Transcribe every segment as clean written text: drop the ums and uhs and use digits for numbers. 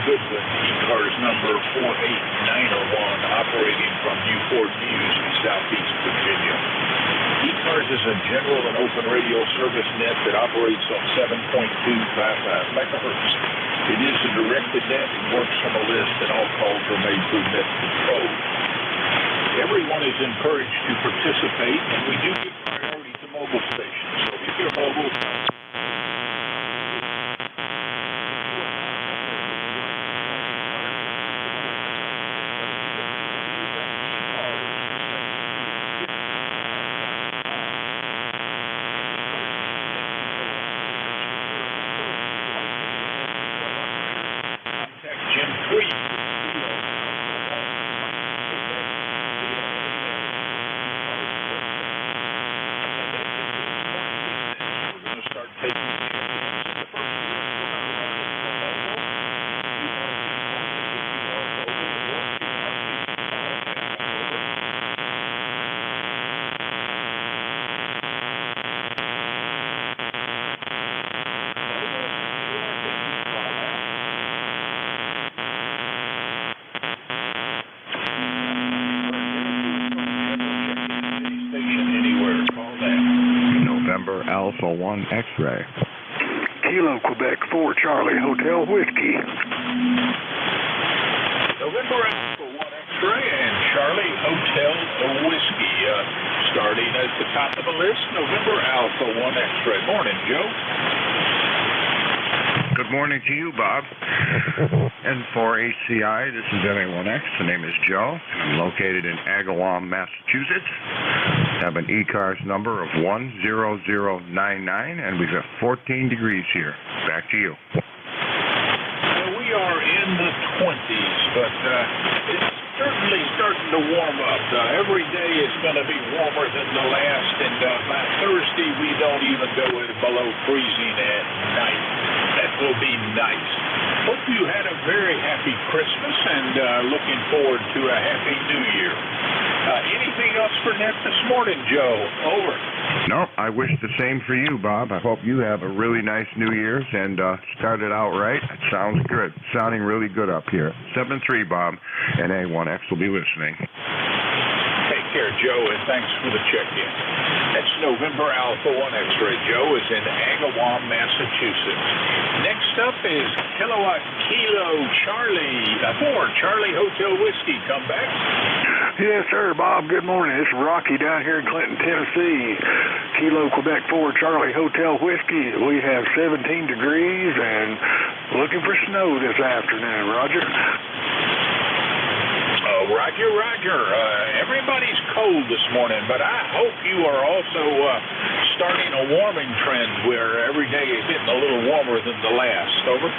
Goodwin, ECARS number 48901, operating from Newport News in southeast Virginia. ECARS is a general and open radio service net that operates on 7.255 megahertz. It is a directed net and works from a list, and all calls are made through net control. Everyone is encouraged to participate, and we do give priority to mobile stations. So if you're mobile, contact Jim 3. November Alpha 1 X-ray. Kilo Quebec 4 Charlie Hotel Whiskey. November Alpha 1 X-ray and Charlie Hotel Whiskey. Starting at the top of the list, November Alpha 1 X-ray. Morning, Joe. Good morning to you, Bob. N4HCI, this is NA1X. The name is Joe. I'm located in Agawam, Massachusetts. I have an ECARS number of 10099, and we've got 14 degrees here. Back to you. We are in the 20s, but it's certainly starting to warm up. Every day is going to be warmer than the last, and by Thursday we don't even go below freezing at night. That will be nice. Hope you had a very happy Christmas and looking forward to a happy New Year. Anything else for net this morning, Joe? Over. No, I wish the same for you, Bob. I hope you have a really nice New Year's and started out right. It sounds good. Sounding really good up here. 7-3, Bob, and A1X will be listening. Take care, Joe, and thanks for the check-in. That's November Alpha 1 X-ray. Joe is in Agawam, Massachusetts. Next up is Kilowatt Kilo Charlie 4 Charlie Hotel Whiskey. Come back. Yes, sir, Bob. Good morning. It's Rocky down here in Clinton, Tennessee. Kilo Quebec 4 Charlie Hotel Whiskey. We have 17 degrees and looking for snow this afternoon. Roger. Roger. Everybody's cold this morning, but I hope you are also starting a warming trend where every day is getting a little warmer than the last. Over.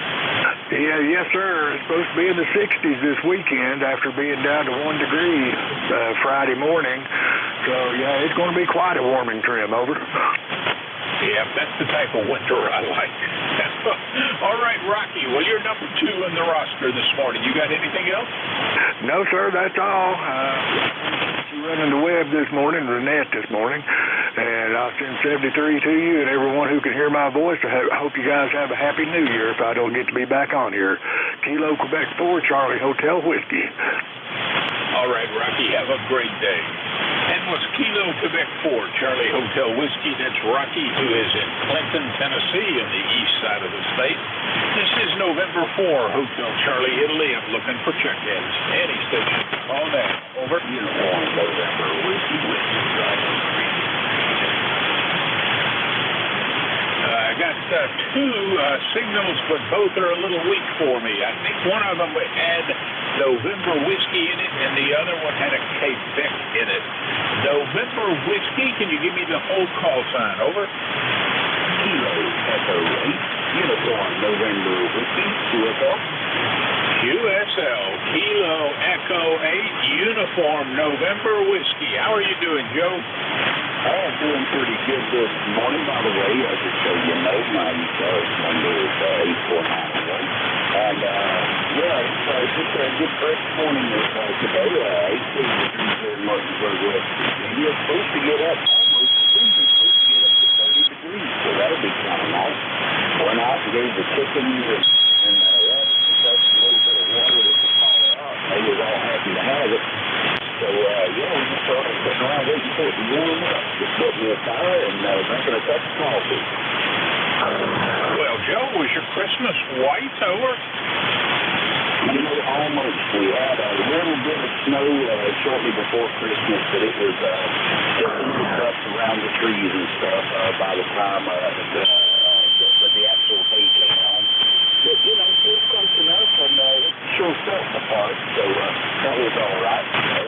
Yeah, yes, sir. It's supposed to be in the 60s this weekend after being down to 1 degree Friday morning. So, yeah, it's going to be quite a warming trend. Over. Yeah, that's the type of winter I like. All right, Rocky. Well, you're number 2 in the roster this morning. You got anything else? No, sir. That's all. Running the web this morning, the net this morning, and I'll send 73 to you and everyone who can hear my voice. I hope you guys have a happy New Year if I don't get to be back on here. Kilo Quebec 4 Charlie Hotel Whiskey. All right, Rocky. Have a great day. And was Kilo Quebec 4 Charlie Hotel Whiskey. That's Rocky, who is in Clinton, Tennessee, in the east side of the state. This is November 4 Hotel Charlie, Italy. I'm looking for check-ins. Any station. Call now. Over. Uniform November Whiskey. I got 2 signals, but both are a little weak for me. I think one of them had November Whiskey in it, and the other one had a Quebec in it. November Whiskey, can you give me the whole call sign? Over. Kilo Echo 8, Uniform November Whiskey, QSL. QSL, Kilo Echo 8, Uniform November Whiskey. How are you doing, Joe? I'm doing pretty good this morning, by the way. Just so you know, my number is 8491. And, yeah, it's just a good fresh morning today. 18 degrees here in Martinsburg, West Virginia. It's supposed to get up almost soon. It's supposed to get up to 30 degrees, so that'll be kind of nice. Went out and gave the chicken and rabbits a little airport to warm up. Just built me a fire and drinking a cup of coffee. Well, Joe, was your Christmas white over? You know, almost. We had a little bit of snow shortly before Christmas, but it was just a little dust around the trees and stuff by the time the actual day came on. But, you know, it was close enough, and it sure felt the part, so that was all right, you know.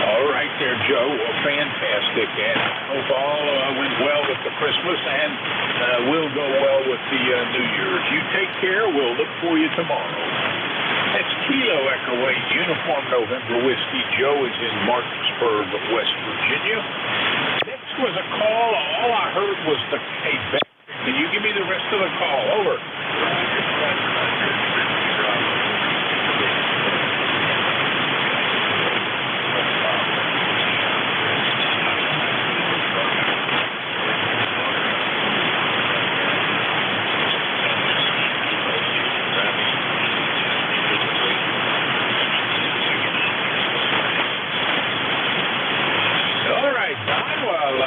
All right there, Joe. Well, fantastic. And I hope all went well with the Christmas and will go well with the New Year's. You take care. We'll look for you tomorrow. That's Kilo Echo 8, Uniform November Whiskey. Joe is in Martinsburg, West Virginia. Next was a call. All I heard was the Quebec. Can you give me the rest of the call? Over.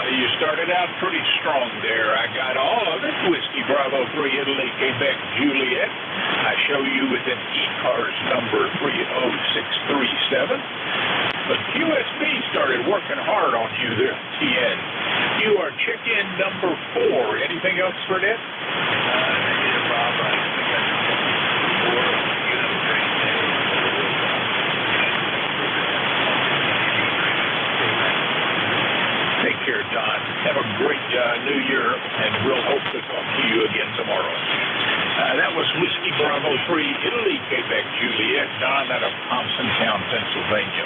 You started out pretty strong there. I got all of it. Whiskey Bravo 3 Italy, Quebec, Juliet. I show you with an ECARS number 30637. But QSB started working hard on you there, TN. You are check-in number 4. Anything else for that? Take care, Don. Have a great New Year, and we'll hope to talk to you again tomorrow. That was Whiskey Bravo 3, Italy, Quebec, Juliet, Don out of Thompsontown, Pennsylvania.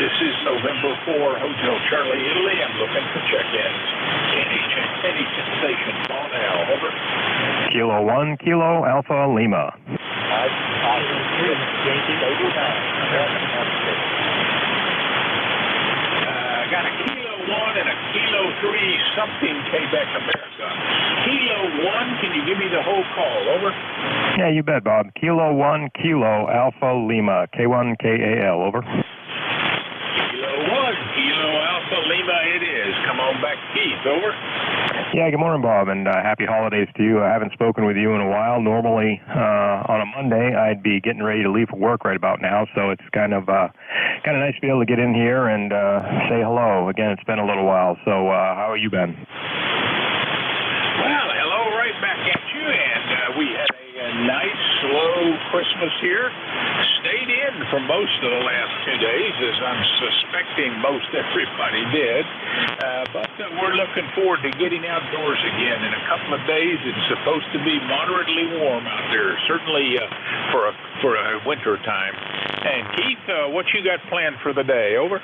This is November 4, Hotel Charlie, Italy. I'm looking for check-ins. Any sensation. Call now. Over. Kilo 1, Kilo Alpha Lima. I got a Kilo 1 and a Kilo 3 something Quebec, America. Kilo 1, can you give me the whole call? Over. Yeah, you bet, Bob. Kilo 1, Kilo Alpha Lima, K1 KAL. Over. Kilo 1, Kilo Alpha Lima it is. Come on back, Keith. Over. Yeah, good morning, Bob, and happy holidays to you. I haven't spoken with you in a while. Normally, on a Monday, I'd be getting ready to leave for work right about now, so it's kind of nice to be able to get in here and say hello. Again, it's been a little while, so how have you been? Well, hello right back at you, and we had a nice, slow Christmas here. Stayed in for most of the last 2 days, as I'm suspecting most everybody did. But we're looking forward to getting outdoors again. In a couple of days, it's supposed to be moderately warm out there, certainly for a winter time. And Keith, what you got planned for the day? Over.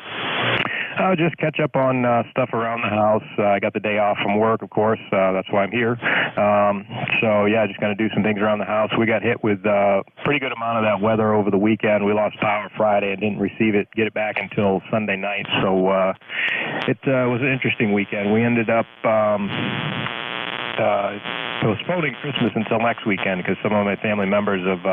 I'll just catch up on stuff around the house. I got the day off from work, of course. That's why I'm here. So, yeah, just going to do some things around the house. We got hit with a pretty good amount of that weather over the weekend. We lost power Friday and didn't get it back until Sunday night. So it was an interesting weekend. We ended up postponing Christmas until next weekend because some of my family members have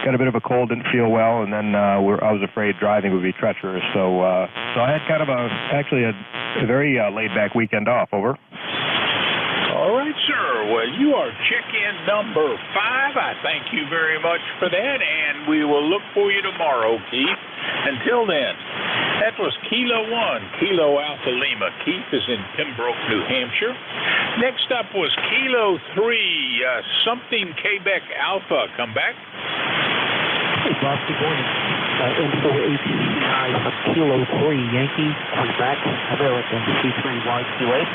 got a bit of a cold, didn't feel well, and then I was afraid driving would be treacherous. So I had kind of a very laid-back weekend off. Over. All right, sir. Well, you are check-in number 5. I thank you very much for that, and we will look for you tomorrow, Keith. Until then, that was Kilo 1, Kilo Alpha Lima. Keith is in Pembroke, New Hampshire. Next up was Kilo 3, something Quebec Alpha. Come back. Hey, Bob. Good morning. Info APCI Kilo 3 Yankee. Quebec, American 23YQA.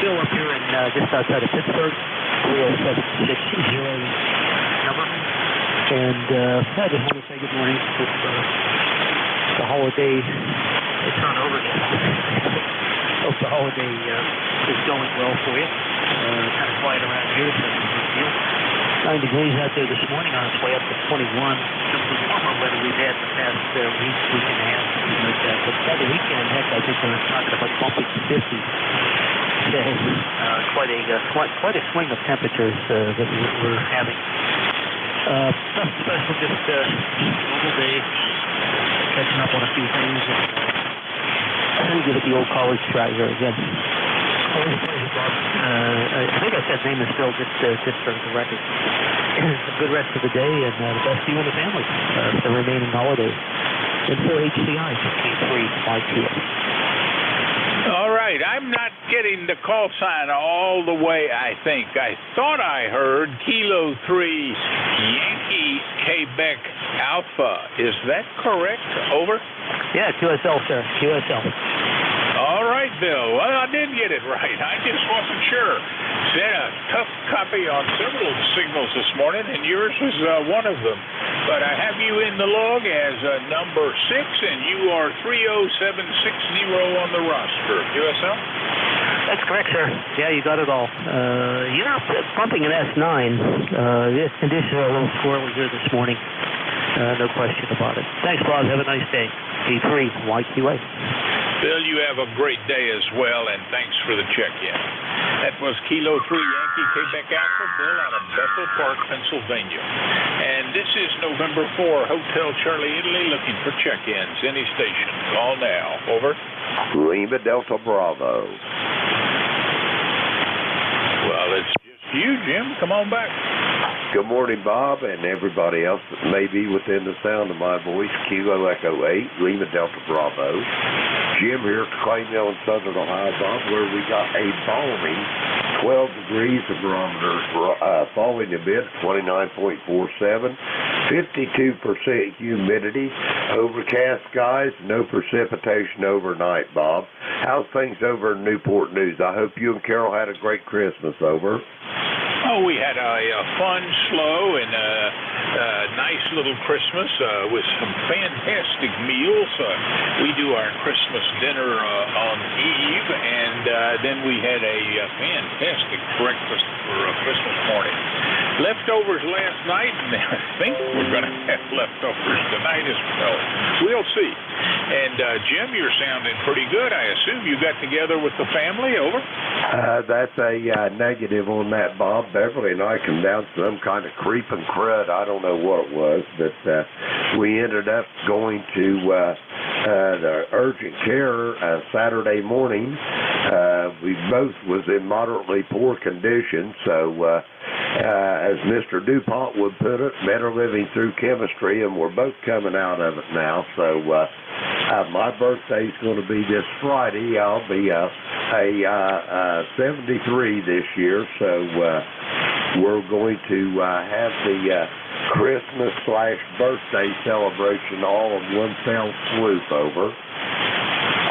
Still up here in just outside of Pittsburgh, 30760 number. And I just want to say good morning. It's the holiday turnover. Hope the holiday is going well for you. Kind of quiet around here, so 9 degrees out there this morning, on its way up to 21. Some of the warmer weather we've had the past week and a half, something like that. But by the weekend, heck, I think we're talking about bumping 50. Quite a swing of temperatures that we're having. Nothing special, just a normal day, catching up on a few things. And Let me give it the old college try here again. Always a pleasure, Bob. I think I said name is Phil, just for the record. A good rest of the day, and the best to you and the family for the remaining holidays. And for HCI, K3Y2. All right, I'm not getting the call sign all the way, I think. I thought I heard Kilo 3 Yankee Quebec Alpha. Is that correct? Over? Yeah, QSL, sir. QSL. All right, Bill. Well, I did get it right. I just wasn't sure. Said a tough copy on several signals this morning, and yours was one of them. But I have you in the log as number 6, and you are 30760 on the roster. QSL? That's correct, sir. Yeah, you got it all. Bumping an S9. This conditions are a little squirrely here this morning. No question about it. Thanks, Bob. Have a nice day. K3YQA. Bill, you have a great day as well, and thanks for the check-in. That was Kilo 3 Yankee Quebec Alpha, Bill, out of Bethel Park, Pennsylvania. And this is November 4, Hotel Charlie, Italy, looking for check-ins. Any station. Call now. Over. Lima Delta Bravo. Well, it's just you, Jim. Come on back. Good morning, Bob, and everybody else that may be within the sound of my voice. Kilo Echo 8, Lima Delta Bravo. Jim here at Claymore in Southern Ohio, Bob, where we got a balmy 12 degrees. The barometer falling a bit, 29.47, 52% humidity, overcast skies, no precipitation overnight, Bob. How's things over in Newport News? I hope you and Carol had a great Christmas. Over. Oh, we had a fun, slow, and nice little Christmas with some fantastic meals. We do our Christmas dinner on Eve, and then we had a fantastic breakfast for Christmas morning. Leftovers last night, and I think we're going to have leftovers tonight as well. We'll see. And Jim, you're sounding pretty good. I assume you got together with the family. Over. That's a negative on that, Bob. Beverly and I come down to some kind of creeping crud. I don't know what it was, but we ended up going to the urgent care Saturday morning. We both was in moderately poor condition, so as Mr. DuPont would put it, better living through chemistry, and we're both coming out of it now. So my birthday's going to be this Friday. I'll be 73 this year, so we're going to have the Christmas/birthday celebration all in one fell swoop. Over.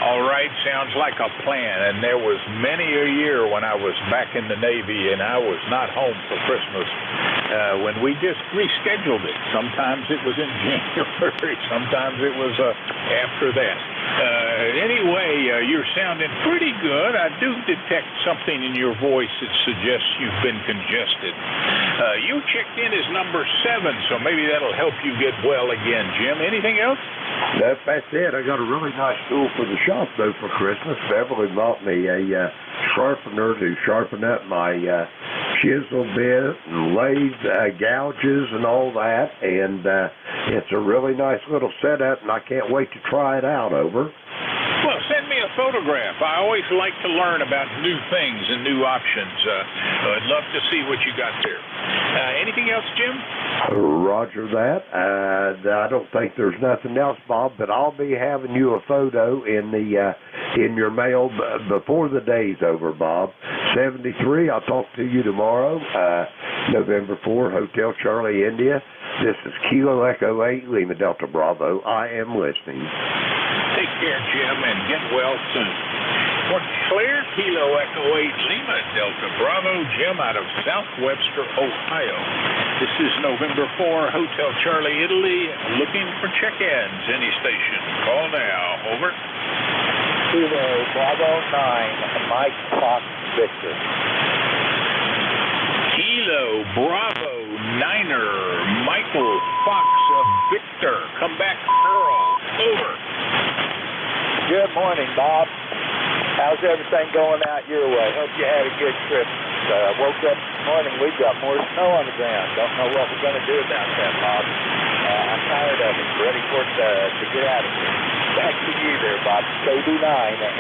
All right, sounds like a plan. And there was many a year when I was back in the Navy and I was not home for Christmas when we just rescheduled it. Sometimes it was in January, sometimes it was after that. Anyway, you're sounding pretty good. I do detect something in your voice that suggests you've been congested. You checked in as number 7, so maybe that'll help you get well again, Jim. Anything else? Nope, that's it. I got a really nice tool for the shop, though, for Christmas. Beverly bought me a sharpener to sharpen up my chisel bit and lathe gouges and all that. And it's a really nice little setup, and I can't wait to try it out. Over. Well, send me a photograph. I always like to learn about new things and new options. I'd love to see what you got there. Anything else, Jim? Roger that. I don't think there's nothing else, Bob, but I'll be having you a photo in your mail before the day's over, Bob. 73, I'll talk to you tomorrow, November 4, Hotel Charlie, India. This is Kilo Echo 8, Lima Delta Bravo. I am listening. Take care, Jim, and get well soon. Port Claire, Kilo Echo 8, Lima Delta Bravo, Jim out of South Webster, Ohio. This is November 4, Hotel Charlie, Italy, looking for check-ins. Any station. Call now. Over. Kilo Bravo 9, Mike Fox Victor. Kilo Bravo 9er, Michael Fox Victor. Come back, Earl. Over. Good morning, Bob. How's everything going out your way? Hope you had a good Christmas. Woke up this morning, we've got more snow on the ground. Don't know what we're going to do about that, Bob. I'm tired of it. Ready for it to get out of here. Back to you there, Bob. KD9M.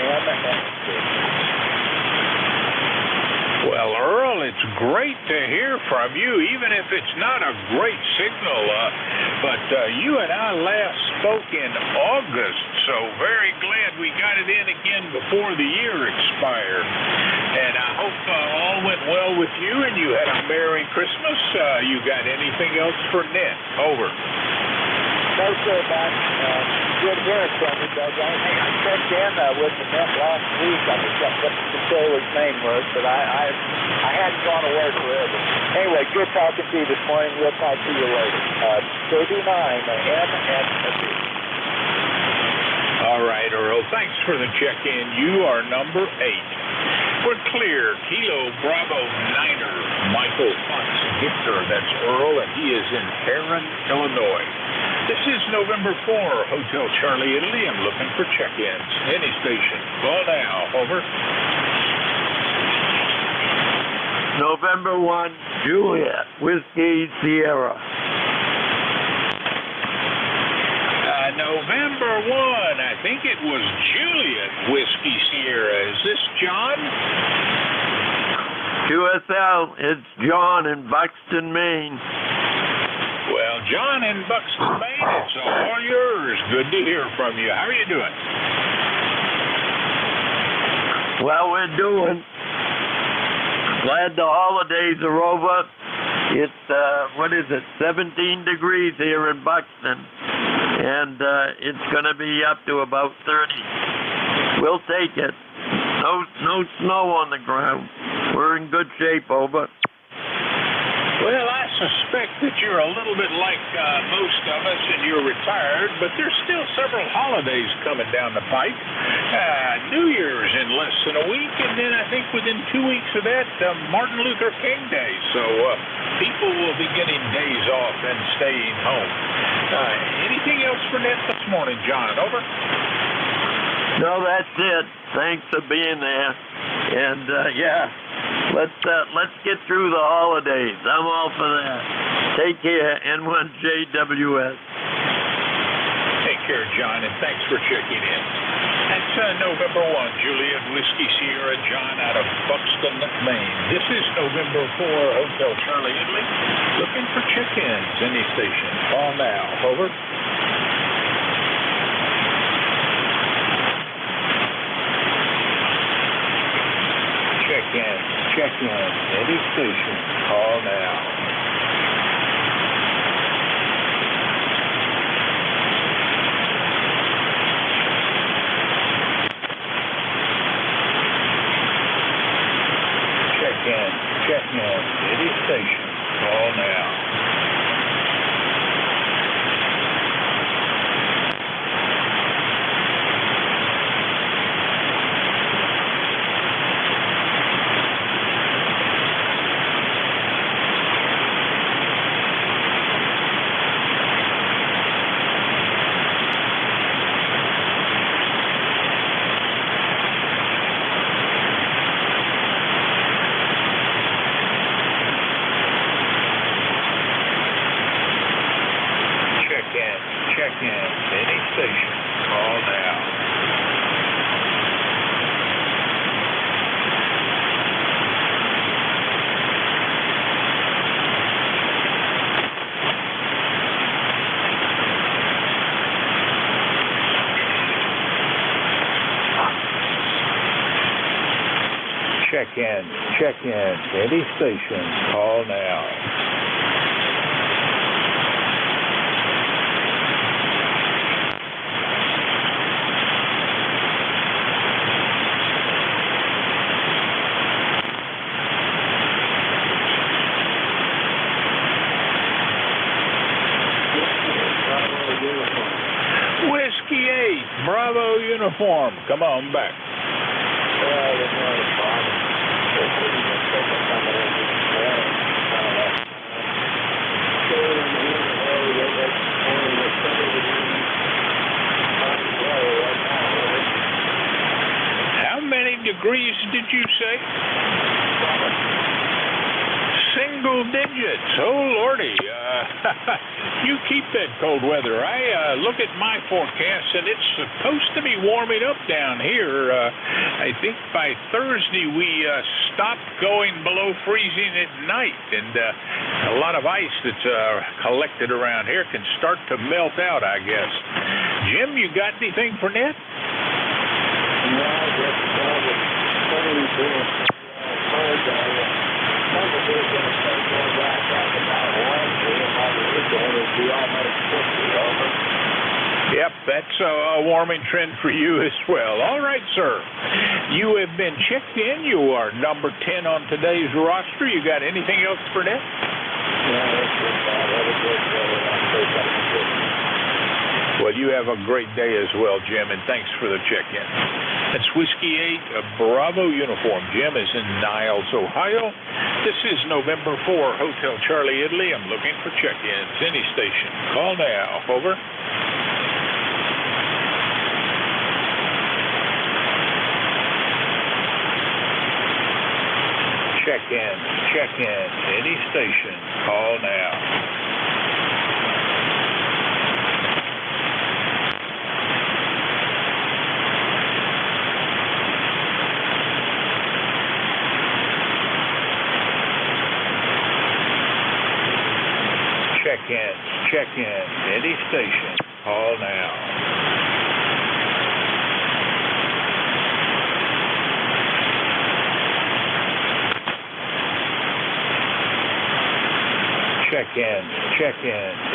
Well, Earl, it's great to hear from you, even if it's not a great signal. But you and I last spoke in August, so very glad we got it in again before the year expired. And I hope all went well with you and you had a Merry Christmas. You got anything else for Ned? Over. No, sir, Bob. Good hearing from you, Doug. I checked in with the net last week. I forgot what the controller's name was, but I hadn't gone to work forever. Anyway, good talking to you this morning. We'll talk to you later. KD9MSB. All right, Earl. Thanks for the check-in. You are number 8. We're clear. Kilo Bravo Niner, Michael Fox Victor. That's Earl, and he is in Heron, Illinois. This is November 4, Hotel Charlie, Italy. I'm looking for check-ins. Any station. Call now. Over. November 1, Juliet, Whiskey Sierra. November 1, I think it was Juliet Whiskey Sierra. Is this John? QSL, it's John in Buxton, Maine. Well, John in Buxton, Maine, it's all yours. Good to hear from you. How are you doing? Well, we're doing. Glad the holidays are over. It's, 17 degrees here in Buxton. And it's going to be up to about 30. We'll take it. No snow on the ground. We're in good shape, over. Well, I suspect that you're a little bit like most of us and you're retired, but there's still several holidays coming down the pike. New Year's in less than a week, and then I think within 2 weeks of that, Martin Luther King Day. So people will be getting days off and staying home. Anything else for Ned this morning, John? Over. No, that's it. Thanks for being there. And, let's get through the holidays. I'm all for that. Take care, N1JWS. Take care, John, and thanks for checking in. That's November 1, Juliet Whiskey Sierra, John out of Buxton, Maine. This is November 4, Hotel Charlie, Italy. Looking for check-ins. Any station. Call now. Over. Check in. Any station. Call now. Check in. Any station. Call now. Check in. Any station. Call now. Check in. Any station. Call now. Whiskey 8, Bravo uniform. Come on back. How many degrees did you say? single digits. Oh, Lordy. You keep that cold weather. I look at my forecast, and it's supposed to be warming up down here. I think by Thursday we stop going below freezing at night, and a lot of ice that's collected around here can start to melt out, I guess. Jim, you got anything for Ned? No, just Yep, that's a warming trend for you as well. All right, sir. You have been checked in. You are number 10 on today's roster. You got anything else for Ned? Well, you have a great day as well, Jim, and thanks for the check-in. That's Whiskey 8, a Bravo uniform. Jim is in Niles, Ohio. This is November 4, Hotel Charlie, Italy. I'm looking for check-ins. Any station. Call now. Over. Check-in. Check-in. Any station. Call now. Check in. Any station. Call now. Check in.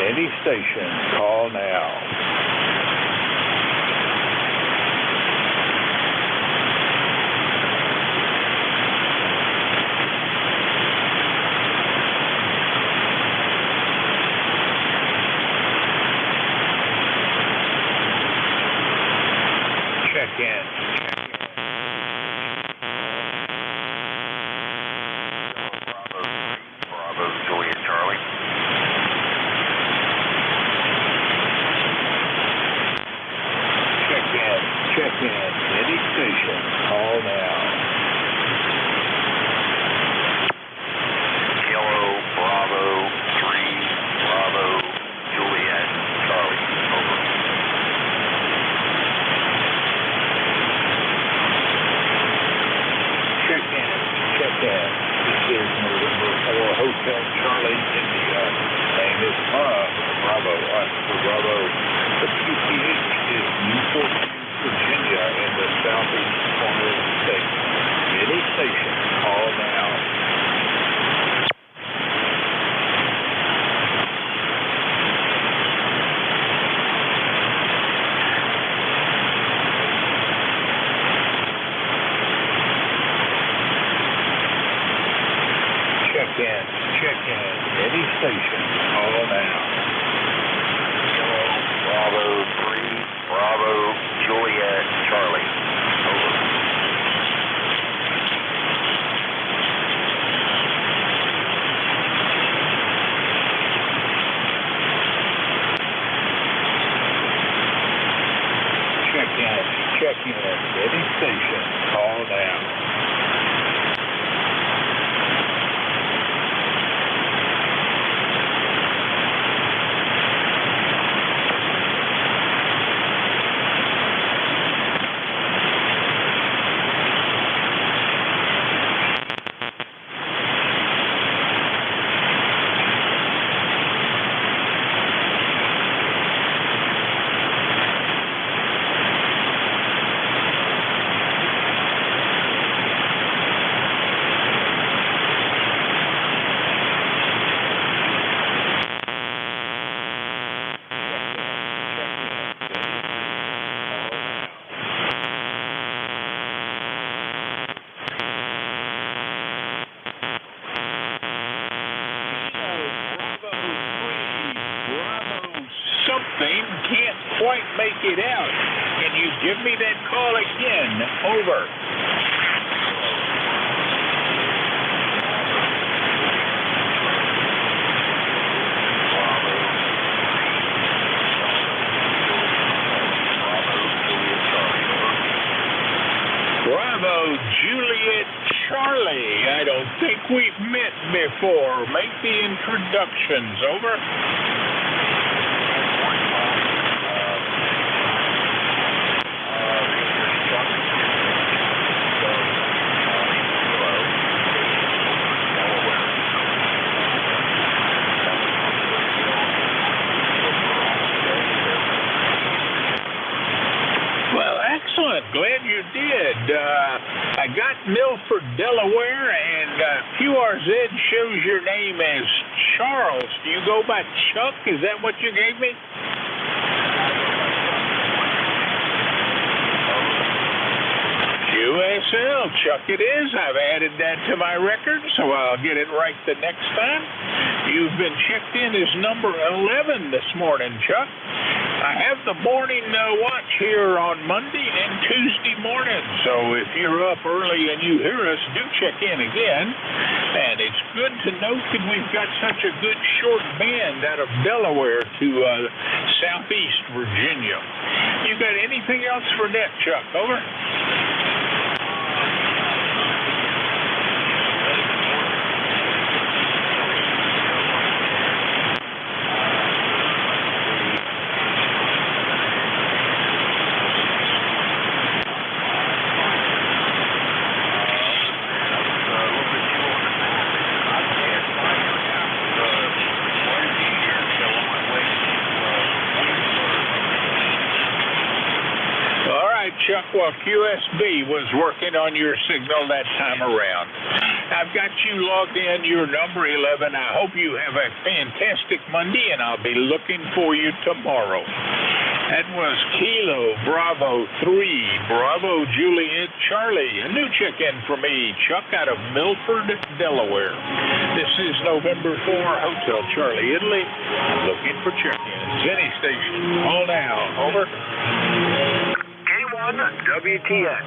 Any station. Call now. It out. Can you give me that call again? Over. Bravo, Juliet, Charlie. I don't think we've met before. Make the introductions. Over. Excellent. Glad you did. I got Milford, Delaware, and QRZ shows your name as Charles. Do you go by Chuck? Is that what you gave me? USL, Chuck it is. I've added that to my record, so I'll get it right the next time. You've been checked in as number 11 this morning, Chuck. I have the morning watch here on Monday and Tuesday morning, so if you're up early and you hear us, do check in again. And it's good to note that we've got such a good short band out of Delaware to southeast Virginia. You got anything else for net, Chuck? Over. Chuck, while QSB was working on your signal that time around. I've got you logged in, your number 11. I hope you have a fantastic Monday, and I'll be looking for you tomorrow. That was Kilo Bravo 3, Bravo Juliet Charlie. A new check-in for me, Chuck, out of Milford, Delaware. This is November 4, Hotel Charlie, Italy. I'm looking for check-ins. Any station. Call now. Over. WTX.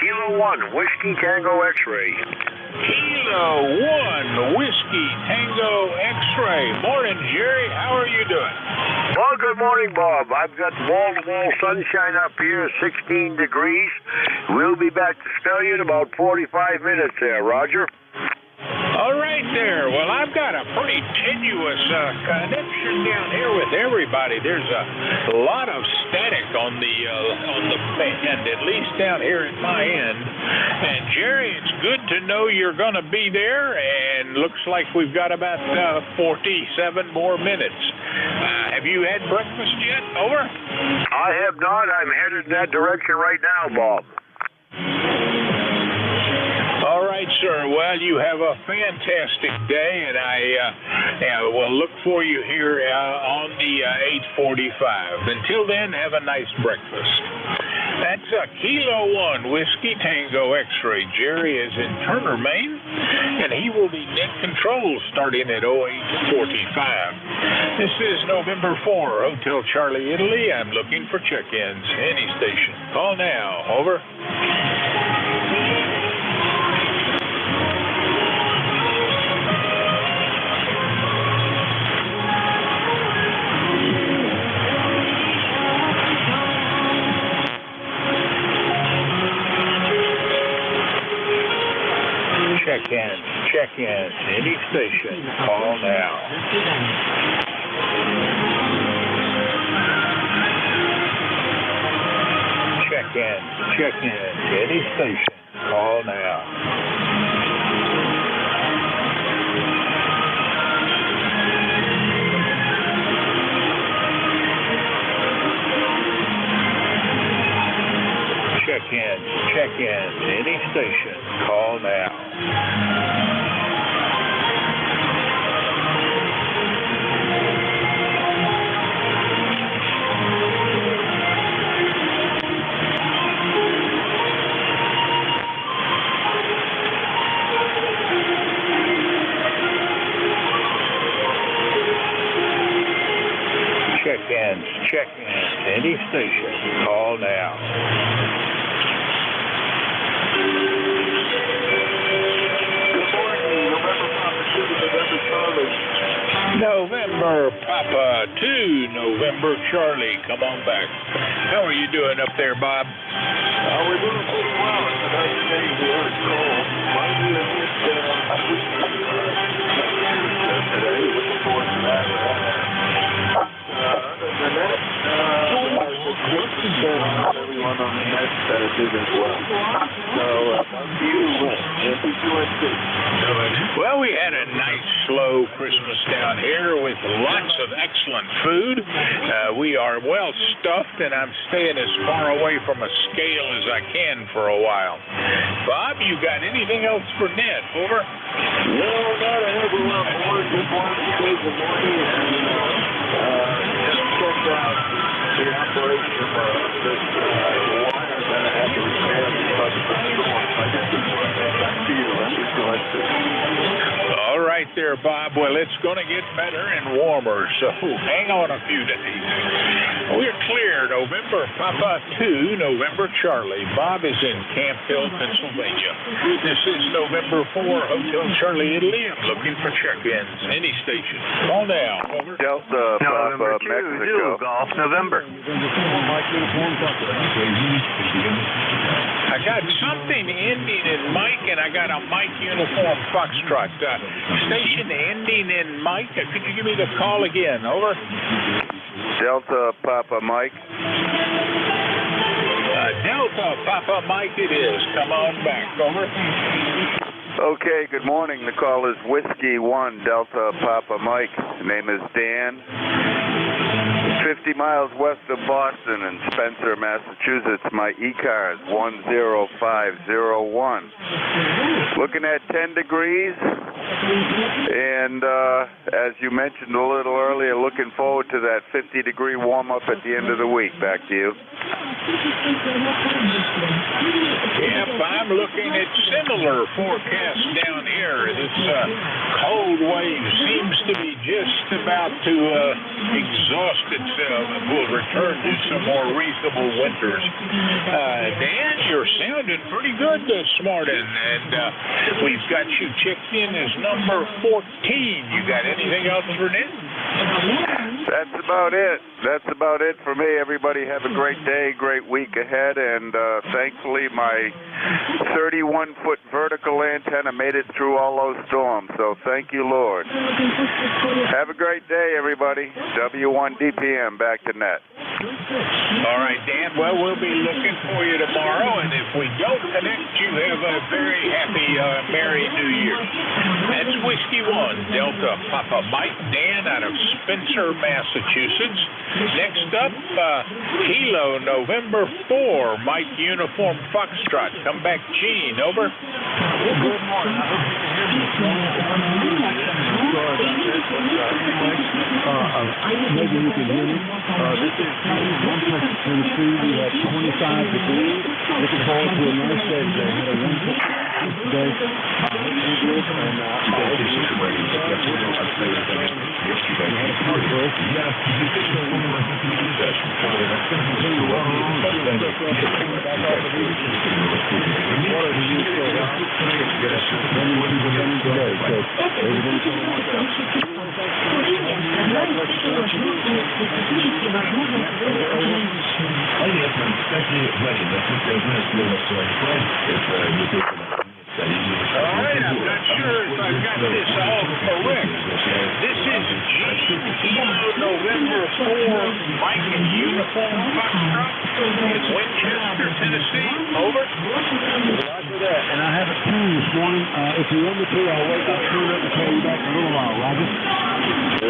Kilo 1, Whiskey Tango X-Ray. Kilo 1, Whiskey Tango X-Ray. Morning, Jerry. How are you doing? Well, good morning, Bob. I've got wall-to-wall sunshine up here, 16 degrees. We'll be back to spell you in about 45 minutes there, Roger. All right there. Well, I've got a pretty tenuous connection down here with everybody. There's a lot of static on the band, at least down here at my end. And Jerry, it's good to know you're going to be there, and looks like we've got about 47 more minutes. Have you had breakfast yet? Over. I have not. I'm headed in that direction right now, Bob. All right, sir. Well, you have a fantastic day, and I will look for you here on the 8:45. Until then, have a nice breakfast. That's Kilo 1, Whiskey Tango X-Ray. Jerry is in Turner, Maine, and he will be net control starting at 08:45. This is November 4, Hotel Charlie, Italy. I'm looking for check-ins. Any station. Call now. Over. Check-in, any station, call now. Check-in, any station, call now. Check-in, any station, call now. Check-in, any station, call now. November Papa 2, November Charlie. Come on back. How are you doing up there, Bob? We're doing pretty well. It's a nice day here. It's cold. Might be a bit today. Looking forward to that. Other than that, everyone on the net did as well. So, well, we had a nice, slow Christmas down here with lots of excellent food. We are well stuffed, and I'm staying as far away from a scale as I can for a while. Bob, you got anything else for Ned? Over? No, not a heck of a lot more. Just wanted to say good morning and just check out the operation of this wire that I had to repair because of the storm. I just back to you. Let me go ahead. All right there, Bob. Well, it's going to get better and warmer, so hang on a few days. We're clear. November Papa 2, November Charlie. Bob is in Camp Hill, Pennsylvania. This is November 4, Hotel Charlie, Italy. I'm looking for check-ins. Any station. Call now. Over. Delta Papa, Mexico. Golf, November. I got something ending in Mike, and I got a Mike uniform Foxtrot. Station ending in Mike. Could you give me the call again? Over. Delta Papa Mike. Delta Papa Mike it is. Come on back. Over. Okay, good morning. The call is Whiskey 1, Delta Papa Mike. The name is Dan. 50 miles west of Boston in Spencer, Massachusetts. My ECARS 10501. Looking at 10 degrees. And as you mentioned a little earlier, looking forward to that 50-degree warm-up at the end of the week. Back to you. Yep, I'm looking at similar forecasts down here. This cold wave seems to be just about to exhaust itself and will return to some more reasonable winters. Dan, you're sounding pretty good this morning, and we've got you checked in as number 14. You got anything else for Nick? That's about it. That's about it for me. Everybody have a great day, great week ahead, and thankfully my 31-foot vertical antenna made it through all those storms, so thank you, Lord. Have a great day, everybody. W1DPM, back to net. All right, Dan. Well, we'll be looking for you tomorrow, and if we don't connect, you have a very happy, Merry New Year. That's Whiskey 1, Delta Papa Mike, Dan out of Spencer, Massachusetts. Next up, Kilo, November 4, Mike Uniform Foxtrot. Come back, Gene. Over. Good morning. Maybe you can hear me. This is one place in Tennessee. We had 25 degrees. Looking forward to a nice day today. We had a wonderful day. All right, I'm not sure if I've got this all correct. This is Kilo, November 4, Mike Uniform Foxtrot in Winchester, Tennessee. Over. Roger that. And I have a tune this morning. If you want me to, I'll wait. I'll tune up and call you back in a little while. Roger.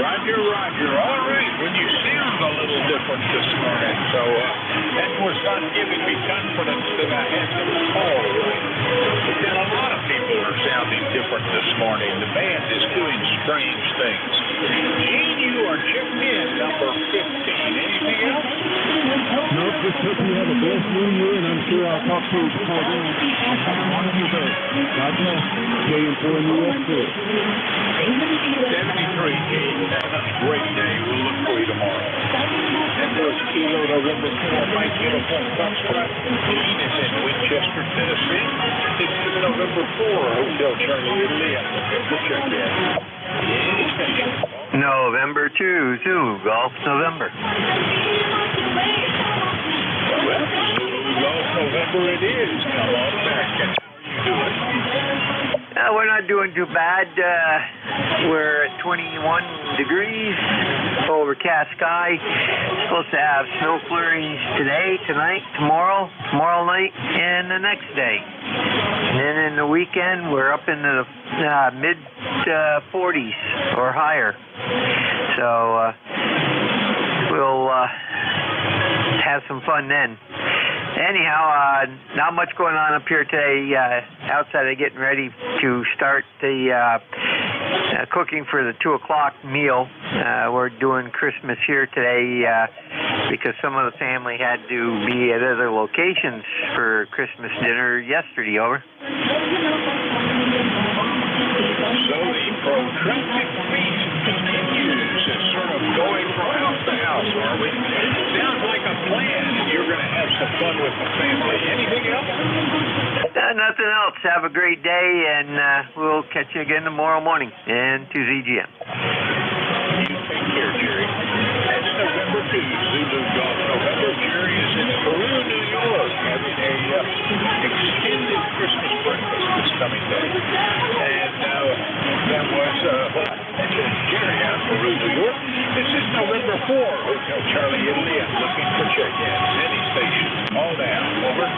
Roger, Roger. All right. Well, you sound a little different this morning, so that was not giving me confidence that I had to call. And a lot of people are sounding different this morning. The band is doing strange things. Gene, you are checked in, number 15. Anything else? No, just hope you have a blessed New Year, and I'm sure I'll talk to you before then. Wonderful day. God bless. JN4US too. 73, Gene. Have a great day. We'll look for you tomorrow. And there's Kilo, November 4, Mike Uniform Foxtrot. Gene is in Winchester, Tennessee. This is November 4, Hotel Charlie, Italy. I'm looking for check-in. November 2, Zulu, Golf, November. Well, Zulu Golf November it is. Come on back. And how are you doing? We're not doing too bad. We're at 21 degrees, overcast sky. Supposed to have snow flurries today, tonight, tomorrow night, and the next day. And then in the weekend, we're up into the mid-40s or higher. So we'll have some fun then. Anyhow, not much going on up here today outside of getting ready to start the cooking for the 2 o'clock meal. We're doing Christmas here today because some of the family had to be at other locations for Christmas dinner yesterday, over. So the protracted feast continues. It's sort of going from house to house, are we? Sounds like a plan, and you're going to have some fun with the family. Anything else? Nothing else. Have a great day, and we'll catch you again tomorrow morning and to ZGM. You take care, Jerry. That's November 2, Zulu Golf November. Jerry is in Peru, New York, having a extended Christmas breakfast this coming day. And that was Jerry out of Peru, New York. This is November 4, Hotel Charlie, Italy. I'm looking for check-ins. Any station. All down. Over.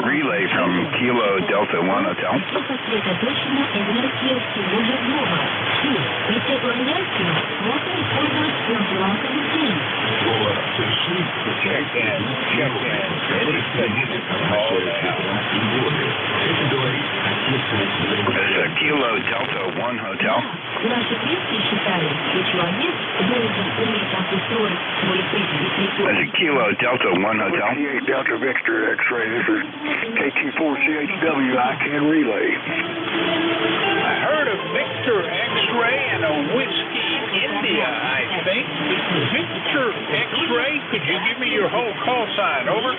Relay from Kilo Delta 1 Hotel. Check in. Any station. Call now. There's a Kilo Delta 1 Hotel. There's a Kilo Delta 1 Hotel. 58 Delta Victor X-ray. This is KT4CHW I-10 relay. I heard of Victor X-ray and a Whiskey India, I think. Victor X-ray, could you give me your whole call sign? Over.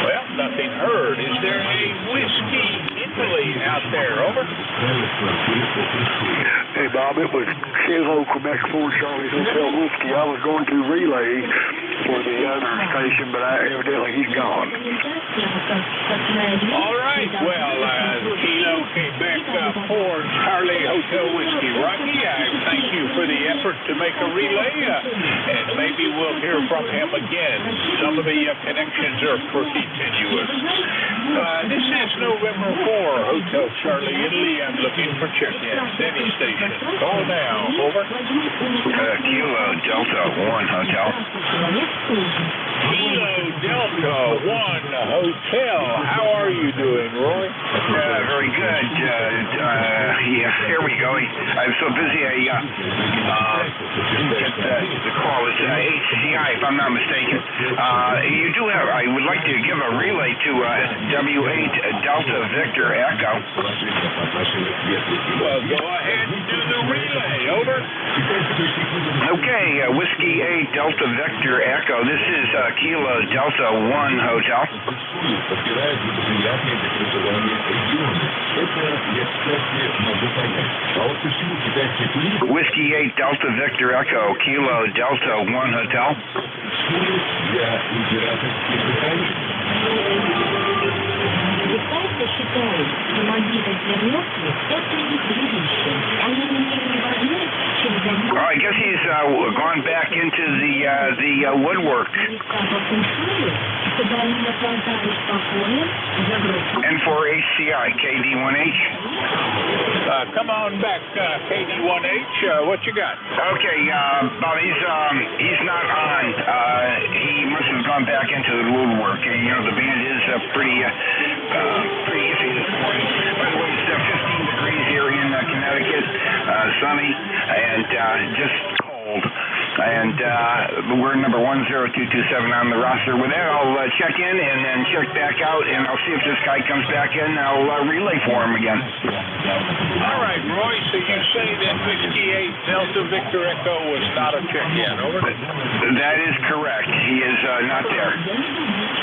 Well, nothing heard. Is there a Whiskey Italy out there? Over. Hey, Bob, it was Kilo Quebec 4 Charlie Hotel Whiskey. I was going to relay for the other station, but evidently he's gone. All right. Well, Kilo Quebec 4 Charlie Hotel Whiskey. Rocky, I thank you for the effort to make a relay, and maybe we'll hear from him again. Some of the connections are pretty tenuous. This is November 4, Hotel Charlie, Italy. I'm looking for check-ins. Any station. Call now. Over. Kilo Delta 1 Hotel. Kilo Delta 1 Hotel. How are you doing, Roy? Very good. Yeah, here we go. I'm so busy. The call is HCI, if I'm not mistaken. You do have. I would like to give a relay to W8 Delta Victor Echo. Well, go ahead and do the relay. Over. Okay, Whiskey 8 Delta Victor Echo. This is Kilo Delta 1 Hotel. Whiskey 8 Delta Victor Echo, Kilo Delta 1 Hotel. Oh, I guess he's gone back into the woodwork. And for HCI, KD1H. Come on back, KD1H. What you got? Okay, well, he's not on. He must have gone back into the woodwork. You know, the band is pretty easy this morning. By the way, it's 15 degrees here in Connecticut, sunny, and just cold. And we're number 10227 on the roster. With that, I'll check in and then check back out, and I'll see if this guy comes back in. I'll relay for him again. All right, Roy, so you say that Whiskey 8 Delta Victor Echo was not a check-in, over? That is correct. He is not there.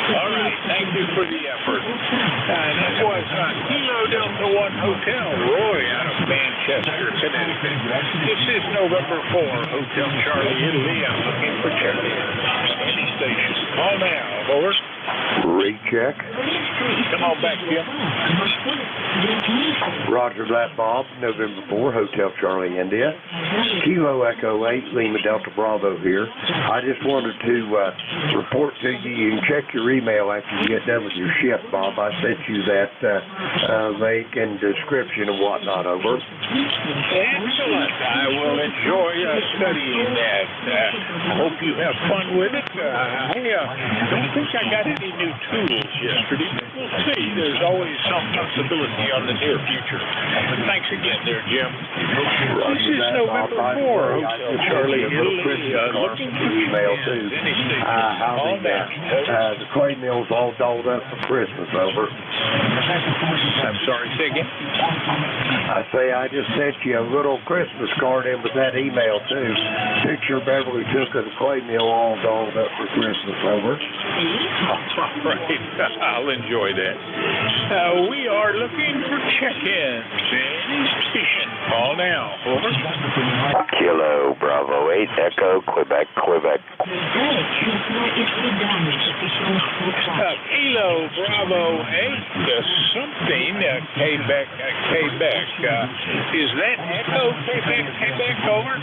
All right, thank you for the effort. And that was Kilo Delta 1 Hotel, Roy, out of Manchester, Connecticut. This is November 4, Hotel Charlie, Italy. I'm looking for check-in. Any station. Call now, over. Recheck. Come on back, Jim. Roger that, Bob. November 4, Hotel Charlie, India. Kilo Echo 8, Lima Delta Bravo here. I just wanted to report to you. You can check your email after you get done with your shift, Bob. I sent you that link and description and whatnot over. Excellent. I will enjoy studying that. I hope you have fun with it. I don't think I got any new tools yesterday, but we'll see. There's always some possibility on the near future. Thanks again there, Jim. This is November 4, Hotel Charlie, Italy. Looking for email too. The clay mill's all dolled up for Christmas, over. I'm sorry, say again? I say I just sent you a little Christmas card in with that email too. Picture Beverly took of the clay mill all dolled up for Christmas, over. All right, I'll enjoy that. We are looking for check-ins. Any station, call now, over. Kilo Bravo 8 Echo, Quebec, Quebec. Kilo Bravo 8, something, Quebec, Quebec. Is that Echo, Quebec, Quebec, over?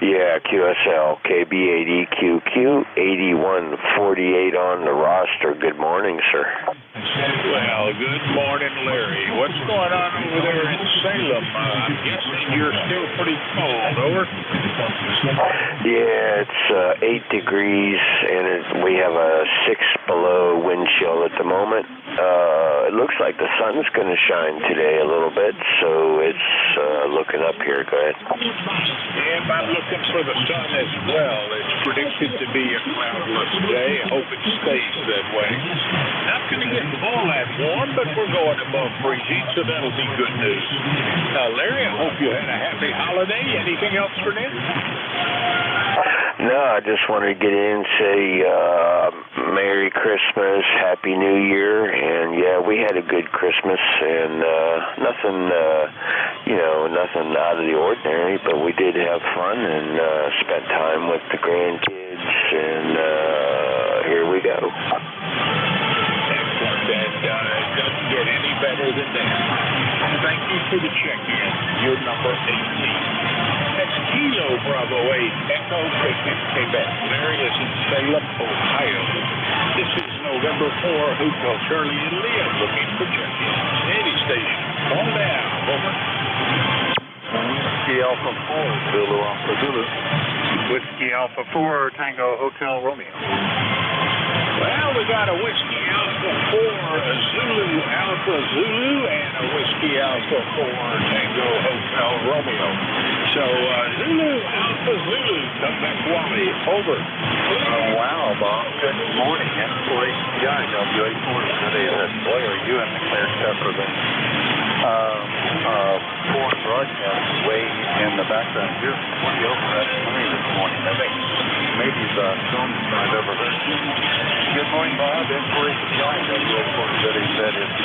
Yeah, QSL, KB8EQQ, 8148 on the roster. Good morning, sir. Well, good morning, Larry. What's going on over there in Salem? I'm guessing you're still pretty cold, over? Yeah, it's 8 degrees, and we have a 6 below wind chill at the moment. It looks like the sun's going to shine today a little bit, so it's looking up here. Go ahead. Yeah, I'm looking for the sun as well. It's predicted to be a cloudless day. I hope it stays that way. Not going to get all that warm, but we're going above freezing, so that'll be good news. Larry, I hope you had a happy holiday. Anything else for them? No, I just wanted to get in and say Merry Christmas, Happy New Year, and yeah, we had a good Christmas, and nothing out of the ordinary, but we did have fun and spent time with the grandkids, and here we go. Excellent, and it doesn't get any better than that. Thank you for the check-in. You're number 18. That's Kilo Bravo 8, Echo, Quebec. Larry is in Salem, Ohio. This is November 4, Hotel Charlie, Italy. I'm looking for check-in. Any station. Call now. Over. Whiskey Alpha 4, Zulu Alpha Zulu. Whiskey Alpha 4, Tango Hotel Romeo. Well, we got a Whiskey Alpha 4 Zulu Alpha Zulu and a Whiskey Alpha 4 Tango Hotel Romeo. So, Zulu Alpha Zulu, come back, Wally, over. Wow, Bob. Good morning. M4HCI, WA4 today. Boy, are you in the clear cut for the foreign broadcast way in the background. You're pretty over that money this morning. I think maybe the strongest I've ever heard. Good morning, Bob. M4HCI, WA4 today. Said it's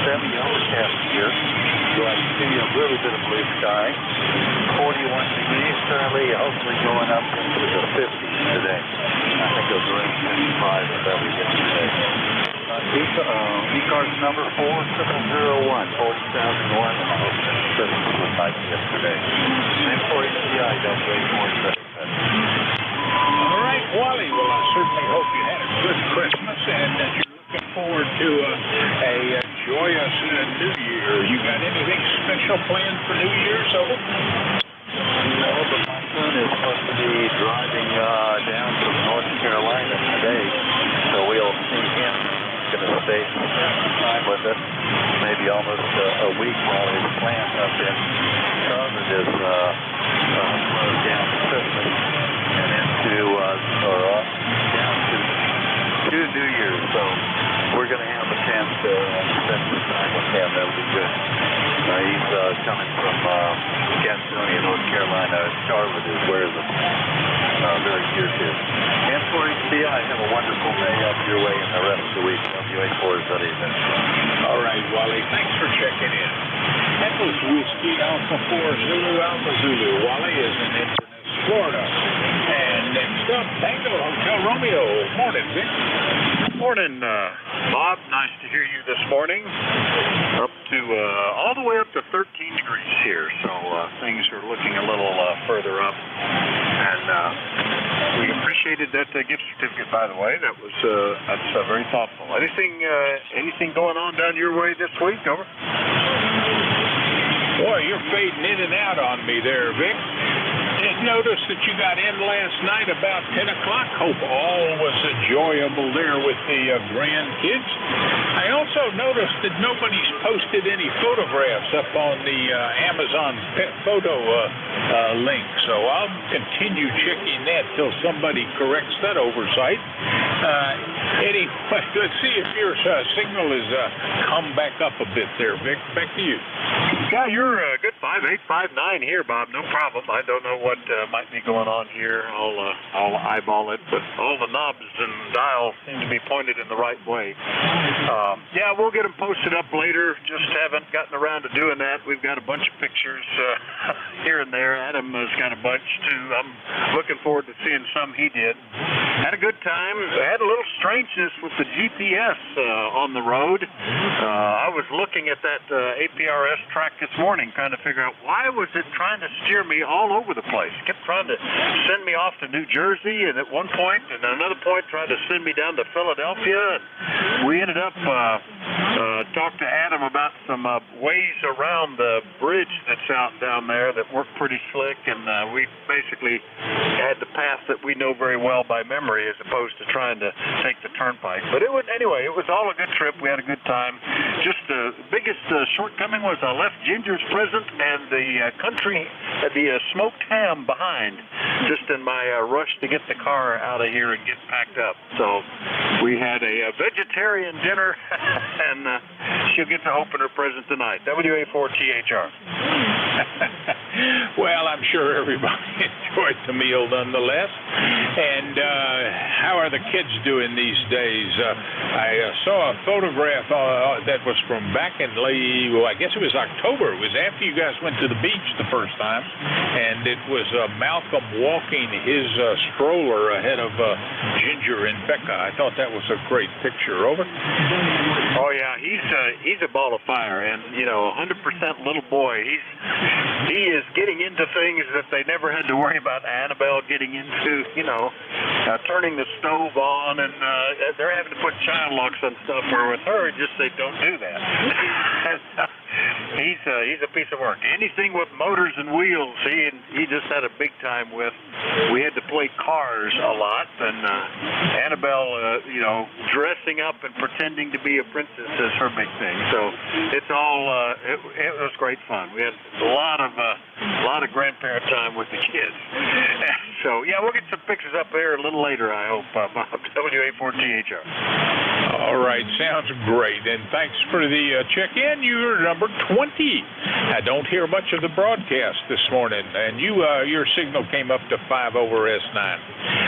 semi-overcast here. So I see a little bit of blue sky. 41 degrees currently, hopefully going up into the 50s today. I think it was around 55 or better yesterday. ECARS number 40001, 40,001, and I hope that Christmas was nice yesterday. And for HCI, WA4 All right, Wally. Well, I certainly hope you had a good Christmas and that you're looking forward to a joyous New Year. You got anything special planned for New Year's, over? No, but my son is supposed to be driving down to North Carolina today, so we'll see him. He's going to stay some time with us, maybe almost a week while his plant up in Charlotte is closed down for Christmas and down to New Year's. So we're going to have a chance to spend some time with him. That'll be good. He's coming from Gastonia, North Carolina. Charlotte is where the very near to. And for HCI, have a wonderful day up your way and the rest of the week. WA4 is that evening. All right, Wally. Thanks for checking in. That was Whiskey Alpha 4 Zulu Alpha Zulu. Wally is in Inverness, Florida. And next up, Tango Hotel Romeo. Morning, Vic. Morning, Bob. Nice to hear you this morning. Up to all the way up to 13 degrees here, so things are looking a little further up. And we appreciated that gift certificate, by the way. That's very thoughtful. Anything going on down your way this week? Over. Boy, you're fading in and out on me there, Vic. Did notice that you got in last night about 10 o'clock. Hope all was enjoyable there with the grandkids. I also noticed that nobody's posted any photographs up on the Amazon pet photo link, so I'll continue checking that till somebody corrects that oversight. Anyway, let's see if your signal has come back up a bit there, Vic. Back to you. Yeah, you're good. 5859 here, Bob. No problem. I don't know what might be going on here. I'll eyeball it, but all the knobs and dials seem to be pointed in the right way. Yeah, we'll get them posted up later. Just haven't gotten around to doing that. We've got a bunch of pictures here and there. Adam has got a bunch too. I'm looking forward to seeing some he did. Had a good time. Had a little strangeness with the GPS on the road. I was looking at that APRS track this morning trying to figure out why was it trying to steer me all over the place. It kept trying to send me off to New Jersey, and at one point, and at another point, tried to send me down to Philadelphia. And we ended up talked to Adam about some ways around the bridge that's out down there that work pretty slick, and we basically had the path that we know very well by memory as opposed to trying to take the turnpike. But it was all a good trip. We had a good time. Just the biggest shortcoming was I left Ginger's present and the smoked ham behind, just in my rush to get the car out of here and get packed up. So we had a vegetarian dinner, and she'll get to open her present tonight. WA4THR. Well, I'm sure everybody enjoyed the meal nonetheless. And how are the kids doing these days? I saw a photograph that was from back in I guess it was October. It was after you guys went to the beach the first time, and it was Malcolm walking his stroller ahead of Ginger and Becca. I thought that was a great picture. Over. Oh yeah, he's a ball of fire, and 100% little boy. He is getting into things that they never had to worry about Annabelle getting into. Turning the stove on, and they're having to put child locks on stuff. Where with her, just they don't do that. He's a piece of work. Anything with motors and wheels, he just had a big time with. We had to play cars a lot, and Annabelle, dressing up and pretending to be a princess is her big thing. So it's all it was great fun. We had a lot of grandparent time with the kids. So yeah, we'll get some pictures up there a little later, I hope. Bob, WA4THR. All right, sounds great. And thanks for the check-in. You're number 20. I don't hear much of the broadcast this morning, and your signal came up to 5 over S9.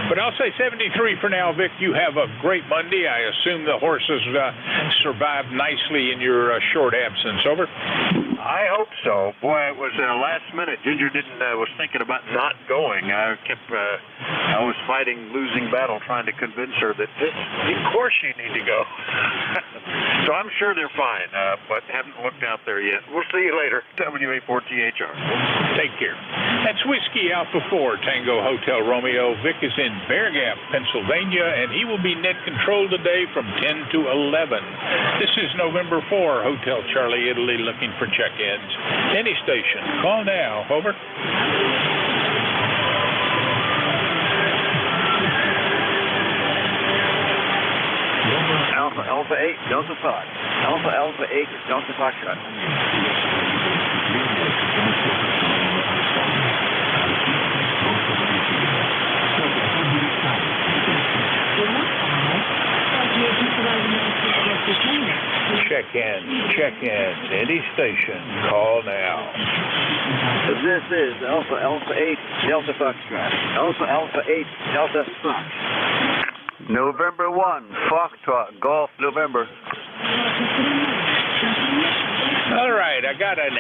But I'll say 73 for now, Vic. You have a great Monday. I assume the horses survived nicely in your short absence. Over. I hope so. Boy, it was last minute. Ginger was thinking about not going. I was fighting losing battle trying to convince her that of course you need to go. So I'm sure they're fine, but haven't looked out there yet. We'll see you later. WA4THR. Take care. That's Whiskey Alpha 4 Tango Hotel Romeo. Vic is in Bear Gap, Pennsylvania, and he will be net control today from 10 to 11. This is November 4 Hotel Charlie Italy looking for check-ins. Any station. Call now. Over. Alpha 8, Delta Fox. Alpha 8, Delta Foxtrot. Check-in. Any station. Call now. This is Alpha 8, Delta Foxtrot. Alpha 8, Delta Fox. November 1, Foxtrot, Golf, November. All right, I got an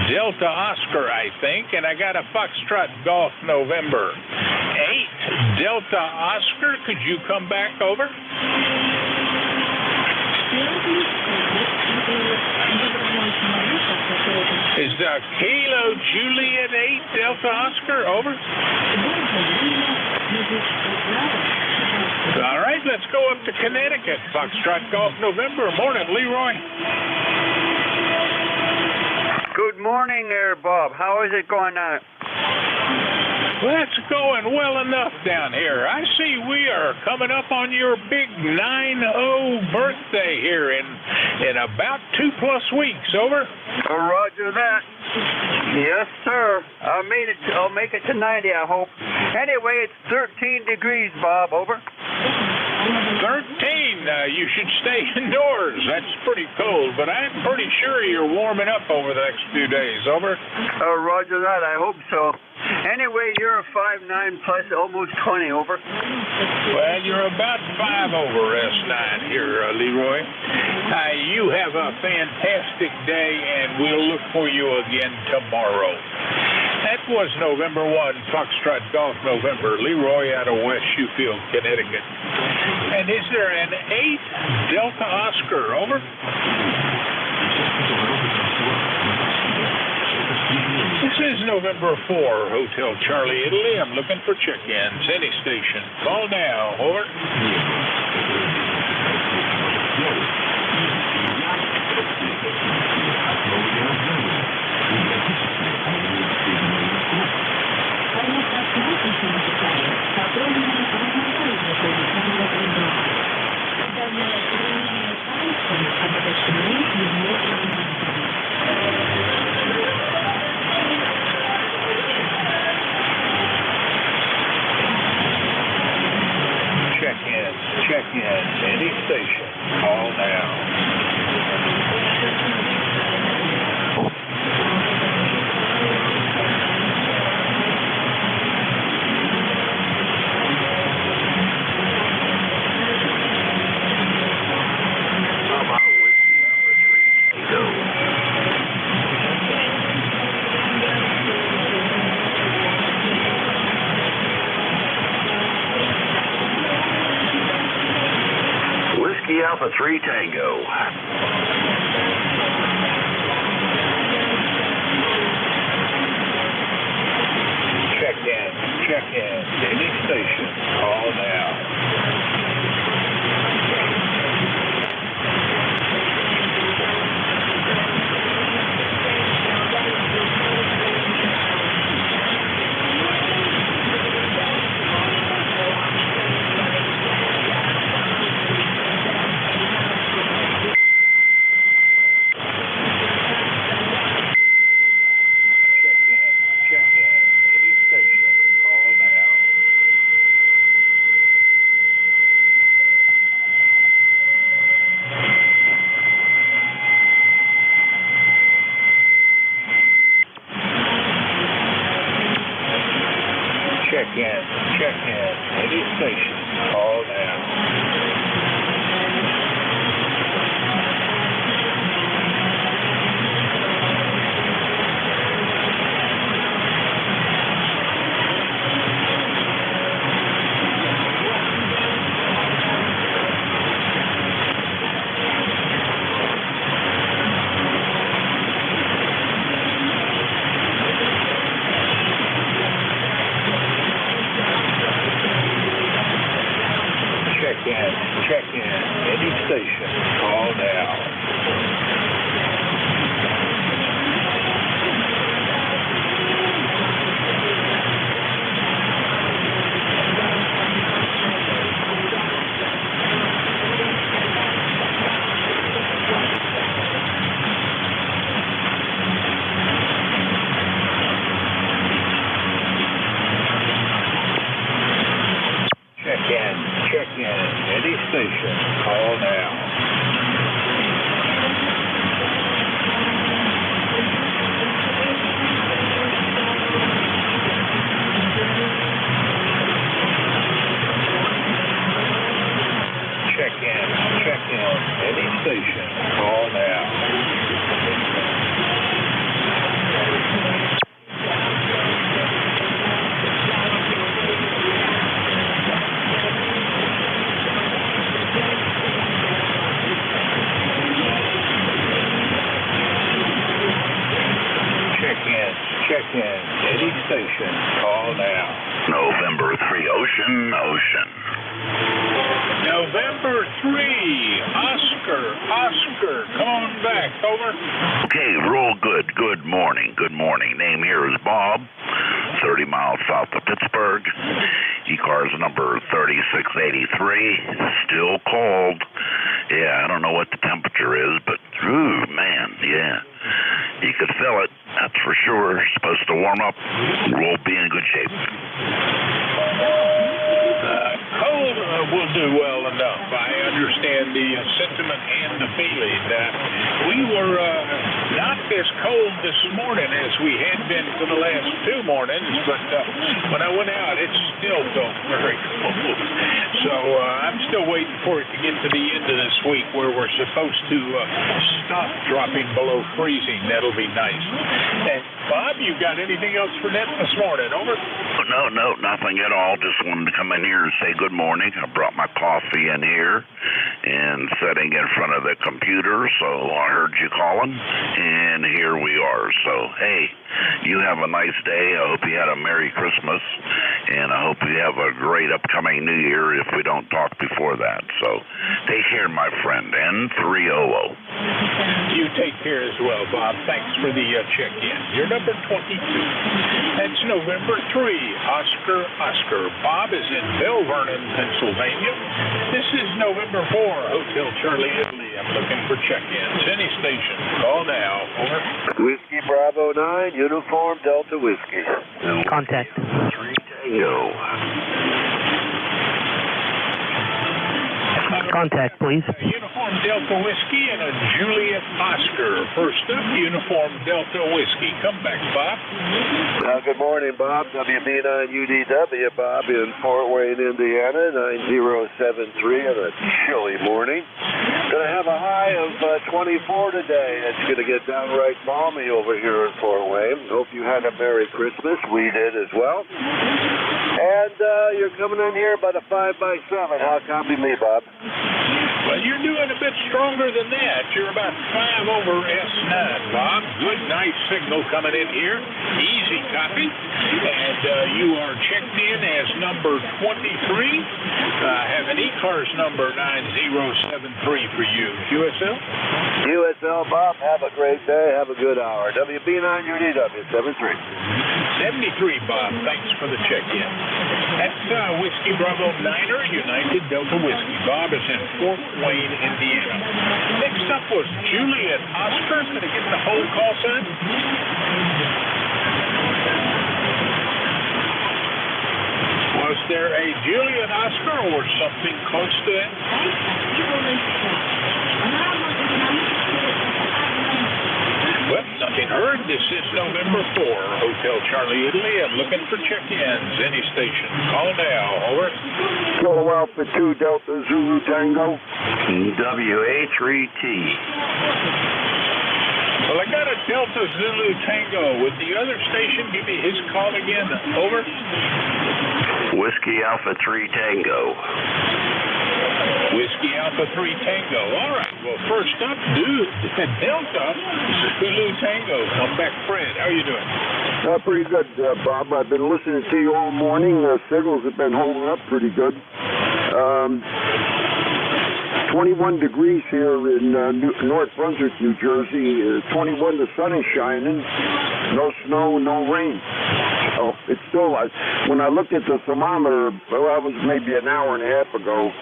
8 Delta Oscar, I think, and I got a Foxtrot Golf, November. 8 Delta Oscar, could you come back over? Is Kilo Juliet 8 Delta Oscar, over? All right, let's go up to Connecticut. Foxtrot Golf, November. Morning, Leroy. Good morning there, Bob. How is it going on? Well, that's going well enough down here. I see we are coming up on your big 9-0 birthday here in about 2+ weeks. Over. Roger that. Yes, sir. I'll make it to 90, I hope. Anyway, it's 13 degrees, Bob. Over. 13. You should stay indoors. That's pretty cold, but I'm pretty sure you're warming up over the next few days. Over. Roger that. I hope so. Anyway, you're a 5'9" plus almost 20. Over. Well, you're about 5 over S9 here, Leroy. You have a fantastic day, and we'll look for you again tomorrow. That was November 1, Foxtrot Golf, November. Leroy out of West Sheffield, Connecticut. And is there an 8 Delta Oscar? Over. This is November 4, Hotel Charlie, Italy. I'm looking for check-ins. Any station. Call now. Over. Check-in. Any station. Call now. Alpha 3 Tango. Check-in. Any station. Call now. Check in. Any station. Call now. Check in. Any station. Call now. Check in. Any station. Call now. Check in. Any station. Call now. Check in. Any station. Call now. November 3 Ocean. November 3. Oscar. Come on back. Over. Okay, real good. Good morning. Name here is Bob, 30 miles south of Pittsburgh. ECARS number 3683. Still cold. Yeah, I don't know what the temperature is, but, ooh, man, yeah. You could feel it, that's for sure. Supposed to warm up. We'll be in good shape. Cold will do well enough. I understand the sentiment and the feeling. We were not as cold this morning as we had been for the last 2 mornings, but when I went out, it still felt very cold. So I'm still waiting for it to get to the end of this week where we're supposed to stop dropping below freezing. That'll be nice. And Bob, you got anything else for net this morning? Over? No, nothing at all. Just wanted to come in here and say good morning. I brought my coffee in here and sitting in front of the computer, so I heard you calling, and here we are. So, hey, you have a nice day. I hope you had a Merry Christmas, and I hope you have a great upcoming New Year if we don't talk before that. So, take care, my friend. N300. You take care as well, Bob. Thanks for the check-in. You're number 22. That's November 3. Oscar. Bob is in Bell Vernon, Pennsylvania. This is November 4. Hotel Charlie, Italy. I'm looking for check-ins. Any station. Call now. Over. Whiskey Bravo 9, Uniform Delta Whiskey. Contact. 3 Tango. Contact, please. Uniform Delta Whiskey and a Juliet Oscar. First up, Uniform Delta Whiskey. Come back, Bob. Good morning, Bob. WB9UDW, Bob, in Fort Wayne, Indiana, 9073 on a chilly morning. Going to have a high of 24 today. It's going to get downright balmy over here in Fort Wayne. Hope you had a Merry Christmas. We did as well. And you're coming in here about a 5x7. How copy me, Bob? Well, you're doing a bit stronger than that. You're about 5 over S9, Bob. Good, nice signal coming in here. Easy copy. And you are checked in as number 23. Have an ECARS number 9073 for you. USL? USL, Bob. Have a great day. Have a good hour. WB9UDW, 73. 73, Bob. Thanks for the check-in. That's Whiskey Bravo 9er, United Delta Whiskey. Bob is in Fort Wayne, Indiana. Next up was Juliet Oscar. Going to get the whole call sign. Was there a Juliet Oscar or something close to that? Well, nothing heard. This is November 4, Hotel Charlie, Italy. I'm looking for check-ins. Any station. Call now. Over. Kilo Alpha 2 Delta Zulu Tango. WA3T. Well, I got a Delta Zulu Tango. Would the other station give me his call again? Over. Whiskey Alpha 3 Tango. Whiskey Alpha 3 Tango. All right. Well, first up, Delta Zulu Tango. Come back, Fred. How are you doing? Pretty good, Bob. I've been listening to you all morning. Signals have been holding up pretty good. 21 degrees here in North Brunswick, New Jersey. 21, the sun is shining. No snow, no rain. Oh, it's still, when I looked at the thermometer, well, that was maybe an hour and a half ago,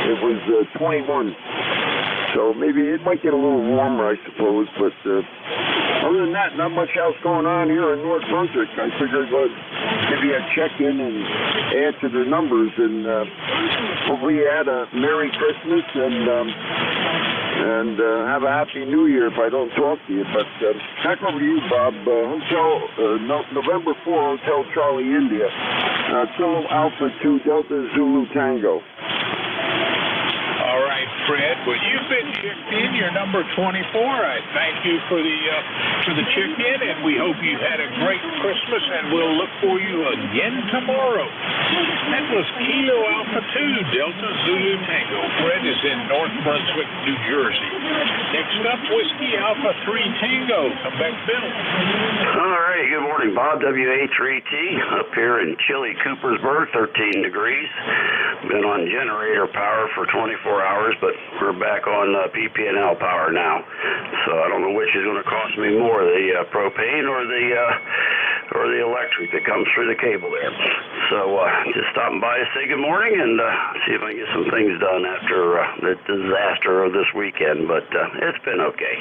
it was 21. So maybe it might get a little warmer, I suppose, but other than that, not much else going on here in North Brunswick. I figured I'd give you a check-in and add to the numbers, and hopefully you had a Merry Christmas and have a Happy New Year if I don't talk to you. But back over to you, Bob. November 4, Hotel Charlie, India. Kilo Alpha 2 Delta Zulu Tango. All right, Fred. Well, you've been checked in. You're number 24. I thank you for the check-in, and we hope you had a great Christmas, and we'll look for you again tomorrow. That was Kilo Alpha 2 Delta Zulu Tango. Fred is in North Brunswick, New Jersey. Next up, Whiskey Alpha 3 Tango. Come back, Bill. All right. Good morning, Bob. WA3T up here in chilly Coopersburg, 13 degrees. Been on generator power for 24 hours, but we're back on PP&L power now. So I don't know which is going to cost me more, the propane or the electric that comes through the cable there. So just stopping by to say good morning and see if I can get some things done after the disaster of this weekend, but it's been okay.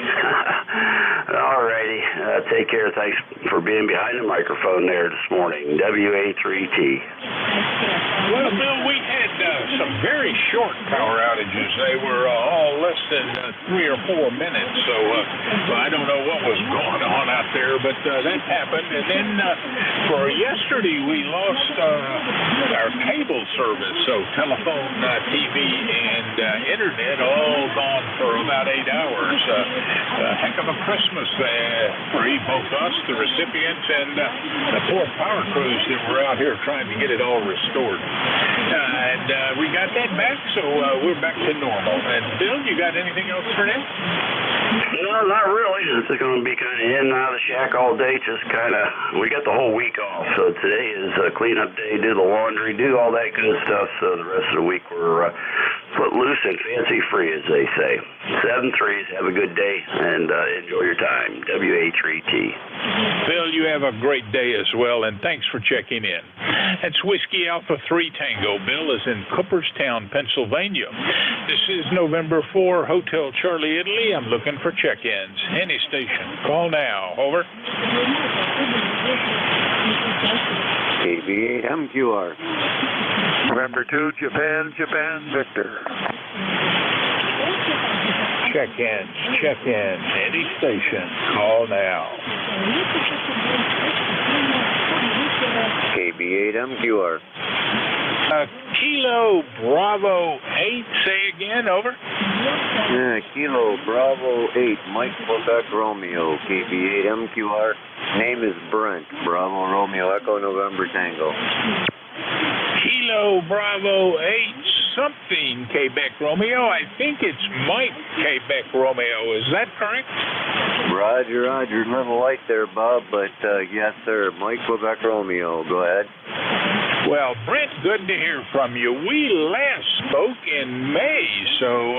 All righty. Take care. Thanks for being behind the microphone there this morning. WA3T. Well, Bill, we had some very short power outages. They were all less than 3 or 4 minutes, so I don't know what was going on out there, but that happened. And then for yesterday, we lost our cable service, so telephone, TV, and internet all gone for about 8 hours. A heck of a Christmas for both us, the recipients, and the poor power crews that were out here trying to get it all restored. And we got that back, so we're back to normal. And Bill, you got anything else for that? No, not really. It's going to be kind of in and out of the shack all day. Just kind of, we got the whole week off. So today is cleanup day, do the laundry, do all that good stuff. So the rest of the week we're put loose and fancy free, as they say. 7-3s, have a good day, and enjoy your time. WA3T. Bill, you have a great day as well, and thanks for checking in. That's Whiskey Alpha 3 Tango. Bill is in Cooperstown, Pennsylvania. This is November 4, Hotel Charlie, Italy. I'm looking for check-ins. Any station. Call now. Over. KB8MQR. November 2, Japan, Victor. Check-in. Any station. Call now. KB8MQR. Kilo Bravo 8. Say again. Over. Kilo Bravo 8, Mike Quebec Romeo, KB8MQR. Name is Brent. Bravo Romeo Echo November Tango. Kilo Bravo 8 something Quebec Romeo. I think it's Mike Quebec Romeo. Is that correct? Roger. Little light there, Bob, but yes, sir. Mike Quebec Romeo. Go ahead. Well, Brent, good to hear from you. We last spoke in May, so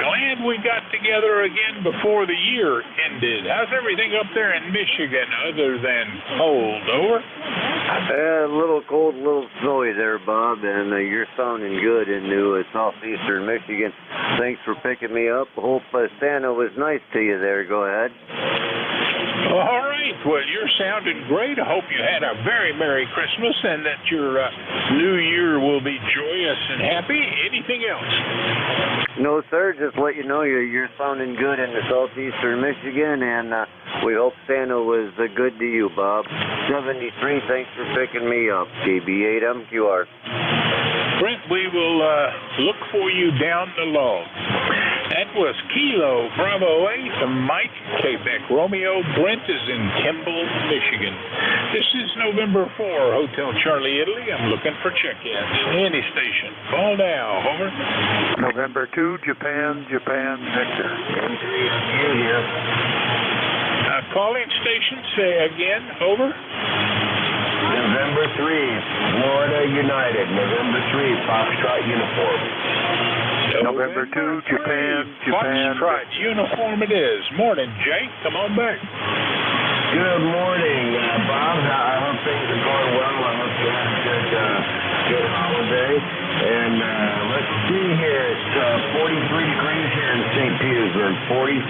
glad we got together again before the year ended. How's everything up there in Michigan other than cold? Over? A little cold, a little snowy there, Bob, and you're sounding good into southeastern Michigan. Thanks for picking me up. Hope Santa was nice to you there. Go ahead. All right. Well, you're sounding great. I hope you had a very Merry Christmas and that your New Year will be joyous and happy. Anything else? No, sir. Just let you know you're sounding good in the southeastern Michigan, and we hope Santa was good to you, Bob. 73, thanks for picking me up. KB8MQR. Brent, we will look for you down the log. That was Kilo Bravo 8, Mike, Quebec Romeo. Brent is in Kimball, Michigan. This is November 4, Hotel Charlie, Italy. I'm looking for check-ins. Any station. Call now. Over. November 2, Japan, Victor. NJ2US here. Calling station, say again. Over. November 3, Florida United. November 3, Foxtrot Uniform. November 2, Japan. Foxtrot Uniform it is. Morning, Jake. Come on back. Good morning, Bob. I hope things are going well. I hope you had a good holiday. And let's see here. It's 43 degrees here in St. Petersburg. 43.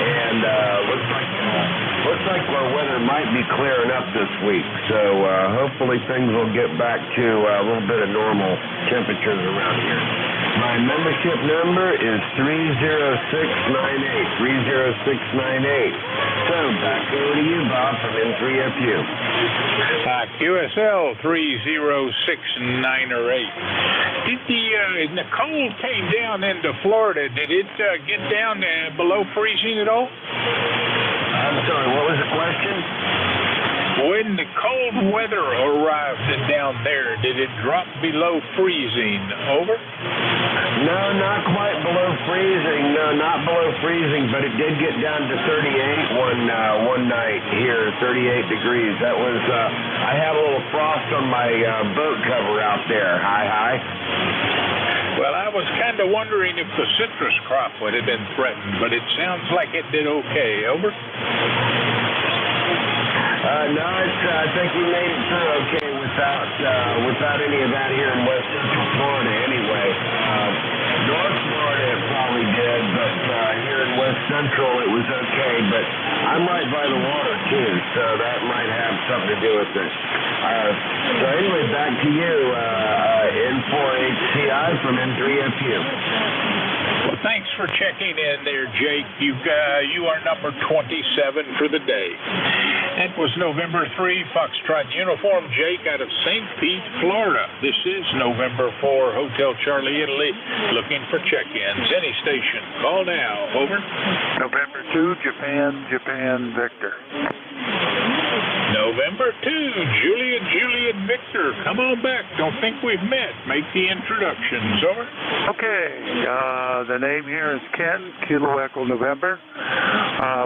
And looks like our weather might be clearing up this week. So hopefully things will get back to a little bit of normal temperatures around here. My membership number is 30698. 30698. So back over to you, Bob, from N3FU. QSL 30698. Did the cold came down into Florida? Did it get down below freezing at all? I'm sorry, what was the question? When the cold weather arrived down there, did it drop below freezing? Over? No, not quite below freezing. No, not below freezing, but it did get down to 38 one night here, 38 degrees. That was, I had a little frost on my boat cover out there. Hi. Well, I was kind of wondering if the citrus crop would have been threatened, but it sounds like it did okay. Over? No, I think we made it through okay without any of that here in West Central Florida anyway. North Florida it probably did, but here in West Central it was okay. But I'm right by the water too, so that might have something to do with it. So anyway, back to you, N4HCI from N3FU. Well, thanks for checking in there, Jake. You are number 27 for the day. That was November 3, Foxtrot Uniform, Jake out of St. Pete, Florida. This is November 4, Hotel Charlie, Italy, looking for check-ins. Any station. Call now. Over. November 2, Japan, Victor. November 2, Juliet Victor. Come on back. Don't think we've met. Make the introductions. Over. Okay. The name here is Ken, Kilo Echo November.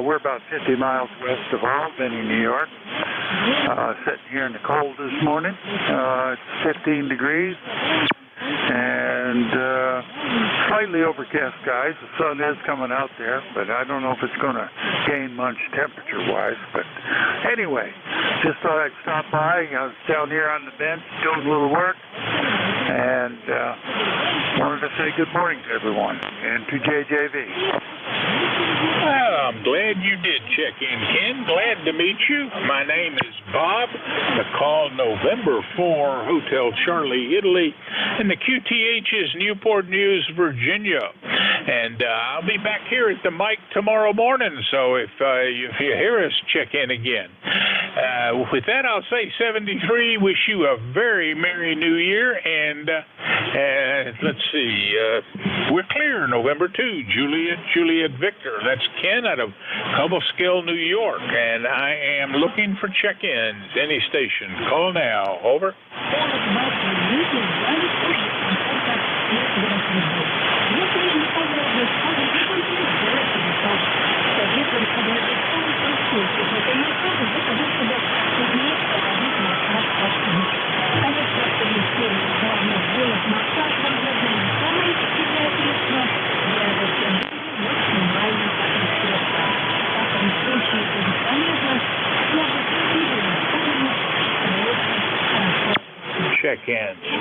We're about 50 miles west of Albany, New York. Sitting here in the cold this morning. It's 15 degrees. And slightly overcast skies. The sun is coming out there, but I don't know if it's going to gain much temperature-wise. But anyway, just thought I'd stop by. I was down here on the bench doing a little work, and wanted to say good morning to everyone and to JJV. Well, I'm glad you did check in, Ken. Glad to meet you. My name is Bob. The call November 4, Hotel Charlie, Italy. And the QTH is Newport News, Virginia. And I'll be back here at the mic tomorrow morning. So if you hear us, check in again. With that, I'll say 73. Wish you a very Merry New Year. And let's see. We're clear November 2, Juliet Victor. That's Ken out of Cobleskill, New York. And I am looking for check-ins. Any station. Call now. Over.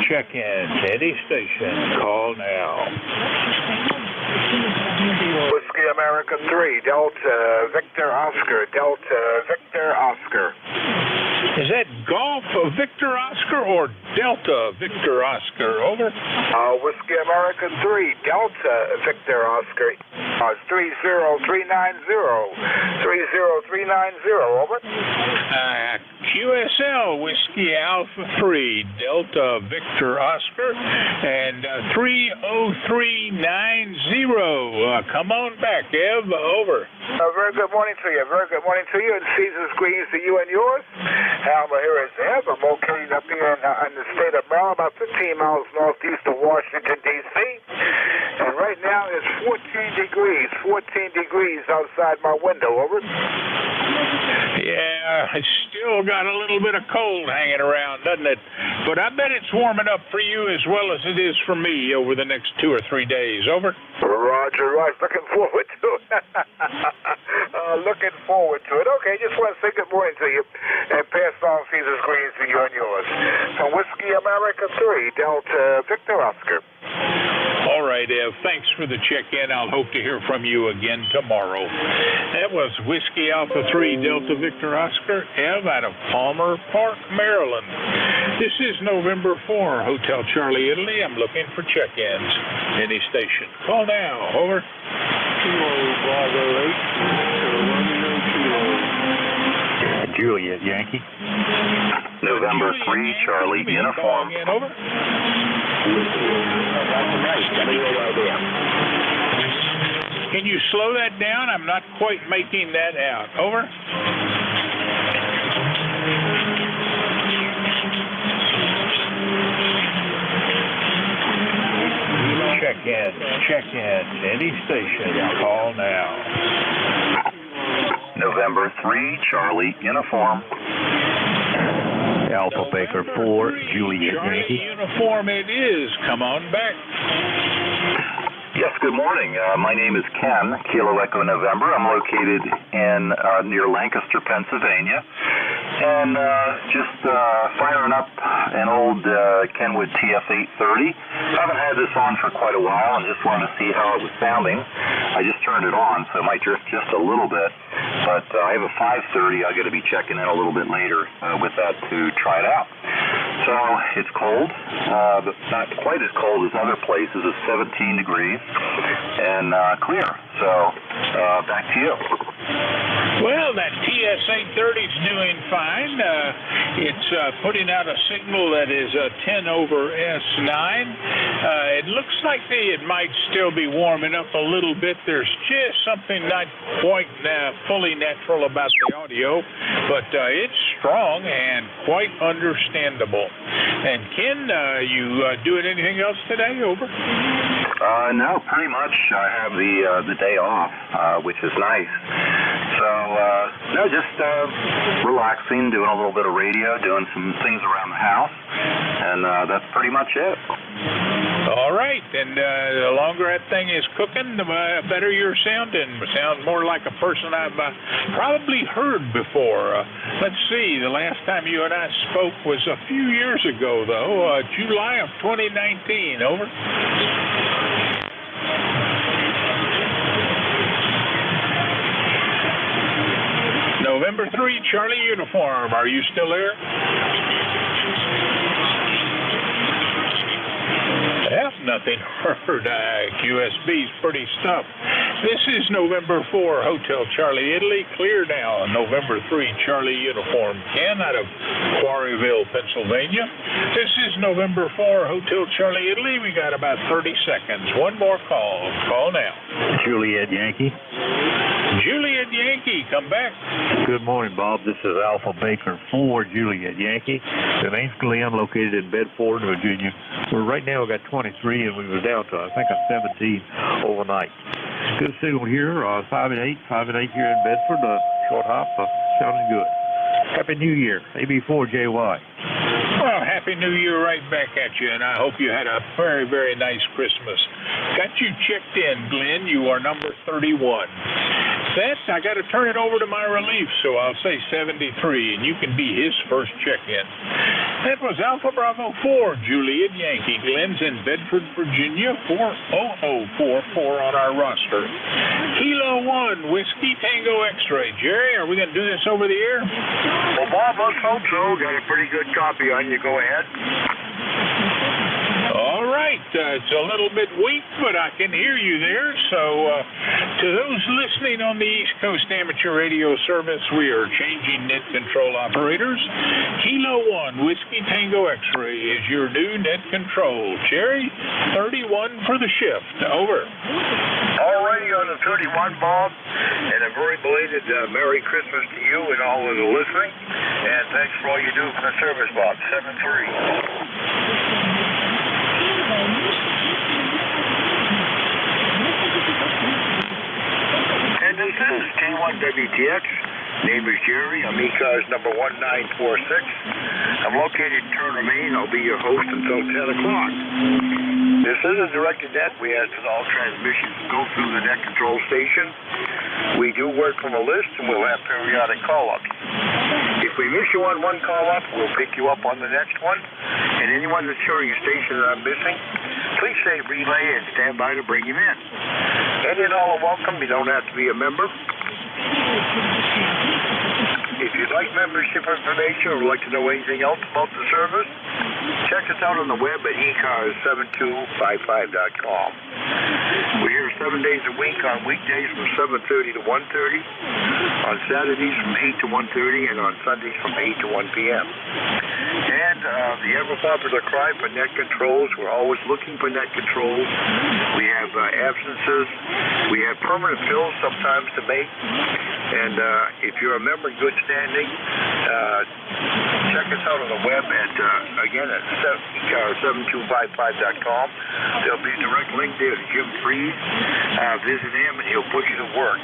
Check-ins, any station, call now. Whiskey America 3, Delta Victor Oscar, Delta Victor Oscar. Is that Golf Victor Oscar or Delta Victor Oscar? Over. Whiskey America 3, Delta Victor Oscar. 30390. 30390. Over. QSL Whiskey Alpha 3, Delta Victor Oscar, and 30390. Come on back, Ev. Over. Very good morning to you. Very good morning to you, and season's greetings to you and yours. Alma, here is Ev. I'm located up here in the state of Maryland, about 15 miles northeast of Washington, D.C. And right now it's 14 degrees outside my window. Over. Yeah, it's still got a little bit of cold hanging around, doesn't it? But I bet it's warming up for you as well as it is for me over the next 2 or 3 days. Over. Roger. Looking forward to it. Looking forward to it. Okay, just want to say good morning to you and pass on season's greetings to you and yours. From Whiskey America 3, Delta Victor Oscar. All right, Ev. Thanks for the check-in. I'll hope to hear from you again tomorrow. That was Whiskey Alpha 3 Delta Victor Oscar, Ev, out of Palmer Park, Maryland. This is November 4, Hotel Charlie, Italy. I'm looking for check-ins. Any station. Call now. Over. Juliet Yankee. November 3, Charlie, uniform. Again, over. Can you slow that down? I'm not quite making that out. Over. Check in. Any station. Call now. November 3, Charlie, uniform. Alpha Baker 4, Juliet Yankee. Uniform it is. Come on back. Yes, good morning. My name is Ken, Kilo Echo November. I'm located in near Lancaster, Pennsylvania. And just firing up an old Kenwood TF-830. I haven't had this on for quite a while and just wanted to see how it was sounding. I just turned it on, so it might drift just a little bit. But I have a 530. I'm going to be checking in a little bit later with that to try it out. So it's cold, but not quite as cold as other places. It's 17 degrees and clear. So back to you. Well, that TS-830 is doing fine. It's putting out a signal that is 10 over S9. It looks like it might still be warming up a little bit. There's just something not quite fully natural about the audio, but it's strong and quite understandable. And Ken, you doing anything else today? Over. No, pretty much. I have the day off, which is nice. So, no, just relaxing, doing a little bit of radio, doing some things around the house, and that's pretty much it. All right, and the longer that thing is cooking, the better you're sounding. Sound more like a person I've probably heard before. Let's see, the last time you and I spoke was a few years ago, though, July of 2019. Over. November 3, Charlie uniform. Are you still there? Yeah, nothing heard. QSB's pretty stuffed. This is November 4, Hotel Charlie, Italy. Clear now. November 3, Charlie uniform. Ken out of Quarryville, Pennsylvania. This is November 4, Hotel Charlie, Italy. We got about 30 seconds. One more call. Call now. Juliet Yankee. Juliet Yankee, come back. Good morning, Bob. This is Alpha Baker 4, Juliet Yankee. The name's Glenn, located in Bedford, Virginia. Right now we got 23, and we was down to, I think, a 17 overnight. Good signal here, 5 and 8 here in Bedford. Short hop, sounding good. Happy New Year, AB4JY. Well, Happy New Year right back at you, and I hope you had a very, very nice Christmas. Got you checked in, Glenn. You are number 31. Seth, I got to turn it over to my relief, so I'll say 73, and you can be his first check-in. That was Alpha Bravo 4, Juliet Yankee. Glenn's in Bedford, Virginia, 40044 on our roster. Kilo 1, Whiskey Tango X-Ray. Jerry, are we going to do this over the air? Well, Bob, let's hope so. Got a pretty good copy on you. Go ahead. All right. It's a little bit weak, but I can hear you there. So to those listening on the East Coast Amateur Radio Service, we are changing net control operators. Kilo 1, Whiskey Tango X-Ray is your new net control. Jerry, 31 for the shift. Over. Already on the 31, Bob, and a very belated Merry Christmas to you and all of the listening. And thanks for all you do for the service, Bob. 7-3. And this is K1WTX. Name is Jerry. I'm ECARS number 1946. I'm located in Turner, Maine. I'll be your host until 10 o'clock. This is a directed net. We ask that all transmissions go through the net control station. We do work from a list, and we'll have periodic call-ups. If we miss you on one call-up, we'll pick you up on the next one. And anyone that's showing a station that I'm missing, please say relay and stand by to bring him in. Any and all are welcome. You don't have to be a member. If you'd like membership information or would like to know anything else about the service, check us out on the web at ECARS7255.com. We're here 7 days a week on weekdays from 7:30 to 1:30, on Saturdays from 8 to 1:30, and on Sundays from 8 to 1 p.m. And the ever-popular cry for net controls, we're always looking for net controls. We have absences. We have permanent fills sometimes to make. And if you're a member in good standing, check us out on the web at, again, at ECARS7255.com. There'll be a direct link there to Jim Freed. Visit him and he'll put you to work.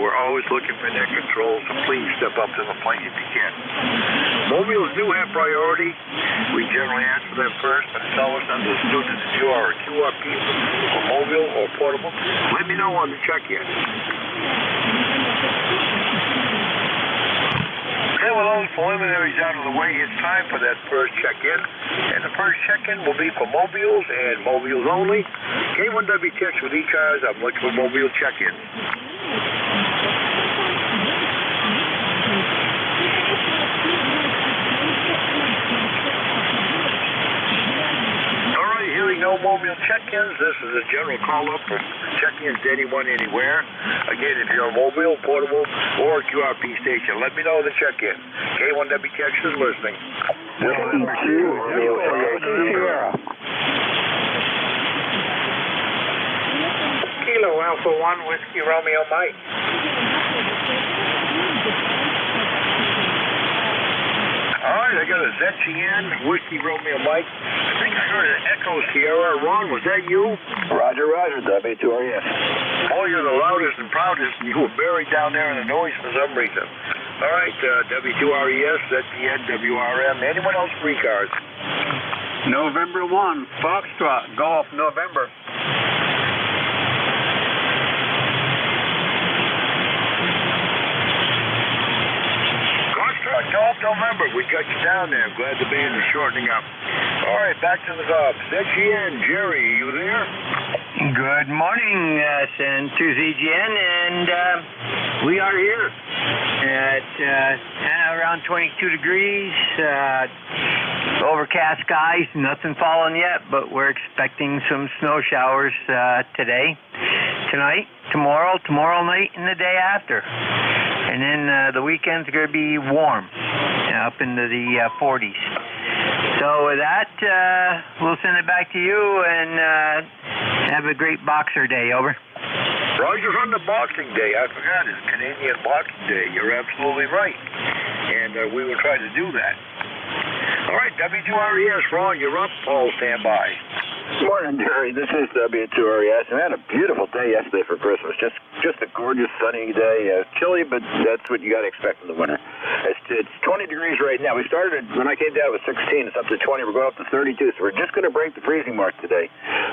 We're always looking for net controls, so please step up to the plate if you can. Mobiles do have priority. We generally ask for them first, but it's always understood that if you are a QRP for mobile or portable, let me know on the check-in. Okay, with those preliminaries out of the way, it's time for that first check-in. And the first check-in will be for mobiles and mobiles only. K1WTX with ECARS. I'm looking for mobile check-in. No mobile check-ins. This is a general call-up for check-ins to anyone, anywhere. Again, if you're a mobile, portable, or a QRP station, let me know the check-in. K1WTX is listening. Kilo Alpha 1, Whiskey Romeo Mike. All right, I got a ZCN, Whiskey Romeo Mike. I think I heard an Echo Sierra. Ron, was that you? Roger, W2RES. Oh, you're the loudest and proudest, and you were buried down there in the noise for some reason. All right, W2RES, ZCN, WRM. Anyone else for ECARS? November 1, Foxtrot, Golf, November. Golf November, we got you down there. I'm glad the band is shortening up. All right, back to the Gobs. ZGN, Jerry, are you there? Good morning, San to ZGN, and we are here at around 22 degrees, overcast skies, nothing falling yet, but we're expecting some snow showers today, tonight, tomorrow night, and the day after. And then the weekend's going to be warm, up into the 40s. So with that, we'll send it back to you and have a great Boxer Day. Over. Roger on the Boxing Day. I forgot it's Canadian Boxing Day. You're absolutely right. And we will try to do that. All right, W2RES, Ron, you're up. Paul, stand by. Morning, Jerry. This is W2RES. We had a beautiful day yesterday for Christmas. Just a gorgeous sunny day. Chilly, but that's what you got to expect in the winter. It's 20 degrees right now. We started, when I came down, it was 16. It's up to 20. We're going up to 32, so we're just going to break the freezing mark today.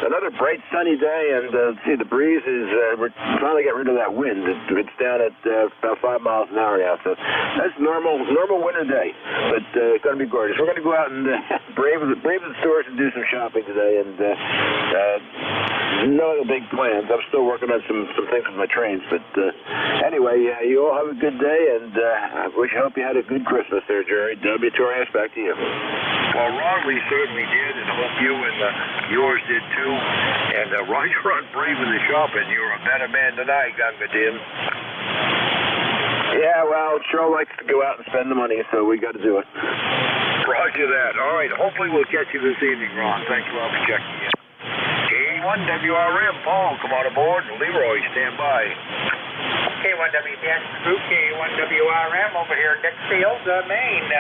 another bright sunny day, and see the breeze is we're finally getting rid of that wind. It's down at about 5 miles an hour now, so that's normal winter day. But it's going to be gorgeous. We're going to go out and brave the stores and do some shopping today, and no other big plans. I'm still working on some things with my trains, but anyway, you all have a good day, and I hope you had a good Christmas there, Jerry. WTRS, back to you. Well, Ron, we certainly did, and I hope you and yours did too. And Roger on braving the shopping. You're a better man than I, Gunga Dim. Yeah, well, Joe likes to go out and spend the money, so we got to do it. Roger that. All right, hopefully we'll catch you this evening, Ron. Thanks a lot for checking in. K1WRM, Paul, come on aboard, and Leroy, stand by. K1WTX Group, K1WRM over here in Dixfield, Maine.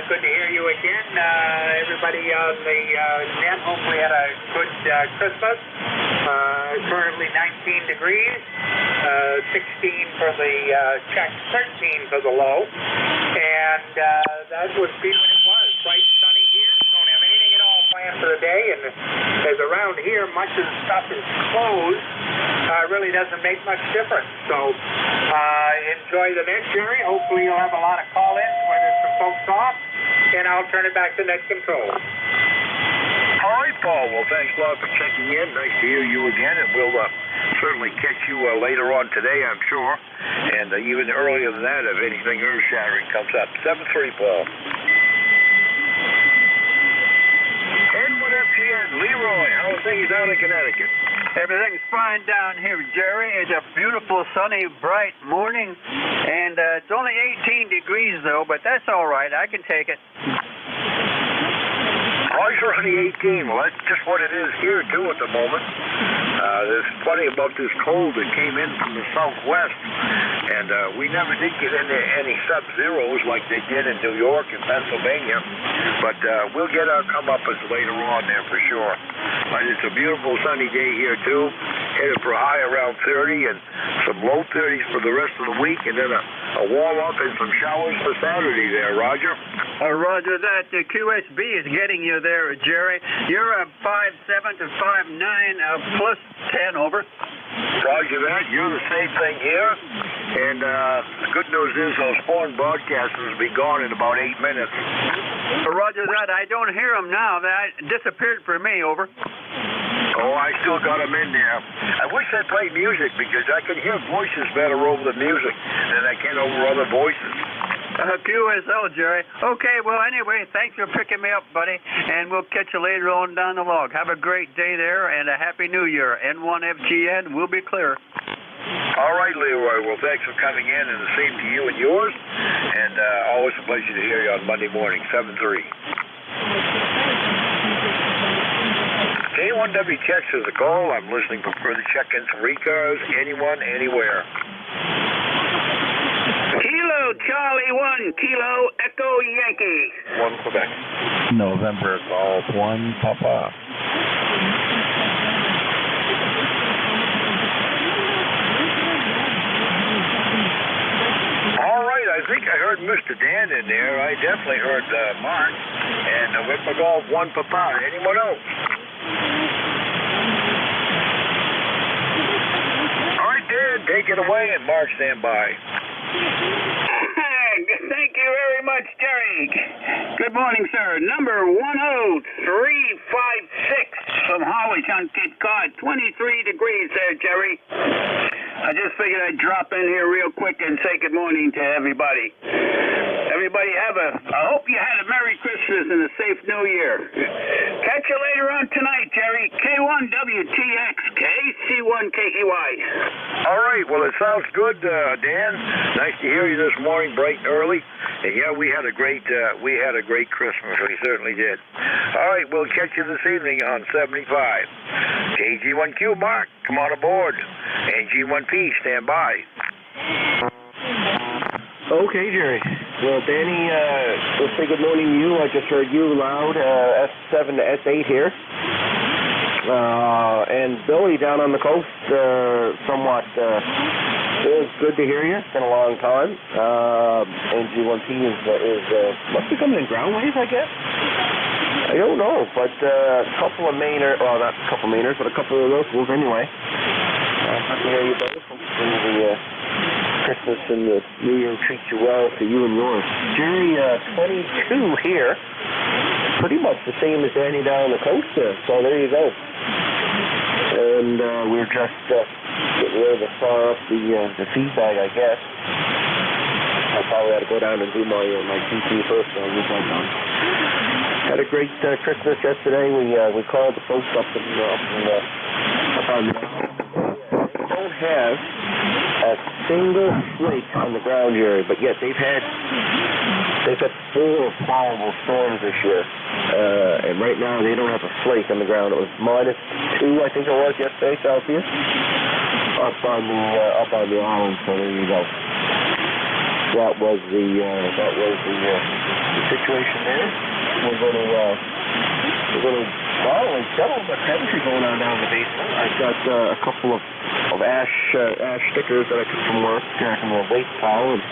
Good to hear you again. Everybody on the net hopefully had a good Christmas. Currently 19 degrees, 16 for the check, 13 for the low. And that would be what it was. Bright, sunny here. Don't have anything at all planned for the day. And as around here, much of the stuff is closed. Really doesn't make much difference. So enjoy the net, Jerry. Hopefully you'll have a lot of call-ins when there's some folks off, and I'll turn it back to net control. All right, Paul. Well, thanks a lot for checking in. Nice to hear you again, and we'll certainly catch you later on today, I'm sure, and even earlier than that if anything earth-shattering comes up. 7-3, Paul. N1FGN, Leroy, how are things down in Connecticut? Everything's fine down here, Jerry. It's a beautiful, sunny, bright morning, and it's only 18 degrees, though, but that's all right. I can take it. Roger, honey, 18. Well, that's just what it is here, too, at the moment. There's plenty about this cold that came in from the southwest, and we never did get into any sub-zeros like they did in New York and Pennsylvania, but we'll get our comeuppance later on there for sure. But it's a beautiful sunny day here, too. Headed for a high around 30 and some low 30s for the rest of the week, and then a warm-up and some showers for Saturday there, Roger. Roger that. The QSB is getting you there, Jerry. You're a 5'7" to 5'9", plus 10 over. Roger that. You're the same thing here. And the good news is those foreign broadcasters will be gone in about 8 minutes. Roger that. I don't hear them now. That disappeared for me, over. Oh, I still got them in there. I wish they played music because I can hear voices better over the music than I can over other voices. QSL, Jerry. Okay, well, anyway, thanks for picking me up, buddy, and we'll catch you later on down the log. Have a great day there, and a Happy New Year. N1FGN will be clear. All right, Leroy. Well, thanks for coming in, and the same to you and yours, and always a pleasure to hear you on Monday morning, 7-3. K1W checks is a call. I'm listening for further check-ins from ECARS, anyone, anywhere. Kilo Charlie 1, Kilo Echo Yankee. 1 Quebec. November Golf 1 Papa. All right, I think I heard Mr. Dan in there. I definitely heard Mark. And November Golf 1 Papa. Anyone else? All right, Dan, take it away, and Mark, stand by. Thank you very much, Jerry. Good morning, sir. Number 10356 from Holly on Cape Cod. 23 degrees there, Jerry. I just figured I'd drop in here real quick and say good morning to everybody. Everybody I hope you had a Merry Christmas and a safe New Year. Catch you later on tonight, Jerry. K1WTX, KC1KEY. All right, well, it sounds good, Dan. Nice to hear you this morning, bright and early. And yeah, we had a great Christmas. We certainly did. All right, we'll catch you this evening on 75. KG1Q, Mark, come on aboard. And G1P, stand by. Okay, Jerry. Well, Danny, let's say good morning to you. I just heard you loud, S7 to S8 here. And Billy down on the coast, somewhat, it was good to hear you. It's been a long time. And G1P is must be coming in ground waves, I guess. I don't know, but a couple of Mainers, well, not a couple of Mainers, but a couple of locals anyway. Happy to hear you both. Hopefully the Christmas and the New Year treat you well to you and yours. Jerry, 22 here. Pretty much the same as Danny down the coast there, so there you go. And we're just getting ready to fire up the feedback, I guess. I probably ought to go down and do my TT first. I'll leave that down. Had a great Christmas yesterday. We called the folks up on the don't have a single flake on the ground here, but yet they've had 4 followable storms this year, and right now they don't have a flake on the ground. It was -2, I think it was yesterday, Celsius, up on the island. So there you go. That was the situation there. We're going to settle the temperature going on down in the basement. I've got a couple of ash stickers that I took from work from a waste pile, and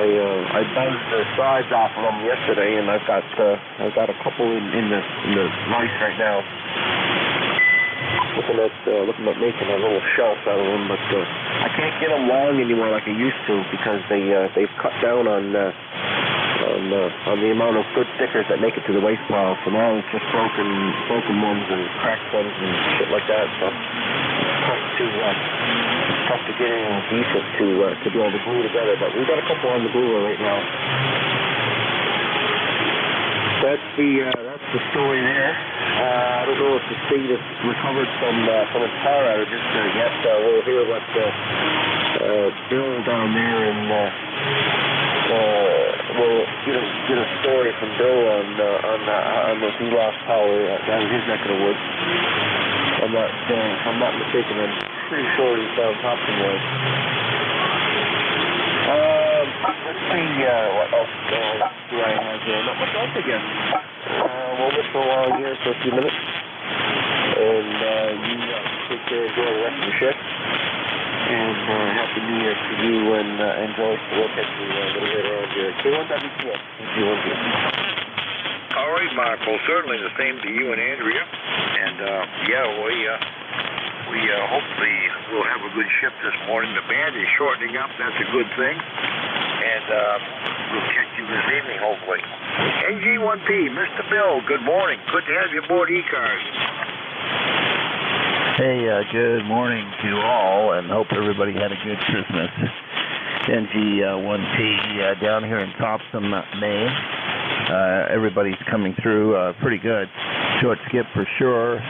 I buzzed the sides off of them yesterday, and I've got a couple in the rice right now. Looking at making a little shelf out of them, but I can't get them long anymore like I used to because they've cut down on the amount of good stickers that make it to the waste pile. So now it's just broken ones and cracked ones and shit like that. So it's tough to get anything decent to be able to glue together. But we've got a couple on the gluer right now. That's the story there. I don't know if the state has recovered from its power outages yet. We'll hear what Bill down there and we'll get a story from Bill on if he lost power down in his neck of the woods. If I'm not mistaken, I'm pretty sure he's down Thompson Way. Let's see what else do I have here. Not much else again. We'll listen along here for a few minutes, and you take care, enjoy the rest of the shift, and Happy New Year to you and Joyce. We'll catch you a little later on here. K1WTS. All right, Mark. Well, certainly the same to you and Andrea, and we hopefully will have a good shift this morning. The band is shortening up. That's a good thing. And we'll catch you this evening, hopefully. NJ1P, Mr. Bill, good morning. Good to have you aboard ECARS. Hey, good morning to all, and hope everybody had a good Christmas. NJ1P down here in Thompson, Maine. Everybody's coming through pretty good. Short skip for sure,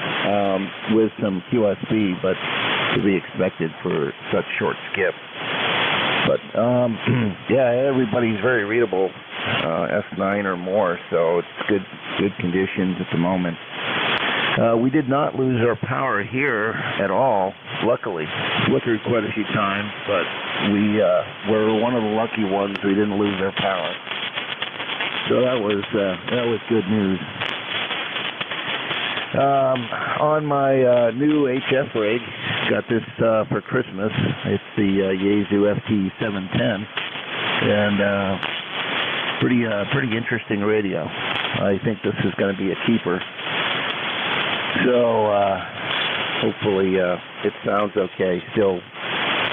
with some QSB, but to be expected for such short skip. But yeah, everybody's very readable, S9 or more, so it's good conditions at the moment. We did not lose our power here at all, luckily. Flickered quite a few times, but we were one of the lucky ones. We didn't lose our power, so that was good news. On my new HF rig, got this for Christmas. It's the Yaesu FT710, and pretty interesting radio. I think this is going to be a keeper. So hopefully it sounds okay. Still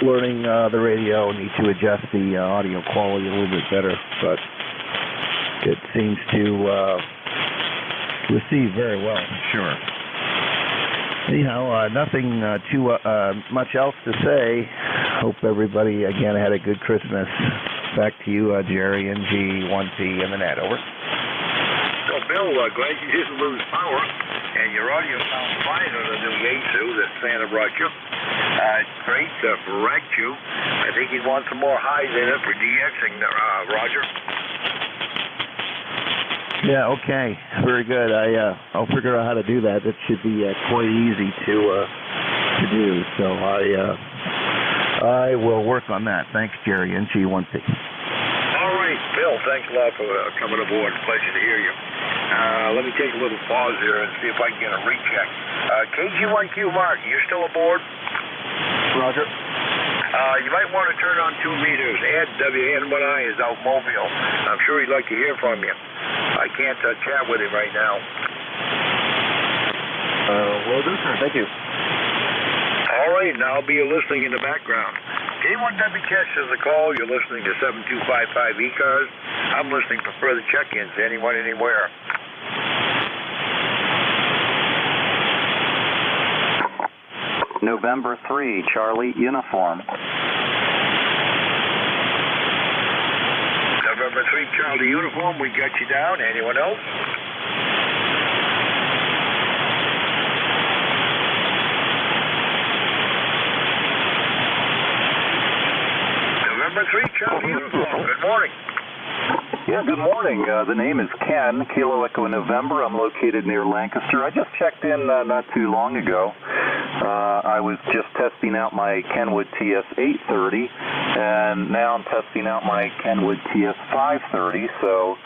learning the radio. Need to adjust the audio quality a little bit better, but it seems to receive very well, sure. Anyhow, nothing too much else to say. Hope everybody, again, had a good Christmas. Back to you, Jerry, NJ1P, and the net. Over. So, Bill, glad you didn't lose power, and your audio sounds fine on the new Yaesu that Santa brought you. Great for Rag-Chew. I think he'd want some more highs in it for DXing, Roger. Yeah, okay. Very good. I'll figure out how to do that. It should be quite easy to do. So I will work on that. Thanks, Jerry, NJ1P. All right, Bill, thanks a lot for coming aboard. Pleasure to hear you. Let me take a little pause here and see if I can get a recheck. KG1Q Mark, you're still aboard? Roger. You might want to turn on 2 meters. Ed, WN1I, is out Mobile. I'm sure he'd like to hear from you. I can't chat with him right now. Will do, sir. Thank you. All right, now I'll be listening in the background. K1WCAS is a call. You're listening to 7255 ECARS. I'm listening for further check-ins. Anyone, anywhere. November 3, Charlie Uniform. November 3, Charlie Uniform. We got you down. Anyone else? November 3, Charlie Uniform. Good morning. Yeah, good morning. The name is Ken, Kilo Echo November. I'm located near Lancaster. I just checked in not too long ago. I was just testing out my Kenwood TS830, and now I'm testing out my Kenwood TS530. So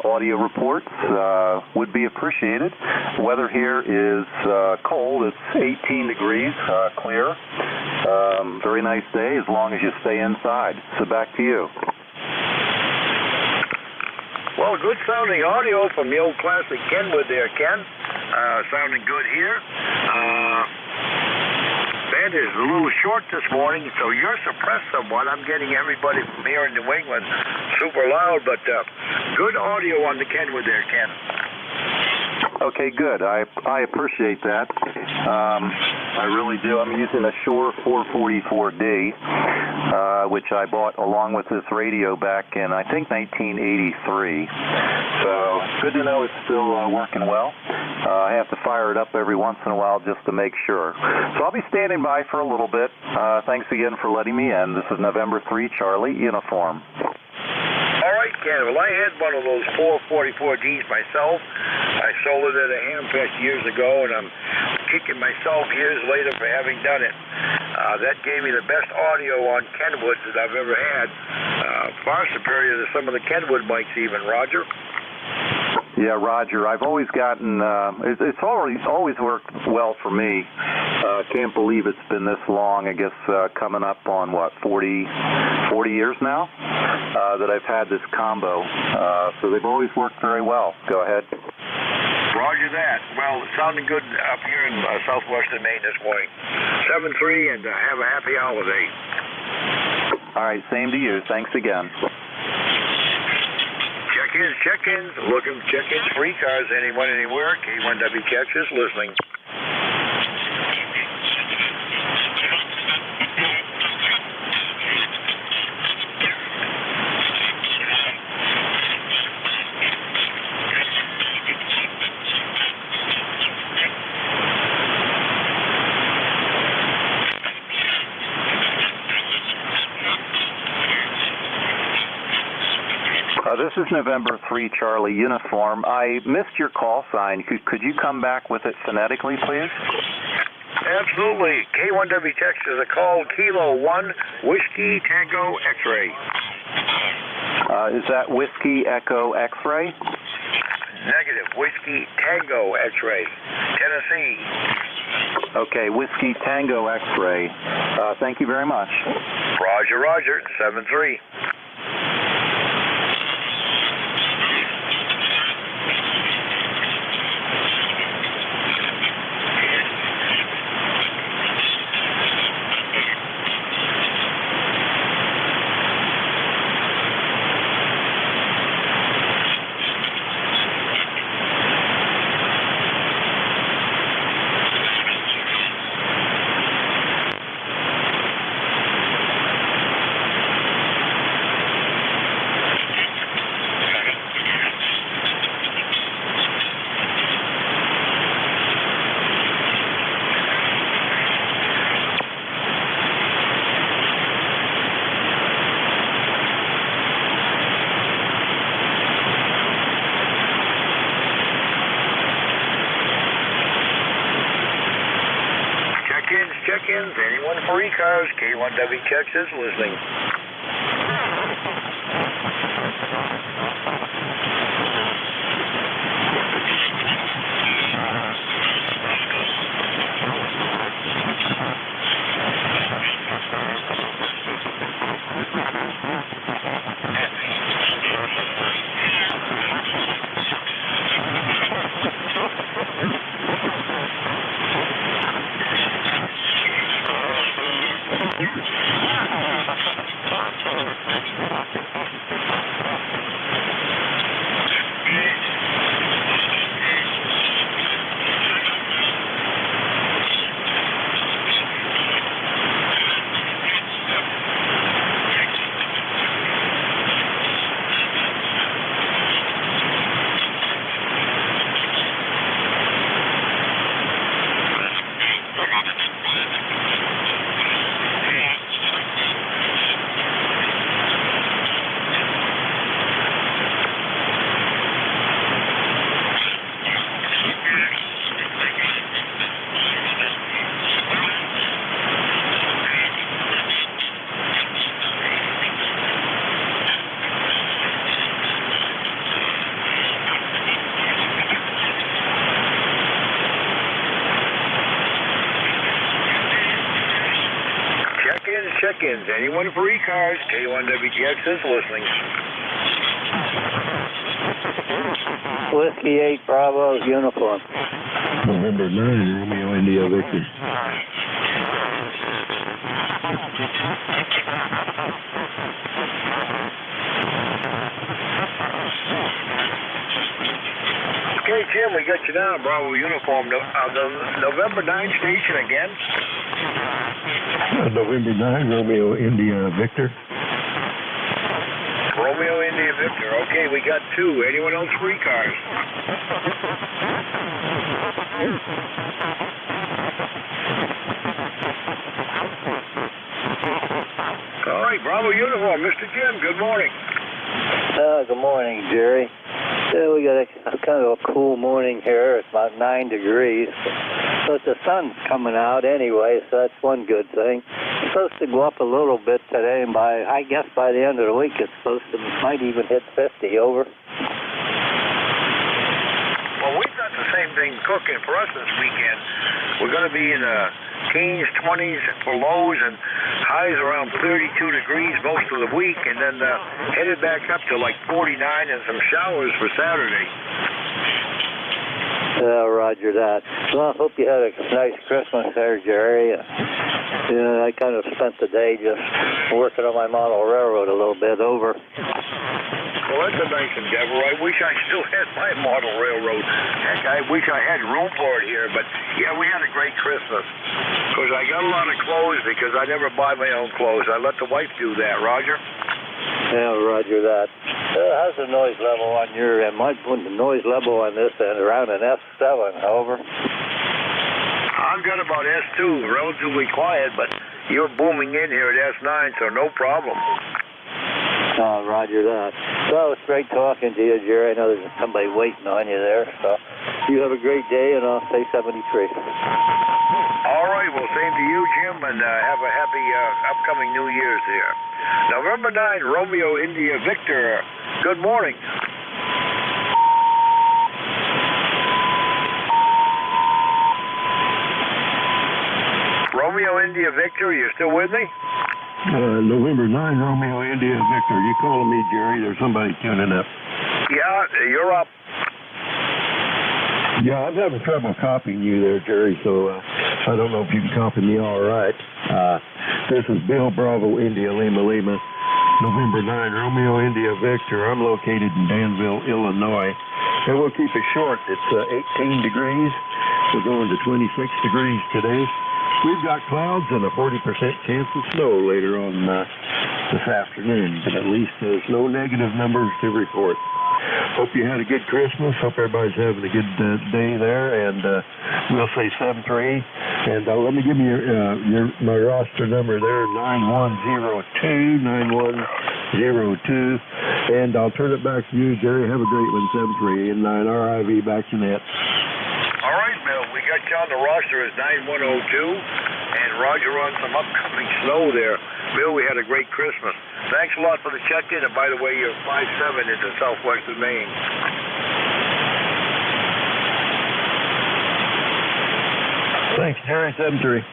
audio reports would be appreciated. Weather here is cold. It's 18 degrees, clear. Very nice day as long as you stay inside. So back to you. Well, good sounding audio from the old classic Kenwood there, Ken. Sounding good here. Band is a little short this morning, so you're suppressed somewhat. I'm getting everybody from here in New England super loud, but good audio on the Kenwood there, Ken. Okay, good. I appreciate that. I really do. I'm using a Shure 444D, which I bought along with this radio back in, I think, 1983. So good to know it's still working well. I have to fire it up every once in a while just to make sure. So I'll be standing by for a little bit. Thanks again for letting me in. This is November 3, Charlie Uniform. All right, Ken. Well, I had one of those 444Ds myself. I sold it at a ham fest years ago, and I'm kicking myself years later for having done it. That gave me the best audio on Kenwoods that I've ever had. Far superior to some of the Kenwood mics even, Roger. Yeah, Roger. I've always gotten, it's always worked well for me. Can't believe it's been this long. I guess coming up on, what, 40 years now that I've had this combo. So they've always worked very well. Go ahead. Roger that. Well, it's sounding good up here in southwestern Maine this morning. 7-3, and have a happy holiday. All right, same to you. Thanks again. Check-ins, looking for check-ins, free cars, anyone, anywhere. K1WCAS is listening. This is November 3, Charlie Uniform. I missed your call sign. Could you come back with it phonetically, please? Absolutely. K1WCAS is a call Kilo 1 Whiskey Tango X-Ray. Is that Whiskey Echo X-Ray? Negative. Whiskey Tango X-Ray. Tennessee. Okay, Whiskey Tango X-Ray. Thank you very much. Roger. 7-3. Check-ins, anyone for ECARS, K1WCAS is listening. check-ins. Anyone for ECARS? K1WTX is listening. Whiskey 8 Bravo uniform. November 9, Romeo India Victor. Okay, Jim, we got you down, Bravo uniform. The November 9 station again. November 9, Romeo India Victor. Romeo India Victor. Okay, we got 2. Anyone else for ECARS? All right, Bravo uniform. Mr. Jim, good morning. Good morning, Jerry. We got a kind of a cool morning here. It's about 9 degrees. But the sun's coming out anyway, so that's one good thing. It's supposed to go up a little bit today, and I guess by the end of the week it's supposed to, might even hit 50 over. Well, we've got the same thing cooking for us this weekend. We're going to be in the teens, 20s for lows, and highs around 32 degrees most of the week, and then headed back up to like 49 and some showers for Saturday. Roger that. Well, I hope you had a nice Christmas there, Jerry. I kind of spent the day just working on my model railroad a little bit over. Well, that's a nice endeavor. I wish I still had my model railroad. Heck, I wish I had room for it here. But, yeah, we had a great Christmas. Because I got a lot of clothes because I never buy my own clothes. I let the wife do that. Roger? Yeah, roger that. How's the noise level on your end? My noise level on this end around an F7, over. I've got about S2, relatively quiet, but you're booming in here at S9, so no problem. Roger that. Well, it's great talking to you, Jerry. I know there's somebody waiting on you there, so you have a great day, and I'll say 73. All right, well, same to you, Jim, and have a happy upcoming New Year's here. November 9, Romeo India Victor. Good morning. Romeo India Victor, you still with me? November 9, Romeo India Victor. You calling me, Jerry? There's somebody tuning up. Yeah, you're up. Yeah, I'm having trouble copying you there, Jerry, so I don't know if you can copy me all right. This is Bill Bravo India Lima Lima, November 9, Romeo India Victor. I'm located in Danville, Illinois, and we'll keep it short. It's 18 degrees. We're going to 26 degrees today. We've got clouds and a 40% chance of snow later on this afternoon, but at least there's no negative numbers to report. Hope you had a good Christmas. Hope everybody's having a good day there, and we'll say 7-3. And let me give you my roster number there, 9102, 9102. And I'll turn it back to you, Jerry. Have a great one, 7-3, and 9 RIV back to net. All right, Bill, we got you on the roster as 9102, and Roger on some upcoming snow there. Bill, we had a great Christmas. Thanks a lot for the check-in, and by the way, you're 5-7 into southwestern Maine. Thanks, Jerry. 7-3.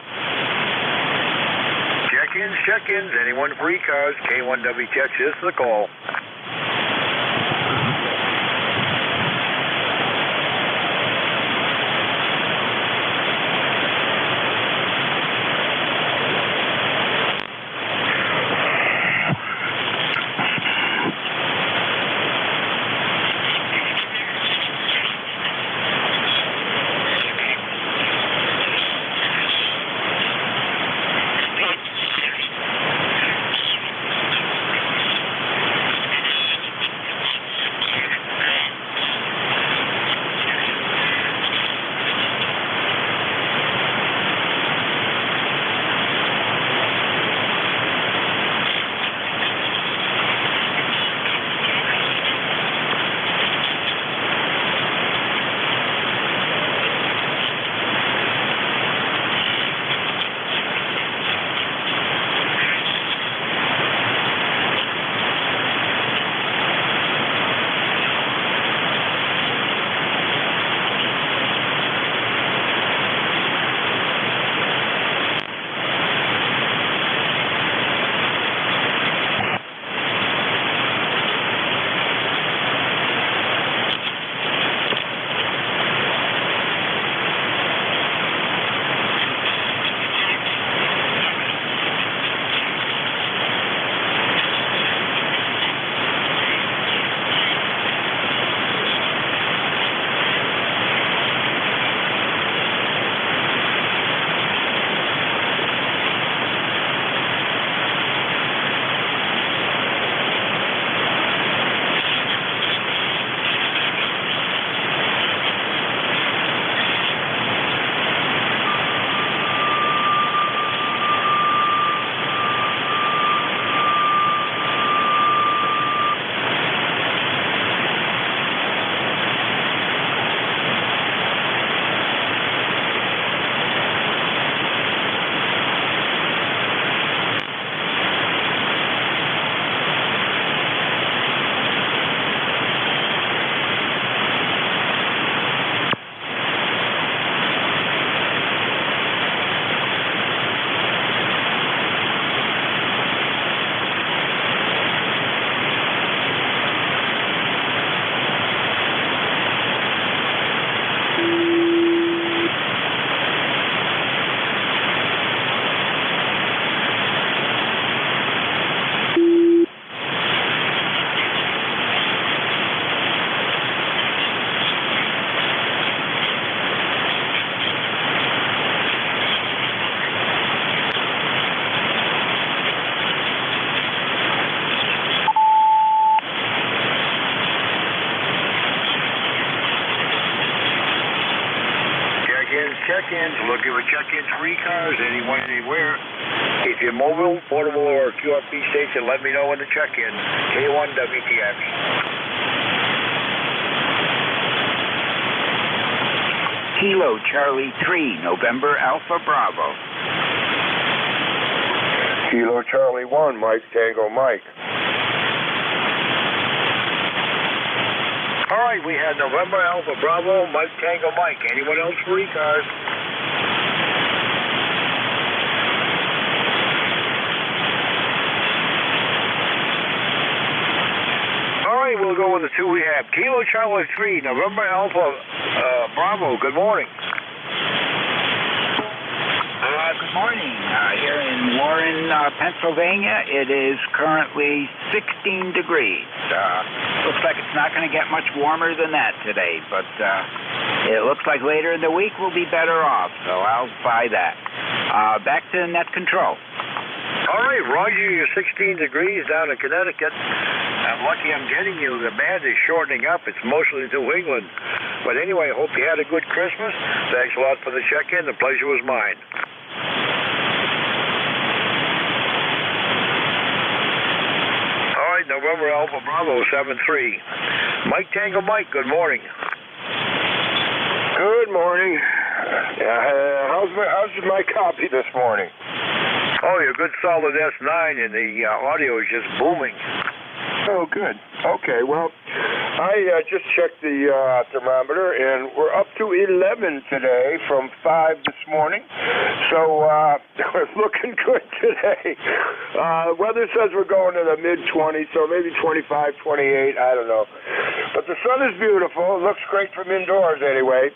Check-ins. Anyone for ECARS? K1WTX is the call. check-ins. Looking for check-ins for ECARS, anyone, anywhere. If you're mobile, portable, or QRP station, let me know when to check in. K1 WTX. Kilo Charlie 3, November Alpha Bravo. Kilo Charlie 1, Mike Tango Mike. All right, we had November Alpha Bravo, Mike Tango Mike. Anyone else for ECARS? All right, we'll go with the two we have. Kilo Charlie 3, November Alpha Bravo. Good morning. Good morning. Here in Warren, Pennsylvania, it is currently 16 degrees. Looks like it's not going to get much warmer than that today, but it looks like later in the week we'll be better off, so I'll buy that. Back to net control. All right, Roger, you're 16 degrees down in Connecticut. I'm lucky I'm getting you. The band is shortening up. It's mostly New England. But anyway, I hope you had a good Christmas. Thanks a lot for the check-in. The pleasure was mine. All right, November Alpha Bravo 73. Mike Tango Mike, good morning. Good morning. How's my copy this morning? Oh, you're a good solid S9, and the audio is just booming. Oh, good. Okay, well, I just checked the thermometer, and we're up to 11 today from 5 this morning. So we're looking good today. Weather says we're going to the mid-20s, so maybe 25, 28, I don't know. But the sun is beautiful. It looks great from indoors anyway.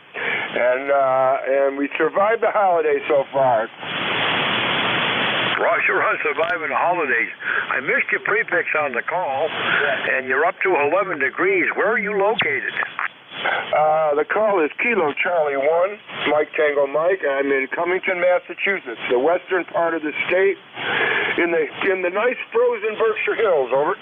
And we survived the holiday so far. Roger, I'm surviving the holidays. I missed your prefix on the call, and you're up to 11 degrees. Where are you located? The call is Kilo Charlie 1, Mike Tango Mike. I'm in Cummington, Massachusetts, the western part of the state, in the nice frozen Berkshire Hills. Over.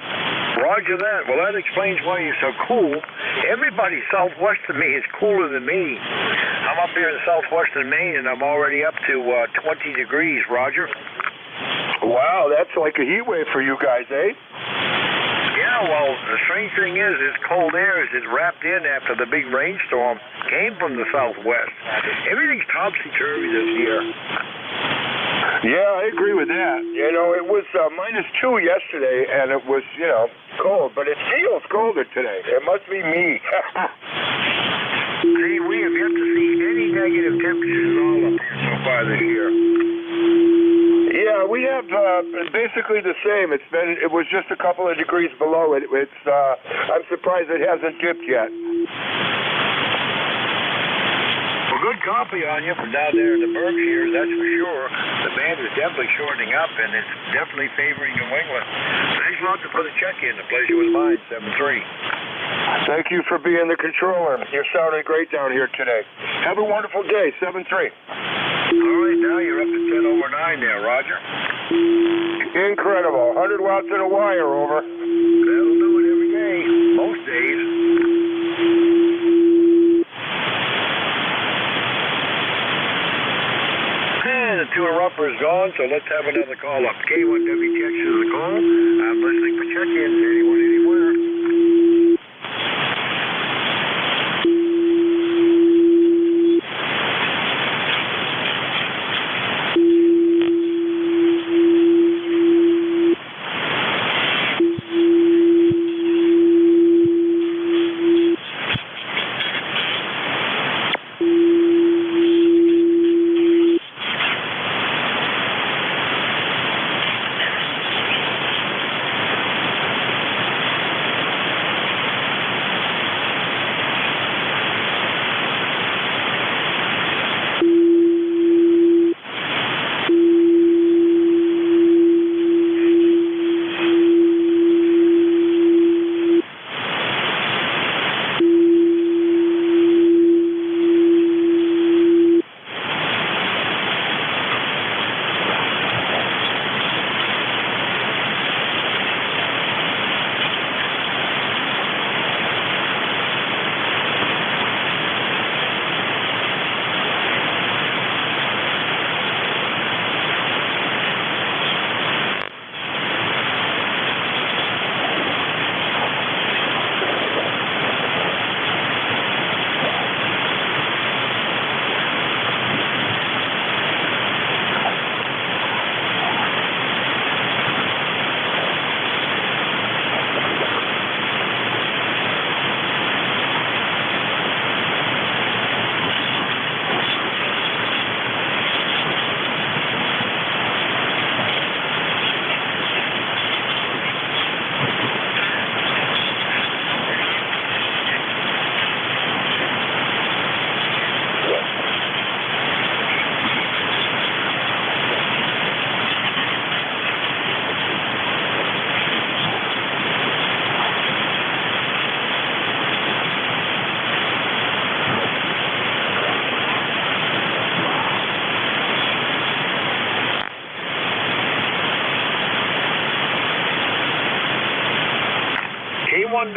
Roger that. Well, that explains why you're so cool. Everybody southwest of me is cooler than me. I'm up here in southwestern Maine, and I'm already up to 20 degrees, Roger. Wow, that's like a heat wave for you guys, eh? Yeah, well, the strange thing is cold air is wrapped in after the big rainstorm came from the southwest. Everything's topsy-turvy this year. Yeah, I agree with that. You know, it was -2 yesterday, and it was, cold, but it feels colder today. It must be me. See, we have yet to see any negative temperatures at all up here so far this year. Yeah, we have basically the same. It was just a couple of degrees below it. I'm surprised it hasn't dipped yet. Well, good copy on you from down there in the Berkshires, that's for sure. The band is definitely shortening up, and it's definitely favoring New England. Thanks a lot for the check-in. The pleasure was mine, 7-3. Thank you for being the controller. You're sounding great down here today. Have a wonderful day, 7-3. All right, now you're up to 10 over 9 there, Roger. Incredible. 100 watts in a wire, over. That'll do it every day, most days. And the two-upper is gone, so let's have another call up. K1WTX is the call. I'm listening for check-ins. Anyone, anywhere.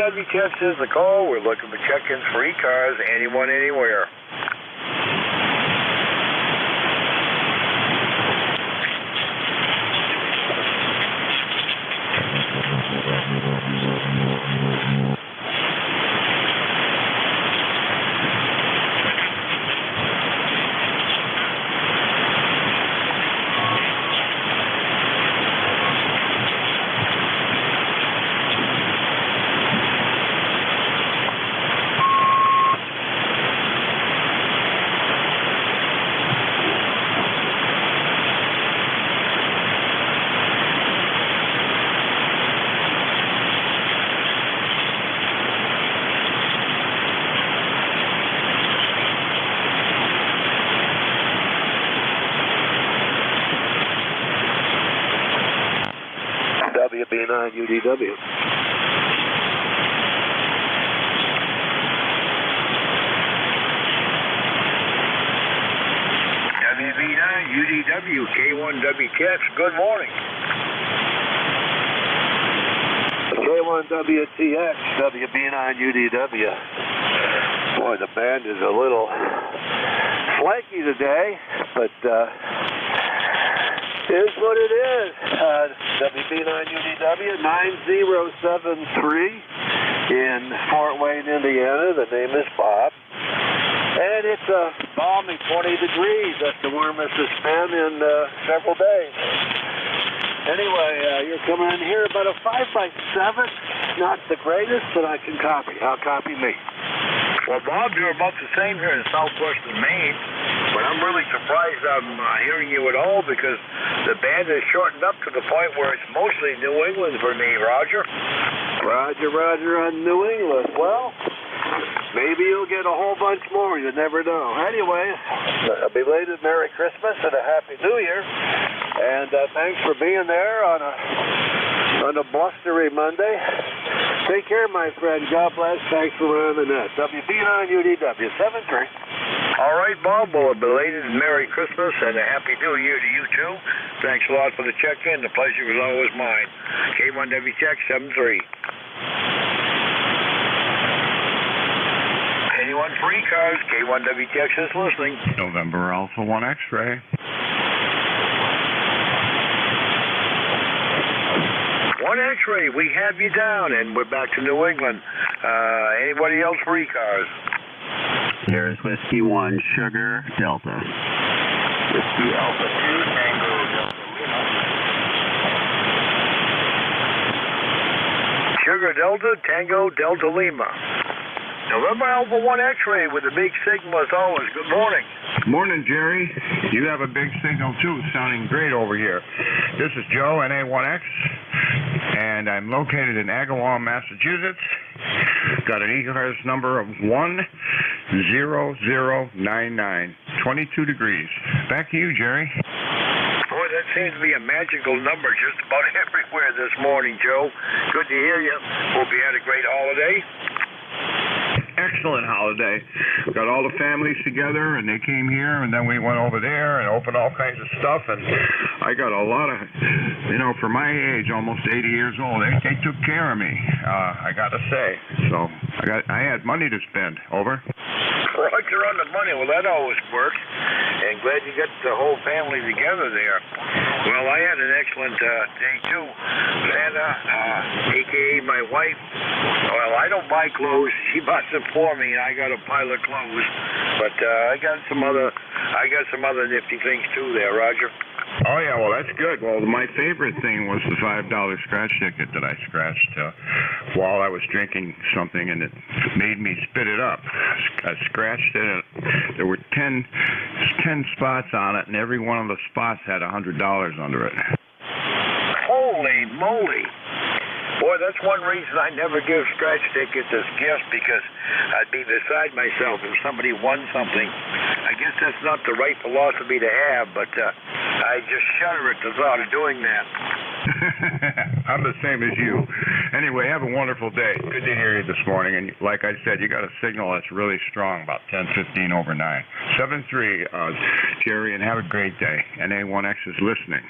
K1WTX is the call. We're looking for check-ins for ECARS, anyone, anywhere. WB9 UDW. WB9 UDW K1WTX, good morning. K1WTX WB9 UDW. Boy, the band is a little flaky today, but is what it is. WB9 UDW 9073 in Fort Wayne, Indiana. The name is Bob. And it's a balmy 20 degrees. That's the warmest it's been in several days. Anyway, you're coming in here about a 5x7. Not the greatest, but I can copy. I'll copy me. Well, Bob, you're about the same here in southwestern Maine, but I'm really surprised I'm hearing you at all because the band has shortened up to the point where it's mostly New England for me, Roger. Roger on New England. Well, maybe you'll get a whole bunch more. You never know. Anyway, a belated Merry Christmas and a Happy New Year. And thanks for being there on a blustery Monday. Take care, my friend. God bless. Thanks for running the net. WB9 UDW 73. All right, Bob. Well, a belated Merry Christmas and a Happy New Year to you, too. Thanks a lot for the check-in. The pleasure was always mine. K1WTX 73. Anyone for ECARS, K1WTX is listening. November Alpha 1 X-ray. 1 X-ray, we have you down, and we're back to New England. Anybody else for ECARS? There's Whiskey 1 Sugar Delta. Whiskey Alpha 2 Tango Delta Lima. Sugar Delta Tango Delta Lima. November Alpha 1 X-ray with a big signal as always. Good morning. Morning, Jerry. You have a big signal, too, sounding great over here. This is Joe, NA1X, and I'm located in Agawam, Massachusetts. Got an ECARS number of 10099, 22 degrees. Back to you, Jerry. Boy, that seems to be a magical number just about everywhere this morning, Joe. Good to hear you. Hope you had a great holiday. Excellent holiday. Got all the families together, and they came here, and then we went over there and opened all kinds of stuff, and I got a lot of, for my age, almost 80 years old, they took care of me, I got to say. So I had money to spend. Over. Roger on the money. Well, that always works, and glad you got the whole family together there. Well, I had an excellent day, too. Santa, a.k.a. my wife, well, I don't buy clothes. She bought them for me, and I got a pile of clothes. But I got some other nifty things too there, Roger. Oh yeah, well that's good. Well, my favorite thing was the $5 scratch ticket that I scratched while I was drinking something, and it made me spit it up. I scratched it, and there were 10 spots on it, and every one of the spots had $100 under it. Holy moly! Boy, that's one reason I never give scratch tickets as gifts, because I'd be beside myself if somebody won something. I guess that's not the right philosophy to have, but I just shudder at the thought of doing that. I'm the same as you. Anyway, have a wonderful day. Good to hear you this morning. And like I said, you got a signal that's really strong, about 10:15 over 9. 7-3, Jerry, and have a great day. NA1X is listening.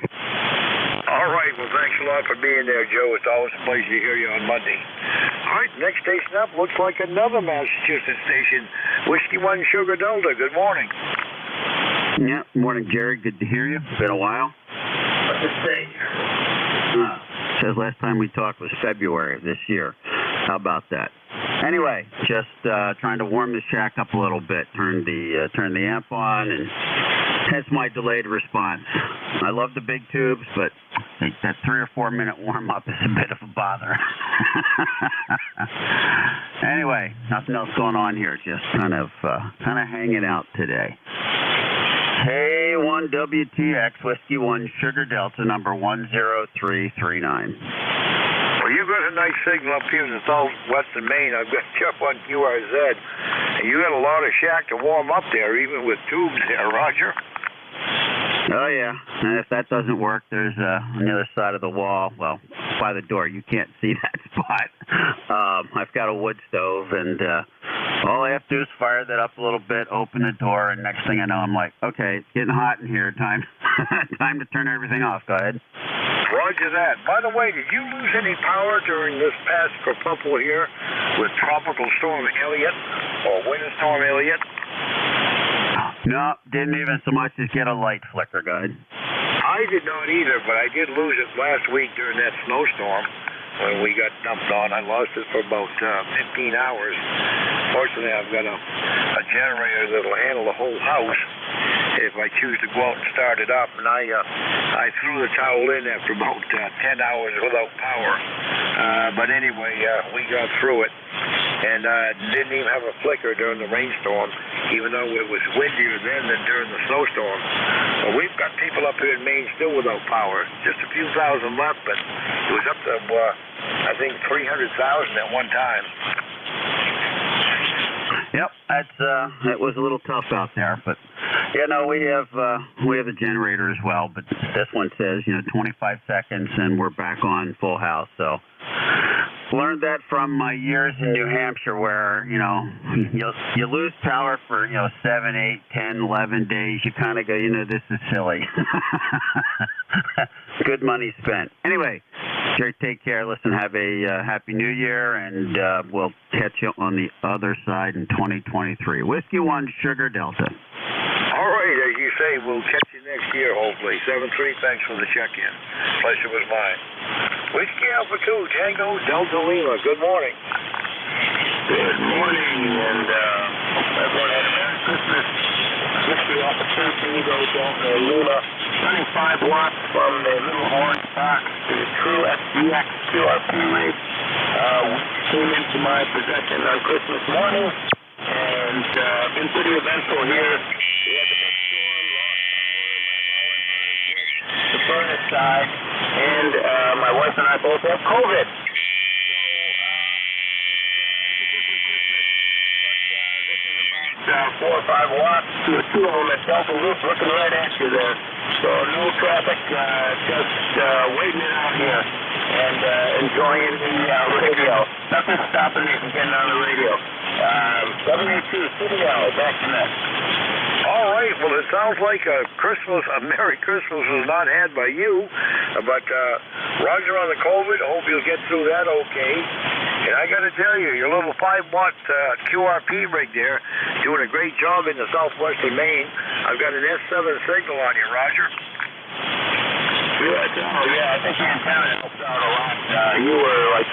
All right. Well, thanks a lot for being there, Joe. It's always a pleasure to hear you on Monday. All right, next station up looks like another Massachusetts station. Whiskey 1 Sugar Delta, good morning. Yeah, morning, Jerry. Good to hear you. Been a while. What's it say? Says last time we talked was February of this year. How about that? Anyway, just trying to warm the shack up a little bit. Turn the amp on, and hence my delayed response. I love the big tubes, but I think that 3 or 4 minute warm up is a bit of a bother. Anyway, nothing else going on here. Just kind of hanging out today. K1WTX Whiskey 1 Sugar Delta number 10339. Well, you've got a nice signal up here in the southwestern Maine. I've got you up on QRZ, and you got a lot of shack to warm up there, even with tubes there, Roger. Oh, yeah. And if that doesn't work, there's on the other side of the wall, well, by the door. You can't see that spot. I've got a wood stove, and all I have to do is fire that up a little bit, open the door, and next thing I know, I'm like, okay, it's getting hot in here. Time to turn everything off. Go ahead. Roger that. By the way, did you lose any power during this past kerfuffle here with Tropical Storm Elliott or Winter Storm Elliott? No, didn't even so much as get a light flicker, guide. I did not either, but I did lose it last week during that snowstorm when we got dumped on. I lost it for about 15 hours. Fortunately, I've got a generator that'll handle the whole house if I choose to go out and start it up. And I threw the towel in after about 10 hours without power. But anyway, we got through it. And didn't even have a flicker during the rainstorm, even though it was windier then than during the snowstorm. But we've got people up here in Maine still without power. Just a few thousand left, but it was up to, I think, 300,000 at one time. Yep, it was a little tough out there, but yeah, no, we have a generator as well, but this one says 25 seconds and we're back on full house. So learned that from my years in New Hampshire, where you lose power for 7, 8, 10, 11 days. You kind of go, this is silly. Good money spent. Anyway, Jerry, take care. Listen, have a happy New Year, and we'll catch you on the other side in 2023. Whiskey 1 Sugar Delta. All right, as you say, we'll catch you next year, hopefully. 7-3, thanks for the check-in. Pleasure was mine. Whiskey Alpha 2, Tango Delta Lima. Good morning. Good morning, and everyone had a Merry Christmas. Whiskey Alpha 2, Tango Delta Lima. 25 watts from the Little Horn box to the True SDX QRP rate. Came into my possession on Christmas morning, and been pretty eventful here. We had the big storm, lost power, the furnace died, and my wife and I both have COVID. So, 4 or 5 watts to a 2 of them at Delta Loop, looking right at you there. So no traffic, just waiting it out here and enjoying the radio. Nothing stopping me from getting on the radio. 782 CDL, back to that. All right, well, it sounds like a Merry Christmas was not had by you, but Roger on the COVID, hope you'll get through that okay. And I got to tell you, your little 5-watt QRP rig there, doing a great job in the southwestern Maine. I've got an S7 signal on you, Roger. Good. Oh, yeah, I think the antenna helped out a lot. You were like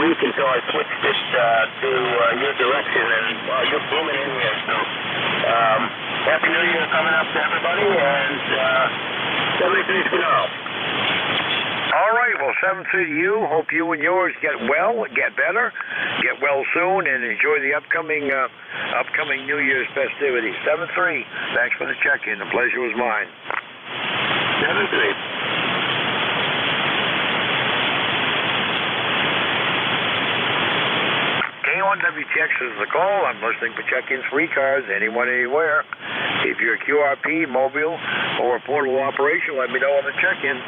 weak until I switched it to your direction, and you're booming in here. So, Happy New Year coming up to everybody, and 73 for now. All right, well, 7-3 to you. Hope you and yours get well, get better, get well soon, and enjoy the upcoming New Year's festivities. 7-3, thanks for the check-in. The pleasure was mine. 7-3. K1WTX is the call. I'm listening for check-ins for ECARS, anyone, anywhere. If you're a QRP, mobile, or a portable operation, let me know on the check-in.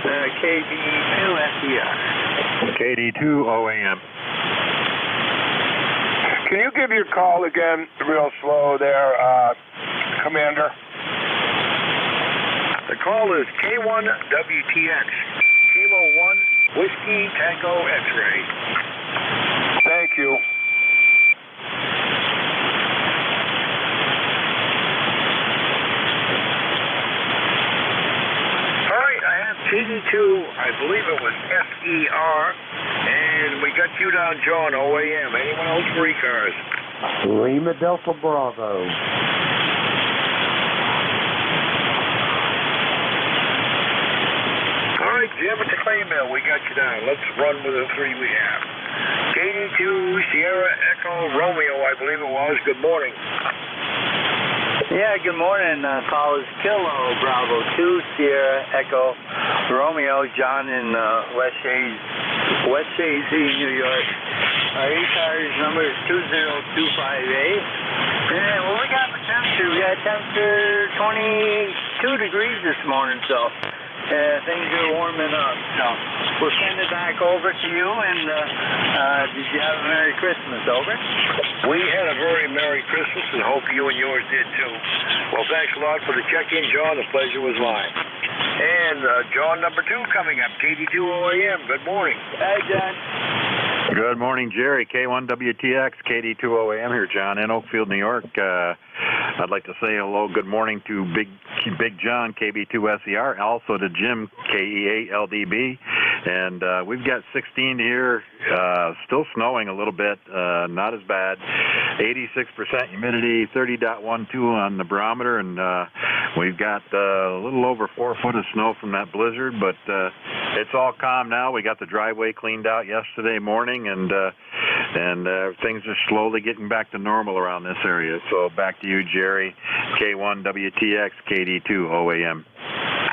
KD2 SDR. KD2 OAM. Can you give your call again real slow there, Commander? The call is K1WTX. Kilo 1 Whiskey Tango X-ray. Thank you. All right, I have KD2, I believe it was FER, and we got you down, John, OAM. Anyone else for ECARS? Lima Delta Bravo. All right, Jim at the clay mill, we got you down. Let's run with the three we have. KD2, Sierra Echo Romeo, I believe it was. Good morning. Yeah, good morning. Call is Kilo Bravo 2, Sierra Echo Romeo, John in West Hazy, New York. Our ECARS number is 20258. And what we got for temperature? We got temperature 22 degrees this morning, so things are warming up. So we'll send it back over to you. And did you have a Merry Christmas? Over. We had a very Merry Christmas, and hope you and yours did too. Well, thanks a lot for the check-in, John. The pleasure was mine. And John number 2 coming up, KD2 OAM. Good morning. Hi, John. Good morning, Jerry. K1WTX, KD2OAM here, John, in Oakfield, New York. I'd like to say hello, good morning to Big John, KB2SER, also to Jim, KEALDB. And we've got 16 here, still snowing a little bit, not as bad. 86% humidity, 30.12 on the barometer, and we've got a little over 4 foot of snow from that blizzard, but it's all calm now. We got the driveway cleaned out yesterday morning, and things are slowly getting back to normal around this area. So back to you, Jerry, K1WTX, KD2OAM.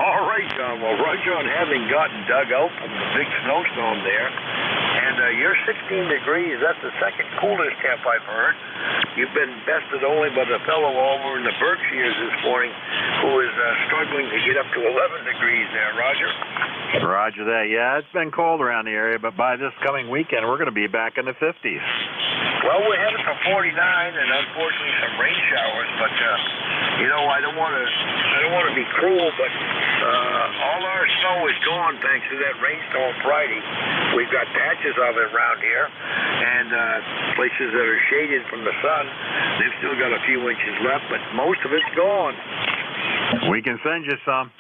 All right, John. Well, Roger on having gotten dug out from the big snowstorm there, and you're 16 degrees. That's the second coolest temp I've heard. You've been bested only by the fellow over in the Berkshires this morning who is struggling to get up to 11 degrees there, Roger. Roger that. Yeah, it's been cold around the area, but by this coming weekend, we're going to be back in the 50s. Well, we're headed for 49, and unfortunately some rain showers. But you know, I don't want to be cruel, but all our snow is gone thanks to that rainstorm Friday. We've got patches of it around here, and places that are shaded from the sun, they've still got a few inches left, but most of it's gone. We can send you some.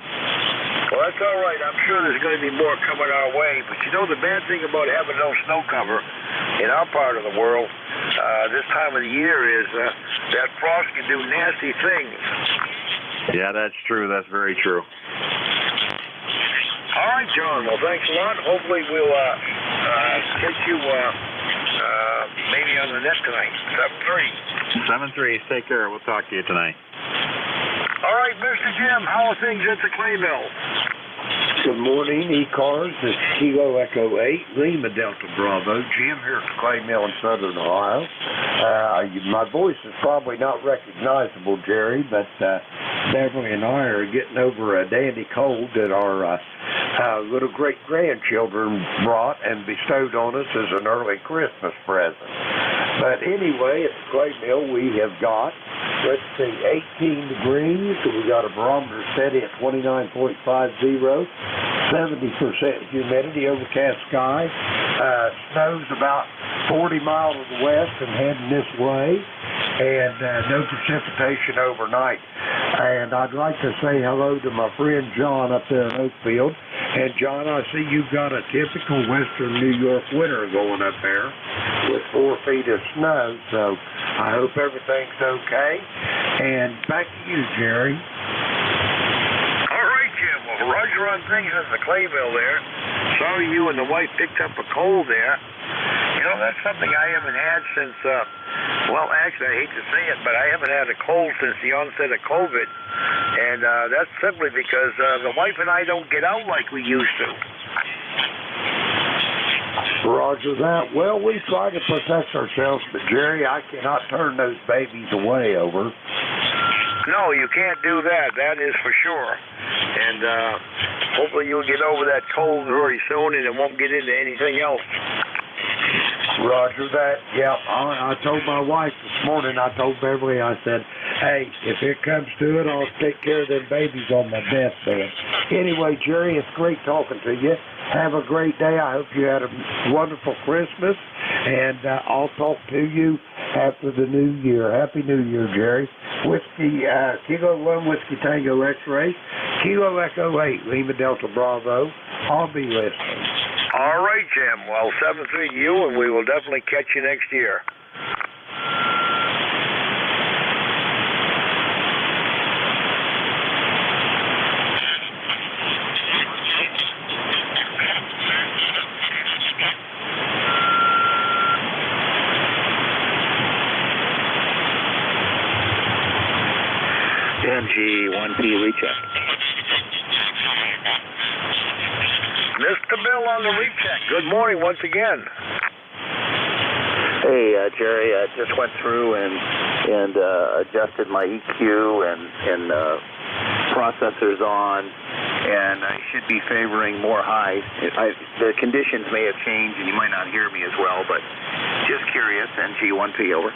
Well, that's all right. I'm sure there's going to be more coming our way. But you know, the bad thing about having no snow cover in our part of the world this time of the year is that frost can do nasty things. Yeah, that's true. That's very true. All right, John. Well, thanks a lot. Hopefully we'll catch you maybe on the net tonight. 7-3. 7-3. Take care. We'll talk to you tonight. All right, Mr. Jim, how are things at the clay mill? Good morning, ECARS. It's Kilo Echo 8, Lima Delta Bravo. Jim here at the clay mill in Southern Ohio. My voice is probably not recognizable, Jerry, but Beverly and I are getting over a dandy cold that our little great-grandchildren brought and bestowed on us as an early Christmas present. But anyway, at the clay mill we have got, let's see, 18 degrees. We got a barometer steady at 29.50, 70% humidity, overcast sky. Snow's about 40 miles to the west and heading this way, and no precipitation overnight. And I'd like to say hello to my friend John up there in Oakfield. And John, I see you've got a typical western New York winter going up there with 4 feet of snow, so I hope everything's okay. And back to you, Jerry. All right, Jim. Well, Roger on things at the clay mill there. Sorry you and the wife picked up a cold there. You know, that's something I haven't had since, well, actually, I hate to say it, but I haven't had a cold since the onset of COVID. And that's simply because the wife and I don't get out like we used to. Roger that. Well, we try to protect ourselves, but Jerry, I cannot turn those babies away, over. No, you can't do that. That is for sure. And hopefully you'll get over that cold very soon and it won't get into anything else. Roger that. Yeah, I told my wife this morning, I told Beverly, I said, hey, if it comes to it, I'll take care of them babies on my deathbed. Anyway, Jerry, it's great talking to you. have a great day. I hope you had a wonderful Christmas, and I'll talk to you after the new year. Happy New Year, Jerry. Whiskey, Kilo 1, Whiskey Tango X-Ray, Kilo Echo 8, Lima Delta Bravo. I'll be listening. All right, Jim. Well, 7-3 to you, and we will definitely catch you next year. NJ1P recheck. Mr. Bill on the recheck. Good morning once again. Hey, Jerry, I just went through and adjusted my EQ and processors on, and I should be favoring more highs. The conditions may have changed, and you might not hear me as well, but just curious. NJ1P, over.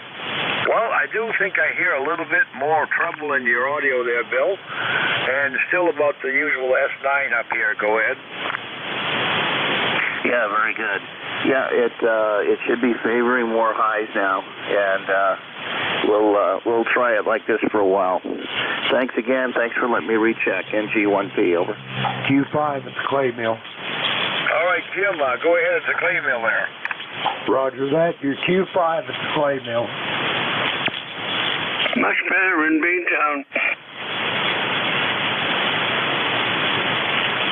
Well, I do think I hear a little bit more trouble in your audio there, Bill, and still about the usual S9 up here. Go ahead. Yeah, very good. Yeah, it should be favoring more highs now, and we'll try it like this for a while. Thanks again. Thanks for letting me recheck. NJ1P, over. Q5 at the clay mill. All right, Jim, go ahead at the clay mill there. Roger that. Your Q5 at the clay mill. Much better in Beantown.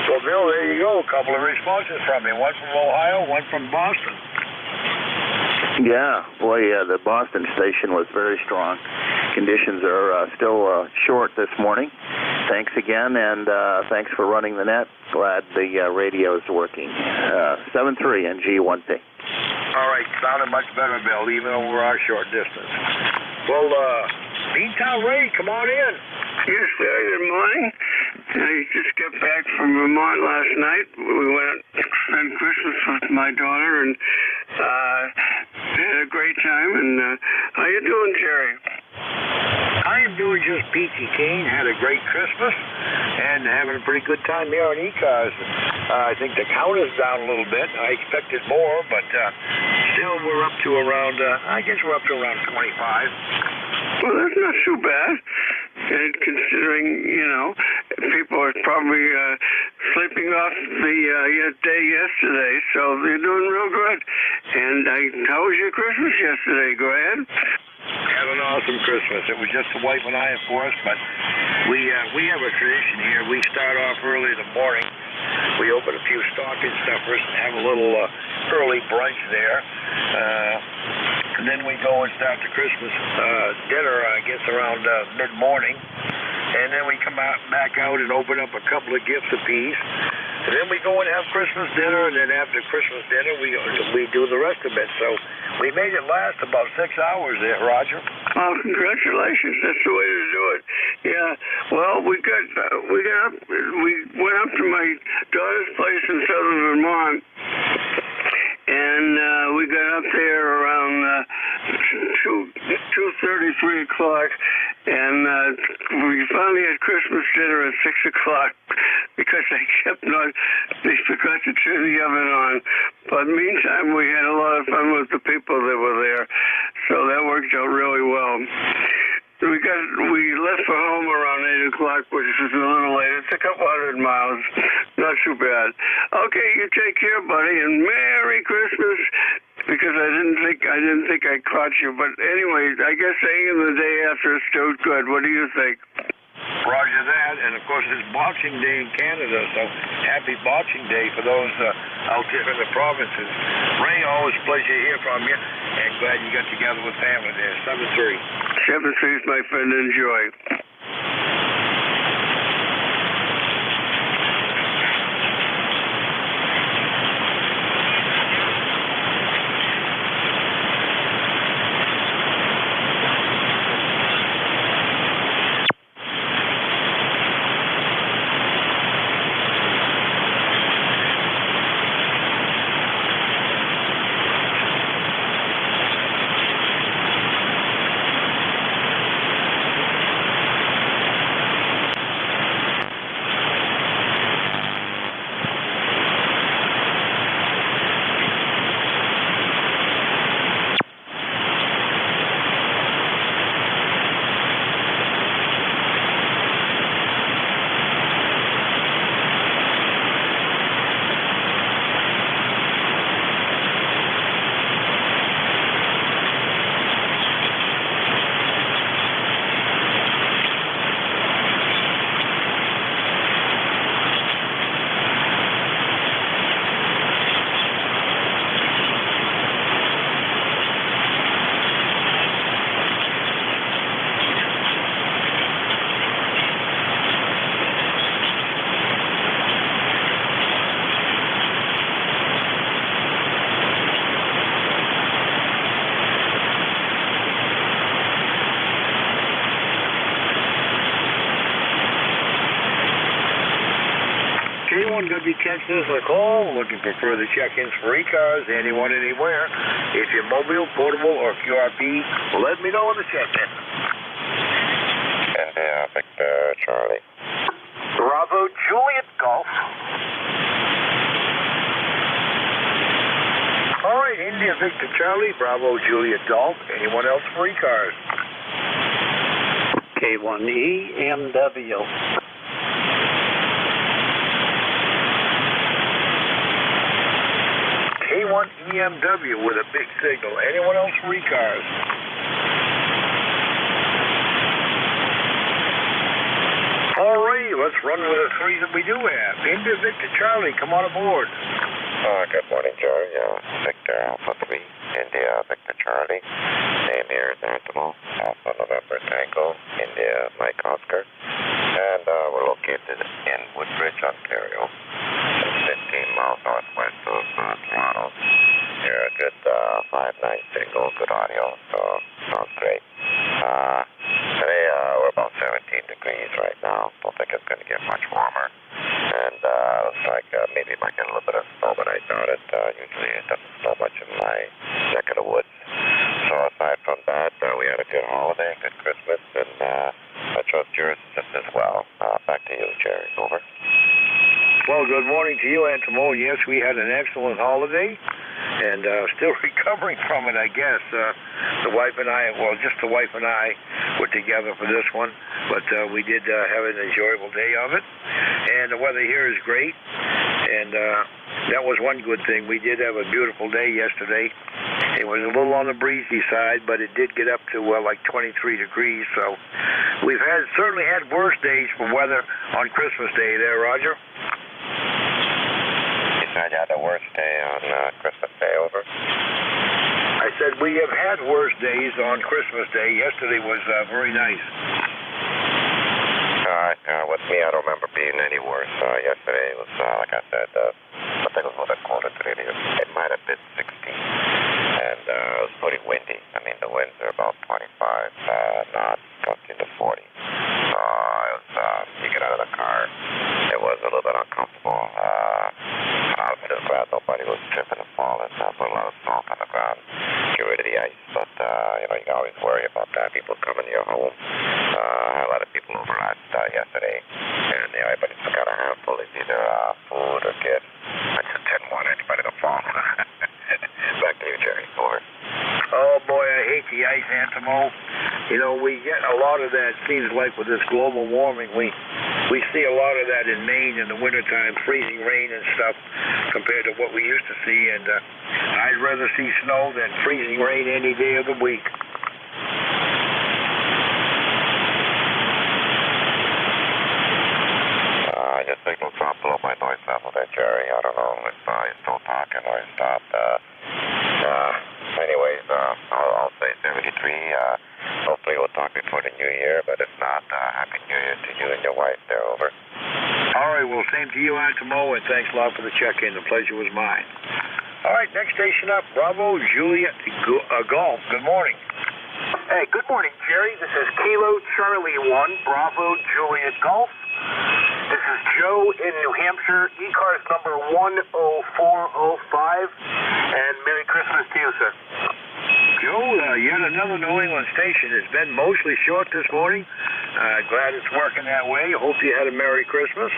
Well, Bill, there you go. A couple of responses from you. One from Ohio, one from Boston. Yeah, boy, the Boston station was very strong. Conditions are still short this morning. Thanks again, and thanks for running the net. Glad the radio is working. 7-3 NJ1P. All right, sounded much better, Bill, even over our short distance. Well, Beantown Ray, come on in. Yes, sir. Good morning. I just got back from Vermont last night. We went out to spend Christmas with my daughter and had a great time. And how you doing, Jerry? I am doing just peachy keen. Had a great Christmas and having a pretty good time here on ECARS. I think the count is down a little bit. I expected more, but still we're up to around, I guess we're up to around 25. Well, that's not too bad. And considering, you know, people are probably sleeping off the day yesterday, so they're doing real good. And how was your Christmas yesterday? Go ahead. Had an awesome Christmas. It was just the wife and I, of course, but we have a tradition here. We start off early in the morning. We open a few stocking stuffers and have a little early brunch there. And then we go and start the Christmas dinner, I guess, around mid-morning. And then we come back out and open up a couple of gifts apiece. And then we go and have Christmas dinner, and then after Christmas dinner, we do the rest of it. So we made it last about 6 hours there, Roger. Well, congratulations. That's the way to do it. Yeah. Well, we went up to my daughter's place in southern Vermont, and we got up there around 2:30, 3 o'clock, and we finally had Christmas dinner at 6 o'clock because they forgot to turn the oven on. But meantime, we had a lot of fun with the people that were there, so that worked out really well. We left for home around 8 o'clock, which is a little late. It's a couple 100 miles. Not too bad. Okay, you take care, buddy, and Merry Christmas. Because I didn't think I caught you. But anyway, I guess saying the day after is still good. What do you think? Roger that. And of course, it's Boxing Day in Canada, so happy Boxing Day for those out there in the provinces. Ray, always a pleasure to hear from you, and glad you got together with family there. 7-3. 7-3 is my friend. Enjoy. WTexas or call, looking for further check-ins for ECARS, anyone, anywhere. If you're mobile, portable, or QRP, let me know on the check-in. India, Victor, Charlie. Bravo, Juliet Golf. All right, India, Victor, Charlie, Bravo, Juliet, Golf. Anyone else for ECARS? K1EMW. K1EMW with a big signal. Anyone else for ECARS? All right, let's run with the three that we do have. India, Victor, Charlie, come on aboard. Good morning, Jerry. Victor, Alpha 3, India, Victor, Charlie. Name here is Antimo, Alpha November Tango, India, Mike Oscar. And we're located in Woodbridge, Ontario, 15 miles northwest of Toronto. You're a good 5-9 signal, good audio, so sounds great. Today we're about 17 degrees right now. Don't think it's going to get much warmer. And looks like maybe it might get a little bit of snow, but I doubt it. Usually it doesn't snow much in my neck of the woods. So aside from that, we had a good holiday, good Christmas, and I trust yours just as well. Back to you, Jerry. Over. Well, good morning to you, Antimo. Yes, we had an excellent holiday, and still recovering from it, I guess. The wife and I, well, just the wife and I were together for this one, but we did have an enjoyable day of it, and the weather here is great, and that was one good thing. We did have a beautiful day yesterday. It was a little on the breezy side, but it did get up to like 23 degrees, so we've certainly had worse days for weather on Christmas Day there, Roger. You said you had the worst day on Christmas Day, over? I said we have had worse days on Christmas Day. Yesterday was very nice. With me, I don't remember being any worse. Yesterday was, like I said, I think it was a little bit colder today. It might have been 60, and it was pretty windy. I mean, the winds are about 25 knots, gusting to 40. So you get out of the car, it was a little bit uncomfortable. I was just glad nobody was tripping and falling. Put a lot of salt on the ground, get rid of the ice. But you know, you can always worry about that. People coming to your home. I had a lot of people over yesterday, and you know, everybody's got a handful. It's either food or gifts. I just didn't want anybody to fall. Back to you, Jerry. Over. Oh boy, I hate the ice, Antimo. You know, we get a lot of that. Seems like with this global warming, we see a lot of that in Maine in the wintertime, freezing rain and stuff, compared to what we used to see. And I'd rather see snow than freezing rain any day of the week. Your signal dropped below my noise level there, Jerry. I don't know if you're still talking or you stopped. Anyways, I'll say 73. Hopefully we'll talk before the new year, but if not, Happy New Year to you and your wife there, over. All right, well, same to you, Antimo, and thanks a lot for the check-in. The pleasure was mine. All right, next station up, Bravo, Juliet, Golf. Good morning. Hey, good morning, Jerry. This is Kilo Charlie 1, Bravo, Juliet, Golf. This is Joe in New Hampshire, ECARS number 10405, and Merry Christmas to you, sir. Joe, yet another New England station. It's been mostly short this morning. Glad it's working that way. Hope you had a Merry Christmas.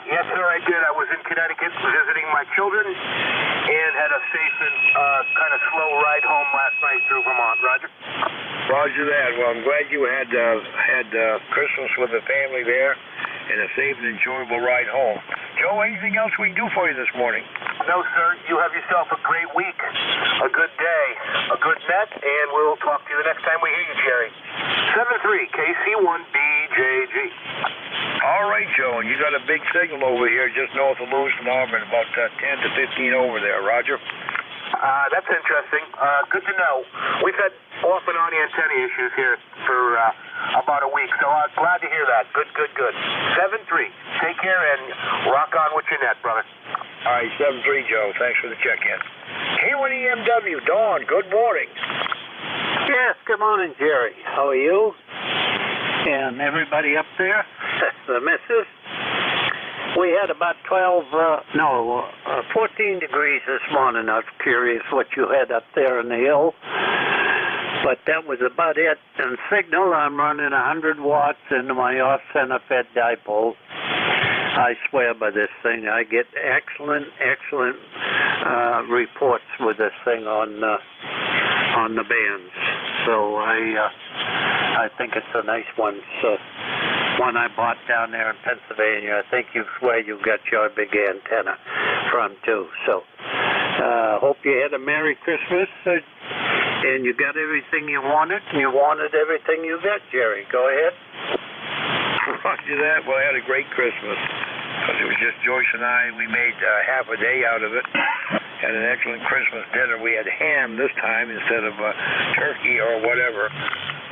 Yes, sir, I did. I was in Connecticut visiting my children and had a safe and kind of slow ride home last night through Vermont. Roger? Roger that. Well, I'm glad you had Christmas with the family there and a safe and enjoyable ride home. Joe, anything else we can do for you this morning? No, sir. You have yourself a great week, a good day, a good net, and we'll talk to you the next time we hear you, Jerry. 73 KC1BJG. All right, Joe, and you got a big signal over here just north of Lewiston, Auburn, about 10 to 15 over there. Roger? That's interesting. Good to know. We've had off and on antenna issues here for about a week, so glad to hear that. Good. 7-3. Take care and rock on with your net, brother. All right, 7-3, Joe. Thanks for the check-in. K1EMW, Dawn, good morning. Yes, good morning, Jerry. How are you? And everybody up there? The missus? We had about 14 degrees this morning. I was curious what you had up there in the hill. But that was about it. And signal, I'm running 100 watts into my off-center fed dipole. I swear by this thing. I get excellent reports with this thing on the bands. So I think it's a nice one. So one I bought down there in Pennsylvania. I think you swear you got your big antenna from too. So hope you had a Merry Christmas and you got everything you wanted. You wanted everything you got, Jerry. Go ahead. Roger that. Well, I had a great Christmas. Because it was just Joyce and I. We made half a day out of it. Had an excellent Christmas dinner. We had ham this time instead of turkey or whatever.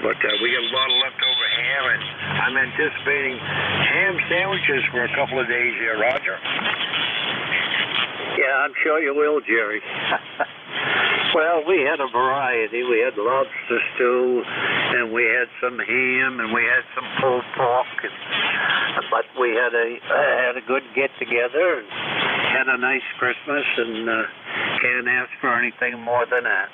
But we got a lot of leftover ham, and I'm anticipating ham sandwiches for a couple of days here, Roger. Yeah, I'm sure you will, Jerry. Well, we had a variety. We had lobster stew, and we had some ham, and we had some pulled pork. But we had a good get-together, and had a nice Christmas, and can't ask for anything more than that.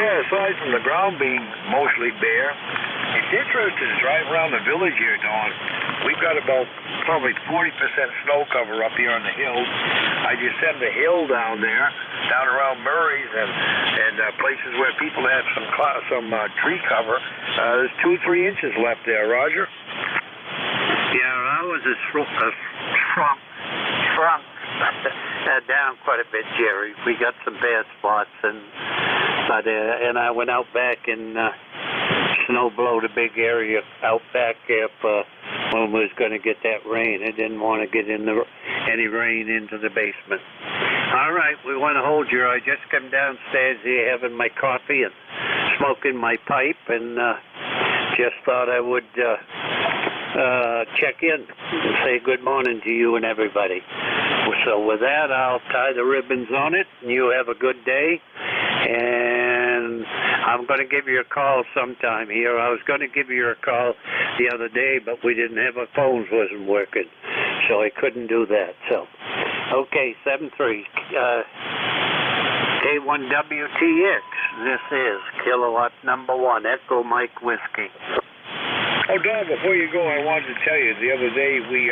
Yeah, aside from the ground being mostly bare, it's interesting to drive around the village here, Don. We've got about probably 40% snow cover up here on the hills. I just sent a hill down there, down around Murray's and places where people have some tree cover. There's 2-3 inches left there, Roger. Yeah, ours is shrunk down quite a bit, Jerry. We got some bad spots, and I went out back and snow blowed a big area out back there when we was going to get that rain. I didn't want to get any rain into the basement. All right, we want to hold you. I just come downstairs here having my coffee and smoking my pipe, and just thought I would check in and say good morning to you and everybody. So with that, I'll tie the ribbons on it, and you have a good day. And I'm going to give you a call sometime here. I was going to give you a call the other day, but we didn't have our phones wasn't working, so I couldn't do that. So, okay, 73 K1WTX. This is kilowatt number 1, Echo Mike Whiskey. Oh, Don, before you go, I wanted to tell you, the other day we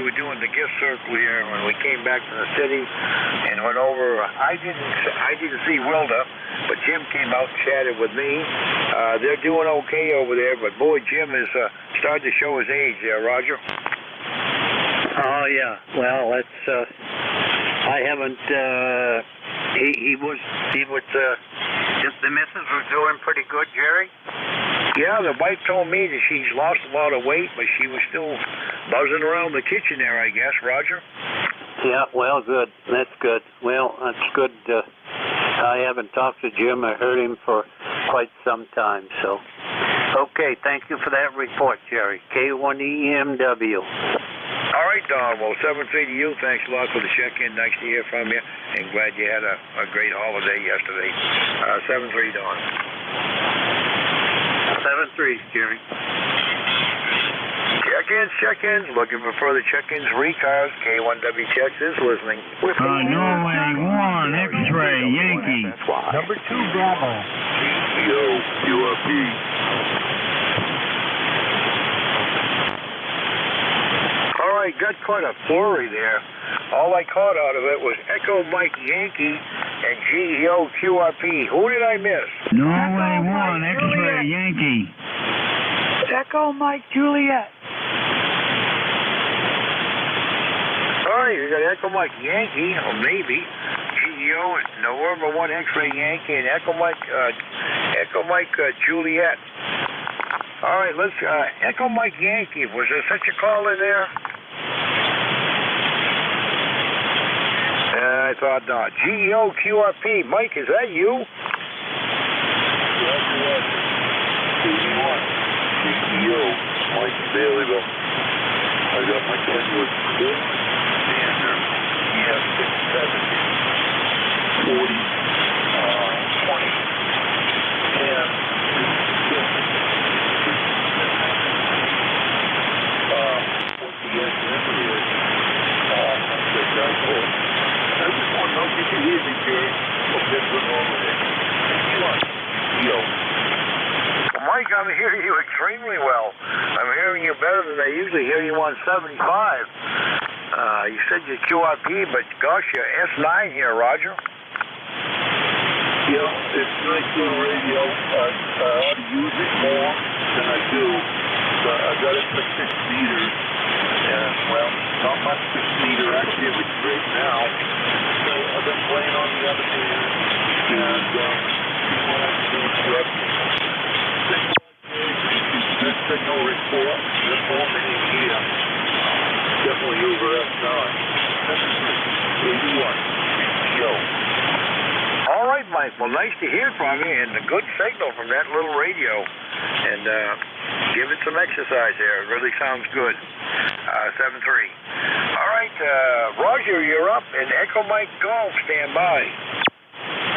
were doing the gift circle here when we came back to the city and went over. I didn't see Wilda, but Jim came out and chatted with me. They're doing okay over there, but boy, Jim is starting to show his age there, Roger. Oh, yeah. Well, it's, I haven't, he was, the missus was doing pretty good, Jerry? Yeah, the wife told me that she's lost a lot of weight, but she was still buzzing around the kitchen there, I guess, Roger. Yeah, well, good. That's good. Well, that's good. I haven't talked to Jim. I heard him for quite some time, so. Okay, thank you for that report, Jerry. K1EMW. All right, Don. Well, 7-3 to you. Thanks a lot for the check-in. Nice to hear from you, and glad you had a great holiday yesterday. 7-3, Don. 7-3, Jerry. Check-ins. Looking for further check-ins. ECARS, K1WTX is listening. Norway 1, X-ray, Yankee. Number 2, Bravo. ECARS. All right, got quite a flurry there. All I caught out of it was Echo Mike Yankee and GEO QRP. Who did I miss? Norway 1, X-ray, Yankee. Echo Mike Juliet. All right, you got Echo Mike Yankee, or maybe GEO, November 1 X-ray Yankee, and Echo Mike Juliet. All right, let's Echo Mike Yankee. Was there such a call in there? I thought not. GEO QRP. Mike, is that you? GEO, Mike Baileyville. I got my continuous standard EF 670 40 20 10 15 I'm hearing you extremely well. I'm hearing you better than I usually hear you on 75. You said you're QRP, but gosh, you're S9 here, Roger. Yeah, it's nice on radio. I ought to use it more than I do. But I got it for 6 meters. And, well, not much 6 meter activity right now. So I've been playing on the other hand. And when I do that signal report, this morning here, definitely over S9. 81. Show. All right, Mike. Well, nice to hear from you, and a good signal from that little radio. And give it some exercise there. It really sounds good. 7-3. All right, Roger, you're up, and Echo Mike Golf, stand by.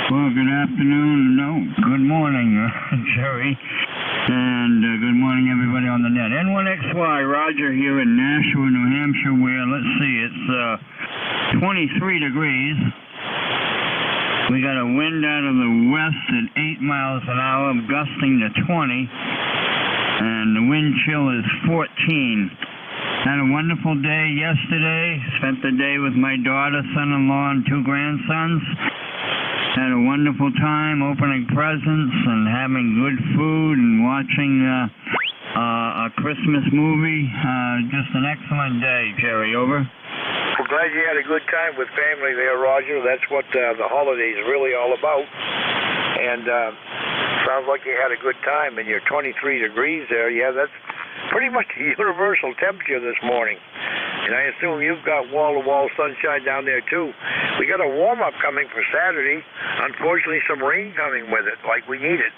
Well, good afternoon. No, good morning, Jerry. And good morning, everybody on the net. N1XY, Roger here in Nashua, New Hampshire, where, let's see, it's 23 degrees. We got a wind out of the west at 8 miles an hour, gusting to 20. And the wind chill is 14. Had a wonderful day yesterday. Spent the day with my daughter, son-in-law, and 2 grandsons. Had a wonderful time opening presents and having good food and watching a Christmas movie. Just an excellent day, Jerry. Over. Well, glad you had a good time with family there, Roger. That's what the holidays are really all about. And sounds like you had a good time, and you're 23 degrees there. Yeah, that's pretty much the universal temperature this morning. And I assume you've got wall-to-wall sunshine down there, too. We got a warm-up coming for Saturday. Unfortunately, some rain coming with it, like we need it.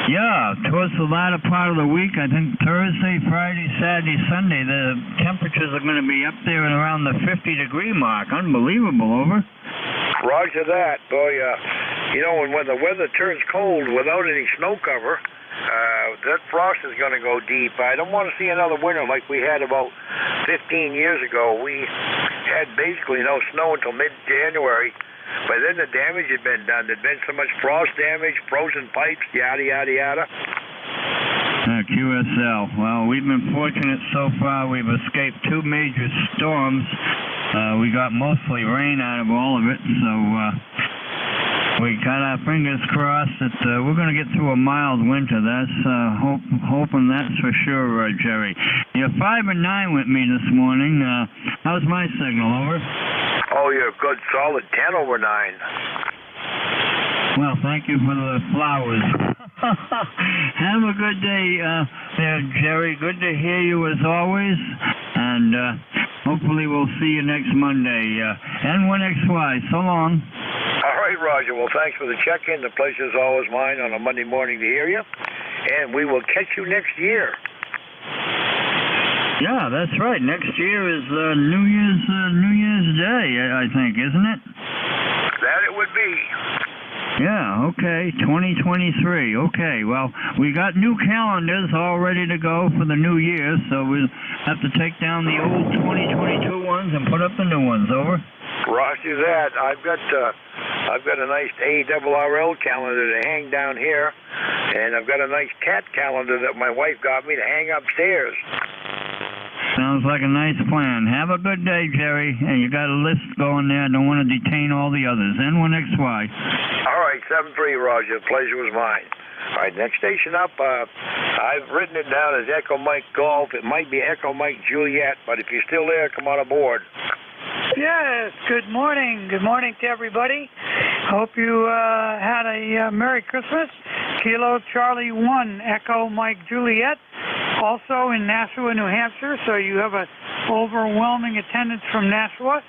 Yeah, towards the latter part of the week, I think Thursday, Friday, Saturday, Sunday, the temperatures are going to be up there and around the 50-degree mark. Unbelievable, over. Roger that. Boy, you know, when the weather turns cold without any snow cover, that frost is going to go deep. I don't want to see another winter like we had about 15 years ago. We had basically no snow until mid-January. By then the damage had been done. There'd been so much frost damage, frozen pipes, yada, yada, yada. QSL. Well, we've been fortunate so far. We've escaped 2 major storms. We got mostly rain out of all of it, so we got our fingers crossed that we're going to get through a mild winter. That's hoping that's for sure, Jerry. You're 5 and 9 with me this morning. How's my signal, over? Oh, you're a good solid 10 over 9. Well, thank you for the flowers. Have a good day there, Jerry. Good to hear you as always. And hopefully we'll see you next Monday. N1XY, so long. All right, Roger. Well, thanks for the check-in. The pleasure's always mine on a Monday morning to hear you. And we will catch you next year. Yeah, that's right. Next year is New Year's Day, I think, isn't it? That it would be. Yeah, okay, 2023. Okay, well, we got new calendars all ready to go for the new year, so we'll have to take down the old 2022 ones and put up the new ones, over. Roger that. I've got a nice ARRL calendar to hang down here, and I've got a nice cat calendar that my wife got me to hang upstairs. Sounds like a nice plan. Have a good day, Jerry. And you got a list going there. Don't want to detain all the others. N1XY. All right, 7-3, Roger. The pleasure was mine. All right, next station up, I've written it down as Echo Mike Golf. It might be Echo Mike Juliet, but if you're still there, come on aboard. Yes, good morning. Good morning to everybody. Hope you had a Merry Christmas. Kilo Charlie 1, Echo Mike Juliet. Also in Nashua, New Hampshire, so you have an overwhelming attendance from Nashua.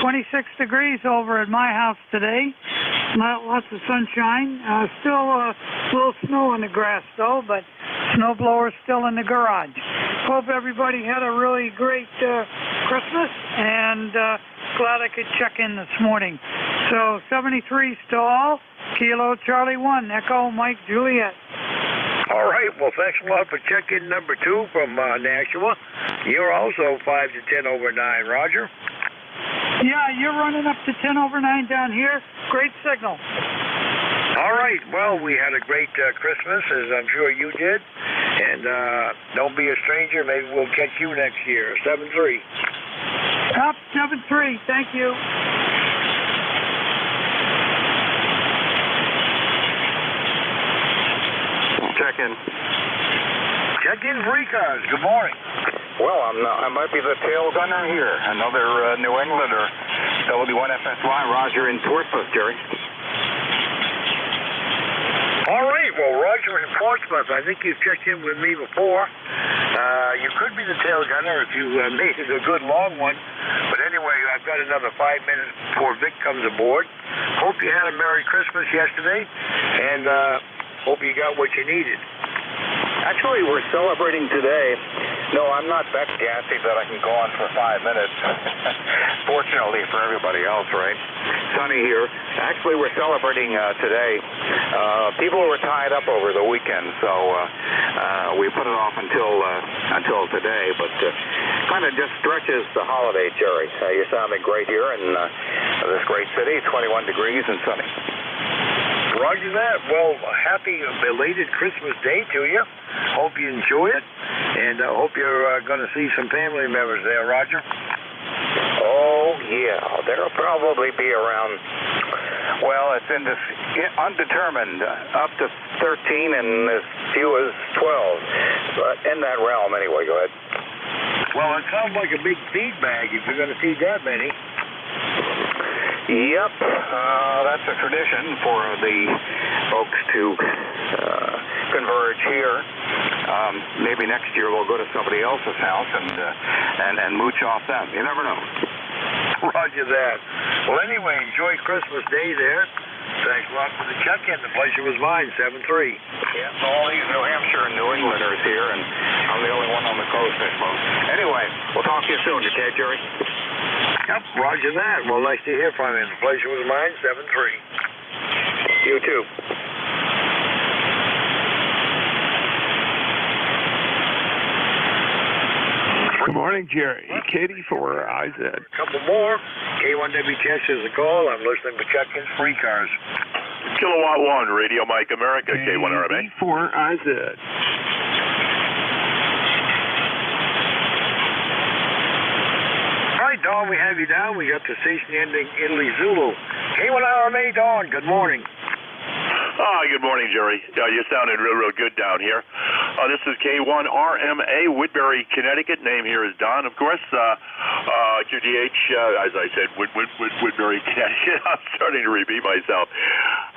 26 degrees over at my house today. Lots of sunshine. Still a little snow on the grass, though, but snow blower's still in the garage. Hope everybody had a really great Christmas, and glad I could check in this morning. So 73 to all. Kilo Charlie 1, Echo Mike Juliet. All right, well, thanks a lot for check-in number 2 from Nashua. You're also 5 to 10 over 9, Roger. Yeah, you're running up to 10 over 9 down here. Great signal. All right. Well, we had a great Christmas, as I'm sure you did. And don't be a stranger. Maybe we'll catch you next year. 7-3. Up 7-3. Thank you. Check in. Check in for ECARS. Good morning. Well, I might be the tail gunner here. Another New Englander. W1FSY, Roger in Portsmouth, Jerry. All right. Well, Roger in Portsmouth, I think you've checked in with me before. You could be the tail gunner if you made it a good long one. But anyway, I've got another 5 minutes before Vic comes aboard. Hope you had a Merry Christmas yesterday, and hope you got what you needed. Actually, we're celebrating today. No, I'm not that gassy that I can go on for 5 minutes. Fortunately for everybody else, right? Sunny here. Actually, we're celebrating today. People were tied up over the weekend, so we put it off until today. But kind of just stretches the holiday, Jerry. You're sounding great here in this great city, 21 degrees and sunny. Roger that. Well, happy belated Christmas Day to you. Hope you enjoy it, and hope you're going to see some family members there, Roger. Oh, yeah. There'll probably be around, well, it's undetermined, up to 13 and as few as 12. But in that realm, anyway. Go ahead. Well, it sounds like a big feed bag if you're going to feed that many. Yep, that's a tradition for the folks to converge here. Maybe next year we'll go to somebody else's house and mooch off them. You never know. Roger that. Well, anyway, enjoy Christmas Day there. Thanks a lot for the check-in. The pleasure was mine. 7-3. Yeah, all these New Hampshire and New Englanders here, and I'm the only one on the coast, I suppose. Anyway, we'll talk to you soon, okay, Jerry? Yep, roger that. Well, nice to hear from you. The pleasure was mine. 7-3. You too. Good morning, Jerry. Katie for IZ. A couple more. K1WTS is the call. I'm listening to check-ins for ECARS. Kilowatt 1, Radio Mike America, K1RMA. For IZ. All right, Dawn, we have you down. We got the station ending Italy Zulu. K1RMA, Dawn, good morning. Good morning, Jerry. You sounded real good down here. This is K1RMA, Woodbury, Connecticut. Name here is Don, of course. QTH, as I said, Woodbury, Connecticut. I'm starting to repeat myself.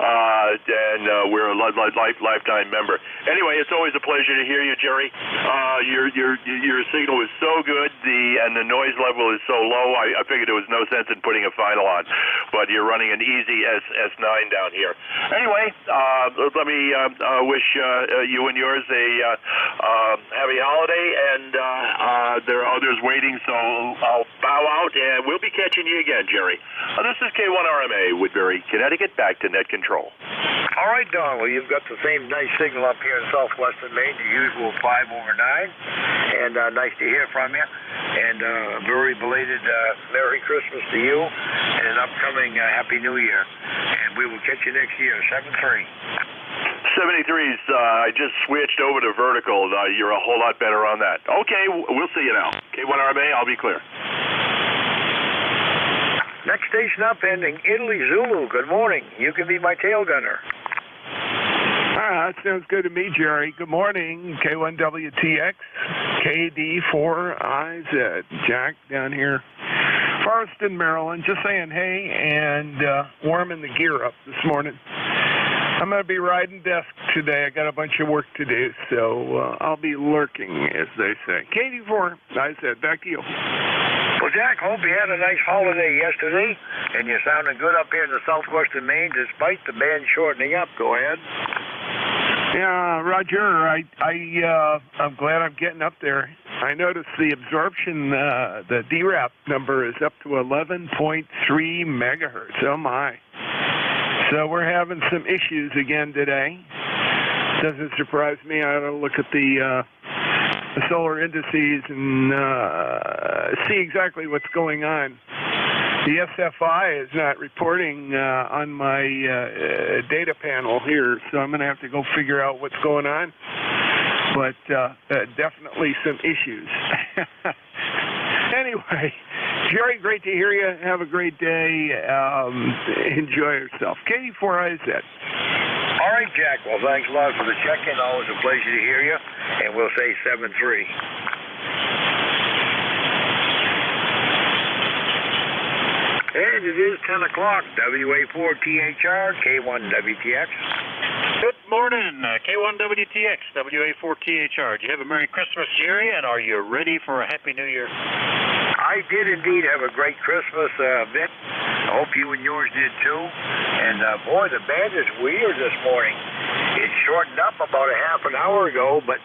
And we're a lifetime member. Anyway, it's always a pleasure to hear you, Jerry. Your signal is so good, and the noise level is so low. I figured there was no sense in putting a final on, but you're running an easy S9 down here. Anyway, let me wish you and yours a happy holiday, and there are others waiting, so I'll bow out, and we'll be catching you again, Jerry. This is K1RMA, Woodbury, Connecticut, back to net control. All right, Don. Well, you've got the same nice signal up here in southwestern Maine, the usual 5/9, and nice to hear from you. And very belated Merry Christmas to you, and an upcoming Happy New Year. And we will catch you next year, 7-3. 73s, I just switched over to vertical. You're a whole lot better on that. Okay, we'll see you now. K1RMA, I'll be clear. Next station up, ending Italy Zulu. Good morning. You can be my tail gunner. That sounds good to me, Jerry. Good morning, K1WTX, KD4IZ. Jack down here, Forreston, Maryland. Just saying hey and warming the gear up this morning. I'm going to be riding desk today. I got a bunch of work to do, so I'll be lurking, as they say. KD4IZ, back to you. Well, Jack, hope you had a nice holiday yesterday, and you're sounding good up here in the southwestern Maine despite the band shortening up. Go ahead. Yeah, Roger, I'm glad I'm getting up there. I noticed the absorption, the DRAP number is up to 11.3 megahertz. Oh, my. So we're having some issues again today. Doesn't surprise me. I ought to look at the solar indices and see exactly what's going on. The SFI is not reporting on my data panel here, so I'm going to have to go figure out what's going on. But definitely some issues. Anyway, Jerry, great to hear you. Have a great day. Enjoy yourself. K4IZ. All right, Jack. Well, thanks a lot for the check-in. Always a pleasure to hear you. And we'll say 7-3. And it is 10 o'clock. WA4THR, K1WTX. Good morning, K1WTX, WA4THR. Did you have a Merry Christmas, Jerry, and are you ready for a Happy New Year? I did indeed have a great Christmas, Vic. I hope you and yours did too. And boy, the band is weird this morning. It shortened up about a half an hour ago, but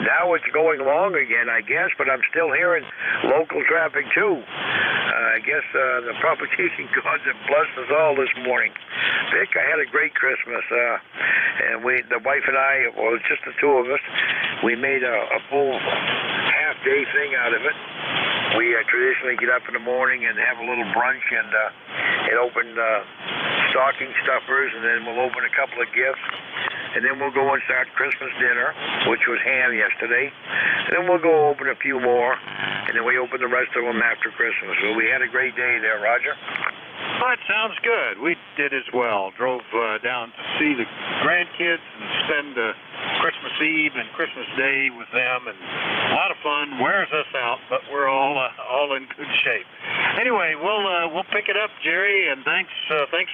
now it's going long again, I guess. But I'm still hearing local traffic too. I guess the propagation gods have blessed us all this morning. Vic, I had a great Christmas, and the wife and I, well, just the two of us, we made a full half-day thing out of it. We traditionally get up in the morning and have a little brunch and open stocking stuffers, and then we'll open a couple of gifts, and then we'll go and start Christmas dinner, which was ham yesterday, and then we'll go open a few more, and then we open the rest of them after Christmas. So we had a great day there, Roger. Well, that sounds good. We did as well. Drove down to see the grandkids and spend Christmas Eve and Christmas Day with them, and a lot of fun. Wears us out, but we're all in good shape. Anyway, we'll pick it up, Jerry, and thanks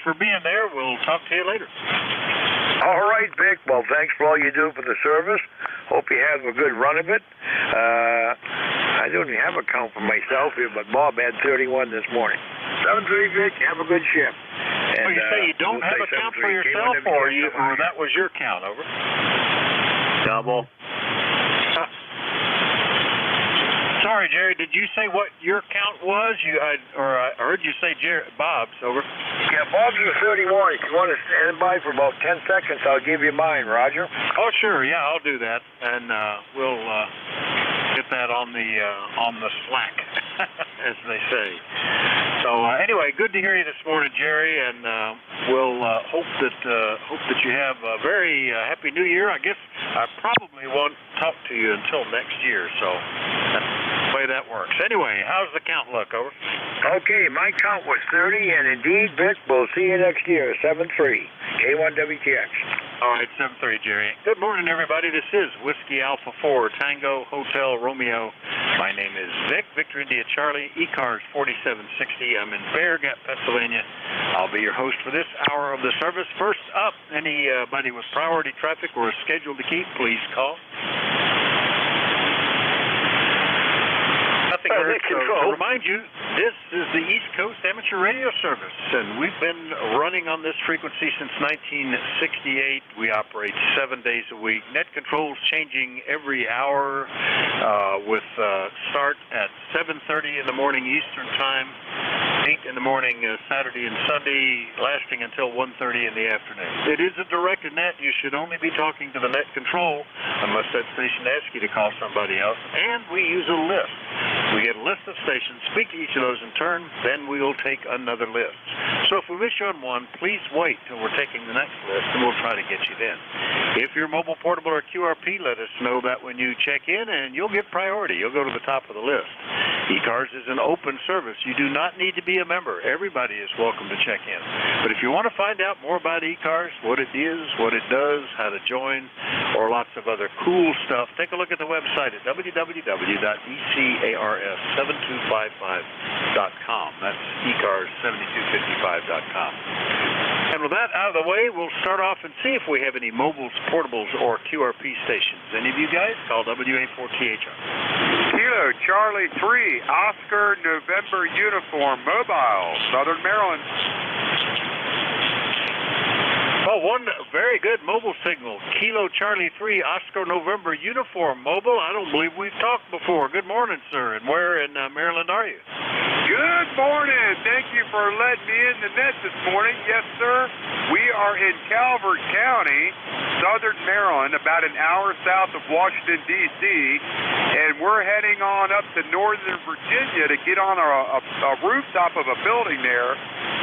for being there. We'll talk to you later. All right, Vic. Well, thanks for all you do for the service. Hope you have a good run of it. I don't even have a count for myself here, but Bob had 31 this morning. 7-3, Vic. Have a good shift. And, you say you don't have a count for yourself, or that was your count, over? Double. Sorry, Jerry, did you say what your count was? I heard you say Bob's, over. Yeah, Bob's is 31. If you want to stand by for about 10 seconds, I'll give you mine, Roger. Oh, sure. Yeah, I'll do that, and we'll get that on the Slack, as they say. So anyway, good to hear you this morning, Jerry, and we'll hope that you have a very Happy New Year. I guess I probably won't talk to you until next year, so that's the way that works. Anyway, how's the count look, over? Okay, my count was 30, and indeed, Vic, we'll see you next year, 7-3, K1WTX. All right, 7-3, Jerry. Good morning, everybody. This is Whiskey Alpha 4, Tango Hotel Romeo. My name is Vic, Victor India Charlie, ECARS 4760. I'm in Bear Gap, Pennsylvania. I'll be your host for this hour of the service. First up, anybody with priority traffic or a schedule to keep, please call. Nothing hurts. To remind you, this is the East Coast Amateur Radio Service, and we've been running on this frequency since 1968. We operate 7 days a week. Net controls changing every hour, with start at 7:30 in the morning Eastern Time, 8 in the morning Saturday and Sunday, lasting until 1:30 in the afternoon. It is a directed net. You should only be talking to the net control unless that station asks you to call somebody else. And we use a list. We get a list of stations, speak to each of those in turn, then we will take another list. So if we miss you on one, please wait till we're taking the next list, and we'll try to get you then. If you're mobile, portable, or QRP, let us know that when you check in, and you'll get priority. You'll go to the top of the list. ECARS is an open service. You do not need to be a member. Everybody is welcome to check in. But if you want to find out more about ECARS, what it is, what it does, how to join, or lots of other cool stuff, take a look at the website at www.ECARS7255.com. That's ECARS7255.com. And with that out of the way, we'll start off and see if we have any mobiles, portables, or QRP stations. Any of you guys? Call WA4THR. Kilo Charlie 3, Oscar November Uniform, Mobile, Southern Maryland. Oh, one very good mobile signal. Kilo Charlie 3, Oscar November Uniform, Mobile. I don't believe we've talked before. Good morning, sir. And where in Maryland are you? Good morning. Thank you for letting me in the net this morning. Yes, sir. We are in Calvert County, southern Maryland, about an hour south of Washington, D.C., and we're heading on up to northern Virginia to get on a rooftop of a building there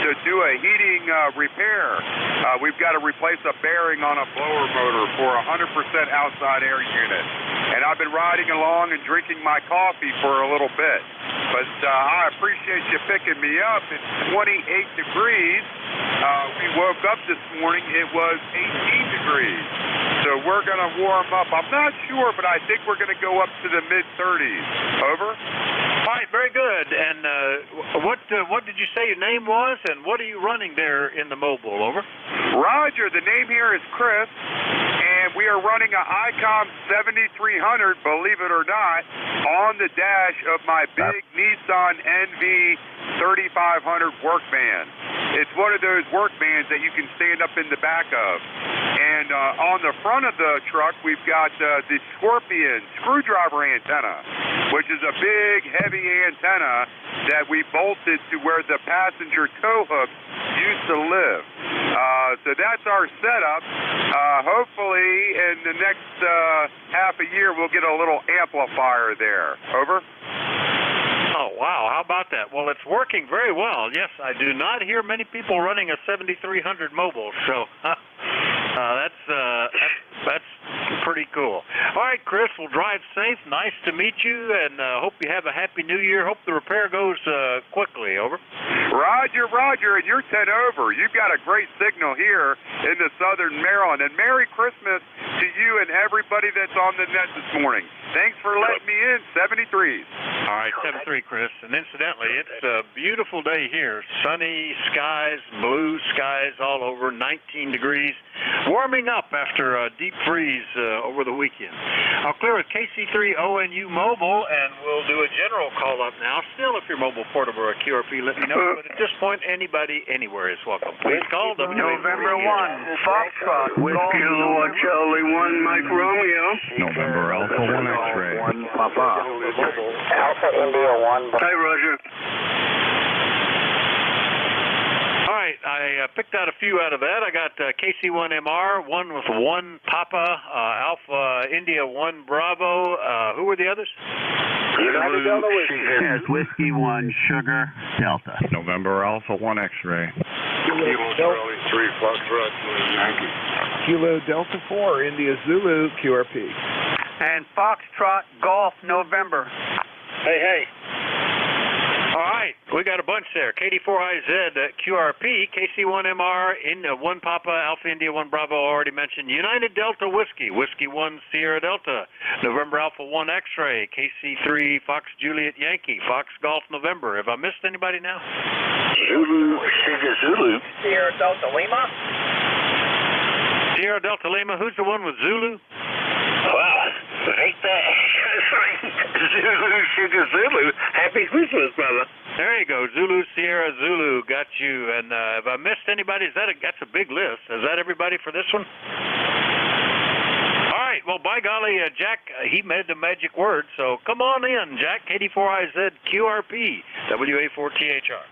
to do a heating repair. We've got to replace a bearing on a blower motor for a 100% outside air unit. And I've been riding along and drinking my coffee for a little bit. But I appreciate you picking me up. It's 28 degrees. We woke up this morning, it was 18 degrees. So we're going to warm up. I'm not sure, but I think we're going to go up to the mid-30s. Over. All right, very good. And what did you say your name was, and what are you running there in the mobile? Over. Roger, the name here is Chris, and we are running an ICOM 7300, believe it or not, on the dash of my big Nissan NV 3500 work van. It's one of those work vans that you can stand up in the back of. And on the front of the truck, we've got the Scorpion screwdriver antenna, which is a big, heavy antenna that we bolted to where the passenger tow hook used to live. So that's our setup. Hopefully, in the next half a year, we'll get a little amplifier there. Over. Oh, wow. How about that? Well, it's working very well. Yes, I do not hear many people running a 7300 mobile, so that's pretty cool. All right, Chris, we'll drive safe. Nice to meet you, and hope you have a happy new year. Hope the repair goes quickly. Over. Roger, Roger, and you're 10 over. You've got a great signal here in the southern Maryland, and Merry Christmas to you and everybody that's on the net this morning. Thanks for letting me in. 73s. All right, 73, Chris. And incidentally, it's a beautiful day here. Sunny skies, blue skies all over, 19 degrees. Warming up after a deep freeze over the weekend. I'll clear with KC3 ONU Mobile, and we'll do a general call-up now. Still, if you're mobile, portable, or QRP, let me know. But at this point, anybody, anywhere is welcome. Please call November 1, Foxtrot. Whiskey Lord Charlie 1, Mike Romeo. November Alpha 1 X-ray. 1 Papa. Alpha India 1. Hi, Roger. All right, I picked out a few out of that. I got KC1MR, one with 1 Papa, Alpha India 1 Bravo. Who were the others? United Delta Yes, Whiskey 1 Sugar Delta. November Alpha 1 X-ray. Kilo Charlie 3 Foxtrot Yankee. Kilo Delta 4, India Zulu, QRP. And Foxtrot Golf November. Hey. All right, we got a bunch there. KD4IZ, QRP, KC1MR, in 1 Papa, Alpha India 1 Bravo, already mentioned. United Delta Whiskey, Whiskey 1 Sierra Delta, November Alpha 1 X-ray, KC3 Fox Juliet Yankee, Fox Golf November. Have I missed anybody now? Zulu, Sugar Zulu. Sierra Delta Lima. Sierra Delta Lima, who's the one with Zulu? Wow, right there. Zulu, Sugar Zulu. Happy Christmas, brother. There you go, Zulu, Sierra, Zulu, got you. And have I missed anybody? That's a big list. Is that everybody for this one? All right, well, by golly, Jack, he made the magic word, so come on in, Jack, KD4IZ, QRP, WA4THR.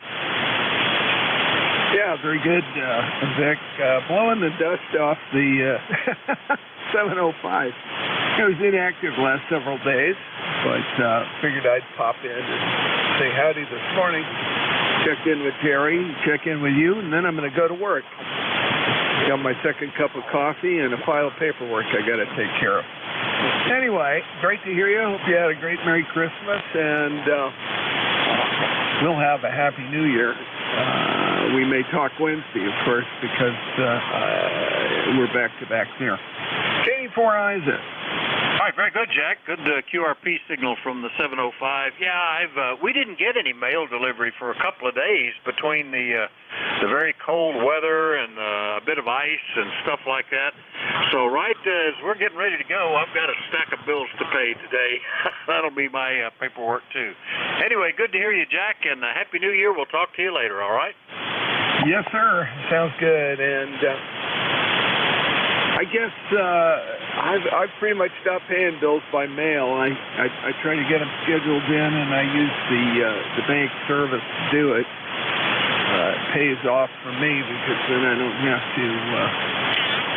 Yeah, very good, Vic. Blowing the dust off the 705. It was inactive last several days, but figured I'd pop in and say howdy this morning. Check in with Jerry, check in with you, and then I'm going to go to work. Got my second cup of coffee and a file of paperwork I got to take care of. Anyway, great to hear you. Hope you had a great Merry Christmas, and we'll have a Happy New Year. We may talk Wednesday, of course, because we're back-to-back there. KD4IZ. All right, very good, Jack. Good QRP signal from the 705. Yeah, we didn't get any mail delivery for a couple of days between the very cold weather and a bit of ice and stuff like that. So right as we're getting ready to go, I've got a stack of bills to pay today. That'll be my paperwork, too. Anyway, good to hear you, Jack, and Happy New Year. We'll talk to you later, all right? Yes, sir. Sounds good. And I guess I've pretty much stopped paying bills by mail. I try to get them scheduled in, and I use the bank service to do it. It pays off for me because then I don't have to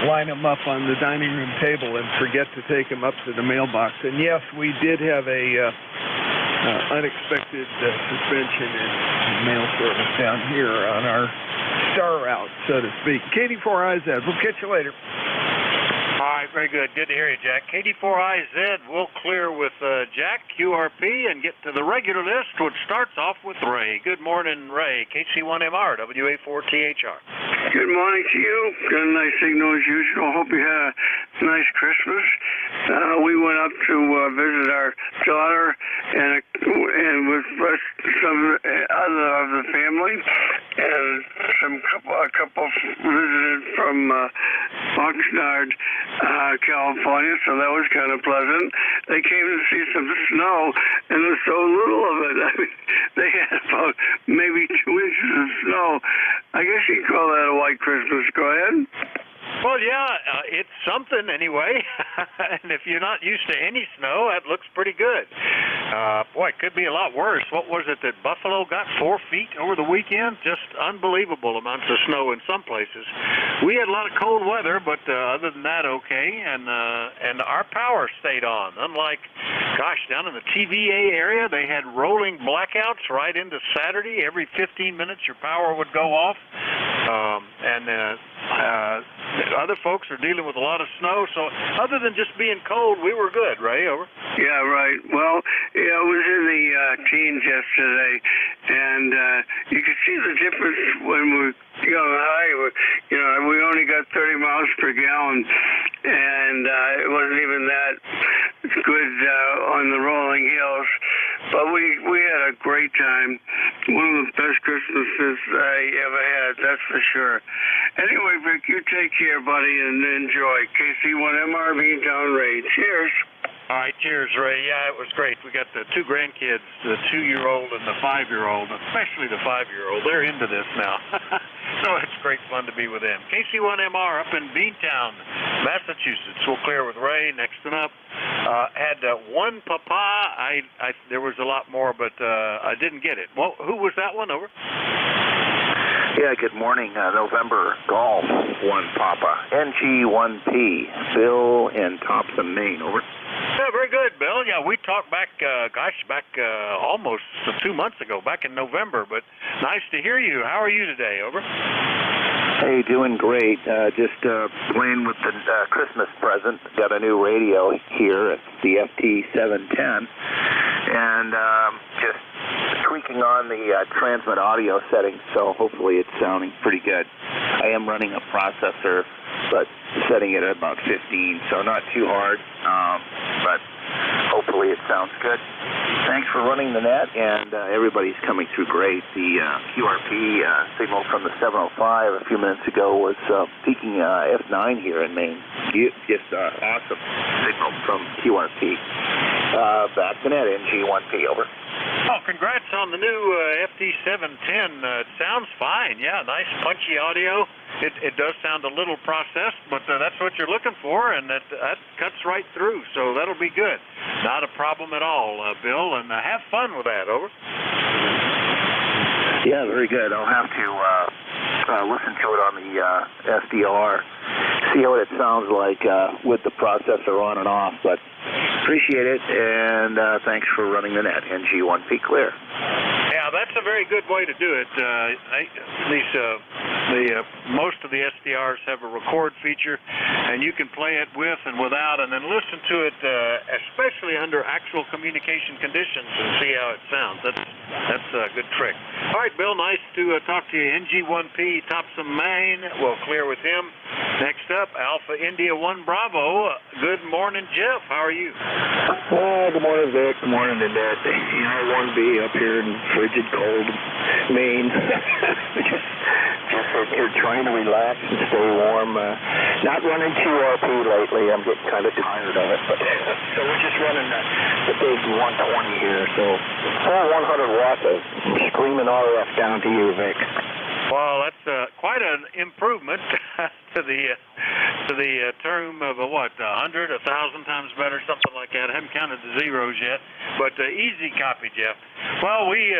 line them up on the dining room table and forget to take them up to the mailbox. And yes, we did have a unexpected suspension in mail service down here on our star route, so to speak. KD4IZ, we'll catch you later. All right, very good. Good to hear you, Jack. KD4IZ, we'll clear with Jack, QRP, and get to the regular list, which starts off with Ray. Good morning, Ray. KC1MR, WA4THR. Good morning to you. Got a nice signal as usual. Hope you had a nice Christmas. We went up to visit our daughter and with some other of the family, and a couple visited from Oxnard, California, so that was kind of pleasant. They came to see some snow, and there was so little of it. I mean, they had about maybe 2 inches of snow. I guess you could call that a white Christmas. Go ahead. Well, yeah, it's something anyway. And if you're not used to any snow, that looks pretty good. Boy, it could be a lot worse. What was it that Buffalo got 4 feet over the weekend? Just unbelievable amounts of snow in some places. We had a lot of cold weather, but other than that, okay. And our power stayed on. Unlike, gosh, down in the TVA area, they had rolling blackouts right into Saturday. Every 15 minutes, your power would go off. Other folks are dealing with a lot of snow, so other than just being cold, we were good, Ray. Over. Yeah, right. Well, yeah, I was in the teens yesterday, and you could see the difference when we got on the highway. We only got 30 miles per gallon, and it wasn't even that good on the rolling hills. But we had a great time. One of the best Christmases I ever had, that's for sure. Anyway, Vic, you take care, buddy, and enjoy. KC1MR, Beantown Ray. Cheers. All right, cheers, Ray. Yeah, it was great. We got the 2 grandkids, the 2-year-old and the 5-year-old, especially the 5-year-old. They're into this now. So it's great fun to be with them. KC1MR up in Beantown, Massachusetts. We'll clear with Ray. Next one up. Had one papa. There was a lot more, but I didn't get it. Well, who was that one? Over. Yeah, good morning. November Golf, 1 Papa. NG1P, Bill in Thompson, Maine. Over. Yeah, very good, Bill. Yeah, we talked back almost 2 months ago, back in November, but nice to hear you. How are you today? Over. Hey, doing great. Just playing with the Christmas present. Got a new radio here. It's the FT710. And just tweaking on the transmit audio settings, so hopefully it's sounding pretty good. I am running a processor, but setting it at about 15, so not too hard, but hopefully it sounds good. Thanks for running the net, and everybody's coming through great. The QRP signal from the 705 a few minutes ago was peaking F9 here in Maine. Just awesome signal from QRP. Back to net, NG1P, over. Oh, congrats on the new FT710. It sounds fine. Yeah, nice punchy audio. It does sound a little processed, but that's what you're looking for, and that cuts right through, so that'll be good. Not a problem at all, Bill, and have fun with that. Over. Yeah, very good. I'll have to listen to it on the SDR, see what it sounds like with the processor on and off, but appreciate it, and thanks for running the net. NG1P clear. Yeah, that's a very good way to do it. Most of the SDRs have a record feature, and you can play it with and without, and then listen to it, especially under actual communication conditions, and see how it sounds. That's a good trick. All right, Bill, nice to talk to you. NG1P, Thompson, Maine. We'll clear with him. Next up, Alpha India 1 Bravo. Good morning, Jeff. How are you? Good morning, Vic. Good morning, Annette. I1B up here in frigid, cold Maine. Just here trying to relax and stay warm. Not running QRP lately. I'm getting kind of tired of it. But so we're just running the big 120 here. So 100 watts of screaming RF down to you, Vic. Well, that's quite an improvement to the to the term of 100, 1,000 times better, something like that. I haven't counted the zeros yet, but easy copy, Jeff. Well, we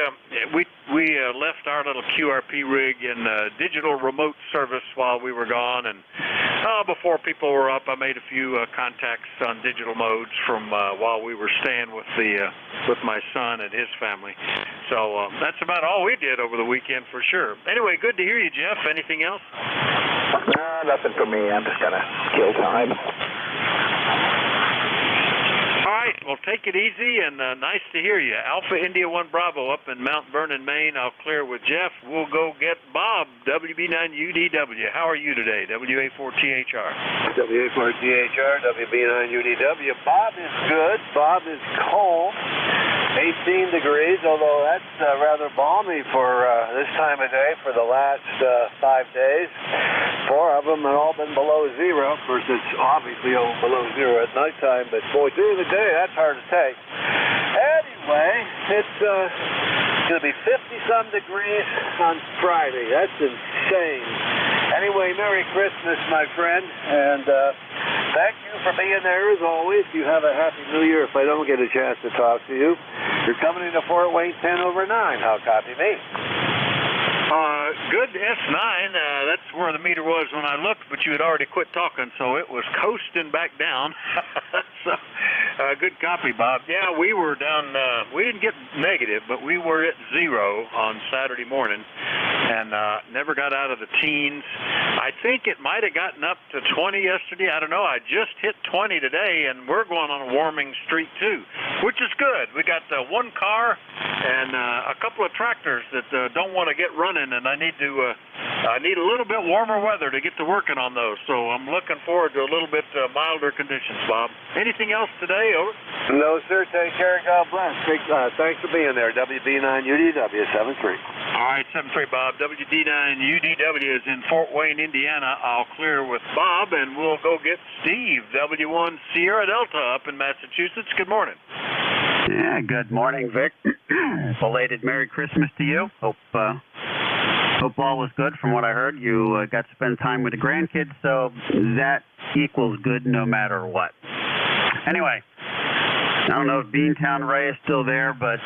left our little QRP rig in digital remote service while we were gone, and before people were up, I made a few contacts on digital modes from while we were staying with my son and his family. So that's about all we did over the weekend for sure. Anyway, good to hear you, Jeff. Anything else? Nothing for me. I'm just gonna kill time. All right, well, take it easy, and nice to hear you. Alpha India 1 Bravo up in Mount Vernon, Maine. I'll clear with Jeff. We'll go get Bob, WB9UDW. How are you today, WA4THR? WA4THR, WB9UDW. Bob is good. Bob is cold. 18 degrees, although that's rather balmy for this time of day for the last 5 days. 4 of them have all been below zero. Of course, it's obviously below zero at nighttime, but boy, during the day, that's hard to take. Anyway, it's going to be 50-some degrees on Friday. That's insane. Anyway, Merry Christmas, my friend, and thank you for being there as always. You have a Happy New Year if I don't get a chance to talk to you. You're coming into Fort Wayne 10 over 9. How copy me? Good S9. That's where the meter was when I looked, but you had already quit talking, so it was coasting back down. So, good copy, Bob. Yeah, we were down. We didn't get negative, but we were at zero on Saturday morning, and never got out of the teens. I think it might have gotten up to 20 yesterday. I don't know. I just hit 20 today, and we're going on a warming streak too, which is good. We got one car and a couple of tractors that don't want to get running, and I need a little bit warmer weather to get to working on those. So I'm looking forward to a little bit milder conditions, Bob. Anything else today? Over. No, sir. Take care. God bless. Thanks for being there. WB9UDW 73. All right, 73, Bob. WD9UDW is in Fort Wayne, Indiana. I'll clear with Bob, and we'll go get Steve, W1 Sierra Delta up in Massachusetts. Good morning. Yeah, good morning, Vic. Belated Merry Christmas to you. Hope all was good from what I heard. You got to spend time with the grandkids, so that equals good no matter what. Anyway, I don't know if Beantown Ray is still there, but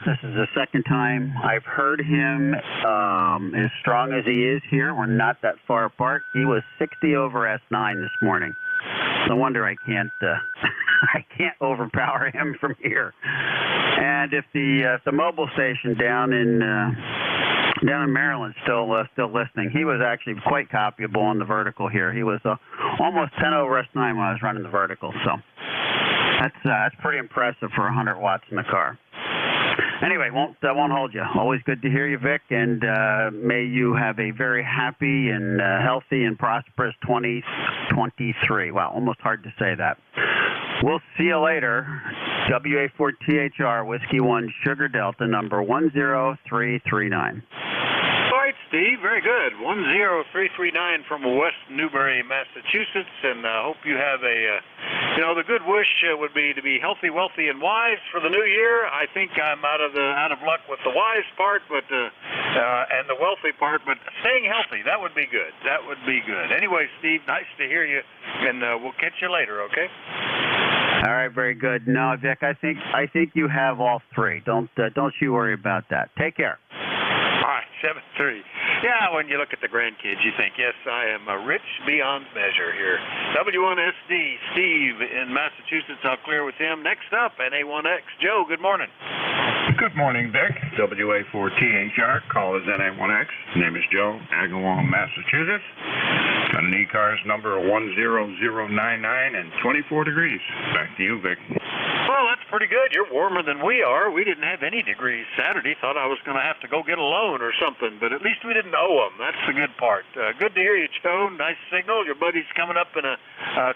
this is the second time I've heard him as strong as he is here. We're not that far apart. He was 60 over S9 this morning. No wonder I can't I can't overpower him from here. And if the mobile station down in Maryland still listening, he was actually quite copyable on the vertical here. He was almost 10 over S9 when I was running the vertical, so that's pretty impressive for 100 watts in the car. Anyway, won't hold you. Always good to hear you, Vic, and may you have a very happy and healthy and prosperous 2023. Wow, almost hard to say that. We'll see you later. WA4THR, Whiskey 1, Sugar Delta, number 10339. All right, Steve, very good. 10339 from West Newbury, Massachusetts, and hope you have the good wish would be to be healthy, wealthy, and wise for the new year. I think I'm out of luck with the wise part, but and the wealthy part, but staying healthy, that would be good. That would be good. Anyway, Steve, nice to hear you, and we'll catch you later, okay? All right, very good. No, Vic, I think you have all three. Don't you worry about that. Take care. All right, 7-3. Yeah, when you look at the grandkids, you think, yes, I am rich beyond measure here. W1SD, Steve in Massachusetts. I'll clear with him. Next up, NA1X. Joe, good morning. Good morning, Vic. WA4THR, call is NA1X. Name is Joe, Agawam, Massachusetts. Got an ECARS number 10099 and 24 degrees. Back to you, Vic. Well, that's pretty good. You're warmer than we are. We didn't have any degrees Saturday. Thought I was going to have to go get a loan or something, but at least we didn't owe them. That's the good part. Good to hear you, Joe. Nice signal. Your buddy's coming up in a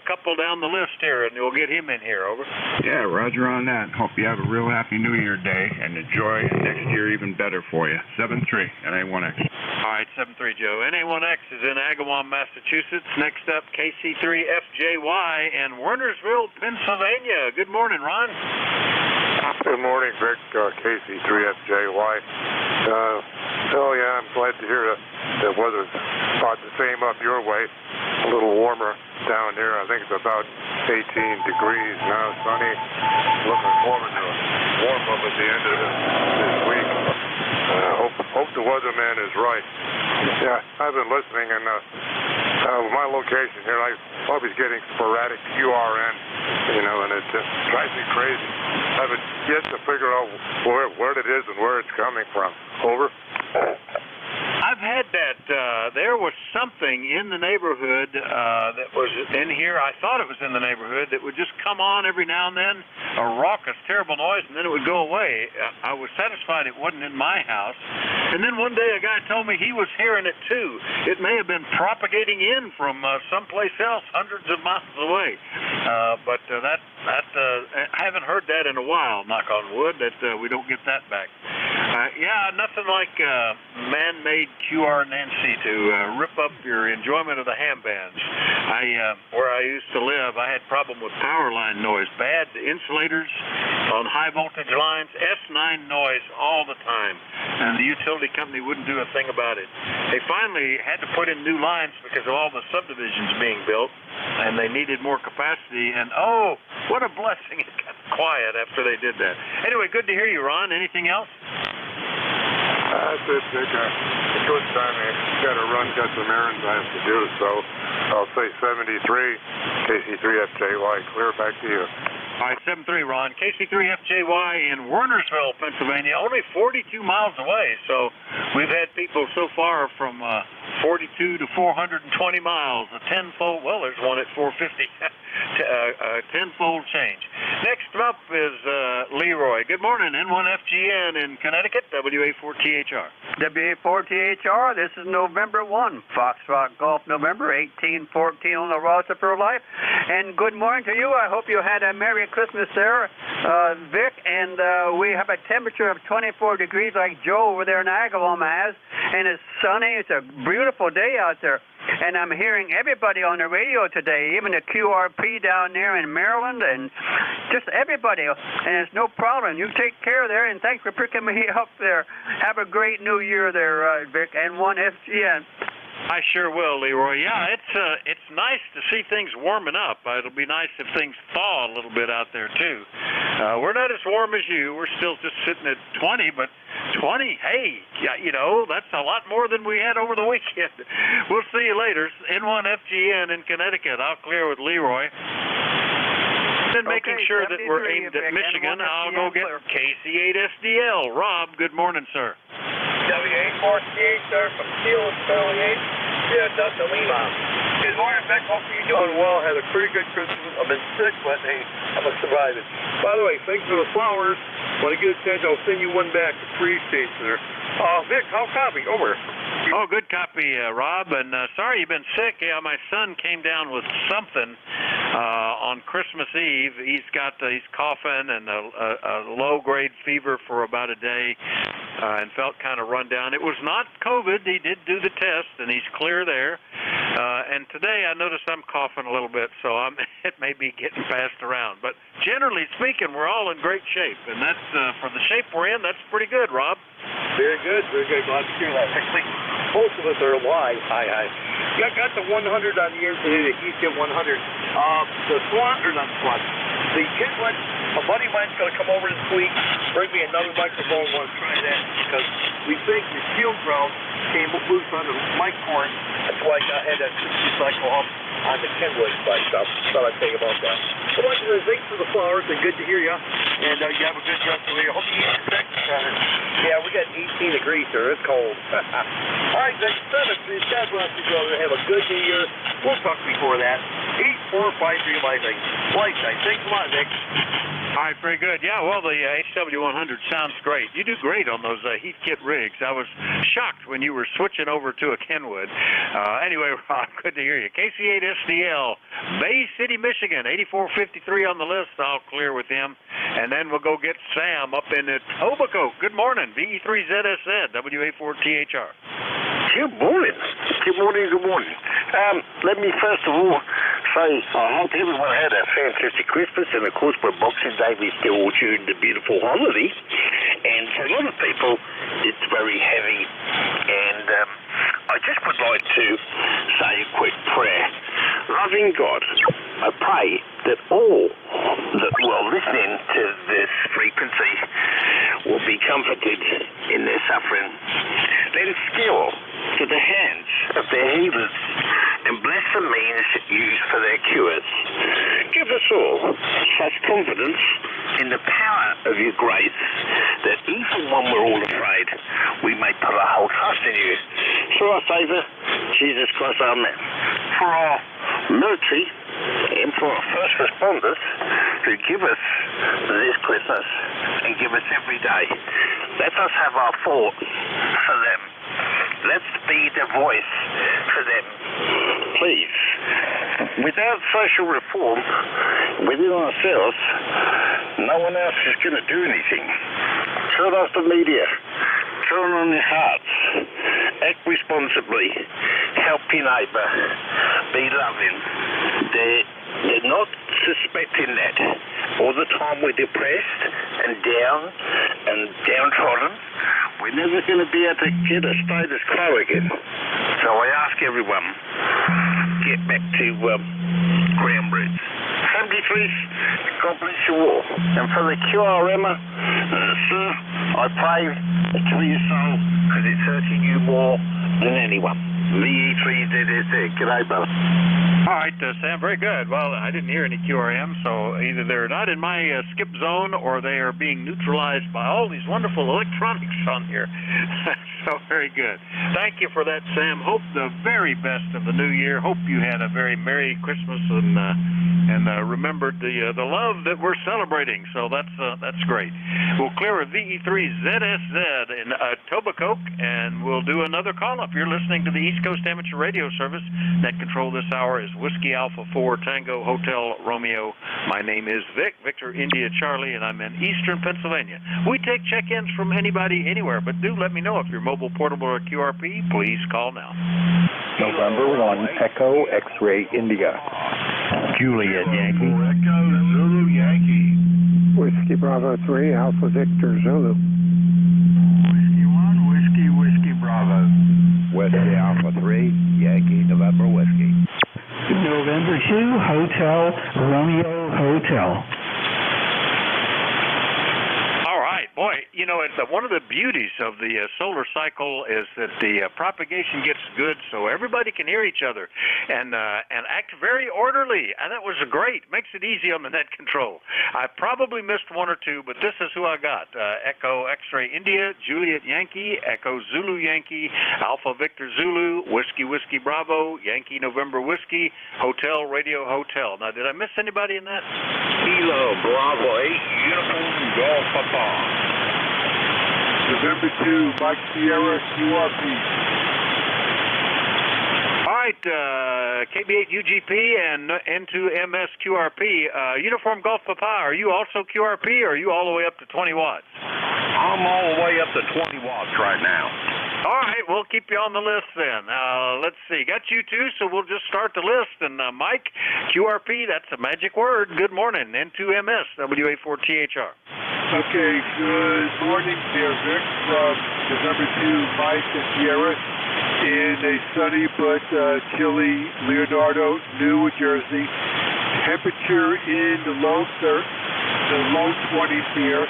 couple down the list here, and you'll get him in here. Over. Yeah, roger on that. Hope you have a real happy New Year day and enjoy next year even better for you. 7-3, NA1X. All right, 7-3, Joe. NA1X is in Agawam, Massachusetts. Next up, KC3FJY in Wernersville, Pennsylvania. Good morning, Ron. Good morning, Vic. KC3FJY. Oh, yeah, I'm glad to hear the weather's about the same up your way. A little warmer down here. I think it's about 18 degrees now, sunny. Looking forward to a warm up at the end of this week. Hope the weatherman is right. Yeah, I've been listening, and my location here, I always getting sporadic QRN, and it just drives me crazy. I haven't yet to figure out where it is and where it's coming from. Over. I've had that. There was something in the neighborhood that was in here. I thought it was in the neighborhood that would just come on every now and then, a raucous, terrible noise, and then it would go away. I was satisfied it wasn't in my house. And then one day a guy told me he was hearing it too. It may have been propagating in from someplace else, hundreds of miles away. But I haven't heard that in a while, knock on wood, that we don't get that back. Yeah, nothing like man-made QR Nancy to rip up your enjoyment of the ham bands. Where I used to live, I had problem with power line noise, bad insulators on high voltage lines, S9 noise all the time, and the utility company wouldn't do a thing about it. They finally had to put in new lines because of all the subdivisions being built, and they needed more capacity, and oh, what a blessing, it got quiet after they did that. Anyway, good to hear you, Ron. Anything else? That's it, Dick. A good time. I got to run, got some errands I have to do, so I'll say 73, KC3FJY. Clear back to you. All right, 73, Ron. KC3FJY in Wernersville, Pennsylvania, only 42 miles away. So we've had people so far from 42 to 420 miles, a tenfold, well, there's one at 450, a tenfold change. Next up is Leroy. Good morning, N1FGN in Connecticut, WA4THR. WA4THR, this is November 1, Foxtrot Golf November, 1814 on the roster for life. And good morning to you. I hope you had a Merry Christmas there, Vic. And we have a temperature of 24 degrees like Joe over there in Agawam has. And it's sunny. It's a beautiful day out there. And I'm hearing everybody on the radio today, even the QRP down there in Maryland, and just everybody. And it's no problem. You take care there, and thanks for picking me up there. Have a great new year there, Vic, N1FGN. I sure will, Leroy. Yeah, it's nice to see things warming up. It'll be nice if things thaw a little bit out there, too. We're not as warm as you. We're still just sitting at 20, but 20, hey, that's a lot more than we had over the weekend. We'll see you later. N1FGN in Connecticut. I'll clear with Leroy. And making sure that we're aimed at Michigan, I'll go get KC8SDL. Rob, good morning, sir. WA4THR from Keel 78. Yeah, Delta Lima. Good morning, Beck. Hope you're doing well. Had a pretty good Christmas. I've been sick, but hey, I'm a survivor. By the way, thanks for the flowers. When I get a chance, I'll send you one back. Appreciate it, sir. Vic, how copy? Over. Oh, good copy, Rob. And sorry you've been sick. Yeah, my son came down with something on Christmas Eve. He's coughing and a low-grade fever for about a day and felt kind of run down. It was not COVID. He did do the test, and he's clear there. And today I noticed I'm coughing a little bit, so it may be getting passed around. But generally speaking, we're all in great shape, and that's for the shape we're in, that's pretty good, Rob. Very good, very good. Glad to hear that. Actually, most of us are alive. Hi. Yeah, I got the 100 on the air today, the ECARS 100. The SWAT, or not SWAT, the Kidlet, a buddy of mine's going to come over this week, bring me another microphone, want to try that, because we think the shield ground came loose on the mic cord. That's why I had that 60 cycle up on the Kenwood side stuff. Thought I'd tell you about that. Well, thanks for the flowers, and good to hear you. And you have a good rest of the day. I hope you eat your breakfast center. Yeah, we got 18 degrees, sir. It's cold. All right, then, God bless you, brother. Have a good New Year. We'll talk before that. 8453 Life Night. Thanks a lot, Nick. All right, very good. Yeah, well, the HW100 sounds great. You do great on those heat kit rigs. I was shocked when you were switching over to a Kenwood. Anyway, Rob, good to hear you. KC8SDL, Bay City, Michigan, 8453 on the list. I'll clear with him. And then we'll go get Sam up in Etobicoke. Good morning, VE3ZSZ, WA4THR. Good morning. Good morning. Let me first of all say I hope everyone had a fantastic Christmas, and of course by Boxing Day we still during the beautiful holiday. And for a lot of people, it's very heavy, and I just would like to say a quick prayer. Loving God, I pray that all that will listen to this frequency will be comforted in their suffering. Lend skill to the hands of their healers and bless the means used for their cures. Give us all such confidence in the power of your grace that even when we're all afraid, we may put our whole trust in you. Through our Savior, Jesus Christ, amen. For our military and for our first responders who give us this Christmas and give us every day, let us have our thoughts for them. Let's be the voice for them. Please, without social reform within ourselves, no one else is going to do anything. Turn off the media. Turn on your hearts. Act responsibly. Help your neighbour. Be loving. They're not suspecting that. All the time we're depressed and down and downtrodden. We're never going to be able to get a status quo again. So I ask everyone, get back to ground roots. Family trees, God bless you all. And for the QRM, sir, I pray to your soul because it's hurting you more than anyone. VE3ZSZ. G'day, brother. All right, Sam, very good. Well, I didn't hear any QRM, so either they're not in my skip zone or they are being neutralized by all these wonderful electronics on here. So very good. Thank you for that, Sam. Hope the very best of the new year. Hope you had a very Merry Christmas and remembered the love that we're celebrating. So that's great. We'll clear a VE3ZSZ in Tobacoke, and we'll do another call up. You're listening to the East Coast Amateur Radio Service. Net control this hour is Whiskey Alpha 4 Tango Hotel Romeo. My name is Vic, Victor India Charlie, and I'm in Eastern Pennsylvania. We take check-ins from anybody anywhere, but do let me know if you're mobile, portable, or QRP. Please call now. November 1, Echo X-Ray India. Juliet Yankee. Echo Zulu Yankee. Whiskey Bravo 3, Alpha Victor Zulu. Whiskey 1, Whiskey Bravo. Whiskey Alpha 3, Yankee November Whiskey. November 2, Hotel Romeo Hotel. All right, boy, you know, one of the beauties of the solar cycle is that the propagation gets good so everybody can hear each other and act very orderly, and that was great. Makes it easy on the net control. I probably missed one or two, but this is who I got. Echo X-Ray India, Juliet Yankee, Echo Zulu Yankee, Alpha Victor Zulu, Whiskey Bravo, Yankee November Whiskey, Hotel Radio Hotel. Now, did I miss anybody in that? Kilo Bravo 8, Uniform Golf Papa. November 2, Mike Sierra, QRP. All right, KB8 UGP and N2MS QRP. Uniform Golf Papa, are you also QRP, or are you all the way up to 20 watts? I'm all the way up to 20 watts right now. All right, we'll keep you on the list then. Let's see. Got you two, so we'll just start the list. And Mike, QRP, that's a magic word. Good morning. N2MS, WA4THR. Okay, good morning, dear Vic, from November 2, Mike and Sierra, in a sunny but chilly Leonardo, New Jersey. Temperature in the low 20s here.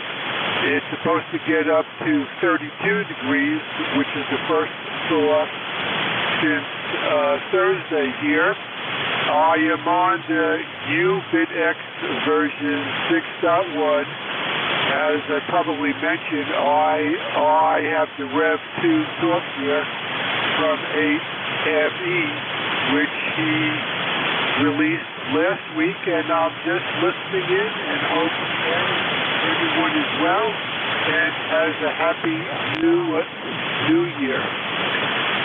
It's supposed to get up to 32 degrees, which is the first thaw since Thursday here. I am on the UBitX version 6.1. As I probably mentioned, I have the Rev 2 software from 8ME, which he released last week, and I'm just listening in and hope everyone is well and has a happy new year.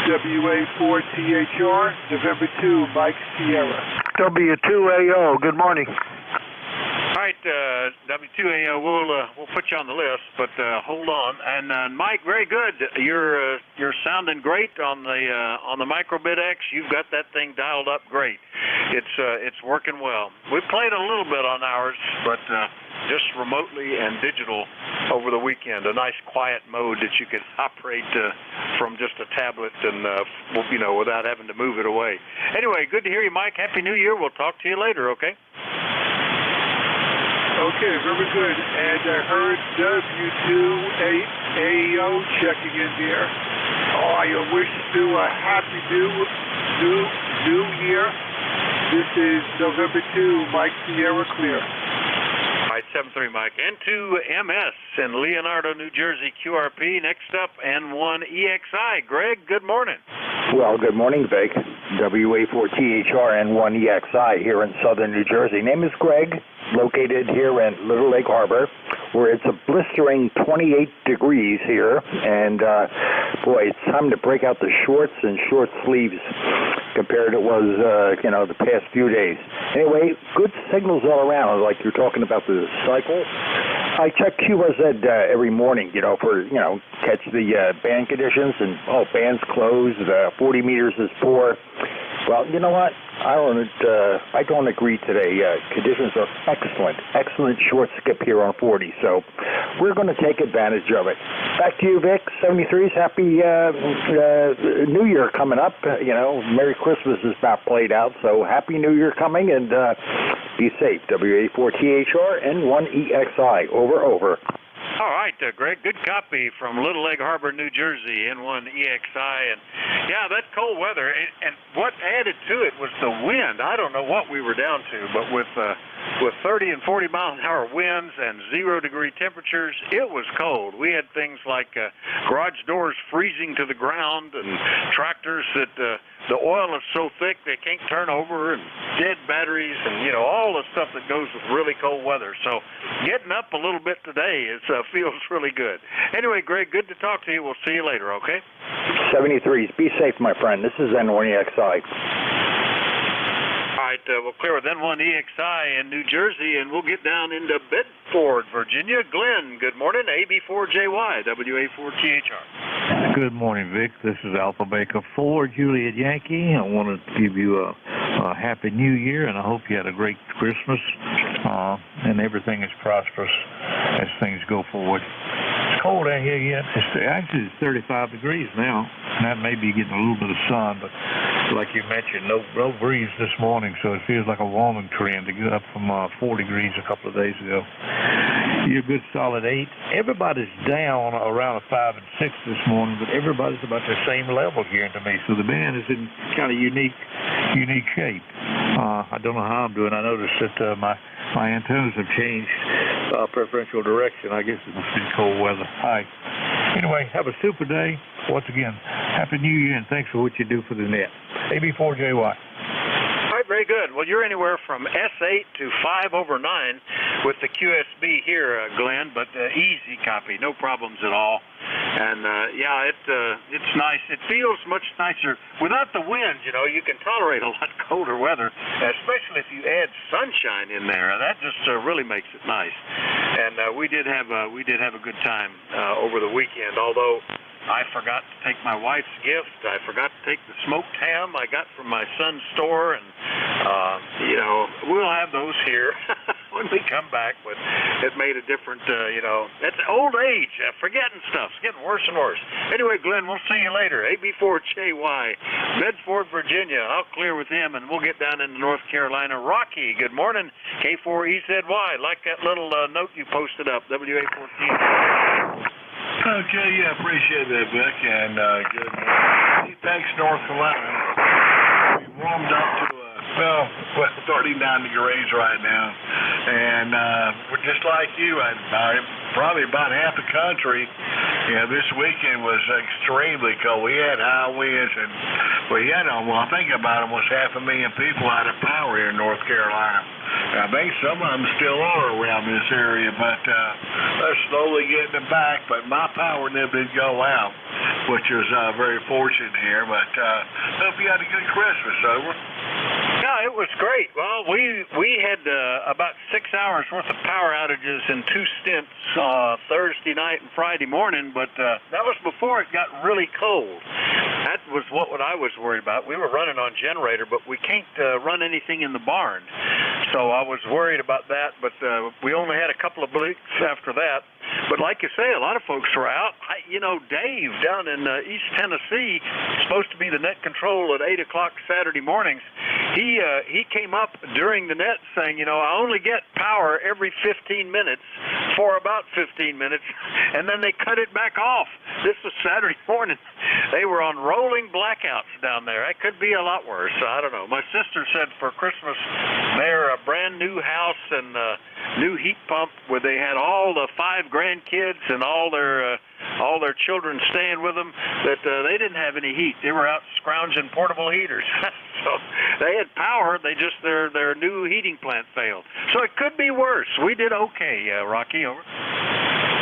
WA4THR, November 2, Mike Sierra. W2AO, good morning. All right, W2AO, we'll put you on the list, but hold on. And Mike, very good. You're sounding great on the MicroBitX. You've got that thing dialed up great. It's working well. We played a little bit on ours, but just remotely and digital over the weekend. A nice quiet mode that you could operate from just a tablet and, without having to move it away. Anyway, good to hear you, Mike. Happy New Year. We'll talk to you later, okay? Okay, very good. And I heard W2AO checking in here. I wish you a happy new year. This is November 2, Mike Sierra Clear. All right, 7-3, Mike. N2MS in Leonardo, New Jersey, QRP. Next up, N1EXI. Greg, good morning. Well, good morning, Vic. WA4THR N1EXI here in southern New Jersey. Name is Greg, located here in Little Lake Harbor, where it's a blistering 28 degrees here. And, boy, it's time to break out the shorts and short sleeves compared to what was, the past few days. Anyway, good signals all around, like you're talking about the cycle. I check QRZ every morning, for, catch the band conditions, and, band's closed, 40 meters is poor. Well, you know what? I don't agree today. Conditions are excellent short skip here on 40, so we're going to take advantage of it. Back to you, Vic. 73s. Happy New Year coming up. Merry Christmas is about played out, so Happy New Year coming, and be safe. WA4THR N1EXI. Over. All right, Greg, good copy from Little Lake Harbor, New Jersey, N1EXI. And, yeah, that cold weather, and what added to it was the wind. I don't know what we were down to, but with 30 and 40 mile an hour winds and 0-degree temperatures, it was cold. We had things like garage doors freezing to the ground and tractors that the oil is so thick they can't turn over, and dead batteries, and, all the stuff that goes with really cold weather. So getting up a little bit today feels really good. Anyway, Greg, good to talk to you. We'll see you later, okay? 73s. Be safe, my friend. This is N1EXI. All right, we'll clear with N1EXI in New Jersey, and we'll get down into Bedford, Virginia. Glenn, good morning. AB4JY, WA4THR. Good morning, Vic. This is Alpha Baker 4, Juliet Yankee. I wanted to give you a Happy New Year, and I hope you had a great Christmas, and everything is prosperous as things go forward. It's cold out here yet. It's 35 degrees now, and that may be getting a little bit of sun, but like you mentioned, no breeze this morning, so it feels like a warming trend to get up from 4 degrees a couple of days ago. You're a good solid 8. Everybody's down around a 5 and 6 this morning, but everybody's about the same level here to me, so the band is in kind of unique shape. I don't know how I'm doing. I noticed that my antennas have changed preferential direction. I guess it must be cold weather. Hi. Anyway, have a super day. Once again, Happy New Year, and thanks for what you do for the net. AB4JY. All right, very good. Well, you're anywhere from S8 to 5/9 with the QSB here, Glenn, but easy copy, no problems at all. And, it's nice. It feels much nicer. Without the wind, you can tolerate a lot colder weather, especially if you add sunshine in there. That just really makes it nice. And we did have a good time over the weekend, although I forgot to take my wife's gift. I forgot to take the smoked ham I got from my son's store, and, we'll have those here when we come back, but it made a different, it's old age, forgetting stuff. It's getting worse and worse. Anyway, Glenn, we'll see you later. AB4JY, Bedford, Virginia. I'll clear with him, and we'll get down into North Carolina. Rocky, good morning. K4EZY, like that little note you posted up, WA14. Okay, yeah, appreciate that, Vic, and good morning. Thanks, North Carolina. We warmed up to 39 degrees right now, and we're just like you. Probably about half the country. This weekend was extremely cold. We had high winds, and we had I think about almost 500,000 people out of power here in North Carolina. I think some of them still are around this area, but they're slowly getting it back. But my power never did go out, which was very fortunate here. But hope you had a good Christmas. Over. Yeah, it was great. Well, we had about 6 hours worth of power outages in 2 stints, Thursday night and Friday morning, but that was before it got really cold. That was what I was worried about. We were running on generator, but we can't run anything in the barn. So I was worried about that, but we only had a couple of blinks after that. But like you say, a lot of folks were out. Dave down in East Tennessee, supposed to be the net control at 8 o'clock Saturday mornings, he came up during the net saying, I only get power every 15 minutes for about 15 minutes, and then they cut it back off. This was Saturday morning. They were on rolling blackouts down there. It could be a lot worse. I don't know. My sister said for Christmas, they're a brand new house and a new heat pump where they had all the 5 grandkids and all their children staying with them, that they didn't have any heat. They were out scrounging portable heaters. So they had power. They just their new heating plant failed. So it could be worse. We did okay, Rocky. Over.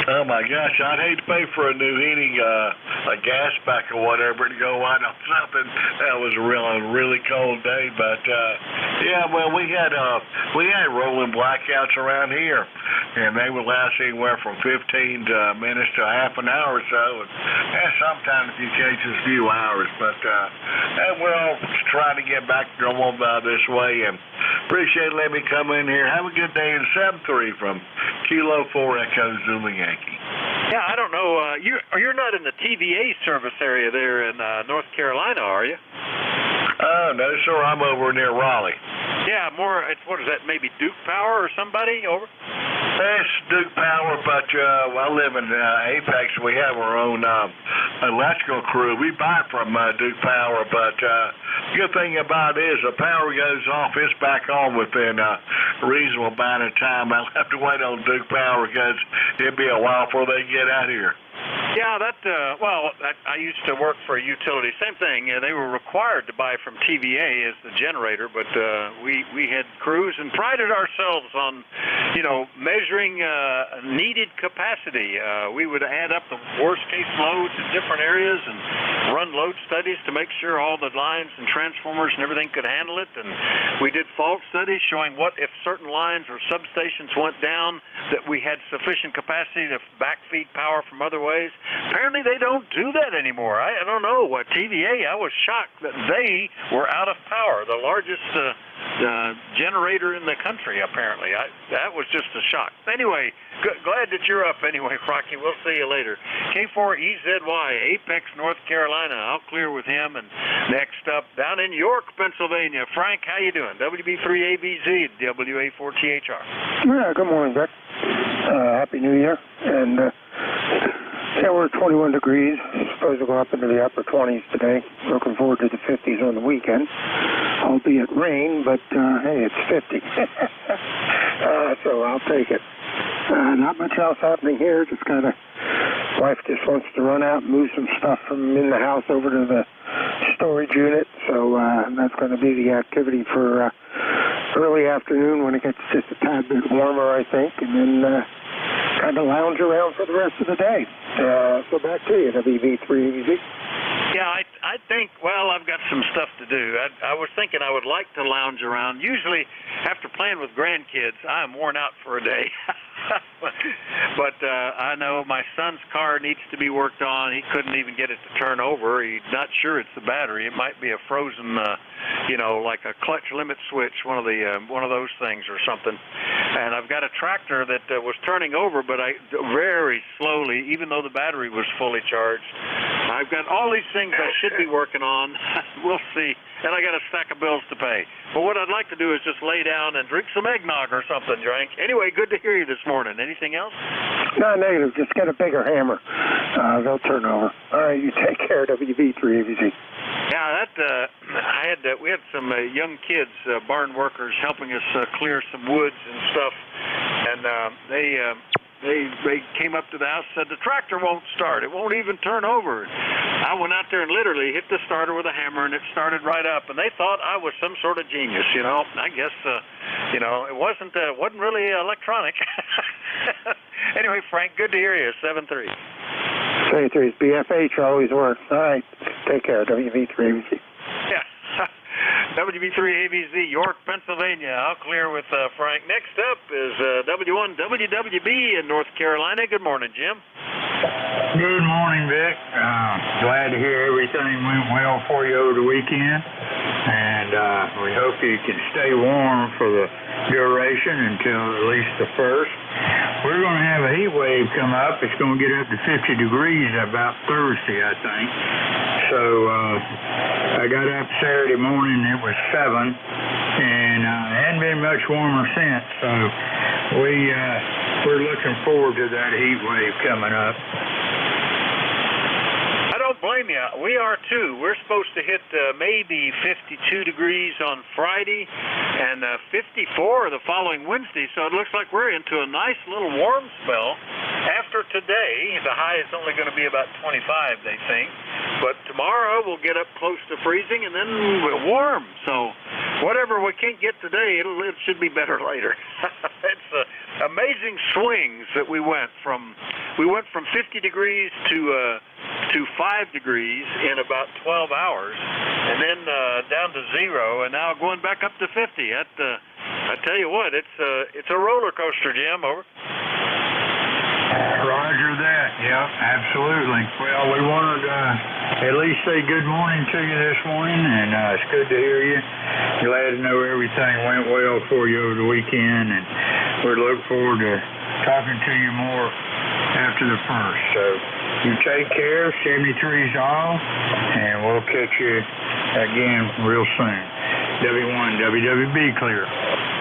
Oh my gosh, I'd hate to pay for a new heating, a gas pack or whatever to go on something. That was a really cold day, but we had rolling blackouts around here, and they would last anywhere from 15 minutes to half an hour or so, and sometimes a few cases a few hours. But we're all trying to get back to normal this way, and appreciate letting me come in here. Have a good day in 7-3 from Kilo 4 Echo Zulu Yankee. Yeah, I don't know. You're not in the TVA service area there in North Carolina, are you? Oh, no, sir. I'm over near Raleigh. Yeah, more. What is that? Maybe Duke Power or somebody over? It's Duke Power, but I live in Apex. We have our own electrical crew. We buy from Duke Power, but good thing about it is the power goes off, it's back on within a reasonable amount of time. I'll have to wait on Duke Power because it'll be a while before they get out here. Yeah, I used to work for a utility. Same thing. They were required to buy from TVA as the generator, but we had crews and prided ourselves on, measuring needed capacity. We would add up the worst case loads in different areas and run load studies to make sure all the lines and transformers and everything could handle it. And we did fault studies showing what if certain lines or substations went down, that we had sufficient capacity to backfeed power from other ways. Apparently they don't do that anymore. I don't know. TVA, I was shocked that they were out of power, the largest generator in the country, apparently. That was just a shock. Anyway, glad that you're up anyway, Rocky. We'll see you later. K4EZY, Apex, North Carolina. I'll clear with him. And next up, down in York, Pennsylvania. Frank, how you doing? WB3ABZ, WA4THR. Yeah, good morning, Vic. Happy New Year. And we're at 21 degrees. Supposed to go up into the upper 20s today. Looking forward to the 50s on the weekend. Albeit rain, but hey, it's 50. So I'll take it. Not much else happening here. Just kind of, wife just wants to run out and move some stuff from in the house over to the storage unit. So that's going to be the activity for early afternoon when it gets just a tad bit warmer, I think. And then kind of lounge around for the rest of the day. So back to you, WB3ABZ. Yeah, I think, I've got some stuff to do. I was thinking I would like to lounge around. Usually, after playing with grandkids, I am worn out for a day. But I know my son's car needs to be worked on. He couldn't even get it to turn over. He's not sure it's the battery. It might be a frozen, like a clutch limit switch, one of those things or something. And I've got a tractor that was turning over, but very slowly, even though the battery was fully charged. I've got all these things I should be working on. We'll see. And I got a stack of bills to pay. But what I'd like to do is just lay down and drink some eggnog or something, Frank. Anyway, good to hear you this morning. Anything else? No, negative. Just get a bigger hammer. They'll turn over. All right, you take care, WB3ABZ. Yeah, we had some young kids, barn workers, helping us clear some woods and stuff. And they came up to the house and said, the tractor won't start. It won't even turn over. I went out there and literally hit the starter with a hammer, and it started right up. And they thought I was some sort of genius, I guess, it wasn't really electronic. Anyway, Frank, good to hear you. 7-3. 7-3. BFH always works. All right. Take care. WB3ABZ. Yeah. WB3ABZ, York, Pennsylvania. I'll clear with Frank. Next up is W1 WWB in North Carolina. Good morning, Jim. Good morning, Vic. Glad to hear everything went well for you over the weekend. And we hope you can stay warm for the vacation until at least the 1st. We're going to have a heat wave come up. It's going to get up to 50 degrees about Thursday, I think. So I got up Saturday morning, it was 7, and it hadn't been much warmer since. So we're looking forward to that heat wave coming up. I don't blame you. We are too. We're supposed to hit maybe 52 degrees on Friday and 54 the following Wednesday, so it looks like we're into a nice little warm spell. After today, the high is only going to be about 25, they think, but tomorrow we'll get up close to freezing and then we're warm. So whatever we can't get today, it should be better later. It's amazing swings that we went from 50 degrees to 5 degrees in about 12 hours, and then down to 0, and now going back up to 50. I tell you what, it's a roller coaster, Jim. Over. Roger that. Yep, absolutely. Well, we wanted to at least say good morning to you this morning, and it's good to hear you. Glad to know everything went well for you over the weekend, and we look forward to talking to you more after the 1st. So you take care, 73's all, and we'll catch you again real soon. W1 WWB clear.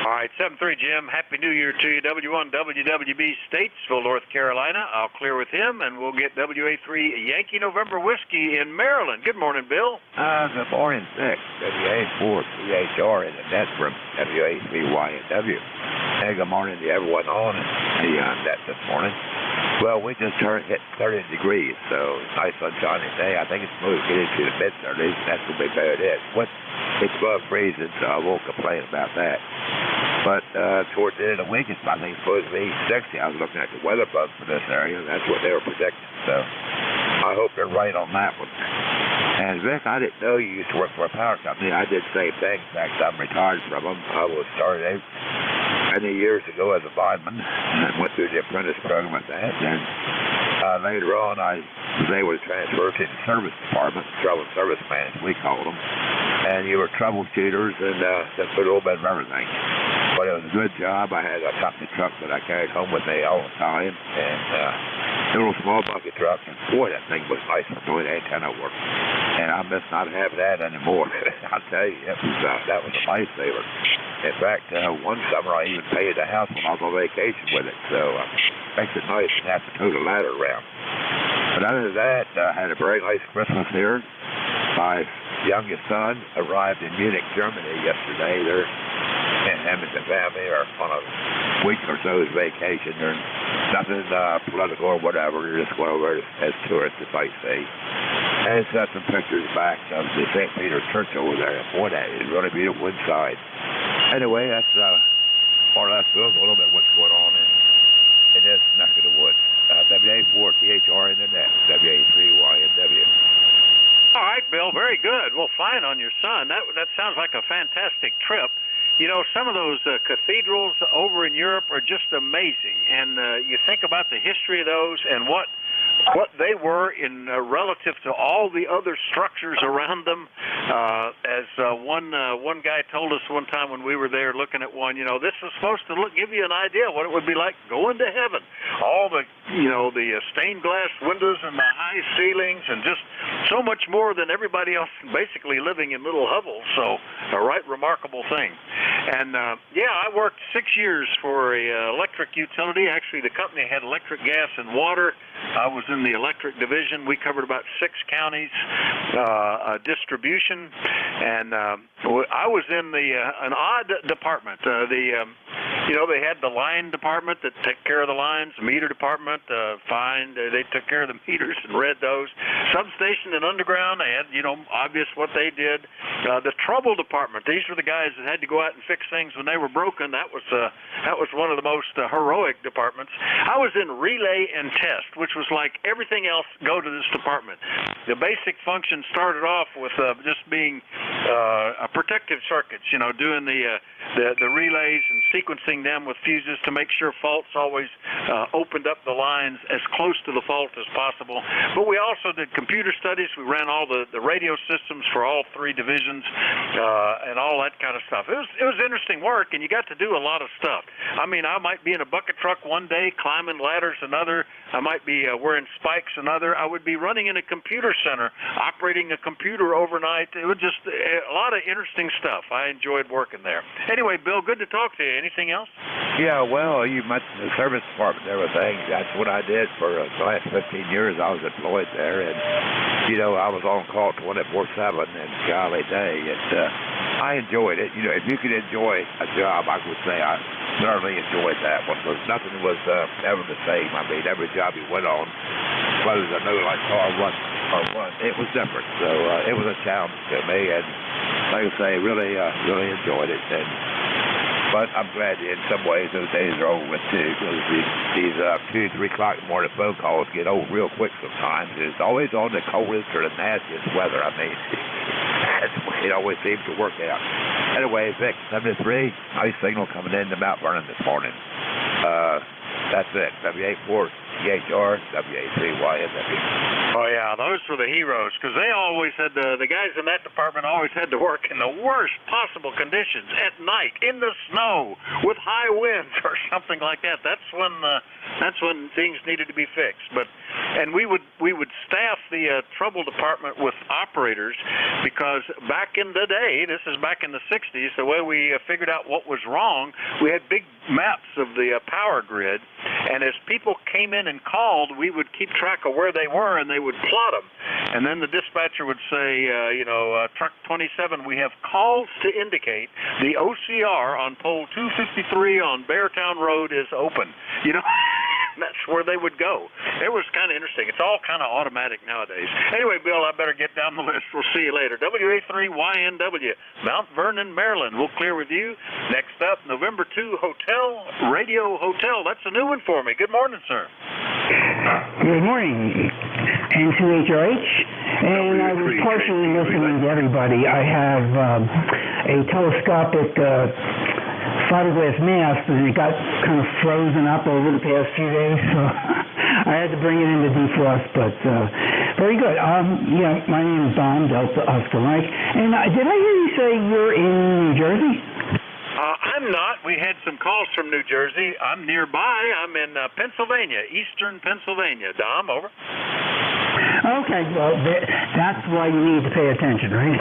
All right, 7-3, Jim. Happy New Year to you. W1 WWB Statesville, North Carolina. I'll clear with him, and we'll get WA3 Yankee November Whiskey in Maryland. Good morning, Bill. Good morning, Vic. WA4 THR in the net from WA3YNW. Hey, good morning to everyone on the net this morning. Well, we just hit 30 degrees, so nice sunshiny day. I think it's supposed to get into the mid-30s. That's going to be about it. It's above freezing, so I won't complain about that. But towards the end of the week, I think it's supposed to be 60. I was looking at the weather bug for this area, and that's what they were predicting. So I hope they're right on that one. And Vic, I didn't know you used to work for a power company. I did the same thing. In fact, I'm retired from them. I was started many years ago as a lineman, and went through the apprentice program at that. And later on, I was able to transfer to the service department, trouble service management, we called them. And you were troubleshooters and just a little bit of everything. But it was a good job. I had a company truck that I carried home with me all the time, and little small bucket truck. And boy, that thing was nice for doing antenna work. And I miss not having that anymore. I'll tell you, that was a lifesaver. In fact, one summer I even painted the house when I was on vacation with it. So it makes it nice to have to tow the ladder around. But other than that, I had a very nice Christmas here. My youngest son arrived in Munich, Germany yesterday. Him and the family are on a week or so's vacation. There's nothing political or whatever. They're just going over as tourists to sightsee. And it's got some pictures back of the St. Peter's Church over there. Boy, that is really beautiful inside. Anyway, that's more or less a little bit what's going on in this neck of the woods. WA4 THR in the net, WA3YNW. All right, Bill, very good. Well, fine on your son. That sounds like a fantastic trip. You know, some of those cathedrals over in Europe are just amazing, and you think about the history of those and what they were in relative to all the other structures around them. As one guy told us one time when we were there looking at one, this was supposed to give you an idea what it would be like going to heaven. All the stained glass windows and the high ceilings and just so much more than everybody else basically living in little hovels. So a right remarkable thing. And I worked 6 years for a electric utility. Actually, the company had electric, gas, and water. I was in the electric division. We covered about 6 counties, distribution, and I was in an odd department. They had the line department that took care of the lines, the meter department, they took care of the meters and read those. Substation and underground, they had, obvious what they did. The trouble department, these were the guys that had to go out and fix things when they were broken. That was one of the most heroic departments. I was in relay and test, which was like everything else go to this department. The basic function started off with just being protective circuits, doing the the relays and sequencing them with fuses to make sure faults always opened up the lines as close to the fault as possible. But we also did computer studies. We ran all the radio systems for all 3 divisions and all that kind of stuff. It was interesting work, and you got to do a lot of stuff. I mean, I might be in a bucket truck one day, climbing ladders another. I might be wearing spikes another. I would be running in a computer center, operating a computer overnight. It was just a lot of interesting stuff. I enjoyed working there. Anyway, Bill, good to talk to you. Anything else? Yeah, well, you mentioned the service department and everything. That's what I did for the last 15 years. I was employed there, and, you know, I was on call 24/7, and golly day, I enjoyed it. You know, if you could enjoy a job, I would say I thoroughly enjoyed that one, because nothing was ever the same. I mean, every job you went on, whether it's a no light car or what, it was different. So it was a challenge to me, and like I say, really enjoyed it. But I'm glad in some ways those days are over with too, because these 2, 3 o'clock in the morning phone calls get old real quick sometimes. It's always on the coldest or the nastiest weather. I mean, it always seems to work out. Anyway, Vic, 73, ice signal coming in to Mount Vernon this morning. That's it. W84 EHR, W83YNW. Oh, yeah, those were the heroes, because they always had the guys in that department always had to work in the worst possible conditions at night, in the snow, with high winds or something like that. That's when things needed to be fixed. And we would staff the trouble department with operators, because back in the day, this is back in the 60s, the way we figured out what was wrong, we had big maps of the power grid, and as people came in and called, we would keep track of where they were, and they would plot them. And then the dispatcher would say, truck 27, we have calls to indicate the OCR on pole 253 on Beartown Road is open. You know, that's where they would go. It was kind of interesting. It's all kind of automatic nowadays. Anyway, Bill, I better get down the list. We'll see you later. WA3YNW, Mount Vernon, Maryland. We'll clear with you. Next up, November 2 Hotel, Radio Hotel. That's a new one for me. Good morning, sir. Good morning, N2HRH. And I was partially listening to everybody. I have a telescopic fiberglass mask, and it got kind of frozen up over the past few days, so I had to bring it in to defrost, but very good. My name is Don, Delta Oscar Mike, and did I hear you say you're in New Jersey? I'm not. We had some calls from New Jersey. I'm nearby. I'm in Pennsylvania, eastern Pennsylvania. Dom, over. Okay, well, that's why you need to pay attention, right?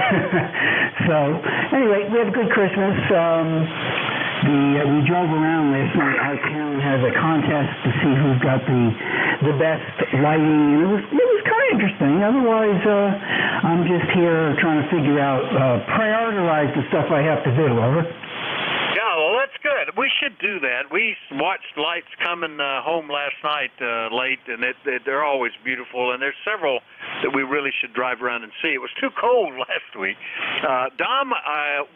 So, anyway, we had a good Christmas. We drove around last night. Our town has a contest to see who's got the best lighting, and it was kind of interesting. Otherwise, I'm just here trying to figure out, prioritize the stuff I have to do. Over. Yeah, well, that's good. We should do that. We watched lights coming home last night late, and they're always beautiful, and there's several that we really should drive around and see. It was too cold last week. Dom,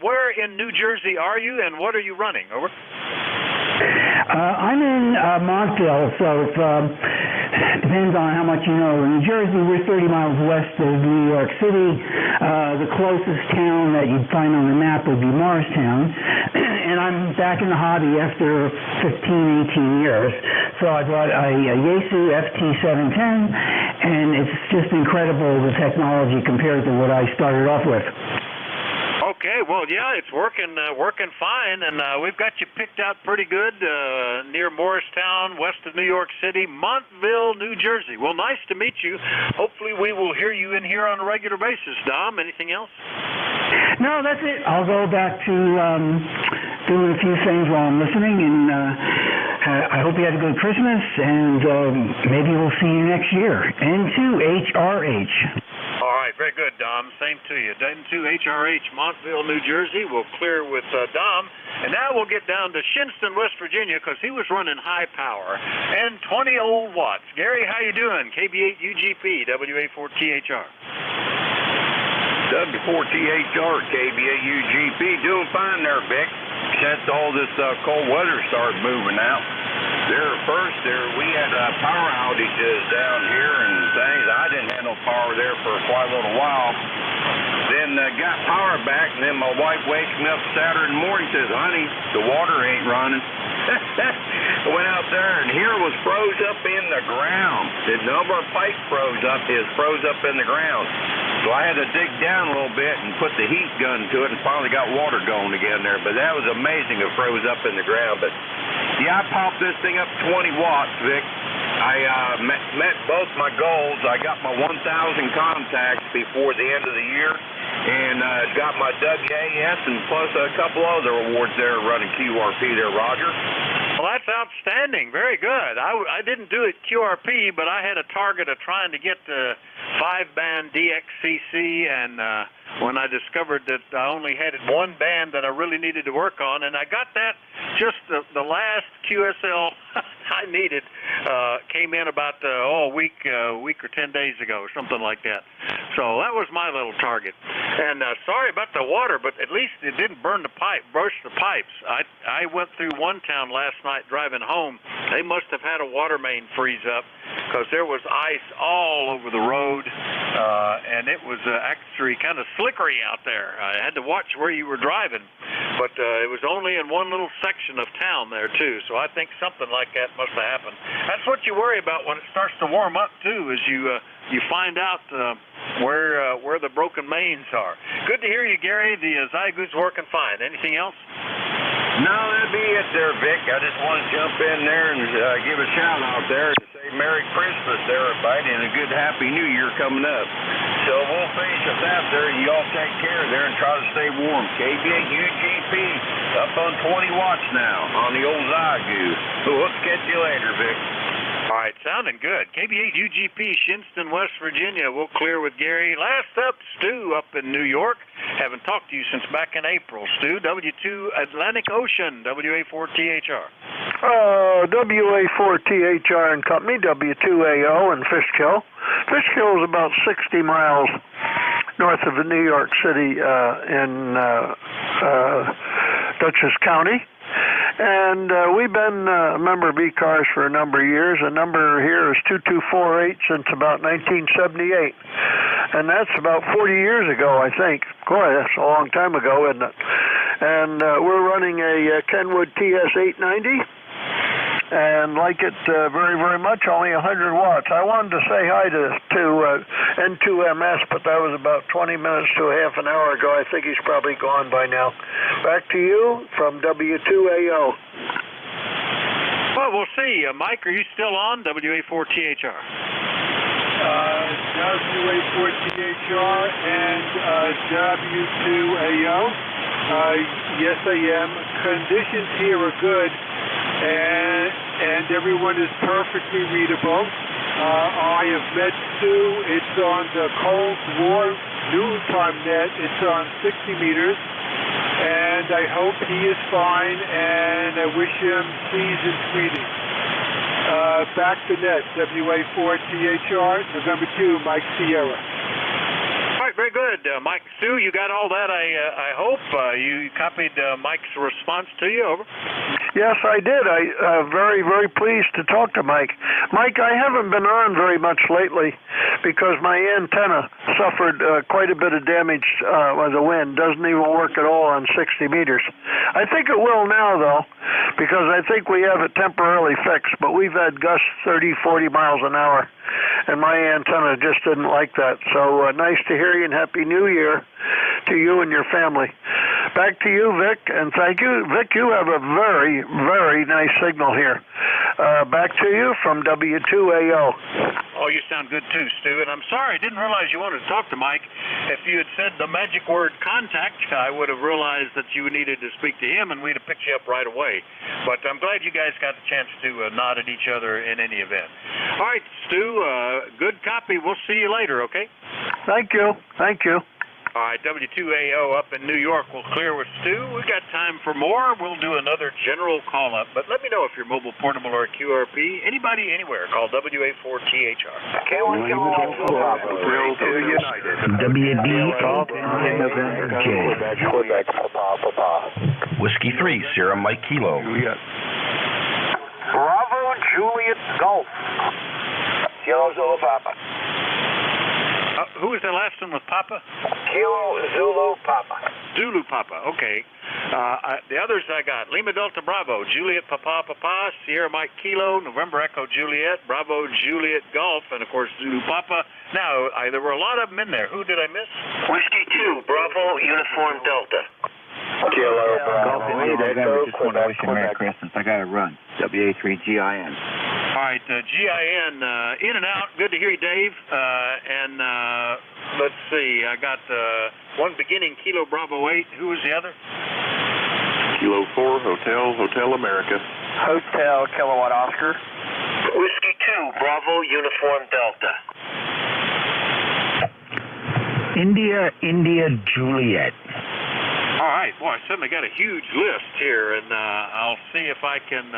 where in New Jersey are you, and what are you running? Over. I'm in Montville, so it depends on how much you know. In New Jersey, we're 30 miles west of New York City. The closest town that you'd find on the map would be Morristown. And I'm back in the hobby after 15, 18 years. So I bought a Yaesu FT710, and it's just incredible, the technology compared to what I started off with. Okay, well, yeah, it's working fine, and we've got you picked out pretty good near Morristown, west of New York City, Montville, New Jersey. Well, nice to meet you. Hopefully we will hear you in here on a regular basis. Dom, anything else? No, that's it. I'll go back to doing a few things while I'm listening, and I hope you had a good Christmas, and maybe we'll see you next year. N2HRH. All right, very good, Dom. Same to you. N2HRH, Montville, New Jersey. We'll clear with Dom. And now we'll get down to Shinston, West Virginia, because he was running high power and 20 old watts. Gary, how you doing? KB8UGP, WA4THR. W4THR, KBAUGP, doing fine there, Vic. since all this cold weather started moving out. We had power outages down here and things. I didn't have no power there for quite a little while. Then got power back, and then my wife wakes me up Saturday morning and says, honey, the water ain't running. I went out there, and here was froze up in the ground. The number of pipes froze up in the ground. So I had to dig down a little bit and put the heat gun to it and finally got water going again there. But that was amazing. It froze up in the ground. But, yeah, I popped this thing up 20 watts, Vic. I met both my goals. I got my 1,000 contacts before the end of the year, and got my WAS and plus a couple other awards there running QRP there, Roger. Well, that's outstanding. Very good. I didn't do it QRP, but I had a target of trying to get the 5-band DXCC, and when I discovered that I only had one band that I really needed to work on, and I got that just the last QSL I needed came in about a week or 10 days ago, something like that. So that was my little target. And sorry about the water, but at least it didn't burst the pipes. I went through one town last night driving home. They must have had a water main freeze up because there was ice all over the road, and it was actually kind of slickery out there. I had to watch where you were driving, but it was only in one little section of town there too. So I think something like that must have happened. That's what you worry about when it starts to warm up too, is you find out where the broken mains are. Good to hear you, Gary. The Zygoot's working fine. Anything else? No, that'd be it there, Vic. I just want to jump in there and give a shout out there to say Merry Christmas to everybody and a good Happy New Year coming up. So we'll finish us out there. You all take care there and try to stay warm. KBA UGP up on 20 watts now on the old Zygoot. So we'll catch you later, Vic. All right, sounding good. KB UGP, Shinston, West Virginia. We'll clear with Gary. Last up, Stu up in New York. Haven't talked to you since back in April. Stu, W2 Atlantic Ocean, WA4THR. WA4THR and Company, W2AO in Fishkill. Fishkill is about 60 miles north of New York City in Dutchess County. And we've been a member of ECARS for a number of years. The number here is 2248 since about 1978. And that's about 40 years ago, I think. Boy, that's a long time ago, isn't it? And we're running a Kenwood TS890 and like it very, very much, only 100 watts. I wanted to say hi to N2US, but that was about 20 minutes to a half an hour ago. I think he's probably gone by now. Back to you from W2AO. Well, we'll see. Mike, are you still on WA4THR? WA4THR and W2AO. Yes, I am. Conditions here are good, and everyone is perfectly readable. I have met Stu. It's on the Cold War noontime net. It's on 60 meters, and I hope he is fine, and I wish him season greetings. Back to net, WA4THR, November 2, Mike Sierra. All right, very good. Mike, Stu, you got all that, I hope. You copied Mike's response to you, over. Yes, I did. I'm very, very pleased to talk to Mike. Mike, I haven't been on very much lately because my antenna suffered quite a bit of damage by the wind. Doesn't even work at all on 60 meters. I think it will now, though, because I think we have it temporarily fixed, but we've had gusts 30, 40 miles an hour, and my antenna just didn't like that. So nice to hear you, and Happy New Year to you and your family. Back to you, Vic, and thank you. Vic, you have a very, very nice signal here. Back to you from W2AO. Oh, you sound good too, Stu, and I'm sorry, I didn't realize you wanted to talk to Mike. If you had said the magic word contact, I would have realized that you needed to speak to him, and we'd have picked you up right away. But I'm glad you guys got the chance to nod at each other in any event. All right, Stu, good copy. We'll see you later, okay? Thank you. Thank you. All right, W2AO up in New York. We'll clear with Stu. We've got time for more. We'll do another general call-up. But let me know if you're mobile, portable, or QRP. Anybody, anywhere, call WA4THR. WB November J. Quebec, Papa. Whiskey 3, Sierra Mike Kilo. Bravo Juliet Golf. Kilo Zulu Papa. Who was the last one with Papa? Kilo Zulu Papa. Zulu Papa, okay. The others I got, Lima Delta Bravo, Juliet Papa Papa, Sierra Mike Kilo, November Echo Juliet, Bravo Juliet Golf, and of course Zulu Papa. Now, there were a lot of them in there. Who did I miss? Whiskey 2, Bravo Uniform Delta. Kilo Bravo, November. Just want to wish you a Merry Christmas. I got to run. WA3GIN. All right, GIN, in and out. Good to hear you, Dave. And let's see, I got one beginning, Kilo Bravo 8. Who was the other? Kilo 4, Hotel America. Hotel Kilowatt Oscar. Whiskey 2, Bravo Uniform Delta. India Juliet. All right, boy, I suddenly got a huge list here, and I'll see if I can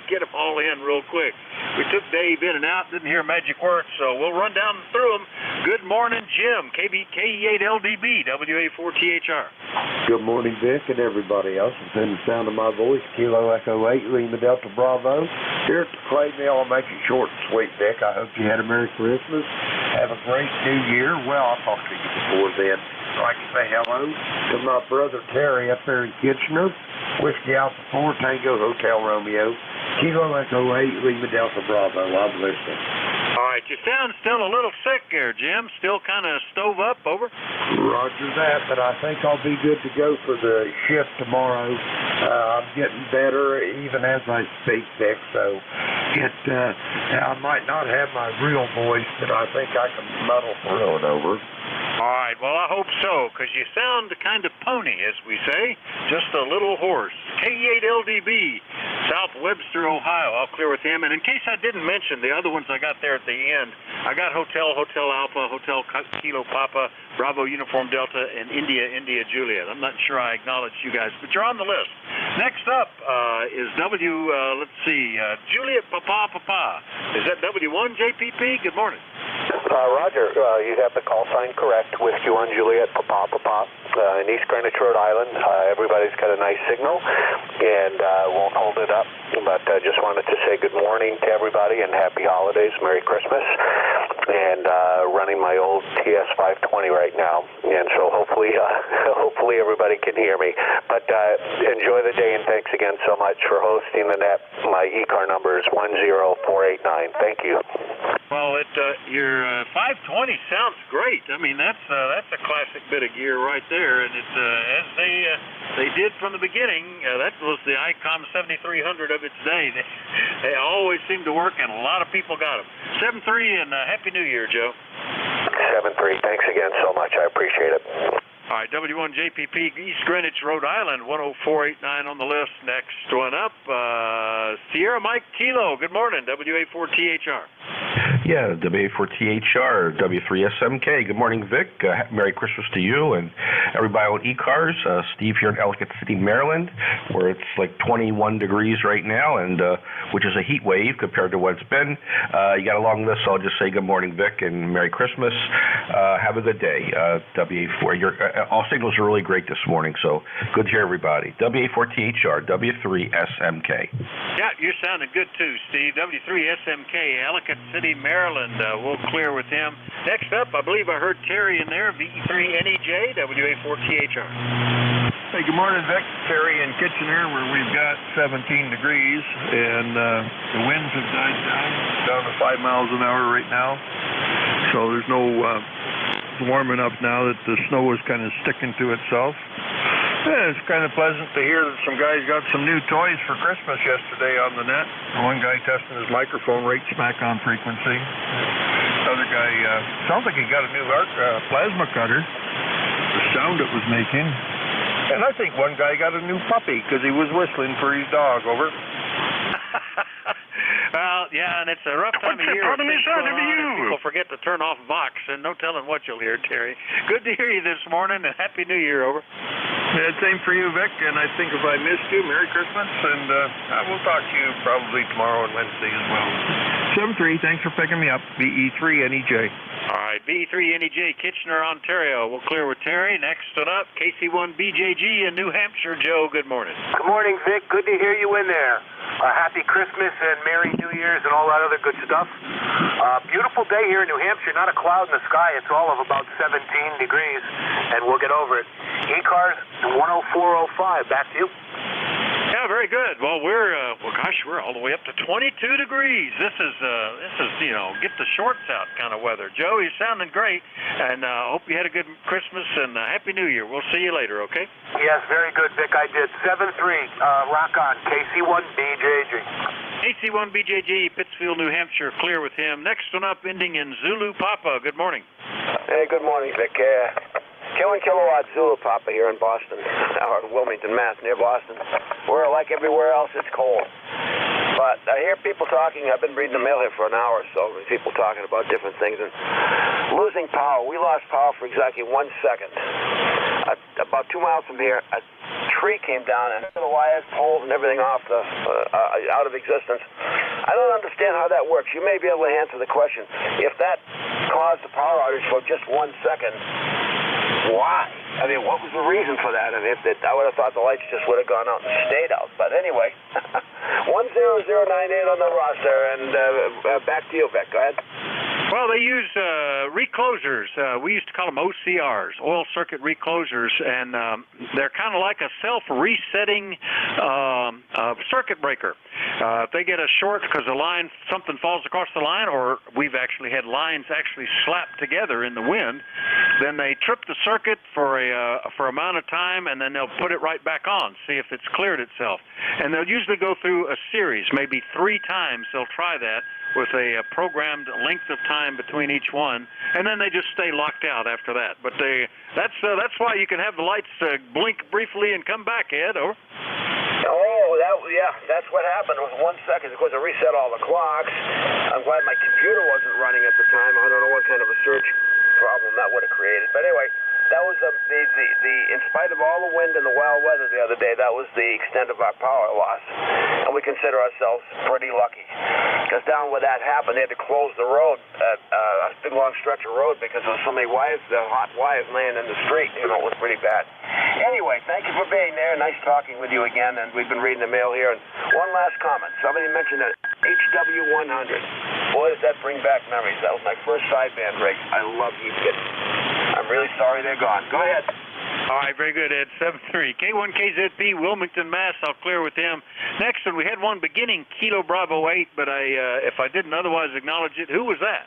get them all in real quick. We took Dave in and out, didn't hear magic words, so we'll run down through them. Good morning, Jim, KE8LDB, WA4THR. Good morning, Vic, and everybody else within the sound of my voice. Kilo Echo 8, Lima Delta Bravo. Here at the Clay Mill, I'll make it short and sweet, Vic. I hope you had a Merry Christmas. Have a great New Year. Well, I'll talk to you before then. I'd like to say hello to my brother Terry up there in Kitchener. Whiskey Alpha 4, Tango Hotel Romeo. Kilo Echo 8, Lima Delta Bravo. I'm listening. All right, you sound still a little sick there, Jim. Still kind of stove up, over? Roger that, but I think I'll be good to go for the shift tomorrow. I'm getting better even as I speak, Vic, so I might not have my real voice, but I think I can muddle through it, over. All right, well, I hope so, because you sound kind of pony, as we say, just a little hoarse. KE8LDB, South Webster, Ohio. I'll clear with him. And in case I didn't mention the other ones I got there at the end, I got Hotel Alpha, Hotel Kilo Papa, Bravo Uniform Delta, and India Juliet. I'm not sure I acknowledged you guys, but you're on the list. Next up is Juliet Papa. Is that W1 JPP? Good morning. Roger, you have the call sign correct. Whiskey 1 Juliet Papa. In East Greenwich, Rhode Island. Everybody's got a nice signal and won't hold it up. But I just wanted to say good morning to everybody and happy holidays, Merry Christmas. And running my old TS 520 right now, and so hopefully everybody can hear me. But enjoy the day, and thanks again so much for hosting the net. My ECAR number is 10489. Thank you. Well, your 520 sounds great. I mean, that's a classic bit of gear right there, and it's as they did from the beginning. That was the ICOM 7300 of its day. They always seemed to work, and a lot of people got them. 7-3 and Happy New Year, Joe. 7-3. Thanks again so much. I appreciate it. All right, W1 JPP, East Greenwich, Rhode Island, 10489 on the list. Next one up, Sierra Mike Kilo. Good morning, WA4THR. Yeah, WA4THR, W3SMK. Good morning, Vic. Merry Christmas to you and everybody on ECARS. Steve here in Ellicott City, Maryland, where it's like 21 degrees right now, and which is a heat wave compared to what it's been. You got a long list, so I'll just say good morning, Vic, and Merry Christmas. Have a good day. WA4, all signals are really great this morning, so good to hear everybody. WA4THR, W3SMK. Yeah, you're sounding good too, Steve. W3SMK, Ellicott City, Maryland. We'll clear with him. Next up, I believe I heard Terry in there, VE3NEJ, WA4THR. Hey, good morning, Vic. Terry in Kitchener, where we've got 17 degrees, and the winds have died down to 5 miles an hour right now. So there's no warm enough now that the snow is kind of sticking to itself. Yeah, it's kind of pleasant to hear that some guys got some new toys for Christmas yesterday on the net. One guy testing his microphone right smack on frequency. Other guy, sounds like he got a new plasma cutter, the sound it was making. And I think one guy got a new puppy because he was whistling for his dog, over. Well, yeah, and it's a rough time of year. People forget to turn off Vox, and no telling what you'll hear, Terry. Good to hear you this morning, and Happy New Year, over. Yeah, same for you, Vic. And I think if I missed you, Merry Christmas. And I will talk to you probably tomorrow and Wednesday as well. 73, thanks for picking me up. BE3NEJ. All right, BE3NEJ, Kitchener, Ontario. We'll clear with Terry. Next one up, KC1BJG in New Hampshire. Joe, good morning. Good morning, Vic. Good to hear you in there. Happy Christmas and Merry New Year's and all that other good stuff. Beautiful day here in New Hampshire. Not a cloud in the sky. It's all of about 17 degrees, and we'll get over it. ECARS 10405. Back to you. Yeah, very good. Well, we're all the way up to 22 degrees. This is get the shorts out kind of weather. Joe, you're sounding great, and hope you had a good Christmas and Happy New Year. We'll see you later, okay? Yes, very good, Vic. I did. 7-3. Rock on. KC1BJG. KC1BJG, Pittsfield, New Hampshire. Clear with him. Next one up, ending in Zulu Papa. Good morning. Hey, good morning, Vic. Killing Kilowatt Zulu Papa here in Boston, or Wilmington, Mass, near Boston. We're like everywhere else, it's cold. But I hear people talking, I've been reading the mail here for an hour or so, people talking about different things, and losing power. We lost power for exactly 1 second. About 2 miles from here, a tree came down and the wires, poles, and everything off out of existence. I don't understand how that works. You may be able to answer the question. If that caused the power outage for just 1 second, why? I mean, what was the reason for that? I mean, I would have thought the lights just would have gone out and stayed out. But anyway, 10098 on the roster, and back to you, Vic. Go ahead. Well, they use reclosers. We used to call them OCRs, oil circuit reclosers, and they're kind of like a self-resetting circuit breaker. If they get a short because something falls across the line, or we've actually had lines actually slapped together in the wind, then they trip the circuit for a amount of time, and then they'll put it right back on, see if it's cleared itself. And they'll usually go through a series, maybe 3 times they'll try that with a programmed length of time between each one, and then they just stay locked out after that. But that's why you can have the lights blink briefly and come back, Ed, over. That's what happened. It was 1 second. Of course, I reset all the clocks. I'm glad my computer wasn't running at the time. I don't know what kind of a surge problem that would have created. But anyway, that was in spite of all the wind and the wild weather the other day, that was the extent of our power loss. And we consider ourselves pretty lucky. Because down where that happened, they had to close the road, a big long stretch of road, because there were so many wires, hot wires laying in the street. It was pretty bad. Anyway, thank you for being there. Nice talking with you again. And we've been reading the mail here. And one last comment. Somebody mentioned that HW100. Boy, does that bring back memories. That was my first sideband rig. I love Heat Kit. I'm really sorry they're gone. Go ahead. All right, very good, Ed. 7-3. K1KZP, Wilmington, Mass. I'll clear with him. Next one, we had one beginning Kilo Bravo 8, but if I didn't otherwise acknowledge it, who was that?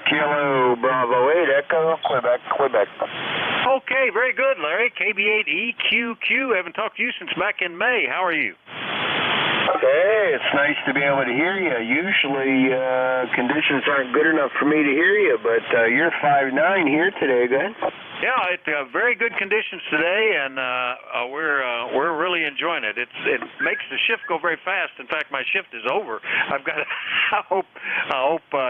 Kilo Bravo 8, Echo, Quebec. Okay, very good, Larry. KB8EQQ. Haven't talked to you since back in May. How are you? Hey, it's nice to be able to hear you. Usually, conditions aren't good enough for me to hear you, but you're 5'9" here today, good? Yeah, it's very good conditions today, and we're really enjoying it. It makes the shift go very fast. In fact, my shift is over. I've got. I hope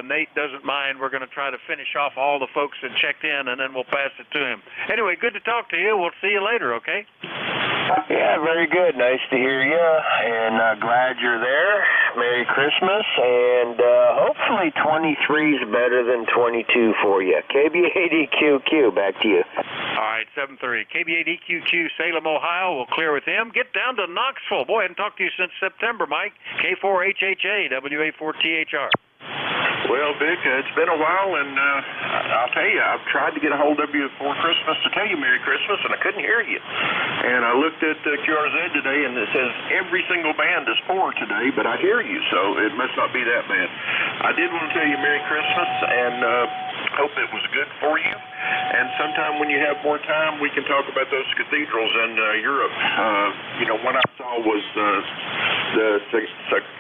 Nate doesn't mind. We're going to try to finish off all the folks that checked in, and then we'll pass it to him. Anyway, good to talk to you. We'll see you later. Okay. Yeah, very good. Nice to hear you, and glad you're there. Merry Christmas, and hopefully 23 is better than 22 for you. KB8EQQ, back to you. All right, 7-3. KB8EQQ, Salem, Ohio. We'll clear with him. Get down to Knoxville. Boy, I haven't talked to you since September, Mike. K4HHA, WA4THR. Well, Vic, it's been a while, and I'll tell you, I've tried to get a hold of you before Christmas to tell you Merry Christmas, and I couldn't hear you. And I looked at QRZ today, and it says every single band is 4 today, but I hear you, so it must not be that bad. I did want to tell you Merry Christmas, and hope it was good for you. And sometime when you have more time, we can talk about those cathedrals in Europe. One I saw was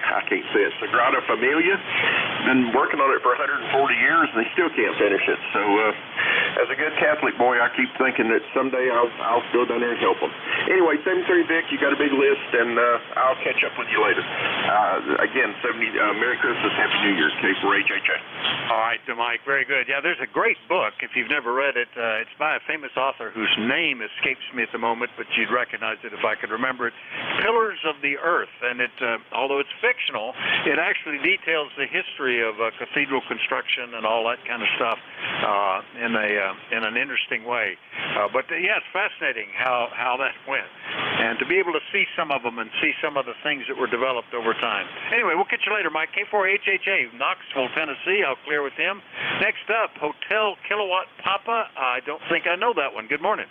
I can't say it, Sagrada Familia. Been working on it for 140 years, and they still can't finish it. So As a good Catholic boy, I keep thinking that someday I'll go down there and help them. Anyway, 73 Vic, you got a big list, and I'll catch up with you later. Again, Merry Christmas, Happy New Year, K4HHA. All right, Mike, very good. Yeah, there's a great book, if you've never read it. It's by a famous author whose name escapes me at the moment, but you'd recognize it if I could remember it. Pillars of the Earth, and it, although it's fictional, it actually details the history of cathedral construction and all that kind of stuff in an interesting way. But yeah, it's fascinating how that went, and to be able to see some of them and see some of the things that were developed over time. Anyway, we'll catch you later, Mike. K4HHA, Knoxville, Tennessee. I'll clear with him. Next up, Hotel Kilowatt Papa. I don't think I know that one. Good morning.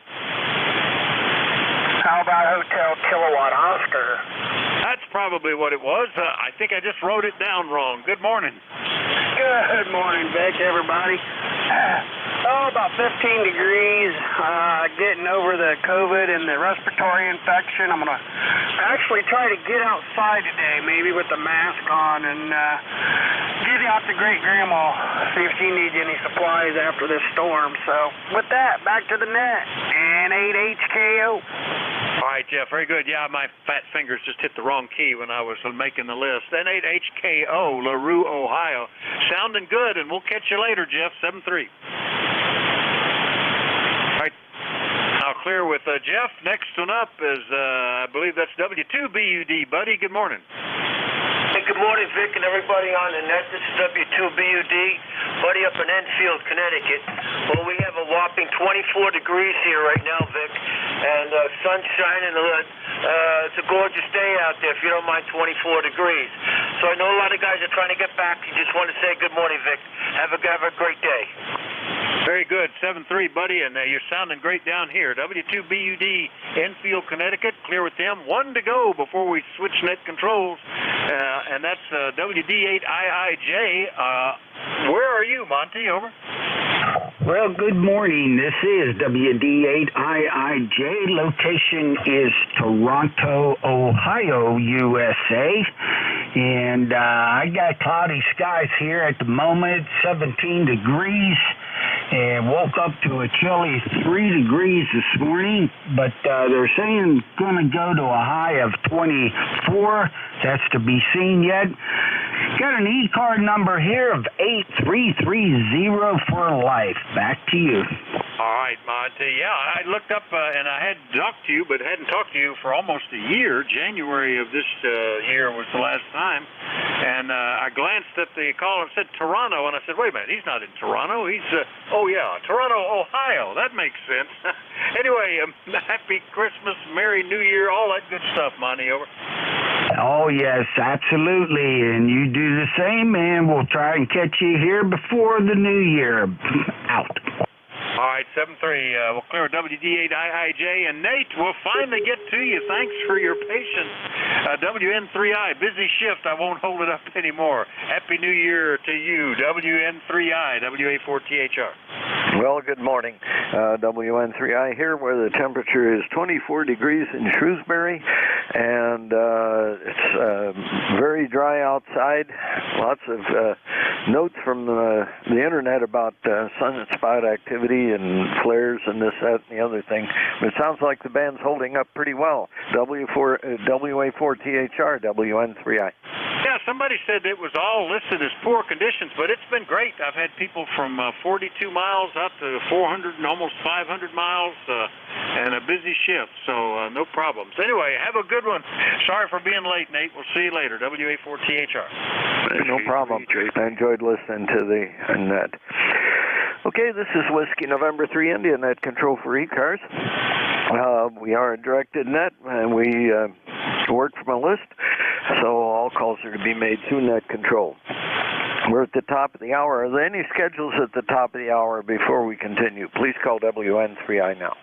How about Hotel Kilowatt Oscar? That's probably what it was. I think I just wrote it down wrong. Good morning. Good morning, Vic, everybody. About 15 degrees, getting over the COVID and the respiratory infection. I'm going to actually try to get outside today, maybe with the mask on, and get out to Great-Grandma, see if she needs any supplies after this storm. So, with that, back to the net. N8HKO. All right, Jeff, very good. Yeah, my fat fingers just hit the wrong key when I was making the list. N8HKO, LaRue, Ohio. Sounding good, and we'll catch you later, Jeff, 7-3. All right, I'll clear with Jeff. Next one up is, I believe that's W2BUD. Buddy, good morning. Hey, good morning, Vic, and everybody on the net. This is W2BUD, buddy up in Enfield, Connecticut. Well, we have a whopping 24 degrees here right now, Vic, and sun shining. It's a gorgeous day out there, if you don't mind 24 degrees. So I know a lot of guys are trying to get back. You just want to say good morning, Vic. Have a great day. Very good. 7-3, buddy, and you're sounding great down here. W2BUD, Enfield, Connecticut. Clear with them. 1 to go before we switch net controls, and that's WD8IIJ. Where are you, Monty? Over. Well, good morning. This is WD8IIJ. Location is Toronto, Ohio, USA. And I got cloudy skies here at the moment, 17 degrees. And woke up to a chilly 3 degrees this morning. But they're saying it's going to go to a high of 24. That's to be seen yet. Got an ECARS number here of 8330 for life. Back to you. All right, Monty. Yeah, I looked up and I had talked to you, but hadn't talked to you for almost a year. January of this year was the last time. And I glanced at the call and said Toronto, and I said, wait a minute, he's not in Toronto. He's, Toronto, Ohio. That makes sense. Anyway, happy Christmas, Merry New Year, all that good stuff, Monty. Over. Oh, yes, absolutely. And you do the same, and we'll try and catch you here before the new year. Out. All right, 7-3. We'll clear WD8IIJ, and Nate, we'll finally get to you. Thanks for your patience. WN3I, busy shift. I won't hold it up anymore. Happy New Year to you. WN3I, WA4THR. Well, good morning. WN3I here, where the temperature is 24 degrees in Shrewsbury, and it's very dry outside. Lots of notes from the internet about sunspot activity and flares and this, that, and the other thing. But it sounds like the band's holding up pretty well. WA4THR, WN3I. Yeah, somebody said it was all listed as poor conditions, but it's been great. I've had people from 42 miles up to 400 and almost 500 miles and a busy shift, so no problems. Anyway, have a good one. Sorry for being late, Nate. We'll see you later. WA4THR. No problem. I enjoyed listening to the net. Okay, this is Whiskey November 3 India Net Control for ECARS. We are a directed net, and we work from a list, so all calls are to be made through net control. We're at the top of the hour. Are there any schedules at the top of the hour before we continue? Please call WN3I now.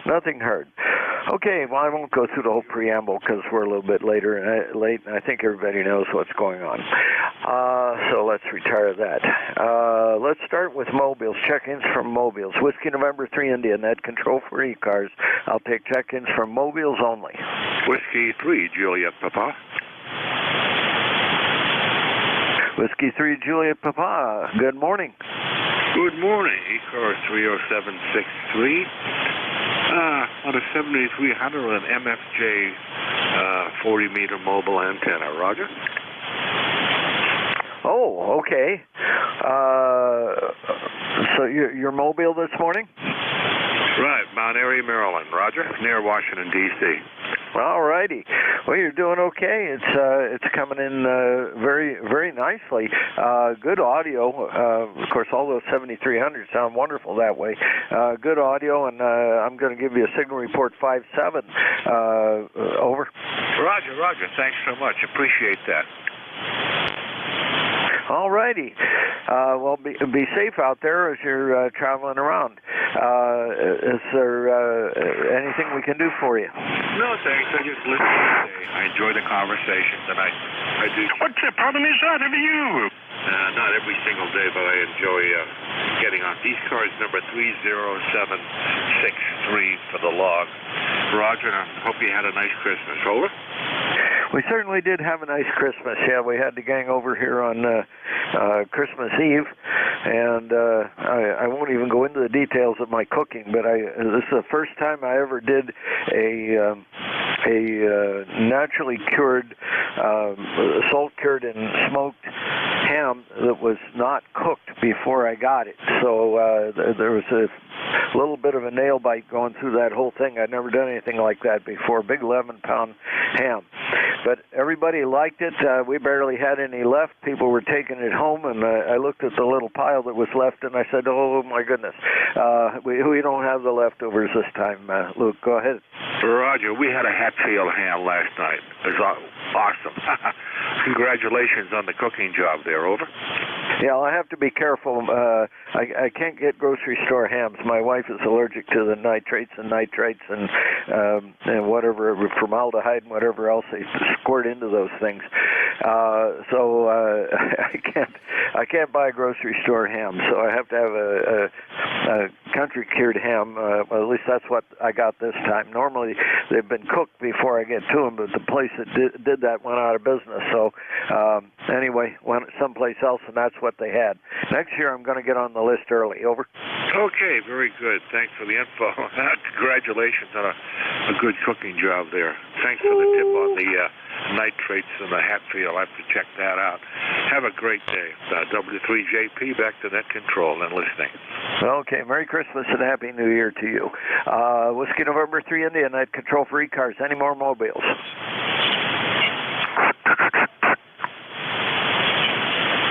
Nothing heard. Okay, well, I won't go through the whole preamble because we're a little bit late, and I think everybody knows what's going on. So let's retire that. Let's start with mobiles, check-ins from mobiles. Whiskey November 3 India, net control for ECARS. I'll take check-ins from mobiles only. Whiskey 3, Juliet, Papa. Whiskey 3 Juliet Papa, good morning. Good morning, ECARS 30763. On a 7300 with an MFJ 40-meter mobile antenna. Roger? Oh, okay. So you're mobile this morning? Right, Mount Airy, Maryland. Roger, near Washington, D.C. All righty. Well, you're doing okay. It's coming in very, very nicely. Good audio. Of course, all those 7300s sound wonderful that way. Good audio, and I'm going to give you a signal report 5-7. Over. Roger. Thanks so much. Appreciate that. All righty. Well, be safe out there as you're traveling around. Is there anything we can do for you? No, thanks. I just listened today. I enjoy the conversations, and I do. What problem is that of you? Not every single day, but I enjoy getting on. ECARS number 30763 for the log. Roger, I hope you had a nice Christmas. Over. We certainly did have a nice Christmas. Yeah, we had the gang over here on Christmas Eve, and I won't even go into the details of my cooking, but this is the first time I ever did a naturally cured, salt cured and smoked ham that was not cooked before I got it. So there was a little bit of a nail bite going through that whole thing. I'd never done anything like that before. Big 11-pound ham. But everybody liked it. We barely had any left. People were taking it home, and I looked at the little pile that was left, and I said, oh, my goodness. We don't have the leftovers this time. Luke, go ahead. Roger, we had a Hatfield ham last night. It was awesome. Congratulations on the cooking job there. Over. Yeah, I have to be careful. I can't get grocery store hams. My wife is allergic to the nitrates and nitrites and whatever, formaldehyde and whatever else they squirt into those things. So I can't buy grocery store ham. So I have to have a country cured ham. Well, at least that's what I got this time. Normally they've been cooked before I get to them, but the place that did that went out of business. So anyway, went someplace else, and that's what they had. Next year I'm going to get on the list early. Over. Okay, very good. Thanks for the info. Congratulations on a good cooking job there. Thanks for the tip on the nitrates and the Hatfield. I'll have to check that out. Have a great day. W3JP back to net control and listening. Okay, Merry Christmas and Happy New Year to you. Whiskey November 3 India, net control for ECARS. Any more mobiles?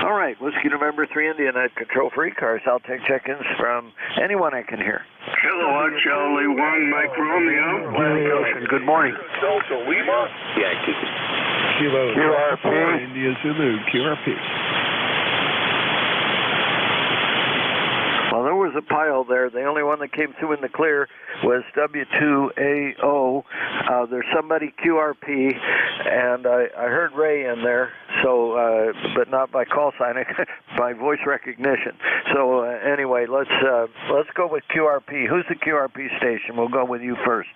All right, Whiskey November 3 India, net control for ECARS. I'll take check-ins from anyone I can hear. Kilowatt Charlie 1, Mike Romeo. Atlantic Ocean, good morning. Delta Lima. Yankee. Kilo QRP. India Zulu, QRP. Well, there was a pile there. The only one that came through in the clear was W2AO. There's somebody QRP, and I heard Ray in there, so but not by call sign, by voice recognition. So anyway, let's go with QRP. Who's the QRP station? We'll go with you first.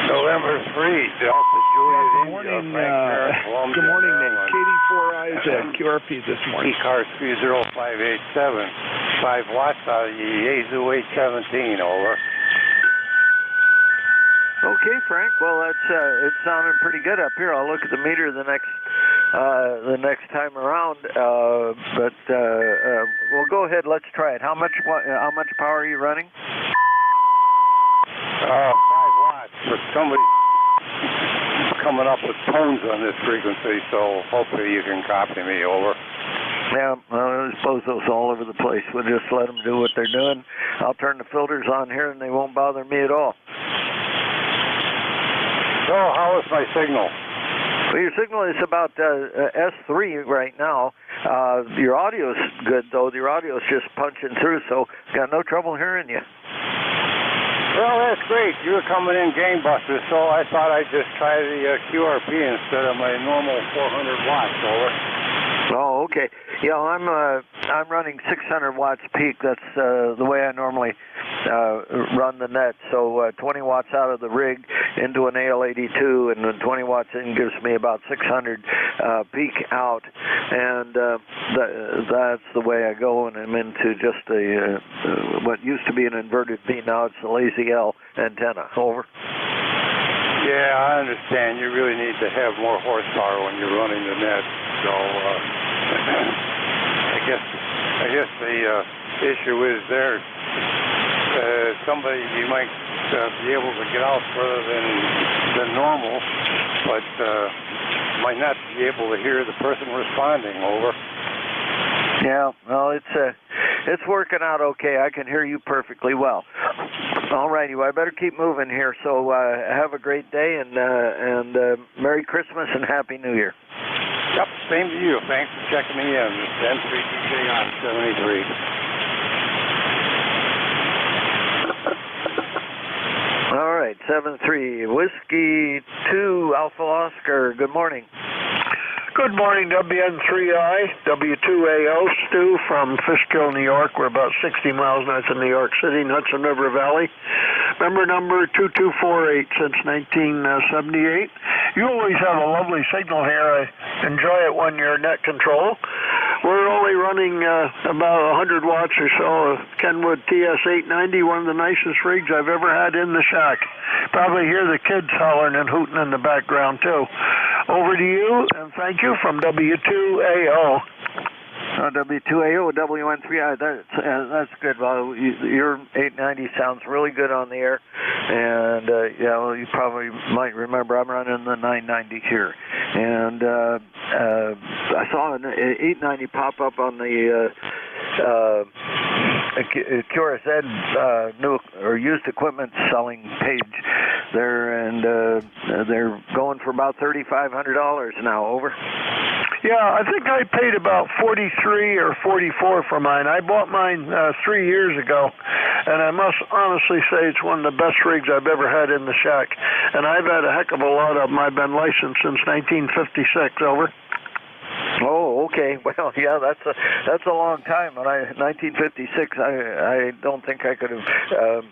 November 3, Delta Juliet Good morning, good morning, Nate. Katie 4 Eyes at QRP this morning. ECARS 30587, 5 watts out of the Yaesu 817, over. Okay, Frank. Well, it's sounding pretty good up here. I'll look at the meter the next time around. But well, go ahead. Let's try it. How much power are you running? 5 watts. But somebody's coming up with tones on this frequency, so hopefully you can copy me. Over. Yeah, well, I suppose those all over the place. We'll just let them do what they're doing. I'll turn the filters on here, and they won't bother me at all. So, how is my signal? Well, your signal is about S3 right now. Your audio's good, though. Your audio's just punching through, so got no trouble hearing you. Well, that's great. You were coming in gangbusters, so I thought I'd just try the QRP instead of my normal 400 watts, over. Oh, okay. Yeah, I'm running 600 watts peak. That's the way I normally run the net. So 20 watts out of the rig into an AL82, and then 20 watts in gives me about 600 peak out, and that's the way I go. And I'm into just a what used to be an inverted V. Now it's a lazy L antenna. Over. Yeah, I understand. You really need to have more horsepower when you're running the net. So I guess the issue is there. Somebody you might be able to get out further than normal, but might not be able to hear the person responding. Over. Yeah, well, it's working out okay. I can hear you perfectly well. All righty, well, I better keep moving here. So have a great day, and Merry Christmas and Happy New Year. Yep, same to you. Thanks for checking me in. It's N3DJ on 73. All right, 7-3, Whiskey 2, Alpha Oscar, good morning. Good morning, WN3I, W2AO, Stu from Fishkill, New York. We're about 60 miles north of New York City, Hudson River Valley. Member number 2248 since 1978. You always have a lovely signal here. I enjoy it when you're net control. We're only running about 100 watts or so of Kenwood TS890, one of the nicest rigs I've ever had in the shack. Probably hear the kids hollering and hooting in the background, too. Over to you, and thank you from W2AO. W2AO, WN3I, that's good. Well, your 890 sounds really good on the air, and yeah, well, you probably might remember I'm running the 990 here, and I saw an 890 pop up on the QRZ new or used equipment selling page there, and they're going for about $3,500 now. Over. Yeah, I think I paid about $43 or $44 for mine. I bought mine 3 years ago, and I must honestly say it's one of the best rigs I've ever had in the shack. And I've had a heck of a lot of them. I've been licensed since 1956. Over. Oh, okay. Well, yeah, that's a long time. When 1956, I don't think I could have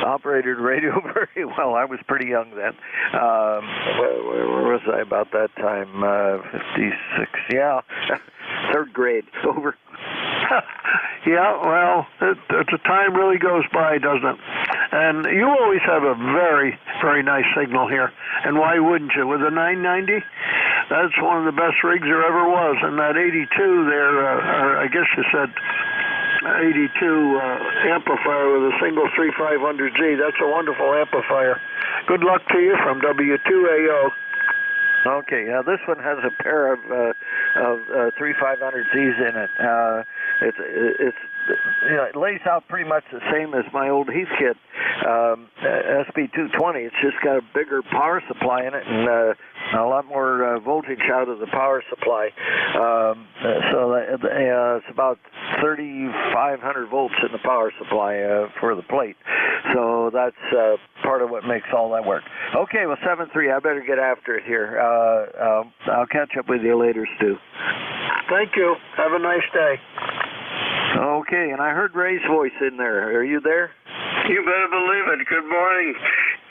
operated radio very well. I was pretty young then. Where was I about that time? 56. Yeah, third grade. Over. Yeah, well, the time really goes by, doesn't it? And you always have a very, very nice signal here. And why wouldn't you? With a 990, that's one of the best rigs there ever was. And that 82 there, or I guess you said 82 amplifier with a single 3500Z, that's a wonderful amplifier. Good luck to you from W2AO. Okay, this one has a pair of 3500Zs in it. It's it lays out pretty much the same as my old Heathkit SP220. It's just got a bigger power supply in it and a lot more voltage out of the power supply. So it's about 3,500 volts in the power supply for the plate. So that's part of what makes all that work. Okay, well, 7-3, I better get after it here. I'll catch up with you later, Stu. Thank you. Have a nice day. Okay, and I heard Ray's voice in there. Are you there? You better believe it. Good morning,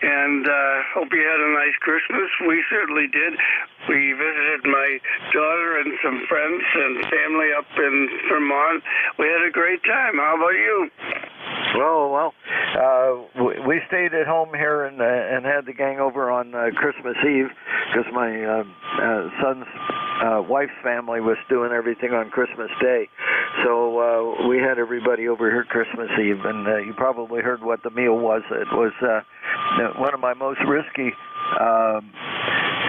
and hope you had a nice Christmas. We certainly did. We visited my daughter and some friends and family up in Vermont. We had a great time. How about you? Well, we stayed at home here and had the gang over on Christmas Eve because my son's wife's family was doing everything on Christmas Day. So we had everybody over here Christmas Eve, and you probably heard what the meal was. It was one of my most risky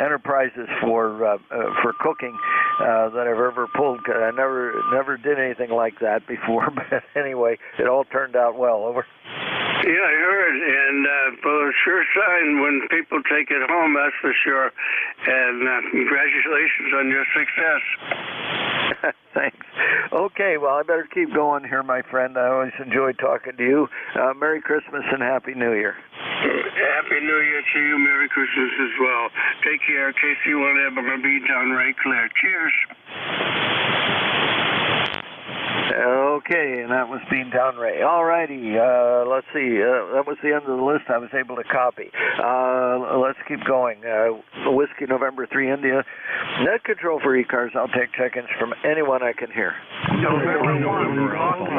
enterprises for cooking that I've ever pulled. I never did anything like that before, but anyway, it all turned out well. Over. Yeah, I heard, and well, it's sure sign when people take it home, that's for sure. And congratulations on your success. Thanks. Okay, well, I better keep going here, my friend. I always enjoy talking to you. Merry Christmas and Happy New Year. Happy New Year to you. Merry Christmas as well. Take care. KC1M. I'm going to be down right clear. Cheers. Okay, and that was Beantown Ray. All righty, let's see. That was the end of the list I was able to copy. Let's keep going. Whiskey November 3 India. Net control for ECARS. I'll take check-ins from anyone I can hear. November 1, Golf,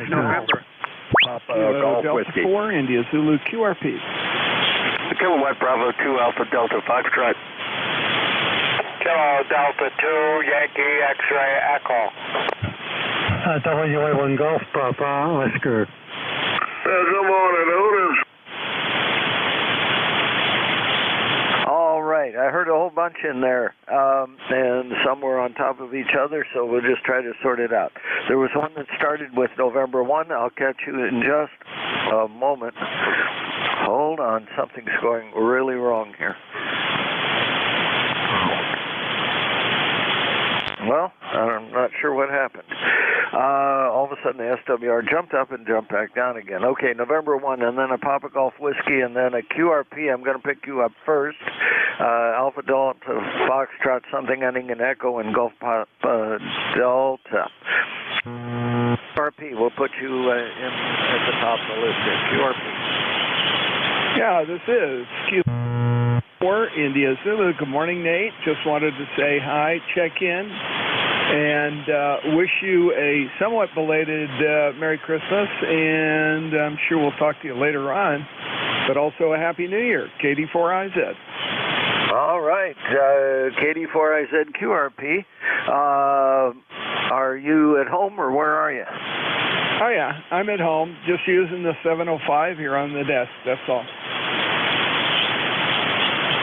November. Golf Whiskey. 4 India Zulu QRP. Kilowatt Bravo 2 Alpha Delta Foxtrot. Kilo Delta 2 Yankee X-ray Echo. WA1 Golf Papa Oscar. Good morning, Otis. All right, I heard a whole bunch in there, and some were on top of each other, so we'll just try to sort it out. There was one that started with November 1. I'll catch you in just a moment. Hold on, something's going really wrong here. Well, I'm not sure what happened. All of a sudden, the SWR jumped up and jumped back down again. Okay, November 1, and then a Papa Golf Whiskey, and then a QRP. I'm going to pick you up first. Alpha Delta Foxtrot, something ending in Echo, and Golf Papa Delta. QRP, we'll put you in at the top of the list here. QRP. Yeah, this is Q4 India Zulu. Good morning, Nate. Just wanted to say hi, check in, and wish you a somewhat belated Merry Christmas, and I'm sure we'll talk to you later on, but also a Happy New Year. KD4IZ. All right, KD4IZ QRP. Are you at home, or where are you? Oh, yeah, I'm at home, just using the 705 here on the desk, that's all.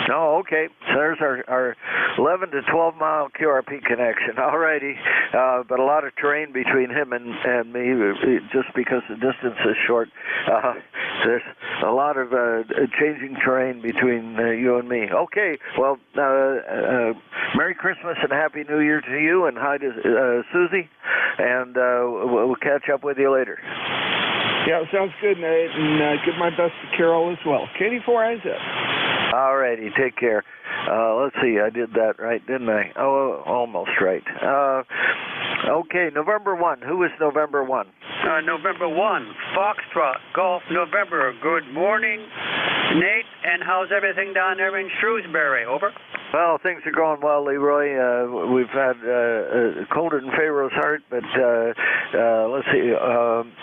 Oh, okay. So there's our 11 to 12 mile QRP connection. All righty. But a lot of terrain between him and me, just because the distance is short. There's a lot of changing terrain between you and me. Okay. Well, Merry Christmas and Happy New Year to you, and hi to Susie, and we'll catch up with you later. Yeah, sounds good, Nate, and give my best to Carol as well. KD4IZ. All righty, take care. Let's see, I did that right, didn't I? Oh, almost right. Okay, November 1. Who is November 1? November 1, Foxtrot, Golf, November. Good morning, Nate, and how's everything down there in Shrewsbury? Over. Well, things are going well, Leroy. We've had colder than Pharaoh's Heart, but let's see.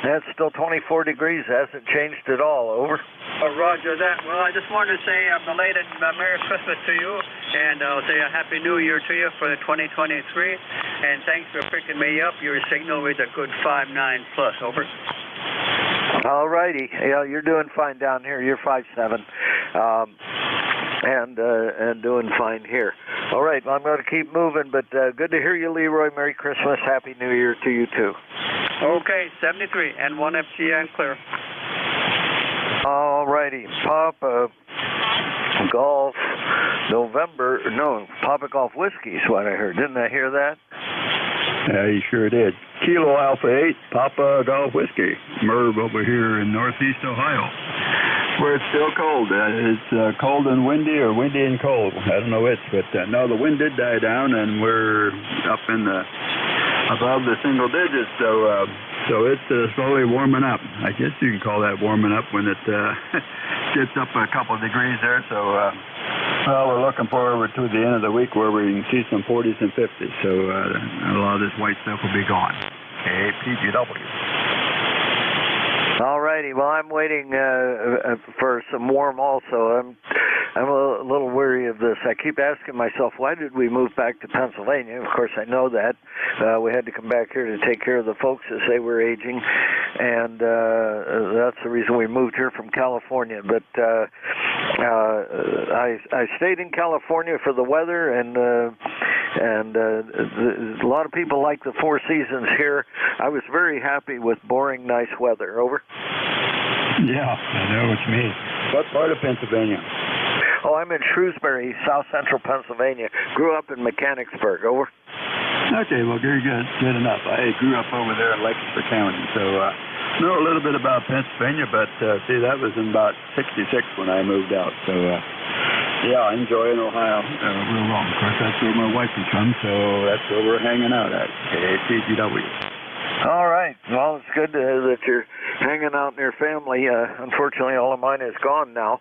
That's still 24 degrees. Hasn't changed at all. Over. Roger that. Well, I just wanted to say a belated Merry Christmas to you, and I'll say a Happy New Year to you for the 2023. And thanks for picking me up. Your signal is a good 5.9 plus. Over. All righty. Yeah, you're doing fine down here. You're 5.7. And doing fine here. All right, well, I'm going to keep moving, but good to hear you, Leroy. Merry Christmas, Happy New Year to you, too. Okay, 73, and 1 FG and clear. All righty, Papa Golf November, no, Papa Golf Whiskey is what I heard. Didn't I hear that? Yeah, you sure did. Kilo Alpha 8, Papa Golf Whiskey. Merv over here in northeast Ohio, where it's still cold. It's cold and windy, or windy and cold. I don't know which, but no, the wind did die down, and we're up in the above the single digits. So it's slowly warming up. I guess you can call that warming up when it gets up a couple of degrees there. So well, we're looking forward to the end of the week where we can see some 40s and 50s. So a lot of this white stuff will be gone. APGW. All righty. Well, I'm waiting for some warm also. I'm a little weary of this. I keep asking myself, why did we move back to Pennsylvania? Of course, I know that. We had to come back here to take care of the folks as they were aging, and that's the reason we moved here from California. But I stayed in California for the weather, and a lot of people like the Four Seasons here. I was very happy with boring, nice weather. Over. Yeah, I know what you mean. What part of Pennsylvania? Oh, I'm in Shrewsbury, south central Pennsylvania. Grew up in Mechanicsburg. Over. Okay, well, very good. Good enough. I grew up over there in Lancaster County, so know a little bit about Pennsylvania, but see, that was in about 66 when I moved out. So, yeah, I enjoy Ohio real well. Of course, that's where my wife is from, so that's where we're hanging out at, KTGW. All right. Well, it's good that you're hanging out near family. Unfortunately, all of mine is gone now.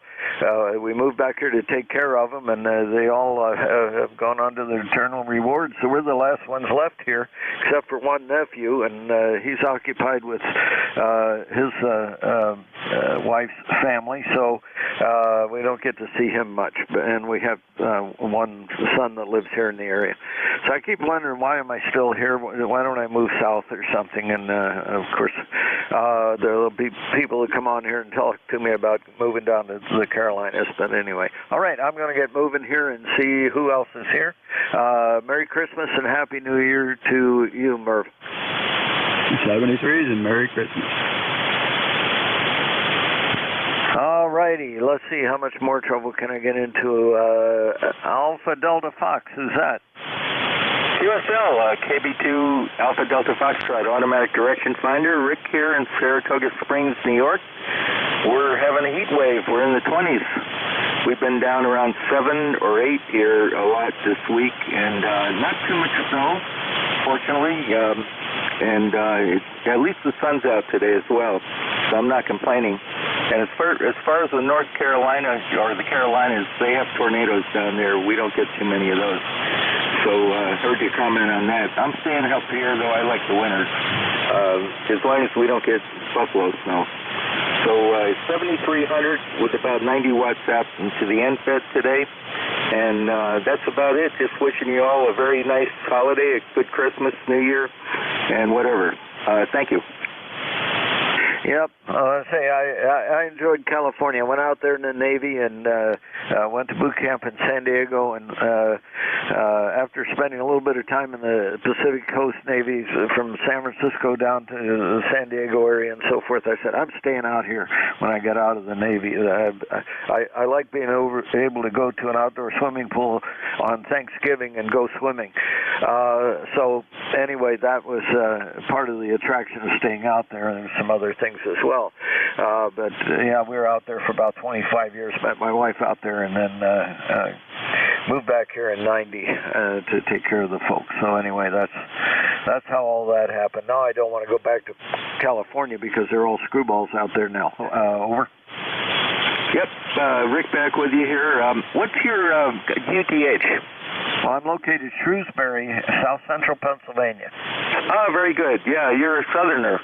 We moved back here to take care of them, and they all have gone on to their eternal rewards. So we're the last ones left here, except for one nephew, and he's occupied with his wife's family, so we don't get to see him much. And we have one son that lives here in the area. So I keep wondering, why am I still here? Why don't I move south or something? And of course, there will be people that come on here and talk to me about moving down to the Carolinas. But anyway, all right, I'm going to get moving here and see who else is here. Merry Christmas and Happy New Year to you, Merv. 73s and Merry Christmas. All righty, let's see how much more trouble can I get into. Alpha Delta Fox, who's that? QSL, KB2 Alpha Delta Foxtrot, automatic direction finder. Rick here in Saratoga Springs, New York. We're having a heat wave. We're in the 20s. We've been down around 7 or 8 here a lot this week, and not too much snow, fortunately. And at least the sun's out today as well, so I'm not complaining. And as far as the North Carolina or the Carolinas, they have tornadoes down there. We don't get too many of those. So I heard your comment on that. I'm staying up here, though I like the winter, as long as we don't get buffalo snow. So 7,300 with about 90 watts out into the NFET today. And that's about it. Just wishing you all a very nice holiday, a good Christmas, New Year, and whatever. Thank you. Yep, I enjoyed California. I went out there in the Navy and went to boot camp in San Diego, and after spending a little bit of time in the Pacific Coast Navy from San Francisco down to the San Diego area and so forth, I said, I'm staying out here when I get out of the Navy. I like being able to go to an outdoor swimming pool on Thanksgiving and go swimming. So anyway, that was part of the attraction of staying out there, and there's some other things as well. But yeah, we were out there for about 25 years, met my wife out there, and then moved back here in 90 to take care of the folks. So anyway, that's how all that happened. Now I don't want to go back to California because they're all screwballs out there now. Over. Yep, Rick back with you here. What's your UTH? Well, I'm located in Shrewsbury, South Central Pennsylvania. Oh, very good. Yeah, you're a southerner.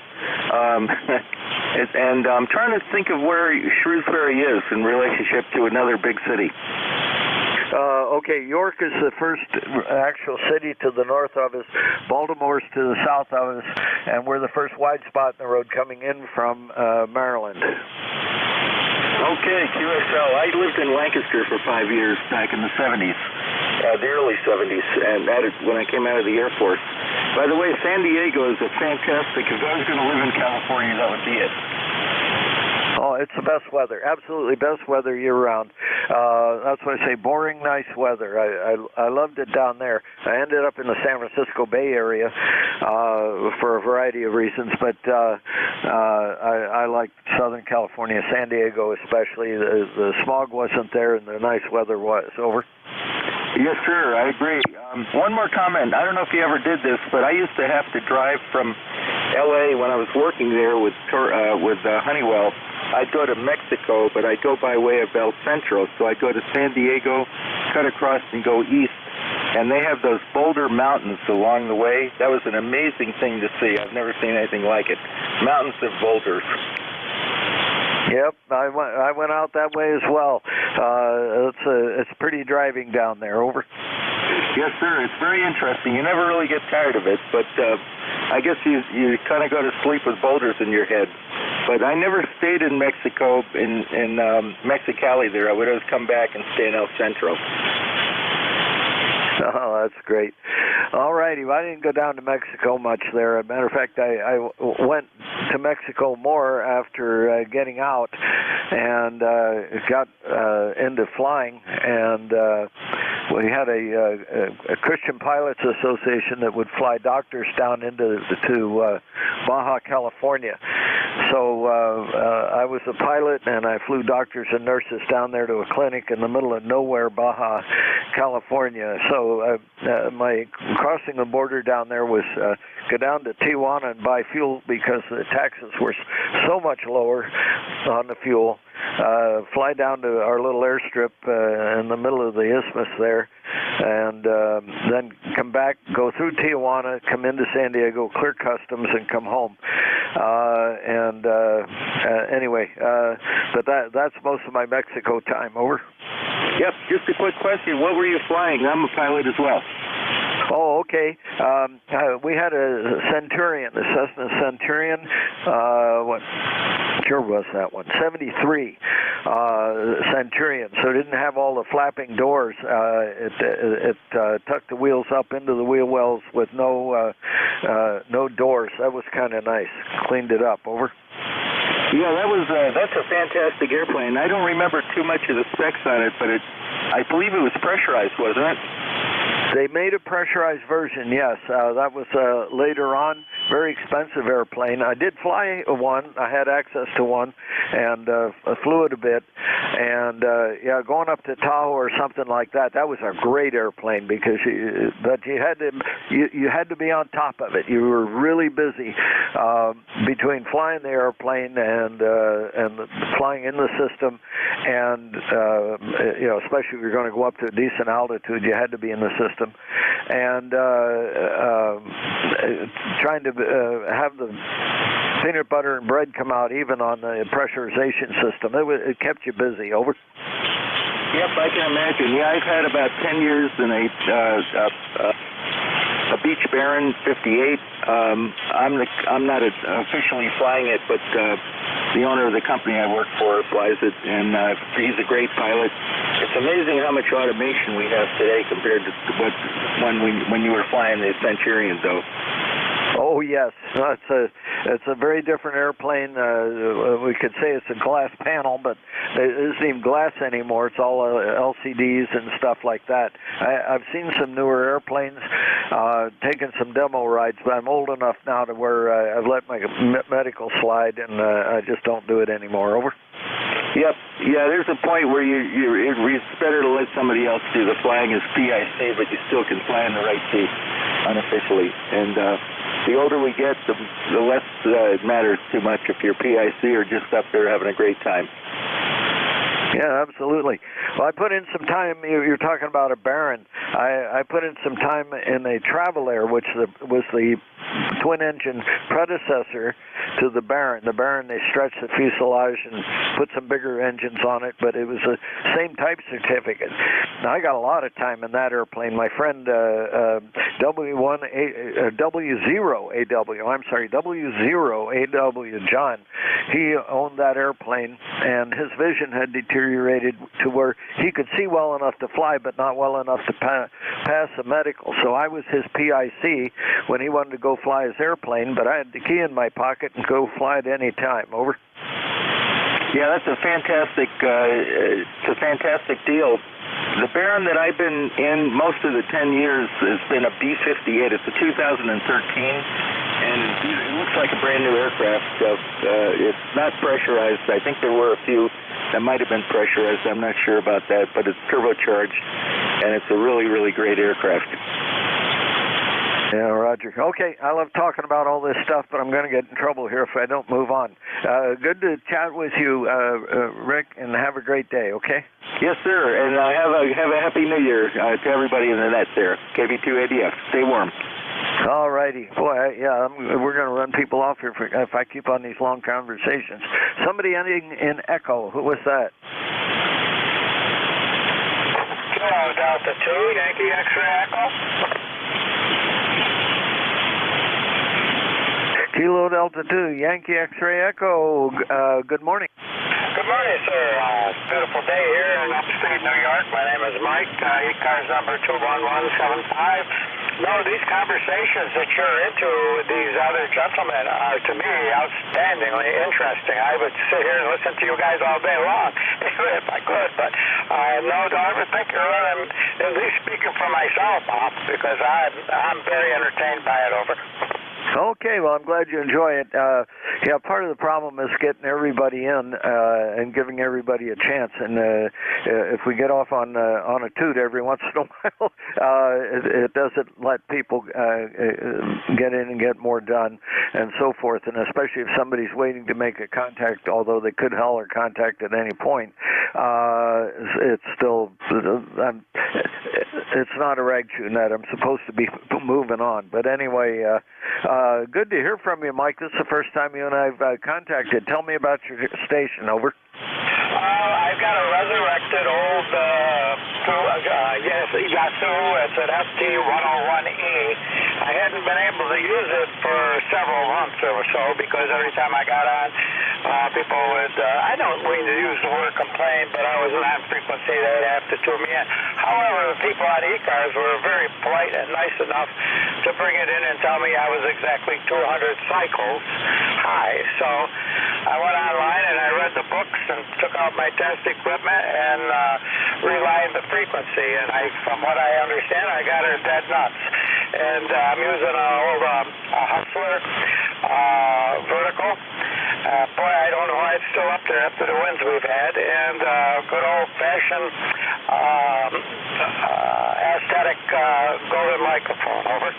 And I'm trying to think of where Shrewsbury is in relationship to another big city. Okay, York is the first actual city to the north of us. Baltimore's to the south of us, and we're the first wide spot in the road coming in from Maryland. Okay, QSL. I lived in Lancaster for 5 years back in the 70s, the early 70s, and that is when I came out of the Air Force. By the way, San Diego is a fantastic, if I was going to live in California, that would be it. Oh, it's the best weather. Absolutely best weather year-round. That's why I say boring, nice weather. I loved it down there. I ended up in the San Francisco Bay Area for a variety of reasons, but I liked Southern California, San Diego especially. The smog wasn't there, and the nice weather was. Over. Yes, sir. I agree. One more comment. I don't know if you ever did this, but I used to have to drive from L.A. when I was working there with Honeywell. I'd go to Mexico, but I'd go by way of El Centro. So I'd go to San Diego, cut across, and go east. And they have those boulder mountains along the way. That was an amazing thing to see. I've never seen anything like it. Mountains of boulders. Yep, I went out that way as well. It's pretty driving down there. Over. Yes, sir. It's very interesting. You never really get tired of it, but I guess you kind of go to sleep with boulders in your head. But I never stayed in Mexico, in Mexicali there. I would always come back and stay in El Centro. Oh, that's great. All righty. Well, I didn't go down to Mexico much there. As a matter of fact, I went to Mexico more after getting out and got into flying and we had a Christian Pilots Association that would fly doctors down to Baja California. So I was a pilot, and I flew doctors and nurses down there to a clinic in the middle of nowhere, Baja California. So my crossing the border down there was go down to Tijuana and buy fuel because the taxes were so much lower on the fuel. Fly down to our little airstrip in the middle of the isthmus there, and then come back, go through Tijuana, come into San Diego, clear customs, and come home. Anyway, but that's most of my Mexico time. Over. Yep, just a quick question. What were you flying? I'm a pilot as well. Oh, okay. We had a Centurion, a Cessna Centurion. What year was that one? 73 Centurion. So it didn't have all the flapping doors. It tucked the wheels up into the wheel wells with no doors. That was kind of nice. Cleaned it up. Over. Yeah, that's a fantastic airplane. I don't remember too much of the specs on it, but I believe it was pressurized, wasn't it? They made a pressurized version, yes. That was later on. Very expensive airplane. I did fly one. I had access to one, and flew it a bit. And yeah, going up to Tahoe or something like that, that was a great airplane because you had to be on top of it. You were really busy between flying the airplane and flying in the system, and especially if you're going to go up to a decent altitude, you had to be in the system, and trying to have the peanut butter and bread come out even on the pressurization system. It kept you busy. Over. Yep, I can imagine. Yeah, I've had about 10 years in a Beech Baron 58. I'm not officially flying it, but the owner of the company I work for flies it, and he's a great pilot. It's amazing how much automation we have today compared to when you were flying the Centurion, though. Oh yes, it's a very different airplane. We could say it's a glass panel, but it isn't even glass anymore. It's all LCDs and stuff like that. I've seen some newer airplanes, taken some demo rides, but I'm old enough now to where I've let my medical slide, and I just don't do it anymore. Over. Yep. Yeah, there's a point where it's better to let somebody else do the flying as PIC, but you still can fly in the right seat unofficially. And the older we get, the less it matters too much if you're PIC or just up there having a great time. Yeah, absolutely. Well, I put in some time. You're talking about a Baron. I put in some time in a Travel Air, which was the twin-engine predecessor to the Baron. The Baron, they stretched the fuselage and put some bigger engines on it, but it was the same type certificate. Now, I got a lot of time in that airplane. My friend W0AW, John, he owned that airplane, and his vision had deteriorated to where he could see well enough to fly, but not well enough to pass a medical. So I was his PIC when he wanted to go fly his airplane, but I had the key in my pocket and go fly at any time. Over. Yeah, that's a fantastic deal. The Baron that I've been in most of the 10 years has been a B-58. It's a 2013, and it looks like a brand new aircraft. It's not pressurized. I think there were a few that might have been pressurized. I'm not sure about that, but it's turbocharged, and it's a really, really great aircraft. Yeah, Roger. Okay, I love talking about all this stuff, but I'm going to get in trouble here if I don't move on. Good to chat with you, Rick, and have a great day, okay? Yes, sir, and have a Happy New Year to everybody in the net there. KB2ADF. Stay warm. All righty. Boy, we're going to run people off here if I keep on these long conversations. Somebody ending in Echo. Who was that? Kilo Delta 2, Yankee X-ray Echo. Kilo Delta 2, Yankee X-ray Echo. Good morning. Good morning, sir. Beautiful day here in upstate New York. My name is Mike. ECARS number 21175. No, these conversations that you're into with these other gentlemen are, to me, outstandingly interesting. I would sit here and listen to you guys all day long if I could, but I don't ever think you're running, at least speaking for myself, Bob, because I'm very entertained by it. Over. Okay, well, I'm glad you enjoy it. Yeah, part of the problem is getting everybody in and giving everybody a chance. And if we get off on a toot every once in a while, it doesn't let people get in and get more done and so forth. And especially if somebody's waiting to make a contact, although they could holler contact at any point, it's still it's not a rag chew net. I'm supposed to be moving on. But anyway, good to hear from you, Mike. This is the first time you and I've contacted. Tell me about your station. Over. I've got a resurrected old Yasu. It's an FT101E. I hadn't been able to use it for several months or so because every time I got on, people would, I don't mean to use the word complain, but I was on frequency, they'd have to tune me in. However, the people on ECARS were very polite and nice enough to bring it in and tell me I was exactly 200 cycles high. So I went online and I read the books and took out my test equipment and relined the frequency. And from what I understand, I got her dead nuts. And I'm using an old Hustler vertical. Boy, I don't know why it's still up there after the winds we've had. And good old-fashioned aesthetic golden microphone. Over.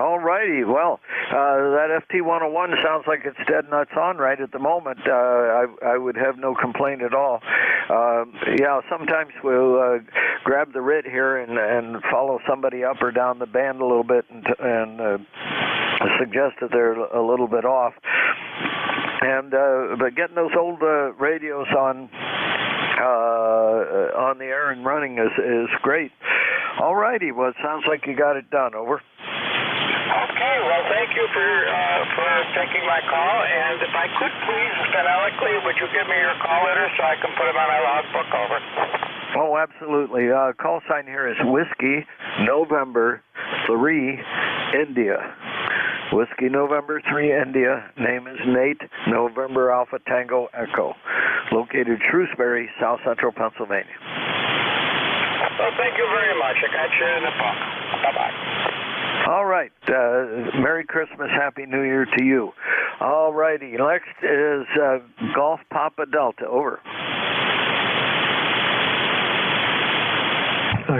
All righty. Well, that FT101 sounds like it's dead nuts on right at the moment. I would have no complaint at all. Yeah, sometimes we'll grab the writ here and follow somebody up or down the band a little bit and suggest that they're a little bit off. And but getting those old radios on the air and running is great. All righty. Well, it sounds like you got it done. Over. Okay, well, thank you for taking my call, and if I could please, phonetically, would you give me your call letter so I can put them on my logbook? Over. Oh, absolutely. Call sign here is Whiskey November 3 India. Whiskey November 3 India. Name is Nate. November Alpha Tango Echo. Located Shrewsbury, South Central Pennsylvania. Well, thank you very much. I got you in the book. Bye-bye. All right. Merry Christmas, Happy New Year to you. All righty. Next is Golf Papa Delta. Over.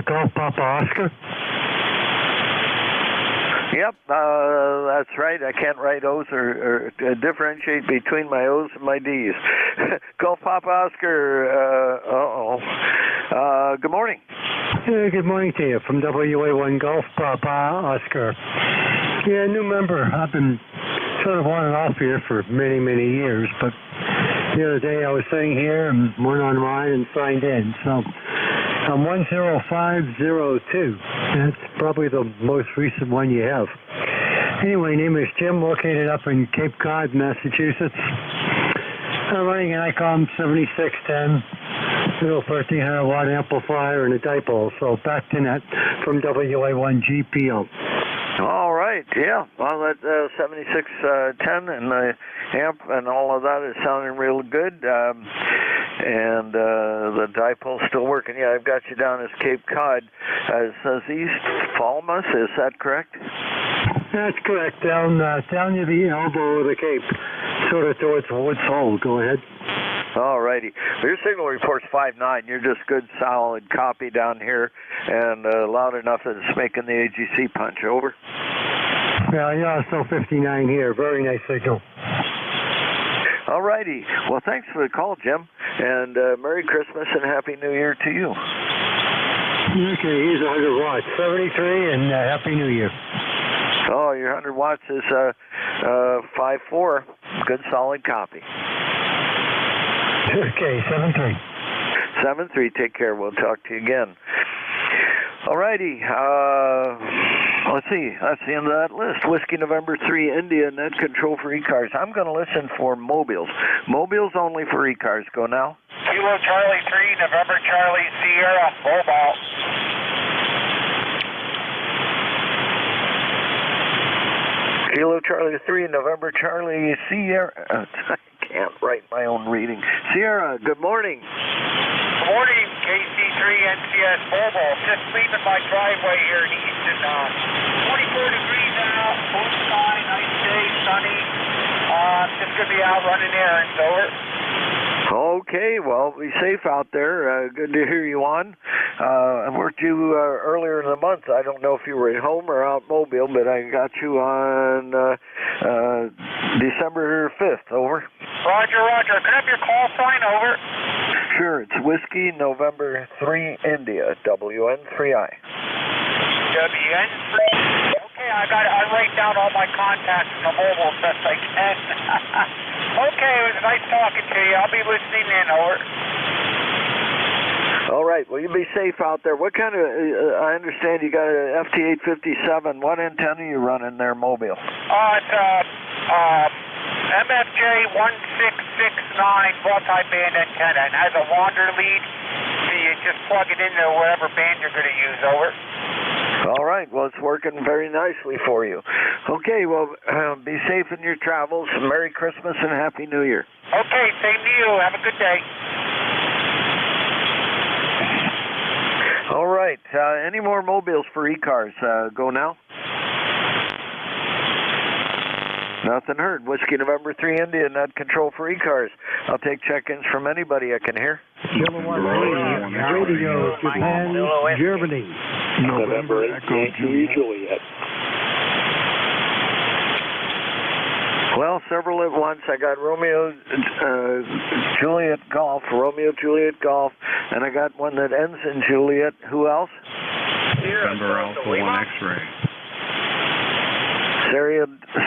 Golf Papa Oscar? Yep, that's right. I can't write O's or differentiate between my O's and my D's. Golf Papa Oscar, good morning. Good morning to you from WA1 Golf Papa Oscar. Yeah, new member. I've been sort of on and off here for many, many years, but the other day I was sitting here and went online and signed in. So I'm 10502. That's probably the most recent one you have. Anyway, name is Jim, located up in Cape Cod, Massachusetts. I'm running an ICOM 7610, little 1300 watt amplifier and a dipole. So back to net from WA1 GPO. All right, yeah. Well, that 7610 and the amp and all of that is sounding real good. And the dipole's still working. Yeah, I've got you down as Cape Cod. It says East Falmouth. Is that correct? That's correct. Down near the elbow of the Cape, sort of towards Woods Hole. Go ahead. All righty. Your signal report's 5.9. You're just good, solid copy down here, and loud enough that it's making the AGC punch. Over. Yeah, still 59 here. Very nice signal. All righty. Well, thanks for the call, Jim, and Merry Christmas and Happy New Year to you. Okay, here's 100 watts, 73, and Happy New Year. Oh, your 100 watts is 5.4. Good, solid copy. Okay, 7.3. 7.3. Take care. We'll talk to you again. All righty. Let's see. That's the end of that list. Whiskey November 3 India, net control for ECARS. I'm going to listen for mobiles. Mobiles only for ECARS. Go now. Kilo Charlie 3, November Charlie Sierra, mobile. Charlie 3, November Charlie Sierra. I can't write my own reading. Sierra, good morning. Good morning, KC3 NCS Mobile. Just leaving my driveway here in Easton. 24 degrees out, blue sky, nice day, sunny. Just going to be out running errands, over. Okay, well, be safe out there. Good to hear you on. I worked you earlier in the month. I don't know if you were at home or out mobile, but I got you on December 5th, over. Roger, roger. Can I have your call sign, over? Sure, it's Whiskey November 3 India, WN3I. WN3. Okay, I write down all my contacts in the mobile as best I can. Okay, it was nice talking to you. I'll be listening in, over. All right, well, you be safe out there. What kind of, I understand you got a FT857. What antenna are you running there, mobile? It's MFJ 1669 multi-band antenna, and has a wander lead, so you just plug it into whatever band you're going to use, over. All right, well, it's working very nicely for you. Okay, well, be safe in your travels. Merry Christmas and Happy New Year. Okay, same to you. Have a good day. All right, any more mobiles for ECARS? Go now. Nothing heard. Whiskey November 3 India, net control for ECARS. I'll take check-ins from anybody I can hear. Radio, Japan, Germany. November 8 Juliet. Well, several at once. I got Romeo Juliet Golf, Romeo Juliet Golf, and I got one that ends in Juliet. Who else? November Alpha 1 X-ray.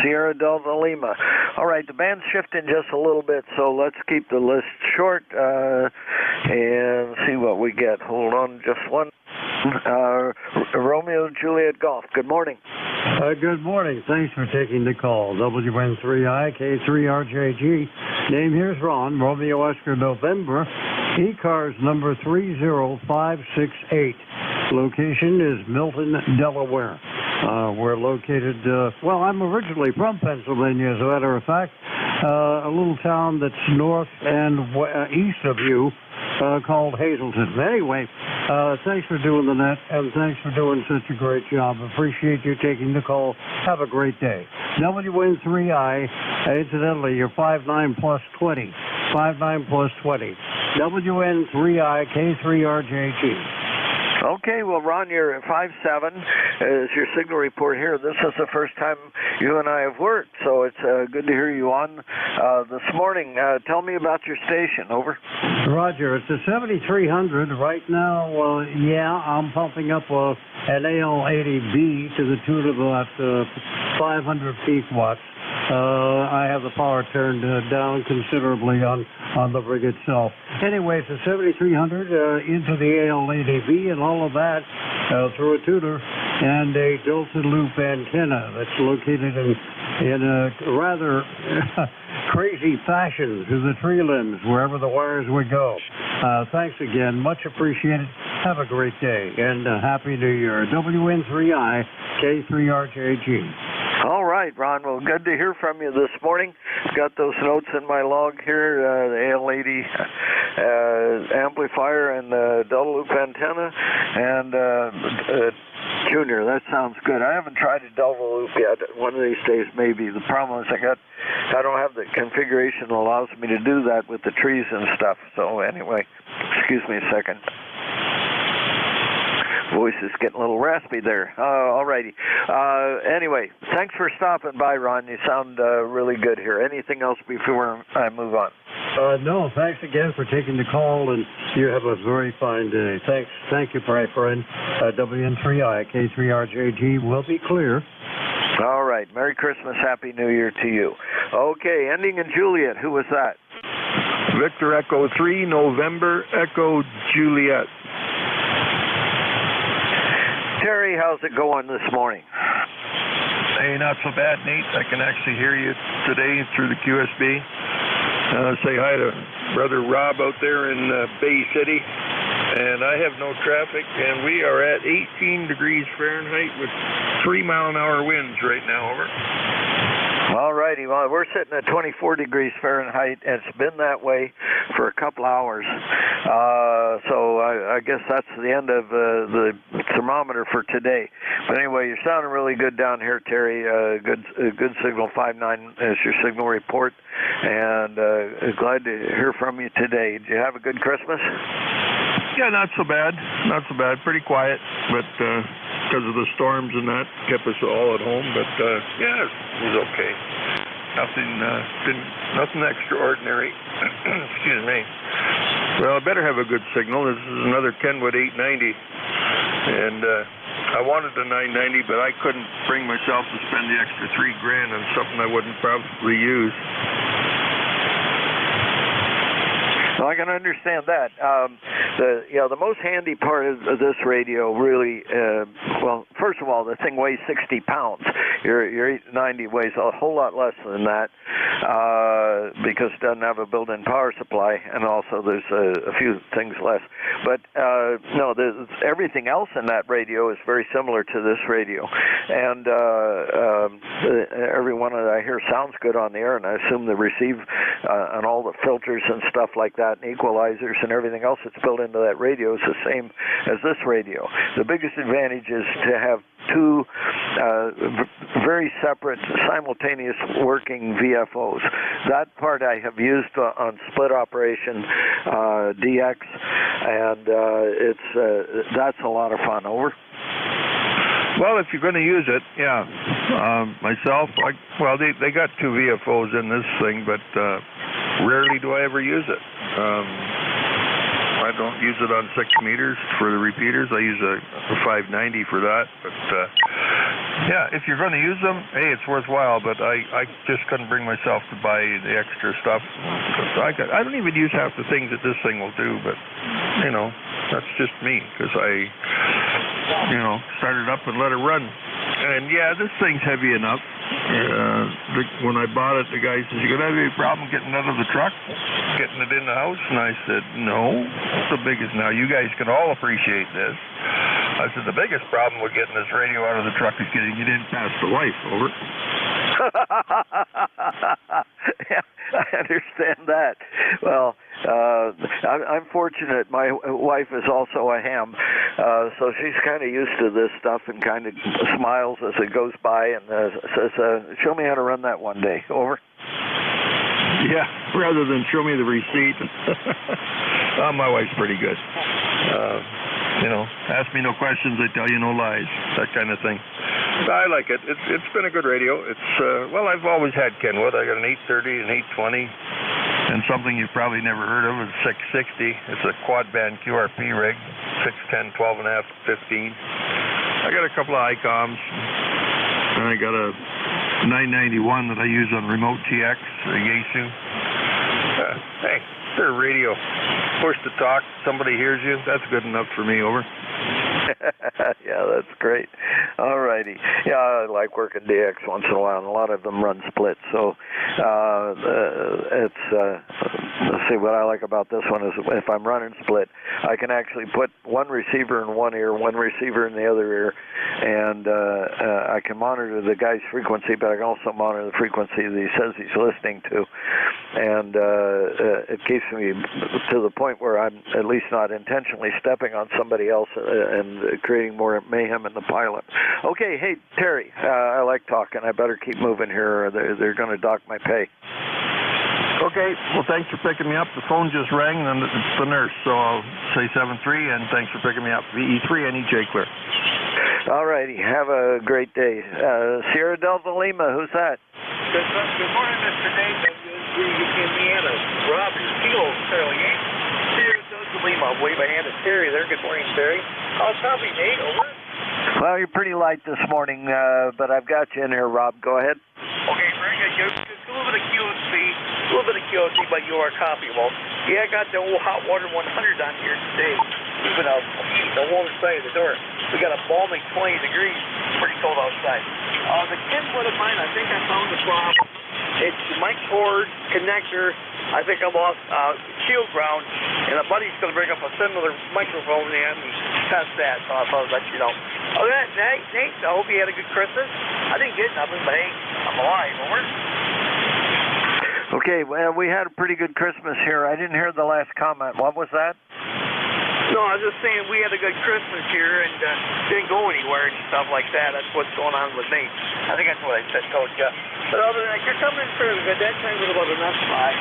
Sierra Delta Lima. All right, the band's shifting just a little bit, so let's keep the list short and see what we get. Hold on just one. Romeo Juliet Golf, good morning. Good morning. Thanks for taking the call. WN3I, K3RJG. Name here's Ron, Romeo Oscar November. ECARS number 30568. Location is Milton, Delaware. We're located, well, I'm originally from Pennsylvania, as a matter of fact, a little town that's north and east of you called Hazleton. Anyway, thanks for doing the net, and thanks for doing such a great job. Appreciate you taking the call. Have a great day. WN3I, incidentally, you're 5'9 plus 20. 5'9 plus 20. WN3I, K3RJG. Okay, well, Ron, you're at 5'7", is your signal report here. This is the first time you and I have worked, so it's good to hear you on this morning. Tell me about your station, over. Roger, it's a 7300 right now. Yeah, I'm pumping up an AL80B to the tune of about 500 peak watts. I have the power turned down considerably on the rig itself. Anyway, it's a 7300 into the AL80B and all of that through a tuner and a Delta loop antenna that's located in a rather crazy fashion through the tree limbs wherever the wires would go. Thanks again. Much appreciated. Have a great day and Happy New Year. WN3I, K3RJG. All right, Ron. Well, good to hear from you this morning. Got those notes in my log here, the AL80 amplifier and the double loop antenna and tuner. That sounds good. I haven't tried a double loop yet. One of these days, maybe. The problem is I don't have the configuration that allows me to do that with the trees and stuff. So anyway, excuse me a second. Voice is getting a little raspy there. All righty. Anyway, thanks for stopping by, Ron. You sound really good here. Anything else before I move on? No, thanks again for taking the call, and you have a very fine day. Thank you, my friend. WN3I, K3RJG will be clear. All right. Merry Christmas, Happy New Year to you. Okay, ending in Juliet. Who was that? Victor Echo 3, November Echo Juliet. Terry, how's it going this morning? Hey, not so bad, Nate. I can actually hear you today through the QSB. Say hi to Brother Rob out there in Bay City. And I have no traffic, and we are at 18 degrees Fahrenheit with 3-mile-an-hour winds right now, over. All righty. Well, we're sitting at 24 degrees Fahrenheit, and it's been that way for a couple hours. So I guess that's the end of the thermometer for today. But anyway, you're sounding really good down here, Terry. Good signal. 5.9 is your signal report, and glad to hear from you today. Did you have a good Christmas? Yeah, not so bad. Not so bad. Pretty quiet, but because of the storms and that, kept us all at home. But yeah, it was okay. Nothing extraordinary. Excuse me. Well, I better have a good signal. This is another Kenwood 890, and I wanted the 990, but I couldn't bring myself to spend the extra $3,000 on something I wouldn't probably use. Well, I can understand that. The most handy part of this radio really, well, first of all, the thing weighs 60 pounds. Your 890 weighs a whole lot less than that because it doesn't have a built-in power supply, and also there's a few things less. But no, everything else in that radio is very similar to this radio, and every one that I hear sounds good on the air, and I assume the receive and all the filters and stuff like that, and equalizers and everything else that's built into that radio is the same as this radio. The biggest advantage is to have two very separate, simultaneous working VFOs. That part I have used on split operation DX, and that's a lot of fun. Over. Well, if you're going to use it, yeah. Myself, they got two VFOs in this thing, but rarely do I ever use it. I don't use it on 6 meters for the repeaters. I use a 590 for that. But yeah, if you're going to use them, hey, it's worthwhile. But I just couldn't bring myself to buy the extra stuff. I don't even use half the things that this thing will do. But that's just me because I started up and let it run. And yeah, this thing's heavy enough. When I bought it, the guy says, "You gonna have any problem getting it out of the truck, getting it in the house?" And I said, "No. It's the biggest." Now you guys can all appreciate this. I said, "The biggest problem with getting this radio out of the truck is getting it in past the wife." Over. Yeah, I understand that. Well, I'm fortunate. My wife is also a ham, so she's kind of used to this stuff and kind of smiles as it goes by and says, "Show me how to run that one day." Over. Yeah, rather than show me the receipt. My wife's pretty good. Ask me no questions, I tell you no lies. That kind of thing. I like it. It's been a good radio. I've always had Kenwood. I got an 830, an 820, and something you've probably never heard of is 660. It's a quad band QRP rig, 610, 12.5, 15. I got a couple of ICOMs, and I got a 991 that I use on Remote TX, a Yaesu. Hey, they're a radio. Push to talk, somebody hears you, that's good enough for me. Over. Yeah, that's great. All righty. Yeah, I like working DX once in a while, and a lot of them run split. So let's see, what I like about this one is if I'm running split, I can actually put one receiver in one ear, one receiver in the other ear, and I can monitor the guy's frequency, but I can also monitor the frequency that he says he's listening to. And it keeps me to the point where I'm at least not intentionally stepping on somebody else and creating more mayhem in the pilot. Okay, hey, Terry, I like talking. I better keep moving here or they're going to dock my pay. Okay, well, thanks for picking me up. The phone just rang, and it's the nurse, so I'll say 7-3, and thanks for picking me up. VE3, NJ clear. All righty, have a great day. Sierra Delta Lima, who's that? Good morning, Mr. Nate. Indiana. Rob, your kilo, Charlie Yates. Sierra Delta Lima, I'll wave a hand at Terry there. Good morning, Terry. Copy, Nate, over. Well, you're pretty light this morning, but I've got you in here, Rob. Go ahead. Okay, very good. Just a little bit of QOC, but you are copyable. Yeah, I got the old hot water 100 on here today. Even heating the whole side of the door. We got a balmy 20 degrees. Pretty cold outside. The Kenwood of mine, I think I found the problem. It's the mic cord connector. I think I'm off shield ground, and a buddy's going to bring up a similar microphone and test that, so I thought I'd let you know. Oh, that, Nate, I hope you had a good Christmas. I didn't get nothing, but hey, I'm alive. Over. Okay, well, we had a pretty good Christmas here. I didn't hear the last comment. What was that? No, I was just saying we had a good Christmas here and didn't go anywhere and stuff like that. That's what's going on with me. I think that's what I told you. But other than that, you're coming in fairly good. That time was about an S5.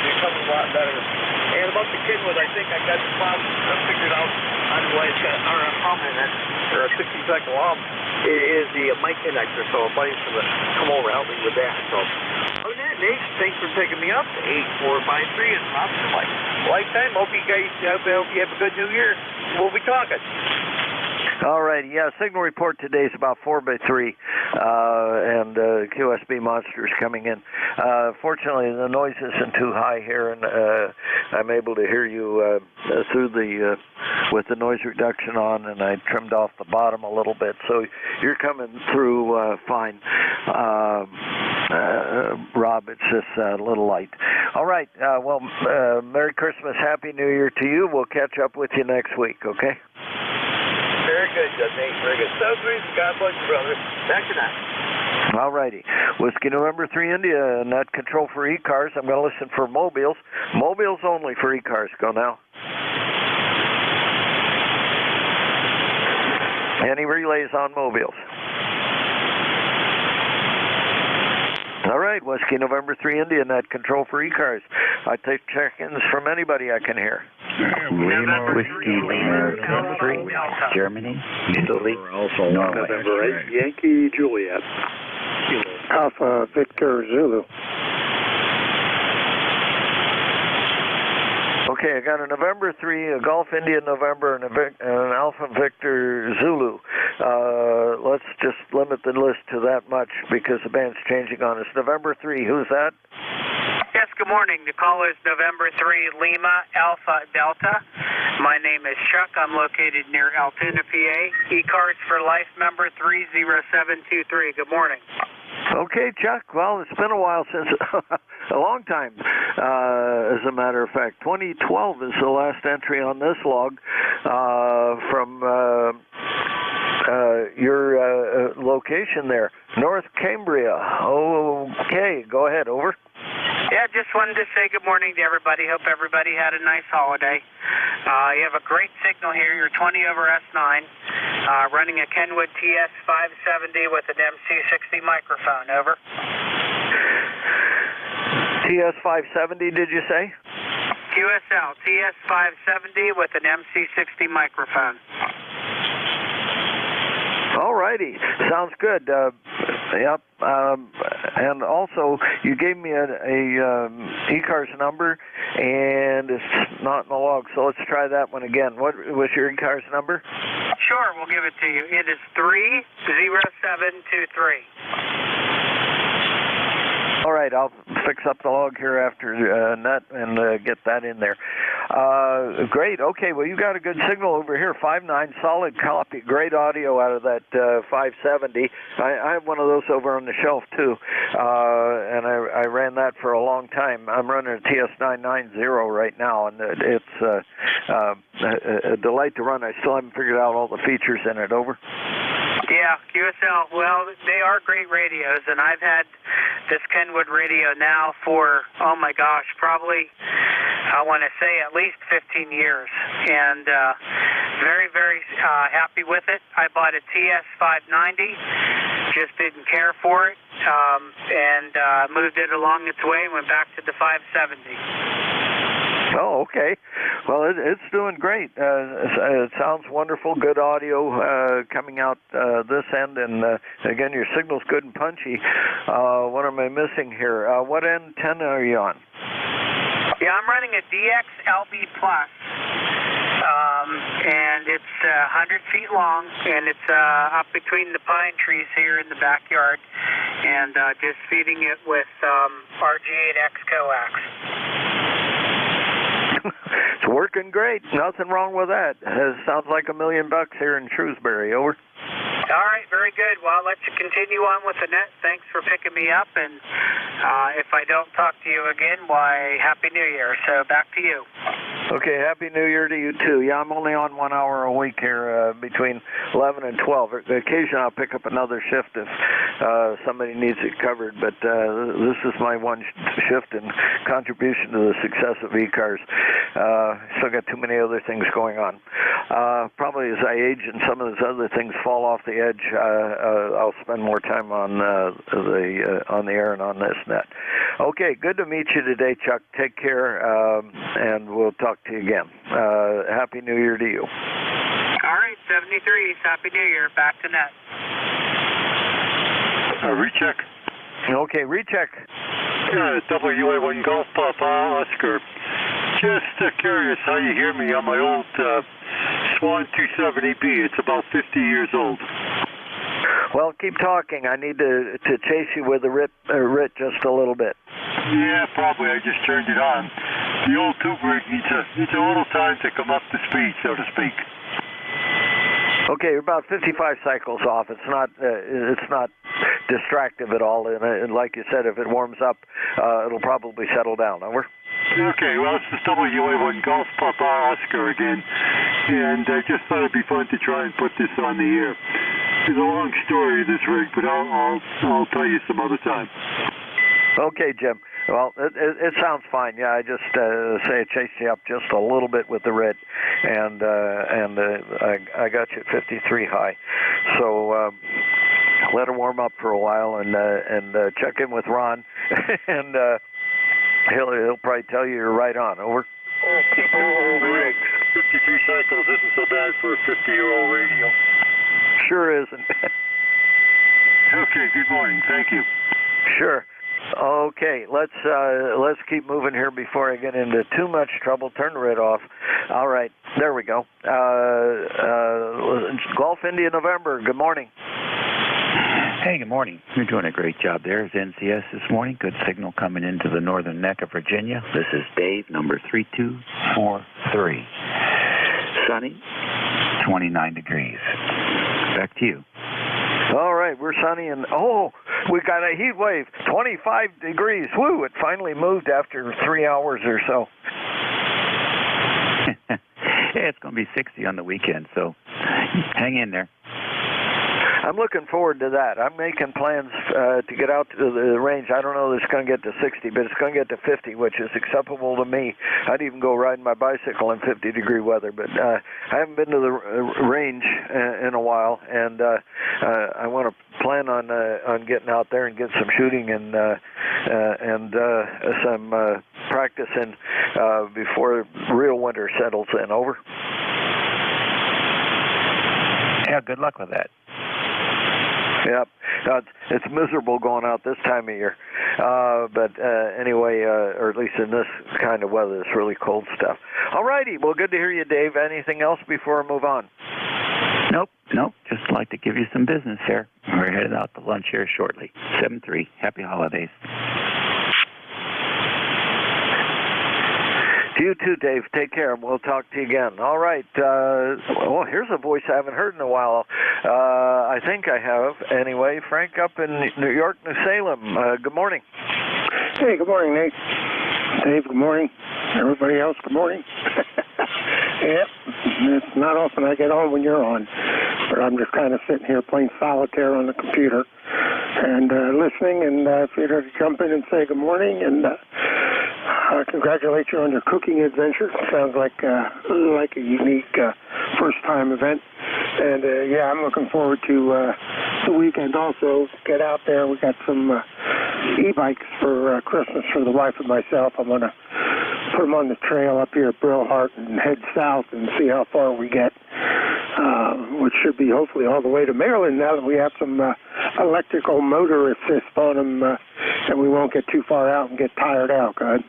You're coming a lot better. And about the Kenwood, I think I got the problem figured out on why it's got a problem in it, or a 60-cycle off, is the mic connector. So a buddy's going to come over and help me with that. So other than that, Nate, thanks for picking me up. 8453 is not so much. Lifetime. Hope you guys have a good New Year. We'll be talking. All right, yeah, signal report today is about 4x3, and QSB monsters coming in. Fortunately, the noise isn't too high here, and I'm able to hear you through the with the noise reduction on, and I trimmed off the bottom a little bit, so you're coming through fine. Rob, it's just a little light. All right, well, Merry Christmas, Happy New Year to you. We'll catch up with you next week, okay? Very good, Nate. Very good. So, God bless you, brother. Back to that. All righty. Whiskey November 3 India, net control for ECARS. I'm going to listen for mobiles. Mobiles only for ECARS. Go now. Any relays on mobiles? All right, Whiskey November 3 India, net control for ECARS. I take check-ins from anybody I can hear. Lima, Whiskey, Lima, 3, Germany, Italy, November 8, Yankee, Juliet. Alpha, Victor, Zulu. Okay, I got a November 3, a Golf India November, and an Alpha Victor Zulu. Let's just limit the list to that much because the band's changing on us. November 3, who's that? Yes, good morning. The caller is November 3, Lima, Alpha, Delta. My name is Chuck. I'm located near Altoona, PA. ECARS for life, member 30723. Good morning. Okay, Chuck. Well, it's been a while since, a long time, as a matter of fact. 2012 is the last entry on this log from your location there, North Cambria. Okay, go ahead. Over. Yeah, just wanted to say good morning to everybody. Hope everybody had a nice holiday. You have a great signal here. You're 20 over S9, running a Kenwood TS570 with an MC60 microphone. Over. TS570, did you say? QSL, TS570 with an MC60 microphone. All righty. Sounds good. Yep. And also, you gave me a ECARS number, and it's not in the log, so let's try that one again. What was your ECARS number? Sure, we'll give it to you. It is 30723. All right, I'll fix up the log here after net and get that in there. Great. Okay, well, you got a good signal over here. 5.9, solid copy. Great audio out of that 570. I have one of those over on the shelf, too, and I ran that for a long time. I'm running a TS990 right now, and it's a delight to run. I still haven't figured out all the features in it. Over. Yeah, QSL. Well, they are great radios, and I've had this Kenwood radio now for, oh my gosh, probably, I want to say at least 15 years, and very, very happy with it. I bought a TS590, just didn't care for it, and moved it along its way and went back to the 570. Oh, okay. Well, it's doing great. It sounds wonderful. Good audio coming out this end, and again, your signal's good and punchy. What am I missing here? What antenna are you on? Yeah, I'm running a DX LB Plus, and it's 100 feet long, and it's up between the pine trees here in the backyard, and just feeding it with RG8X coax. It's working great. Nothing wrong with that. It sounds like $1 million here in Shrewsbury. Over. All right, very good. Well, I'll let you continue on with the net. Thanks for picking me up, and if I don't talk to you again, why, Happy New Year. So back to you. Okay, Happy New Year to you too. Yeah, I'm only on 1 hour a week here between 11 and 12. Occasionally I'll pick up another shift if somebody needs it covered, but this is my one shift and contribution to the success of ECARS. Still got too many other things going on. Probably as I age and some of those other things fall off the edge, I'll spend more time on the air and on this net. Okay, good to meet you today, Chuck. Take care, and we'll talk to you again. Happy New Year to you. All right, 73. Happy New Year. Back to net. Recheck. Okay, recheck. Yeah, WA1 Golf Papa Oscar. Just curious how you hear me on my old Swan 270B. It's about 50 years old. Well, keep talking. I need to chase you with a RIT just a little bit. Yeah, probably. I just turned it on. The old tube rig needs a little time to come up to speed, so to speak. Okay, you're about 55 cycles off. It's not distractive at all, and like you said, if it warms up, it'll probably settle down. Over. Okay, well, this is WA1 Golf Papa Oscar again, and I just thought it'd be fun to try and put this on the air. It's a long story, this rig, but I'll tell you some other time. Okay, Jim. Well, it sounds fine. Yeah, I just say I chased you up just a little bit with the red, and I got you at 53 high. So let her warm up for a while, and check in with Ron, and he'll probably tell you you're right on. Over. Keep old rigs. 53 cycles isn't so bad for a 50-year-old radio. Sure isn't. Okay. Good morning. Thank you. Sure. Okay, let's keep moving here before I get into too much trouble. Turn the red off. All right, there we go. Golf India November. Good morning. Hey, good morning. You're doing a great job there. It's NCS this morning. Good signal coming into the northern neck of Virginia. This is Dave, number 3243. Sunny, 29 degrees. Back to you. All right, we're sunny, and we got a heat wave, 25 degrees. Woo, it finally moved after 3 hours or so. Yeah, it's going to be 60 on the weekend, so hang in there. I'm looking forward to that. I'm making plans to get out to the range. I don't know if it's going to get to 60, but it's going to get to 50, which is acceptable to me. I'd even go riding my bicycle in 50-degree weather, but I haven't been to the range in a while, and I want to plan on getting out there and get some shooting and some practicing before real winter settles in. Over. Yeah, good luck with that. Yep, it's miserable going out this time of year. But anyway, or at least in this kind of weather, it's really cold stuff. All righty, well, good to hear you, Dave. Anything else before I move on? Nope. Just like to give you some business here. We're headed out to lunch here shortly. 7-3. Happy holidays. To you too, Dave. Take care, and we'll talk to you again. All right. Here's a voice I haven't heard in a while. I think I have. Anyway, Frank up in New York, New Salem. Good morning. Hey, good morning, Nate. Dave, good morning. Everybody else, good morning. Yep. It's not often I get on when you're on, but I'm just kind of sitting here playing solitaire on the computer and listening, and figured to jump in and say good morning and congratulate you on your cooking adventure. Sounds like a unique first-time event. And, yeah, I'm looking forward to the weekend also. Get out there. We got some e-bikes for Christmas for the wife and myself. I'm going to put them on the trail up here at Brillhart and head south and see how far we get, which should be hopefully all the way to Maryland now that we have some electrical motor assist on them, and we won't get too far out and get tired out, God.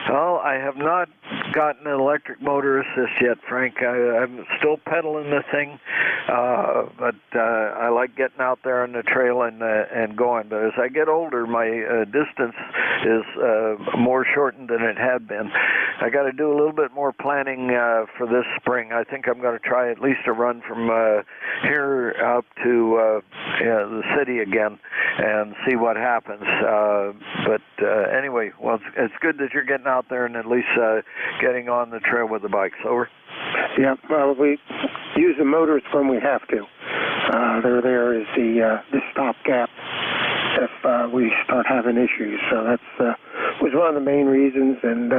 Well, I have not gotten an electric motor assist yet, Frank. I'm still pedaling the thing. but I like getting out there on the trail and going. But as I get older, my distance is more shortened than it had been. I got to do a little bit more planning for this spring. I think I'm going to try at least a run from here up to the city again and see what happens. But anyway, well, it's good that you're getting out there and at least getting on the trail with the bikes. Over. Yeah, well, we use the motors when we have to. They're there as the stopgap if we start having issues. So that's was one of the main reasons. And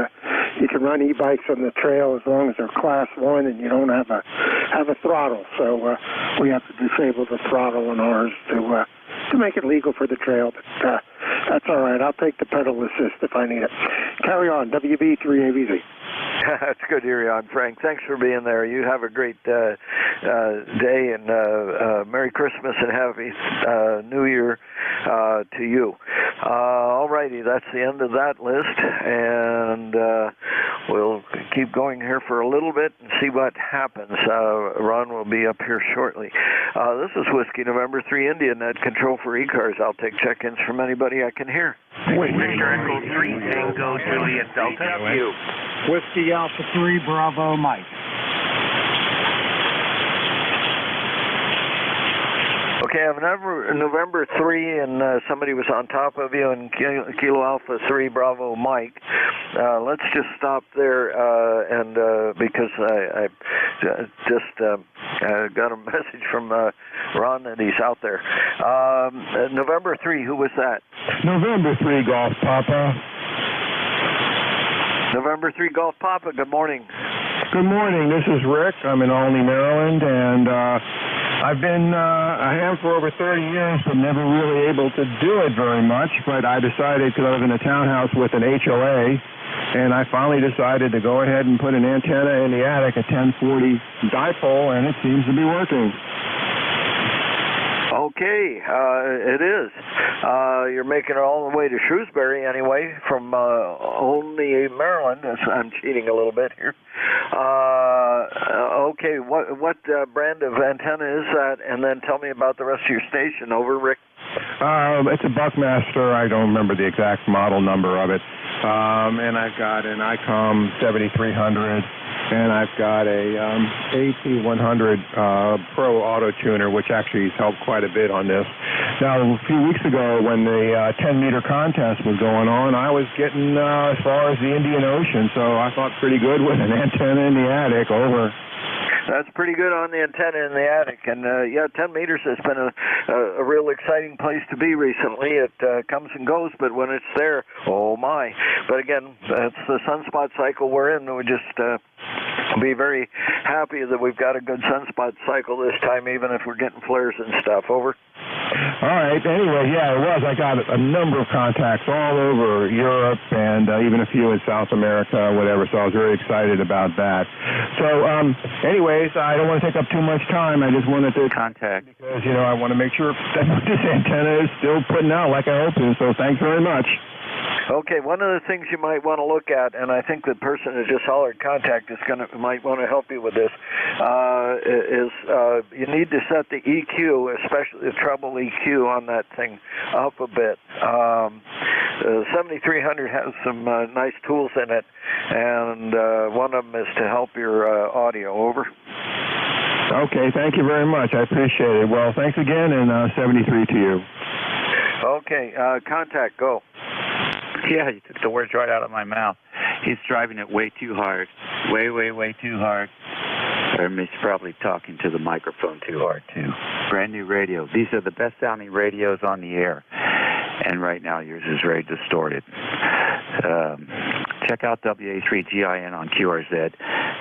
you can run e-bikes on the trail as long as they're Class 1 and you don't have a throttle. So we have to disable the throttle on ours to make it legal for the trail. But that's all right. I'll take the pedal assist if I need it. Carry on, WB3ABZ. That's good to hear you on, Frank. Thanks for being there. You have a great day, and Merry Christmas and Happy New Year to you. All righty, that's the end of that list, and we'll keep going here for a little bit and see what happens. Ron will be up here shortly. This is Whiskey November 3 India Net Control for ECARS. I'll take check-ins from anybody I can hear. Victor Echo 3, Tango Juliet Delta. You. Whiskey Alpha 3, Bravo Mike. Okay, I have November 3, and somebody was on top of you, and Kilo Alpha 3, Bravo Mike. Let's just stop there, and because I just got a message from Ron that he's out there. November 3, who was that? November 3, Golf Papa. November 3, Golf Papa, good morning. Good morning, this is Rick. I'm in Albany, Maryland, and I've been a ham for over 30 years, but never really able to do it very much. But I decided, because I live in a townhouse with an HOA, and I finally decided to go ahead and put an antenna in the attic, a 1040 dipole, and it seems to be working. Okay, it is. You're making it all the way to Shrewsbury anyway, from only Maryland. I'm cheating a little bit here. Okay, what brand of antenna is that? And then tell me about the rest of your station. Over, Rick. It's a Buckmaster. I don't remember the exact model number of it. And I've got an ICOM 7300, and I've got a AT100 Pro Auto Tuner, which actually has helped quite a bit on this. Now, a few weeks ago, when the 10-meter contest was going on, I was getting as far as the Indian Ocean, so I thought pretty good with an antenna in the attic. Over. That's pretty good on the antenna in the attic. And, yeah, 10 meters has been a real exciting place to be recently. It comes and goes, but when it's there, oh, my. But, again, that's the sunspot cycle we're in. We just be very happy that we've got a good sunspot cycle this time, even if we're getting flares and stuff. Over. All right. Anyway, yeah, it was. I got a number of contacts all over Europe and even a few in South America, whatever, so I was very excited about that. So, anyways, I don't want to take up too much time. I just wanted to contact because, I want to make sure that this antenna is still putting out like I hope to, so thanks very much. Okay, one of the things you might want to look at, and I think the person who just hollered contact might want to help you with this, is you need to set the EQ, especially the treble EQ on that thing, up a bit. 7300 has some nice tools in it, and one of them is to help your audio. Over. Okay, thank you very much. I appreciate it. Well, thanks again, and 73 to you. Okay, contact, go. Yeah, you took the words right out of my mouth. He's driving it way too hard. Way too hard. Or he's probably talking to the microphone too hard, too. Brand new radio. These are the best sounding radios on the air. And right now, yours is very distorted. Check out WA3GIN on QRZ.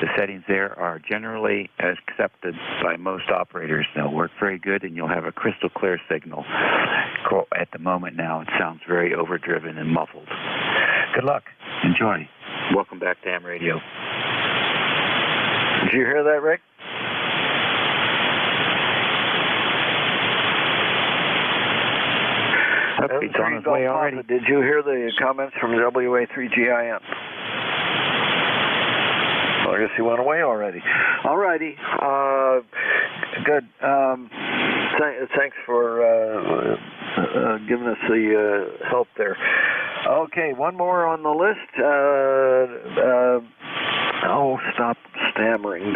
The settings there are generally accepted by most operators. They'll work very good, and you'll have a crystal clear signal. At the moment now, it sounds very overdriven and muffled. Good luck. Enjoy. Welcome back to Ham Radio. Did you hear that, Rick? He's on his way already. Did you hear the comments from WA3GIN? Well, I guess he went away already. All righty. Good. Thanks for giving us the help there. Okay, one more on the list. Stop stammering.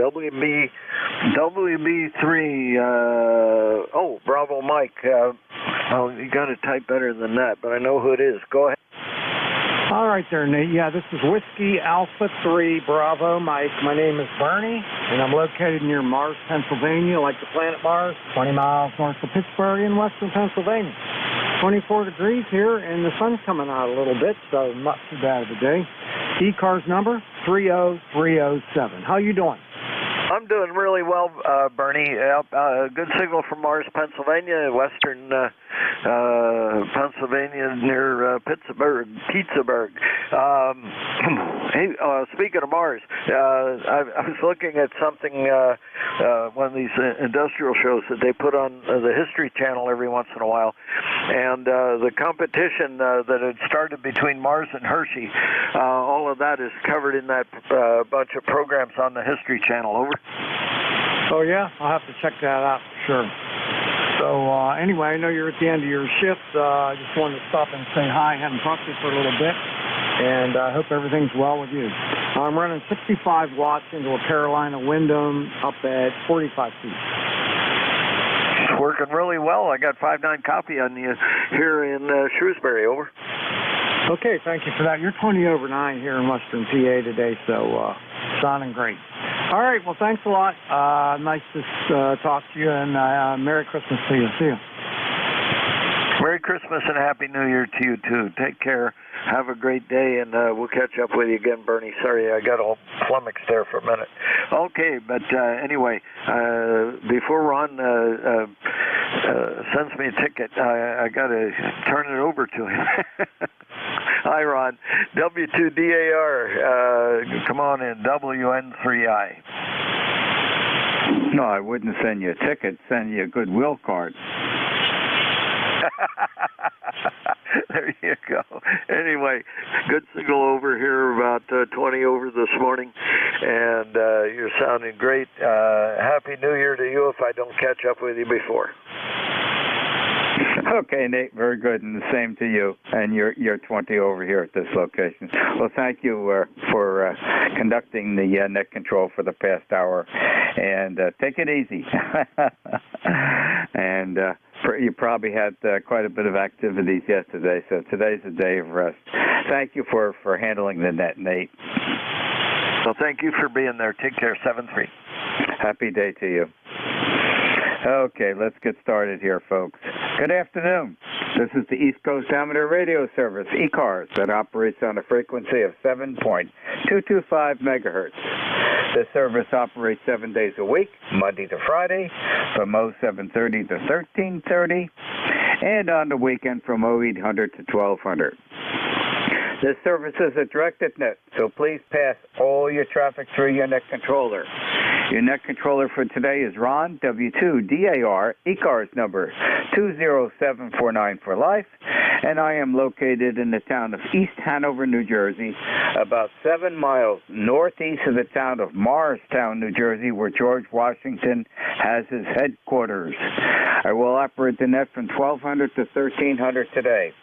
WB3. Bravo Mike. Well, you got to type better than that, but I know who it is. Go ahead. All right there, Nate. Yeah, this is Whiskey Alpha 3 Bravo Mike. My name is Bernie, and I'm located near Mars, Pennsylvania, like the planet Mars, 20 miles north of Pittsburgh in western Pennsylvania. 24 degrees here, and the sun's coming out a little bit, so not too bad of a day. ECARS number 30307. How you doing? I'm doing really well, Bernie. Good signal from Mars, Pennsylvania, western Pennsylvania near Pittsburgh. Hey, speaking of Mars, I was looking at something, one of these industrial shows that they put on the History Channel every once in a while, and the competition that had started between Mars and Hershey, all of that is covered in that bunch of programs on the History Channel. Over. Oh, yeah? I'll have to check that out for sure. So, anyway, I know you're at the end of your shift. I just wanted to stop and say hi. Haven't talked to you for a little bit. And I hope everything's well with you. I'm running 65 watts into a Carolina Wyndham up at 45 feet. It's working really well. I got 5.9 copy on you here in Shrewsbury. Over. Okay, thank you for that. You're 20 over 9 here in western PA today, so sounding great. All right, well, thanks a lot. Nice to talk to you, and Merry Christmas to you. See you. Merry Christmas and Happy New Year to you, too. Take care. Have a great day, and we'll catch up with you again, Bernie. Sorry, I got all flummoxed there for a minute. Okay, but anyway, before Ron sends me a ticket, I got to turn it over to him. Hi, Ron. W2DAR. Come on in. WN3I. No, I wouldn't send you a ticket. Send you a Goodwill card. There you go. Anyway, good signal over here, about 20 over this morning, and you're sounding great. Happy New Year to you if I don't catch up with you before. Okay, Nate, very good, and the same to you. And you're 20 over here at this location. Well, thank you for conducting the net control for the past hour, and take it easy. And you probably had quite a bit of activities yesterday, so today's a day of rest. Thank you for handling the net, Nate. So thank you for being there. Take care. 7-3. Happy day to you. Okay, let's get started here, folks. Good afternoon. This is the East Coast Amateur Radio Service, ECARS, that operates on a frequency of 7.225 megahertz. This service operates 7 days a week, Monday to Friday, from 0730 to 1330, and on the weekend from 0800 to 1200. This service is a directed net, so please pass all your traffic through your net controller. Your net controller for today is Ron, W2DAR, ECARS number 20749 for life, and I am located in the town of East Hanover, New Jersey, about 7 miles northeast of the town of Morristown, New Jersey, where George Washington has his headquarters. I will operate the net from 1200 to 1300 today.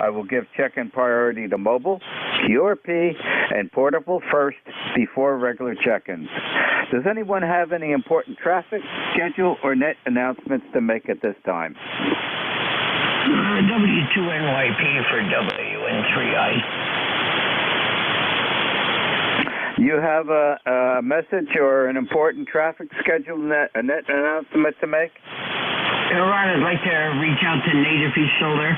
I will give check-in priority to mobile, QRP, and portable first before regular check-ins. Does anyone have any important traffic, schedule, or net announcements to make at this time? W2NYP for WN3I. You have a message or an important traffic schedule, a net announcement to make? Ron, I'd like to reach out to Nate if he's still there.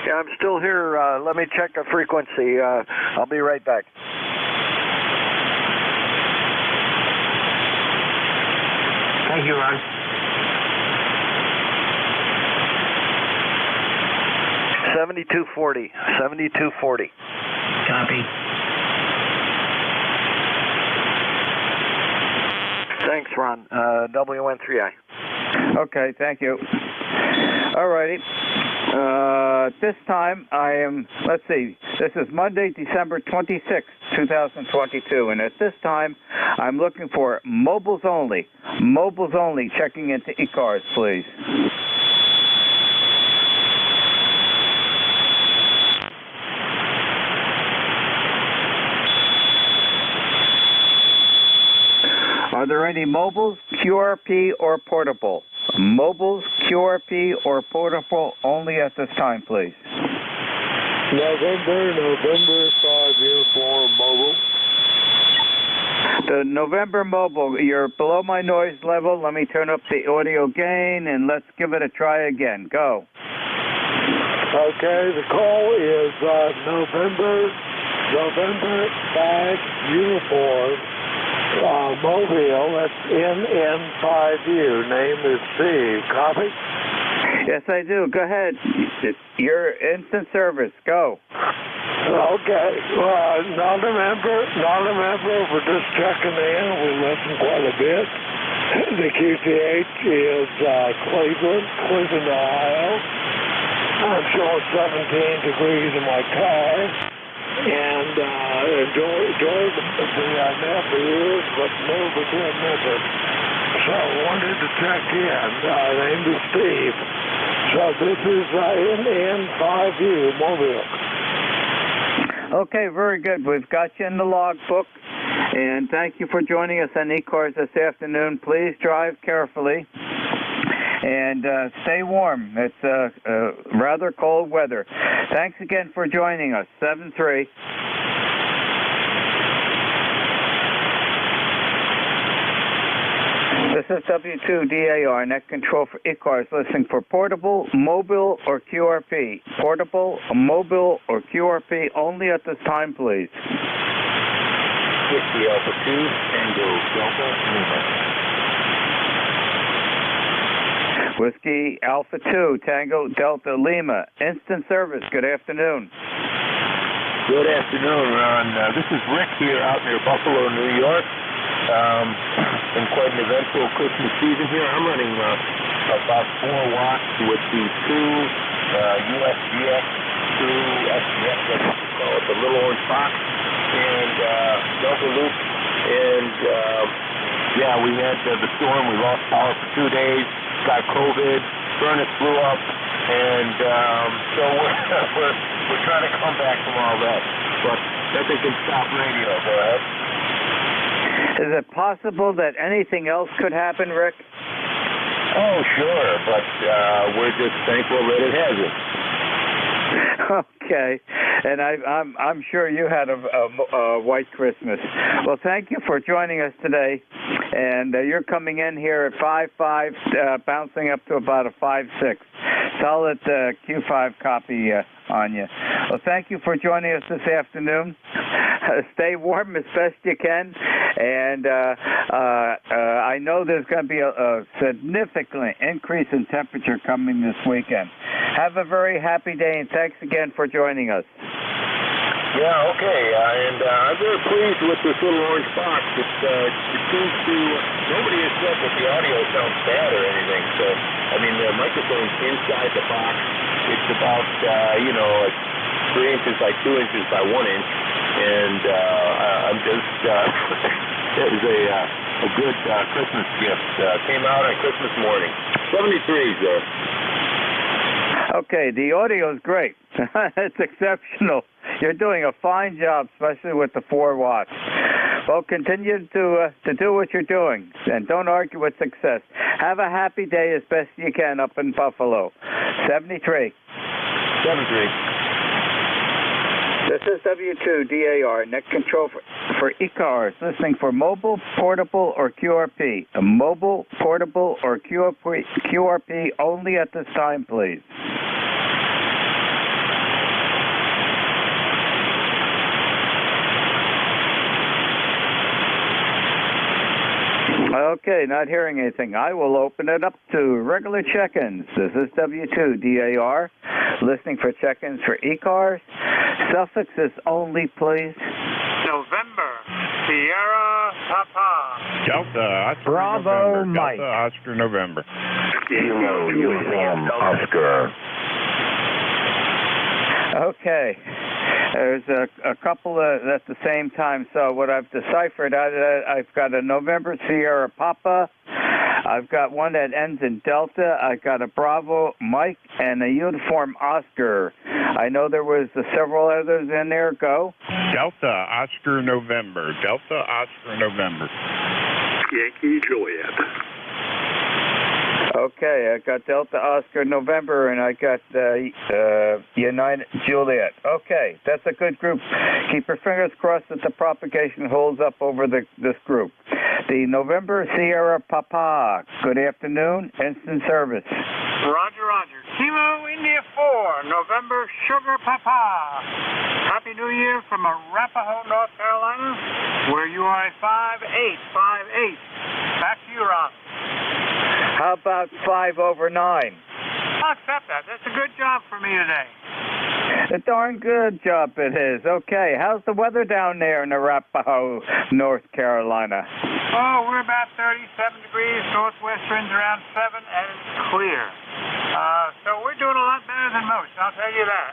Yeah, I'm still here. Let me check the frequency. I'll be right back. Thank you, Ron. 7240. 7240. Copy. Thanks, Ron. WN3I. Okay, thank you. All righty. This time I am, let's see, this is Monday, December 26th, 2022, and at this time I'm looking for mobiles only. Mobiles only, checking into ECARS, please. Are there any mobiles, QRP, or portable? Mobiles, QRP, or portable only at this time, please. November 5 uniform mobile. The November mobile, you're below my noise level. Let me turn up the audio gain and let's give it a try again. Go. Okay, the call is November 5 uniform. Mobile, that's NN5U. Name is Steve. Copy? Yes, I do. Go ahead. Your instant service. Go. Okay. Non-member, we're just checking in. We listen quite a bit. The QTH is Cleveland, Ohio. I'm showing 17 degrees in my car. And enjoy the nephews, but move between members. So I wanted to check in. Name is Steve. So this is NN5U Mobile. Okay, very good. We've got you in the logbook. And thank you for joining us on ECARS this afternoon. Please drive carefully. And stay warm. It's rather cold weather. Thanks again for joining us. 7-3. This is W2DAR, net control for ECARS, listening for portable, mobile, or QRP. Portable, mobile, or QRP only at this time, please. Whiskey Alpha 2, Tango Delta Lima. Whiskey Alpha 2, Tango Delta Lima. Instant service. Good afternoon. Good afternoon, Ron. This is Rick here out near Buffalo, New York. Been quite an eventful Christmas season here. I'm running about 4 watts with the 2 USGX 2 SGX, that's what we call it, the little orange box, and Delta Loop. And yeah, we had the storm. We lost power for 2 days. Got COVID, furnace blew up, and so we're trying to come back from all that. But nothing can stop radio. Go ahead. Is it possible that anything else could happen, Rick? Oh, sure, but we're just thankful that it hasn't. Okay, and I'm sure you had a white Christmas. Well, thank you for joining us today, and you're coming in here at 5.5, bouncing up to about a 5.6. Solid Q5 copy on you. Well, thank you for joining us this afternoon. Stay warm as best you can, and I know there's going to be a significant increase in temperature coming this weekend. Have a very happy day, and thanks again for joining us. Yeah, okay, and I'm very pleased with this little orange box. It seems to, nobody has said that the audio sounds bad or anything, so, I mean, the microphone's inside the box. It's about, 3 inches by 2 inches by 1 inch, and I'm just, it was a good Christmas gift. Came out on Christmas morning. 73s there. Okay, the audio is great. It's exceptional. You're doing a fine job, especially with the 4 watts. Well, continue to do what you're doing, and don't argue with success. Have a happy day as best you can up in Buffalo. 73. 73. This is W2DAR, net control for ECARS, listening for mobile, portable, or QRP. A mobile, portable, or QRP only at this time, please. Okay, not hearing anything. I will open it up to regular check-ins. This is W2DAR, listening for check-ins for ECARS. Suffixes only, please. November, Sierra Papa. Delta, Oscar Bravo, November. Mike. Delta, Oscar November. Kilo Uniform Oscar. Okay. There's a couple at the same time. So what I've deciphered, I've got a November Sierra Papa. I've got one that ends in Delta. I've got a Bravo Mike and a Uniform Oscar. I know there was several others in there. Go. Delta Oscar November. Delta Oscar November. Yankee Juliet. Okay, I got Delta Oscar November, and I got United Juliet. Okay, that's a good group. Keep your fingers crossed that the propagation holds up over this group. The November Sierra Papa. Good afternoon. Instant service. Roger, Roger. Kilo India 4, November Sugar Papa. Happy New Year from Arapahoe, North Carolina, where you are a 5858. Back to you, Ron. How about 5 over 9? I'll accept that. That's a good job for me today. A darn good job it is. Okay, how's the weather down there in Arapahoe, North Carolina? Oh, we're about 37 degrees, northwest winds around 7, and it's clear. So we're doing a lot better than most, I'll tell you that.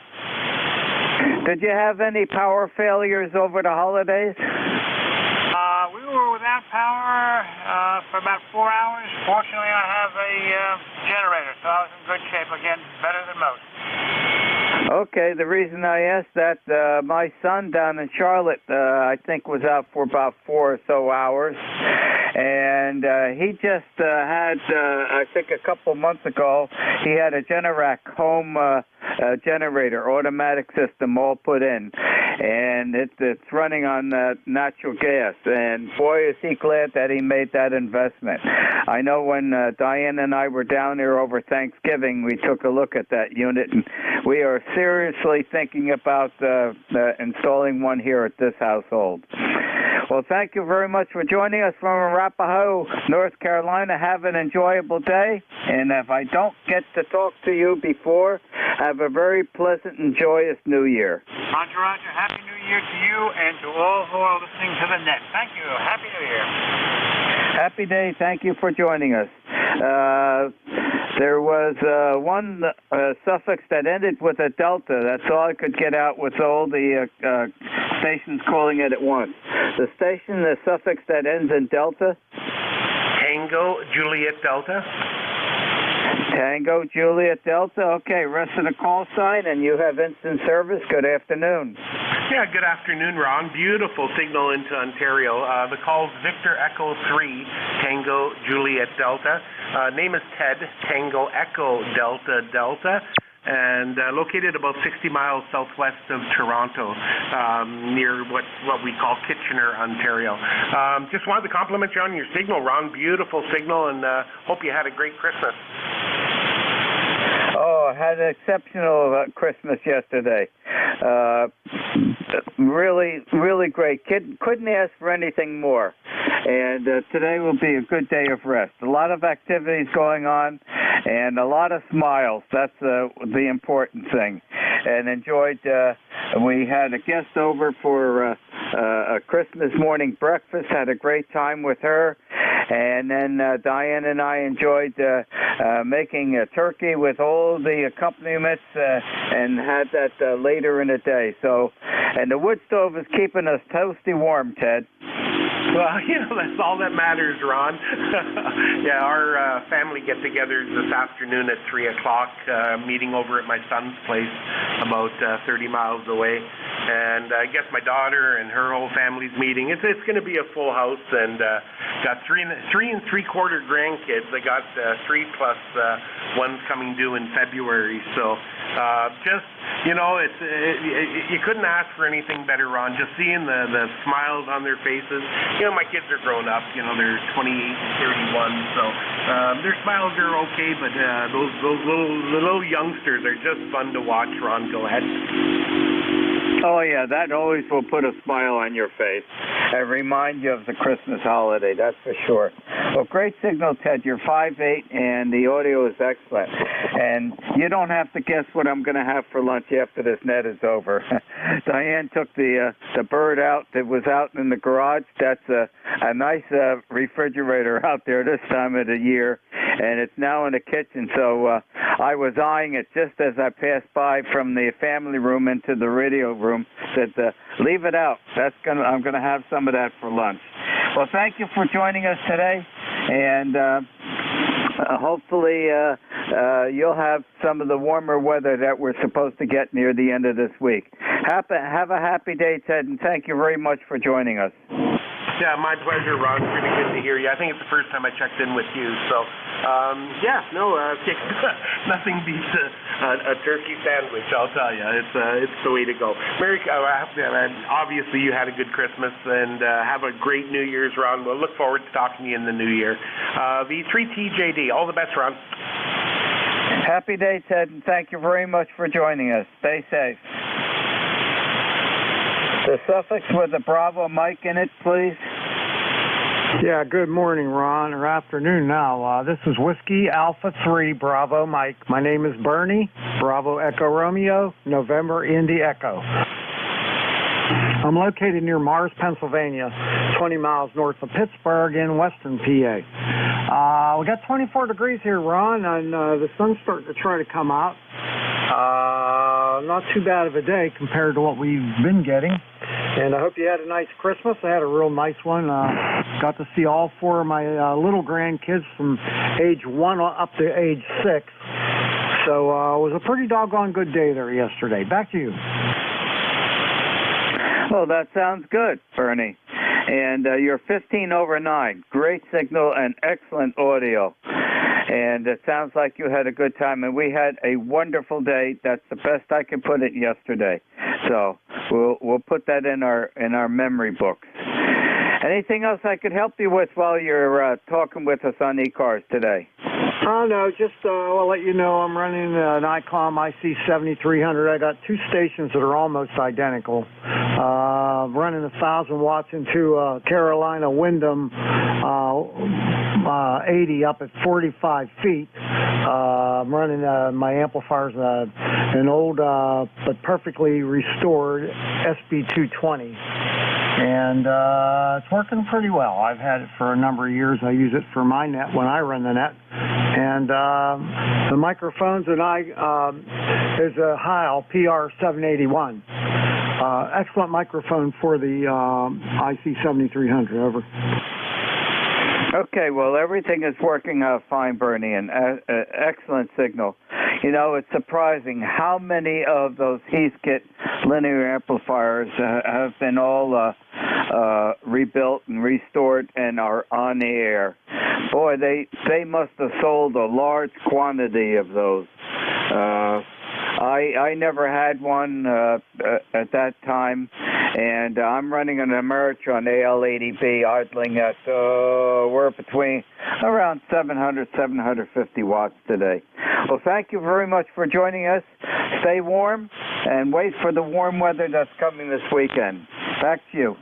Did you have any power failures over the holidays? We were without power for about 4 hours. Fortunately, I have a generator, so I was in good shape again, better than most. Okay, the reason I asked that, my son down in Charlotte, I think was out for about 4 or so hours, and he just had, I think a couple months ago, he had a Generac home generator, automatic system all put in, and it's running on natural gas, and boy is he glad that he made that investment. I know when Diane and I were down there over Thanksgiving, we took a look at that unit, and we are seriously thinking about installing one here at this household. Well, thank you very much for joining us from Arapahoe, North Carolina. Have an enjoyable day, and if I don't get to talk to you before, have a very pleasant and joyous New Year. Roger, Roger. Happy New Year to you and to all who are listening to the net. Thank you. Happy New Year. Happy day. Thank you for joining us. There was one suffix that ended with a delta. That's all I could get out with all the stations calling it at once. The station, the suffix that ends in delta? Tango Juliet Delta. Tango Juliet Delta. Okay, rest of the call sign, and you have instant service. Good afternoon. Yeah, good afternoon, Ron. Beautiful signal into Ontario. The call's Victor Echo 3, Tango Juliet Delta. Name is Ted, Tango Echo Delta Delta. And located about 60 miles southwest of Toronto, near what we call Kitchener, Ontario. Just wanted to compliment you on your signal, Ron. Beautiful signal, and hope you had a great Christmas. Oh, I had an exceptional Christmas yesterday. Really, really great. Couldn't ask for anything more. And today will be a good day of rest. A lot of activities going on, and a lot of smiles. That's the important thing. And enjoyed. We had a guest over for a Christmas morning breakfast. Had a great time with her. And then Diane and I enjoyed making a turkey with all the accompaniments and had that later in the day. So, and the wood stove is keeping us toasty warm, Ted. Well, that's all that matters, Ron. Yeah, our family get-togethers this afternoon at 3 o'clock, meeting over at my son's place about 30 miles away. And I guess my daughter and her whole family's meeting. It's going to be a full house, and got three and three-quarter grandkids. I got 3 plus one's coming due in February. So just, you couldn't ask for anything better, Ron. Just seeing the smiles on their faces. My kids are grown up. They're 28 and 31, so their smiles are okay, but those little youngsters are just fun to watch, Ron. Go ahead. Oh, yeah, that always will put a smile on your face and remind you of the Christmas holiday, that's for sure. Well, great signal, Ted. You're 5'8", and the audio is excellent. And you don't have to guess what I'm going to have for lunch after this net is over. Diane took the bird out that was out in the garage. That's a nice refrigerator out there this time of the year, and it's now in the kitchen. So I was eyeing it just as I passed by from the family room into the radio room. Said, leave it out. I'm going to have some of that for lunch. Well, thank you for joining us today, and hopefully you'll have some of the warmer weather that we're supposed to get near the end of this week. Have a happy day, Ted, and thank you very much for joining us. Yeah, my pleasure, Ron. It's really good to hear you. I think it's the first time I checked in with you. So, nothing beats a turkey sandwich, I'll tell you. It's the way to go. Obviously, you had a good Christmas, and have a great New Year's, Ron. We'll look forward to talking to you in the new year. V3TJD, all the best, Ron. Happy day, Ted, and thank you very much for joining us. Stay safe. The suffix with a Bravo Mike in it, please. Yeah, good morning, Ron, or afternoon now. This is Whiskey Alpha 3 Bravo Mike. My name is Bernie, Bravo Echo Romeo, November Indy Echo. I'm located near Mars, Pennsylvania, 20 miles north of Pittsburgh in western PA. We got 24 degrees here, Ron, and the sun's starting to try to come out. Not too bad of a day compared to what we've been getting. And I hope you had a nice Christmas. I had a real nice one. Got to see all four of my little grandkids from age 1 up to age 6. So it was a pretty doggone good day there yesterday. Back to you. Oh, that sounds good, Bernie. And you're 15 over 9. Great signal and excellent audio. And it sounds like you had a good time, and we had a wonderful day. That's the best I can put it yesterday. So we'll put that in our memory books. Anything else I could help you with while you're talking with us on ECARS today? No, just I'll let you know I'm running an ICOM IC7300. I got two stations that are almost identical. Running 1,000 watts into Carolina Wyndham 80 up at 45 feet. I'm running my amplifiers, an old but perfectly restored SB220. And it's working pretty well. I've had it for a number of years. I use it for my net when I run the net. And the microphones and is a Heil PR781. Excellent microphone for the IC7300. Over. Okay, well, everything is working out fine, Bernie, and excellent signal. You know, it's surprising how many of those Heathkit linear amplifiers have been all rebuilt and restored and are on the air. Boy, they must have sold a large quantity of those. I never had one at that time, and I'm running an Ameritron AL80B idling at, we're between around 700, 750 watts today. Well, thank you very much for joining us. Stay warm and wait for the warm weather that's coming this weekend. Back to you.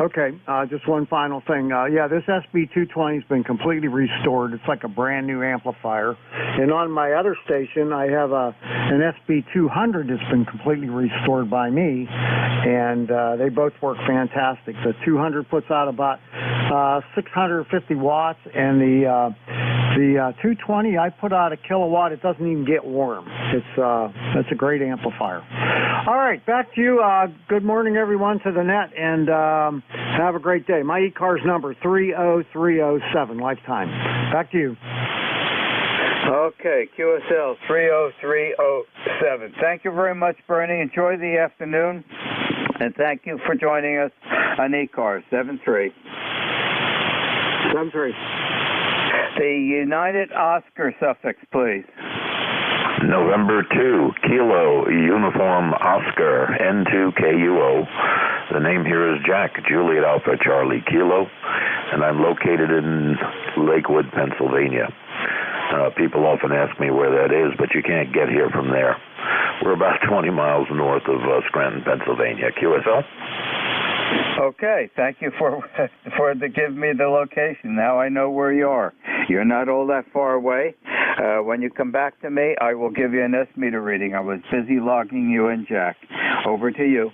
Okay, just one final thing. This SB220 has been completely restored. It's like a brand new amplifier. And on my other station, I have an SB200 that's been completely restored by me, and they both work fantastic. The 200 puts out about 650 watts, and the 220, I put out a kilowatt. It doesn't even get warm. That's a great amplifier. All right, back to you. Good morning, everyone, to the net, and have a great day. My ECARS number 30307, lifetime. Back to you. Okay, QSL 30307. Thank you very much, Bernie. Enjoy the afternoon, and thank you for joining us on ECARS 73. 73. The United Oscar suffix, please. November 2, Kilo, Uniform Oscar, N2KUO. The name here is Jack, Juliet Alpha, Charlie Kilo, and I'm located in Lakewood, Pennsylvania. People often ask me where that is, but you can't get here from there. We're about 20 miles north of Scranton, Pennsylvania. QSL? Okay, thank you for giving me the location. Now I know where you are. You're not all that far away. When you come back to me, I will give you an S-meter reading. I was busy logging you in, Jack. Over to you.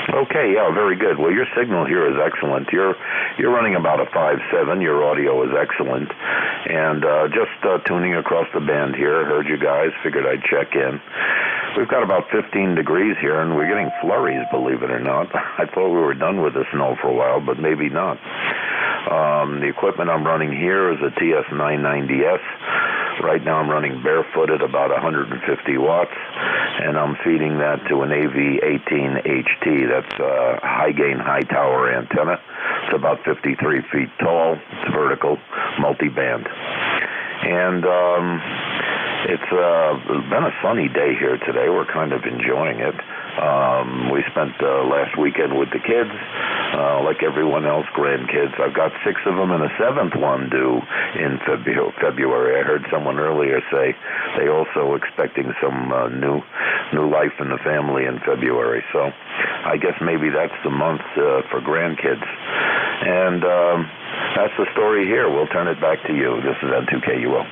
Okay, yeah, very good. Well, your signal here is excellent. You're running about a 5.7. Your audio is excellent. And just tuning across the band here, heard you guys, figured I'd check in. We've got about 15 degrees here, and we're getting flurries, believe it or not. I thought we were done with the snow for a while, but maybe not. The equipment I'm running here is a TS990S. Right now I'm running barefooted about 150 watts, and I'm feeding that to an AV18HT. That's a high-gain, high-tower antenna. It's about 53 feet tall. It's vertical, multi-band. And it's been a sunny day here today. We're kind of enjoying it. We spent last weekend with the kids, like everyone else, grandkids. I've got 6 of them and a 7th one due in February. I heard someone earlier say they also expecting some new life in the family in February. So I guess maybe that's the month for grandkids. And that's the story here. We'll turn it back to you. This is N2KUO.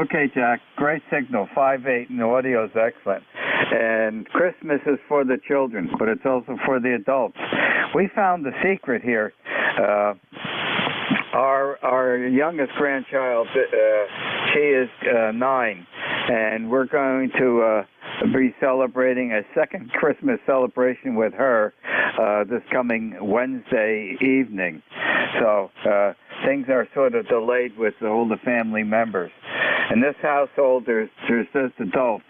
Okay, Jack. Great signal. 5.8, and the audio is excellent. And Christmas is for the children, but it's also for the adults. We found the secret here. Our youngest grandchild, she is 9, and we're going to be celebrating a second Christmas celebration with her this coming Wednesday evening. So things are sort of delayed with all the family members. In this household, there's just adults.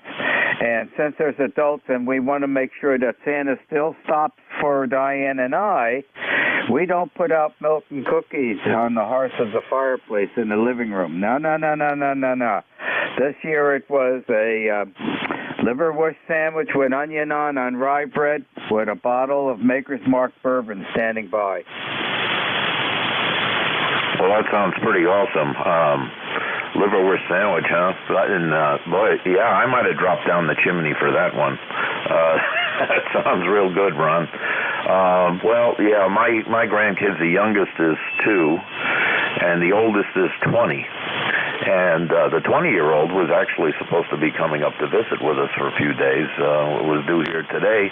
And since there's adults and we want to make sure that Santa still stops for Diane and I, we don't put out milk and cookies on the hearth of the fireplace in the living room. No. This year it was a liverwurst sandwich with onion on rye bread with a bottle of Maker's Mark bourbon standing by. Well, that sounds pretty awesome. Liverwurst sandwich, huh? And boy, yeah, I might have dropped down the chimney for that one. That sounds real good, Ron. Well, yeah, my grandkids, the youngest is 2, and the oldest is 20. And the 20-year-old was actually supposed to be coming up to visit with us for a few days. It was due here today,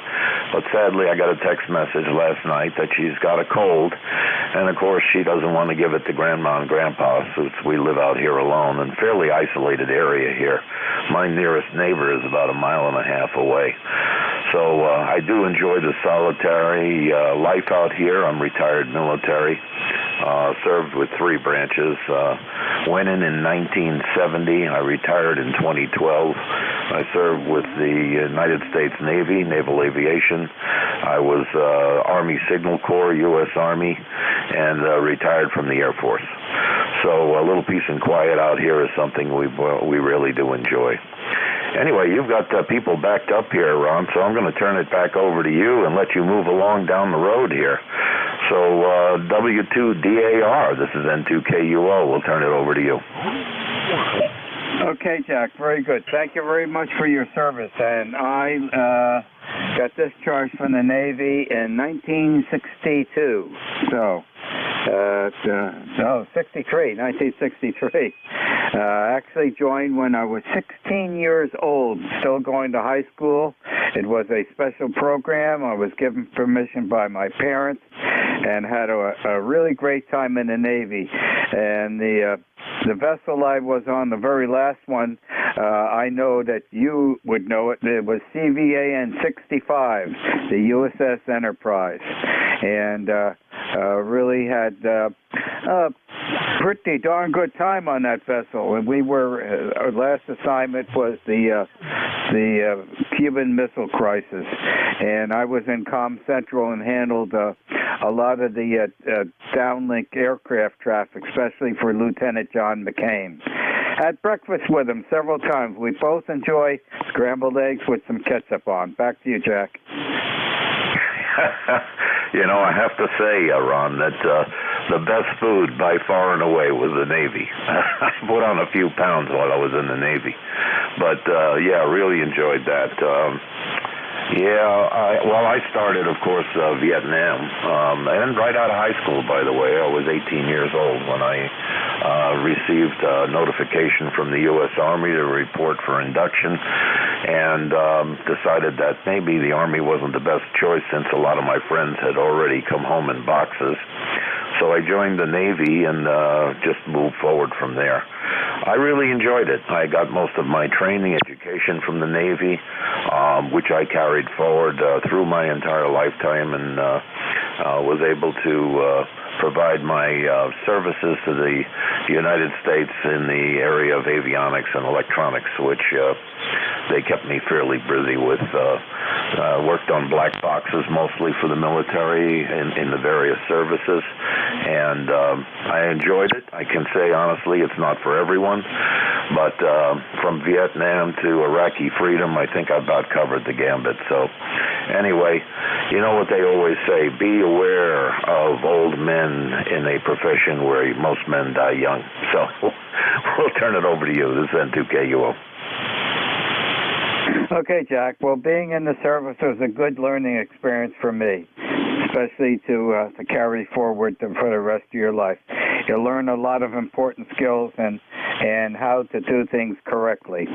but sadly I got a text message last night that she's got a cold, and of course she doesn't want to give it to Grandma and Grandpa since we live out here alone in a fairly isolated area here. My nearest neighbor is about 1.5 miles away. So I do enjoy the solitary life out here. I'm retired military. Served with 3 branches. Went in 1970. I retired in 2012. I served with the United States Navy, Naval Aviation. I was Army Signal Corps, U.S. Army, and retired from the Air Force. So a little peace and quiet out here is something we really do enjoy. Anyway, you've got people backed up here, Ron, so I'm going to turn it back over to you and let you move along down the road here. So W2DAR, this is N2KUO. We'll turn it over to you. Okay, Jack, very good. Thank you very much for your service. And I got discharged from the Navy in 1962. So 1963. Actually joined when I was 16 years old, still going to high school. It was a special program. I was given permission by my parents and had a really great time in the Navy. And the vessel I was on, the very last one, I know that you would know it. It was CVAN 65, the USS Enterprise. And really had a pretty darn good time on that vessel. And we were, our last assignment was the Cuban Missile Crisis. And I was in Comm Central and handled a lot of the downlink aircraft traffic, especially for Lieutenant John McCain. Had breakfast with him several times. We both enjoy scrambled eggs with some ketchup on. Back to you, Jack. You know, I have to say, Ron, that the best food by far and away was the Navy. I put on a few pounds while I was in the Navy. But, yeah, really enjoyed that. Yeah, well, I started, of course, Vietnam, and right out of high school, by the way. I was 18 years old when I received notification from the U.S. Army to report for induction, and decided that maybe the Army wasn't the best choice since a lot of my friends had already come home in boxes. So I joined the Navy and just moved forward from there. I really enjoyed it. I got most of my training, education from the Navy, which I carried forward through my entire lifetime, and was able to provide my services to the United States in the area of avionics and electronics, which they kept me fairly busy with. Worked on black boxes mostly for the military in the various services, and I enjoyed it. I can say honestly it's not for everyone, but from Vietnam to Iraqi freedom, I think I about covered the gambit. So anyway, you know what they always say, be aware of old men in a profession where most men die young. So we'll turn it over to you. This is N2KUO. Okay, Jack. Well, being in the service was a good learning experience for me, especially to carry forward for the rest of your life. You'll learn a lot of important skills and how to do things correctly.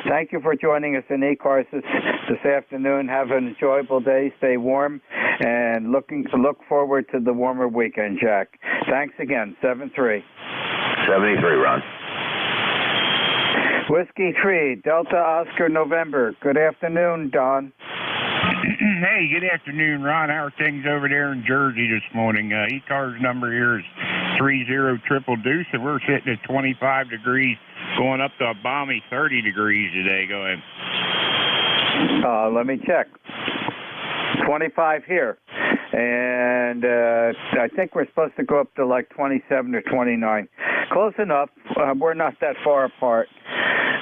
Thank you for joining us in ECARS this afternoon. Have an enjoyable day. Stay warm, and look forward to the warmer weekend, Jack. Thanks again. 73, Ron. Whiskey 3, Delta Oscar November. Good afternoon, Don. Hey, good afternoon, Ron. How are things over there in Jersey this morning? ECARS number here is 30 Deuce, and we're sitting at 25 degrees, going up to a balmy 30 degrees today. Go ahead. Let me check. 25 here. And I think we're supposed to go up to like 27 or 29. Close enough. We're not that far apart.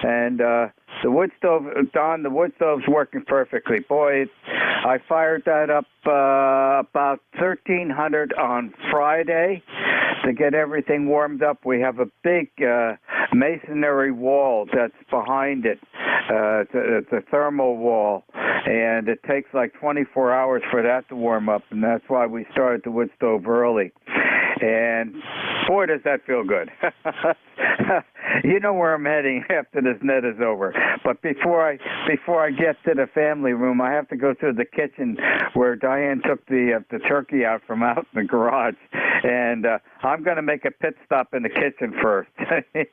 And the wood stove, Don, the wood stove's working perfectly. Boy, I fired that up about 1,300 on Friday to get everything warmed up. We have a big masonry wall that's behind it. It's a thermal wall, and it takes like 24 hours for that to warm up, and that's why we started the wood stove early. And boy, does that feel good. You know where I'm heading after this net is over. But before I get to the family room, I have to go through the kitchen where Diane took the turkey out from out in the garage. And I'm going to make a pit stop in the kitchen first.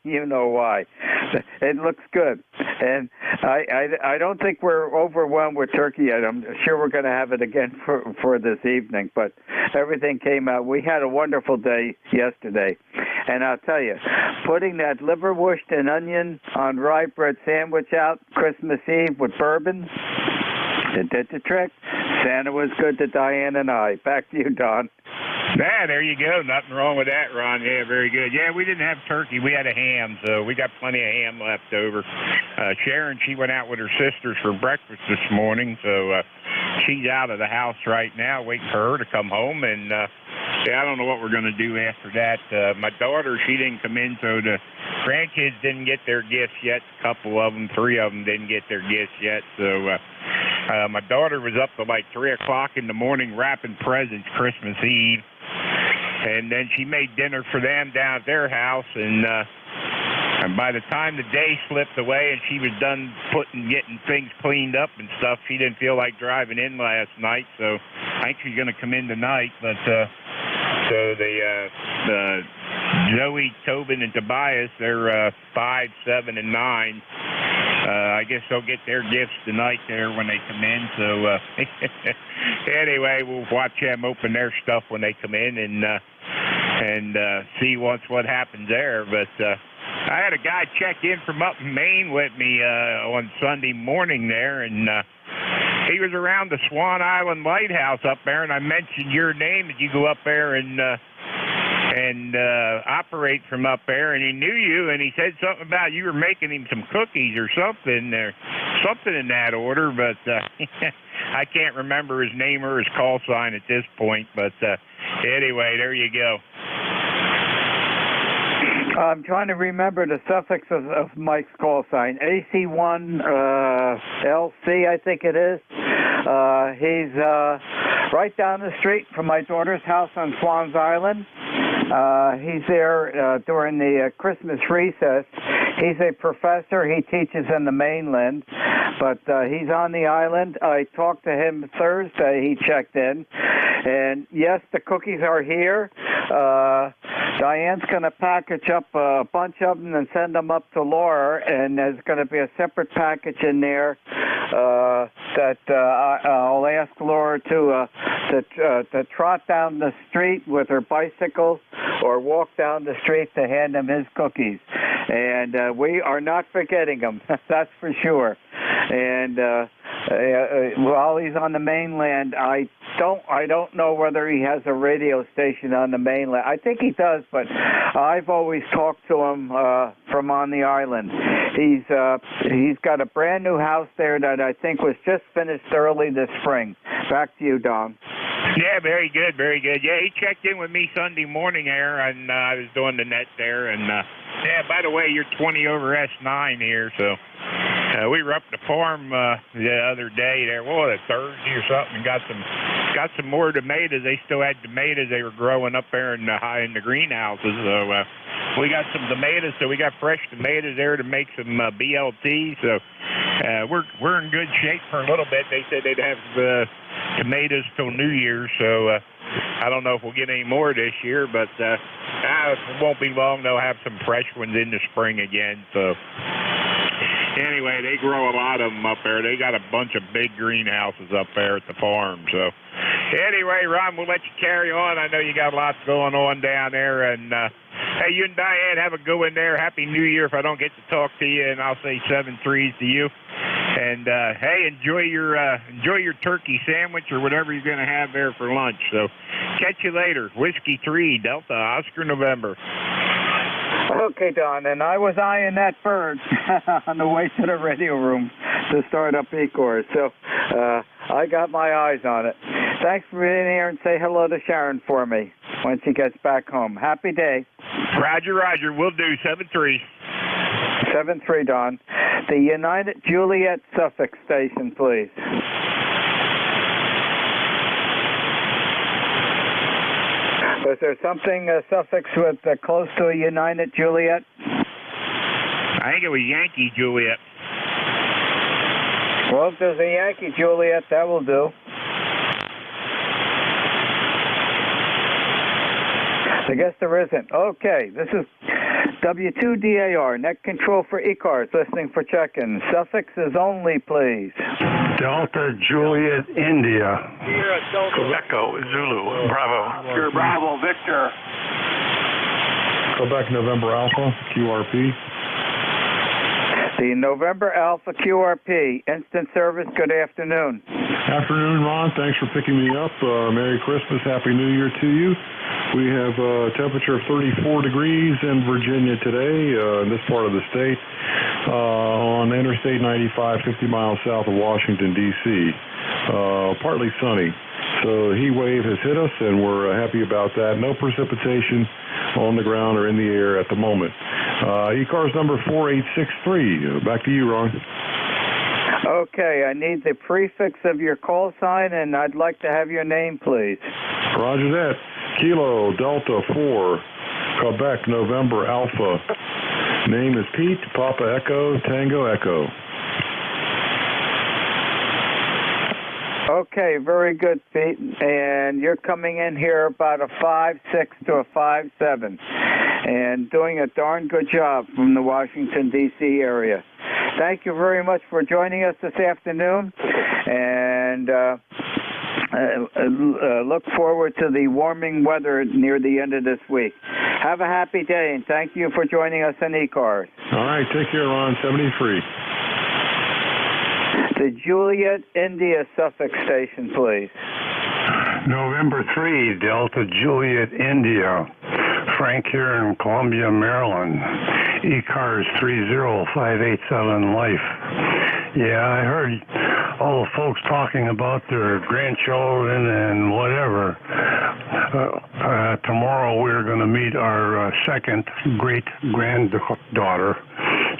You know why. It looks good. And I don't think we're overwhelmed with turkey yet. I'm sure we're going to have it again for this evening. But everything came out. We had a wonderful day yesterday. And I'll tell you, putting that liverwurst and onion on rye bread sandwich out Christmas Eve with bourbon, it did the trick. Santa was good to Diane and I. Back to you, Don. Yeah, there you go. Nothing wrong with that, Ron. Yeah, very good. Yeah, we didn't have turkey. We had a ham, so we got plenty of ham left over. Sharon, she went out with her sisters for breakfast this morning, so she's out of the house right now, waiting for her to come home. And, I don't know what we're going to do after that. My daughter, she didn't come in, so the grandkids didn't get their gifts yet. A couple of them, 3 of them didn't get their gifts yet. So my daughter was up to like 3 o'clock in the morning wrapping presents Christmas Eve. And then she made dinner for them down at their house, and by the time the day slipped away and she was done getting things cleaned up and stuff, she didn't feel like driving in last night, so I think she's going to come in tonight. But so the Zoe, Tobin, and Tobias, they're 5, 7, and 9. I guess they'll get their gifts tonight there when they come in. So anyway, we'll watch them open their stuff when they come in and see what happens there. But I had a guy check in from up in Maine with me on Sunday morning there, and he was around the Swan Island Lighthouse up there, and I mentioned your name, that you go up there and operate from up there, and he knew you, and he said something about you were making him some cookies or something in that order, but I can't remember his name or his call sign at this point. But anyway, there you go. I'm trying to remember the suffix of Mike's call sign. AC1 LC, I think it is. He's right down the street from my daughter's house on Swans Island. He's there during the Christmas recess. He's a professor. He teaches in the mainland, but he's on the island. I talked to him Thursday. He checked in, and yes, the cookies are here. Diane's going to package up a bunch of them and send them up to Laura, and there's going to be a separate package in there that I'll ask Laura to trot down the street with her bicycle or walk down the street to hand him his cookies. And we are not forgetting him, that's for sure. And while he's on the mainland, I don't know whether he has a radio station on the mainland. I think he does, but I've always talked to him from on the island. He's got a brand new house there that I think was just finished early this spring. Back to you, Don. Yeah, very good, very good. Yeah, he checked in with me Sunday morning there, and I was doing the net there. And yeah, by the way, you're 20 over S9 here, so we were up at the farm the other day there, a Thursday or something, and got some more tomatoes. They still had tomatoes they were growing up there in the greenhouses. So we got some tomatoes, so we got fresh tomatoes there to make some BLT. So we're in good shape for a little bit. They said they'd have tomatoes till New Year's, so I don't know if we'll get any more this year, but it won't be long. They'll have some fresh ones in the spring again. So anyway, they grow a lot of them up there. They got a bunch of big greenhouses up there at the farm. So anyway, Ron, we'll let you carry on. I know you got lots going on down there. And hey, you and Diane, have a good one there. Happy New Year if I don't get to talk to you, and I'll say 7-3s to you. And hey, enjoy your turkey sandwich or whatever you're going to have there for lunch. So catch you later. Whiskey 3, Delta, Oscar, November. Okay, Don, and I was eyeing that bird on the way to the radio room to start up ECARS, so I got my eyes on it. Thanks for being here, and say hello to Sharon for me when she gets back home. Happy day. Roger, roger. We'll do 7-3. 7-3, Don. The United Juliet Suffolk station, please. Was there something suffix with close to a United Juliet? I think it was Yankee Juliet. Well, if there's a Yankee Juliet, that will do. I guess there isn't. Okay, this is W2DAR, net control for ECARS, listening for check-in. Suffixes only, please. Delta Juliet India. Echo Zulu Bravo. Sure, Bravo Victor. Quebec November Alpha QRP. The November Alpha QRP, instant service, good afternoon. Afternoon, Ron. Thanks for picking me up. Merry Christmas, Happy New Year to you. We have a temperature of 34 degrees in Virginia today, in this part of the state, on Interstate 95, 50 miles south of Washington, D.C. Partly sunny. So heat wave has hit us, and we're happy about that. No precipitation on the ground or in the air at the moment. ECARS number 4863. Back to you, Ron. Okay, I need the prefix of your call sign, and I'd like to have your name, please. Roger that. Kilo Delta 4, Quebec November Alpha. Name is Pete, Papa Echo, Tango Echo. Okay, very good, Pete. And you're coming in here about a 5.6 to a 5.7 and doing a darn good job from the Washington, D.C. area. Thank you very much for joining us this afternoon, and look forward to the warming weather near the end of this week. Have a happy day, and thank you for joining us on ECARS. All right, take care, Ron. 73. The Juliet India Suffolk station, please. November 3, Delta Juliet India. Frank here in Columbia, Maryland. ECARS 30587 Life. Yeah, I heard all the folks talking about their grandchildren and whatever. Tomorrow we're going to meet our second great-granddaughter.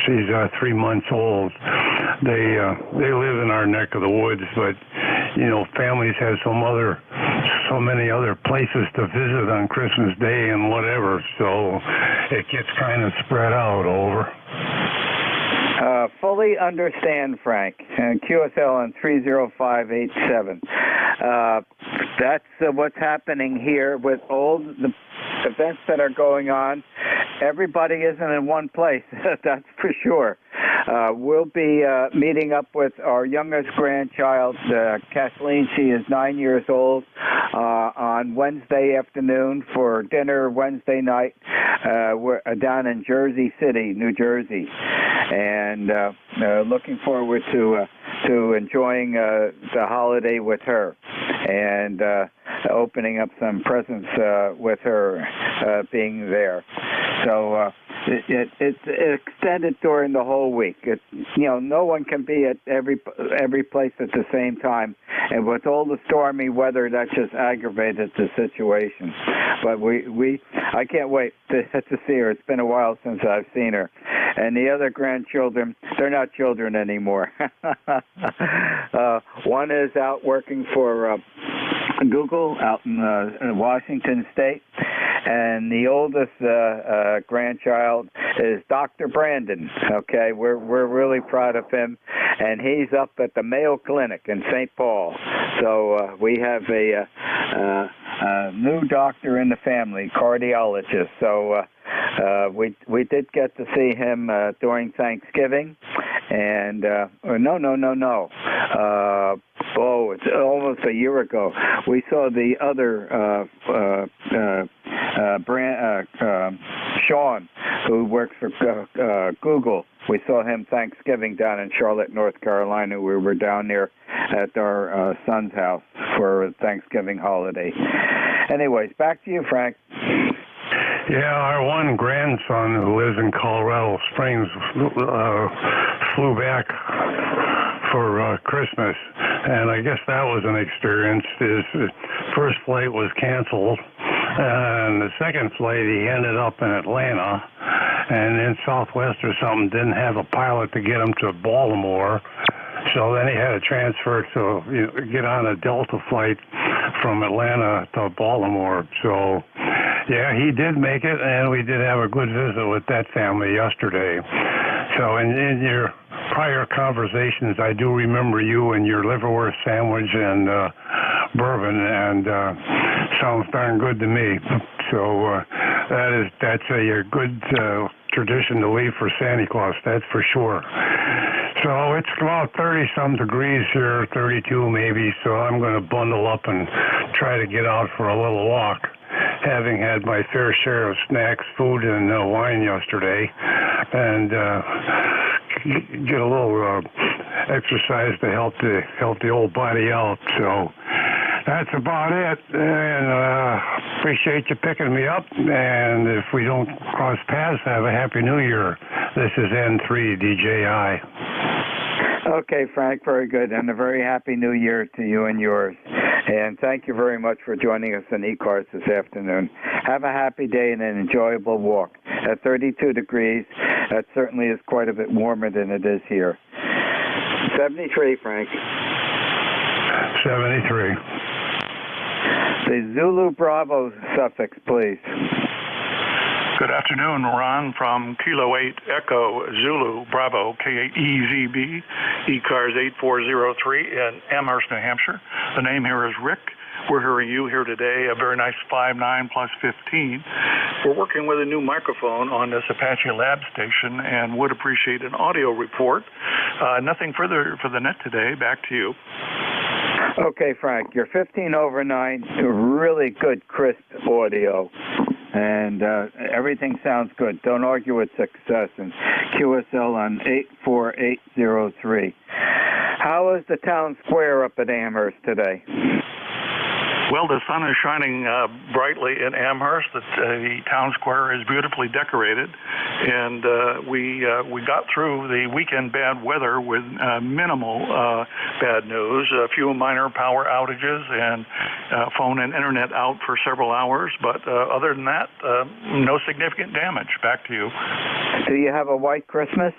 She's 3 months old. They live in our neck of the woods, but families have so many other places to visit on Christmas Day and whatever, so it gets kind of spread out. Over. Fully understand, Frank. And QSL on 30587. That's what's happening here with all the events that are going on. Everybody isn't in one place, that's for sure. We'll be meeting up with our youngest grandchild, Kathleen. She is 9 years old, on Wednesday afternoon for dinner Wednesday night. We're down in Jersey City, New Jersey, and looking forward to enjoying the holiday with her and opening up some presents with her being there. So it's extended during the whole week. No one can be at every place at the same time, and with all the stormy weather, that just aggravated the situation. But I can't wait to see her. It's been a while since I've seen her. And the other grandchildren, they're not children anymore. One is out working for Google out in Washington State, and the oldest grandchild is Dr. Brandon. Okay, we're really proud of him, and he's up at the Mayo Clinic in St. Paul. So we have a new doctor in the family, cardiologist. So we did get to see him during Thanksgiving, and no. It's almost a year ago. We saw the other Sean, who works for Google. We saw him Thanksgiving down in Charlotte, North Carolina. We were down there at our son's house for Thanksgiving holiday. Anyways, back to you, Frank. Yeah, our one grandson who lives in Colorado Springs flew back for Christmas, and I guess that was an experience. His first flight was canceled, and the second flight he ended up in Atlanta, and then Southwest or something didn't have a pilot to get him to Baltimore, so then he had to transfer to get on a Delta flight from Atlanta to Baltimore. So yeah, he did make it, and we did have a good visit with that family yesterday. So in your prior conversations, I do remember you and your liverwurst sandwich and bourbon, and sounds darn good to me. So that's a good tradition to leave for Santa Claus, that's for sure. So it's about 30-some degrees here, 32 maybe, so I'm going to bundle up and try to get out for a little walk, having had my fair share of snacks, food, and wine yesterday, and get a little exercise to help the old body out. So that's about it, and appreciate you picking me up, and if we don't cross paths, have a Happy New Year. This is N3 DJI. Okay, Frank, very good, and a very Happy New Year to you and yours. And thank you very much for joining us in ECARS this afternoon. Have a happy day and an enjoyable walk. At 32 degrees, that certainly is quite a bit warmer than it is here. 73, Frank. 73. The Zulu Bravo suffix, please. Good afternoon, Ron from Kilo 8 Echo Zulu Bravo KEZB, ECARS 8403 in Amherst, New Hampshire. The name here is Rick. We're hearing you here today, a very nice 5.9 plus 15. We're working with a new microphone on this Apache lab station and would appreciate an audio report. Nothing further for the net today. Back to you. Okay, Frank, you're 15 over 9, really good, crisp audio. And everything sounds good. Don't argue with success. And QSL on 84803. How is the town square up at Amherst today? Well, the sun is shining brightly in Amherst. The town square is beautifully decorated, and we got through the weekend bad weather with minimal bad news. A few minor power outages and phone and internet out for several hours, but other than that, no significant damage. Back to you. Do you have a white Christmas?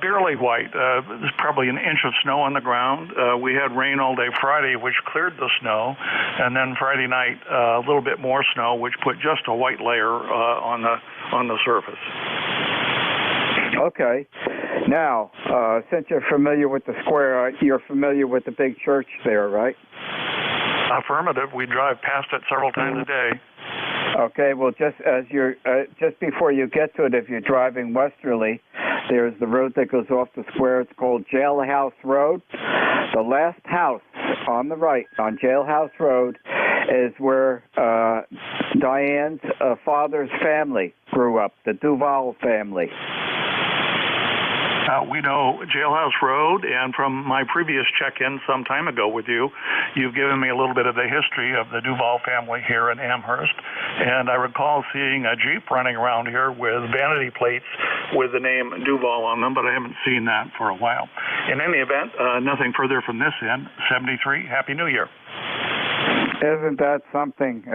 Barely white. There's probably an inch of snow on the ground. We had rain all day Friday, which cleared the snow, and then Friday night a little bit more snow, which put just a white layer on the surface. Okay. Now, since you're familiar with the square, you're familiar with the big church there, right? Affirmative. We drive past it several times a day. Okay. Well, just before you get to it, if you're driving westerly, there's the road that goes off the square. It's called Jailhouse Road. The last house on the right on Jailhouse Road is where Diane's father's family grew up, the Duval family. We know Jailhouse Road, and from my previous check-in some time ago with you, you've given me a little bit of the history of the Duval family here in Amherst, and I recall seeing a Jeep running around here with vanity plates with the name Duval on them, but I haven't seen that for a while. In any event, nothing further from this end. 73, Happy New Year. Isn't that something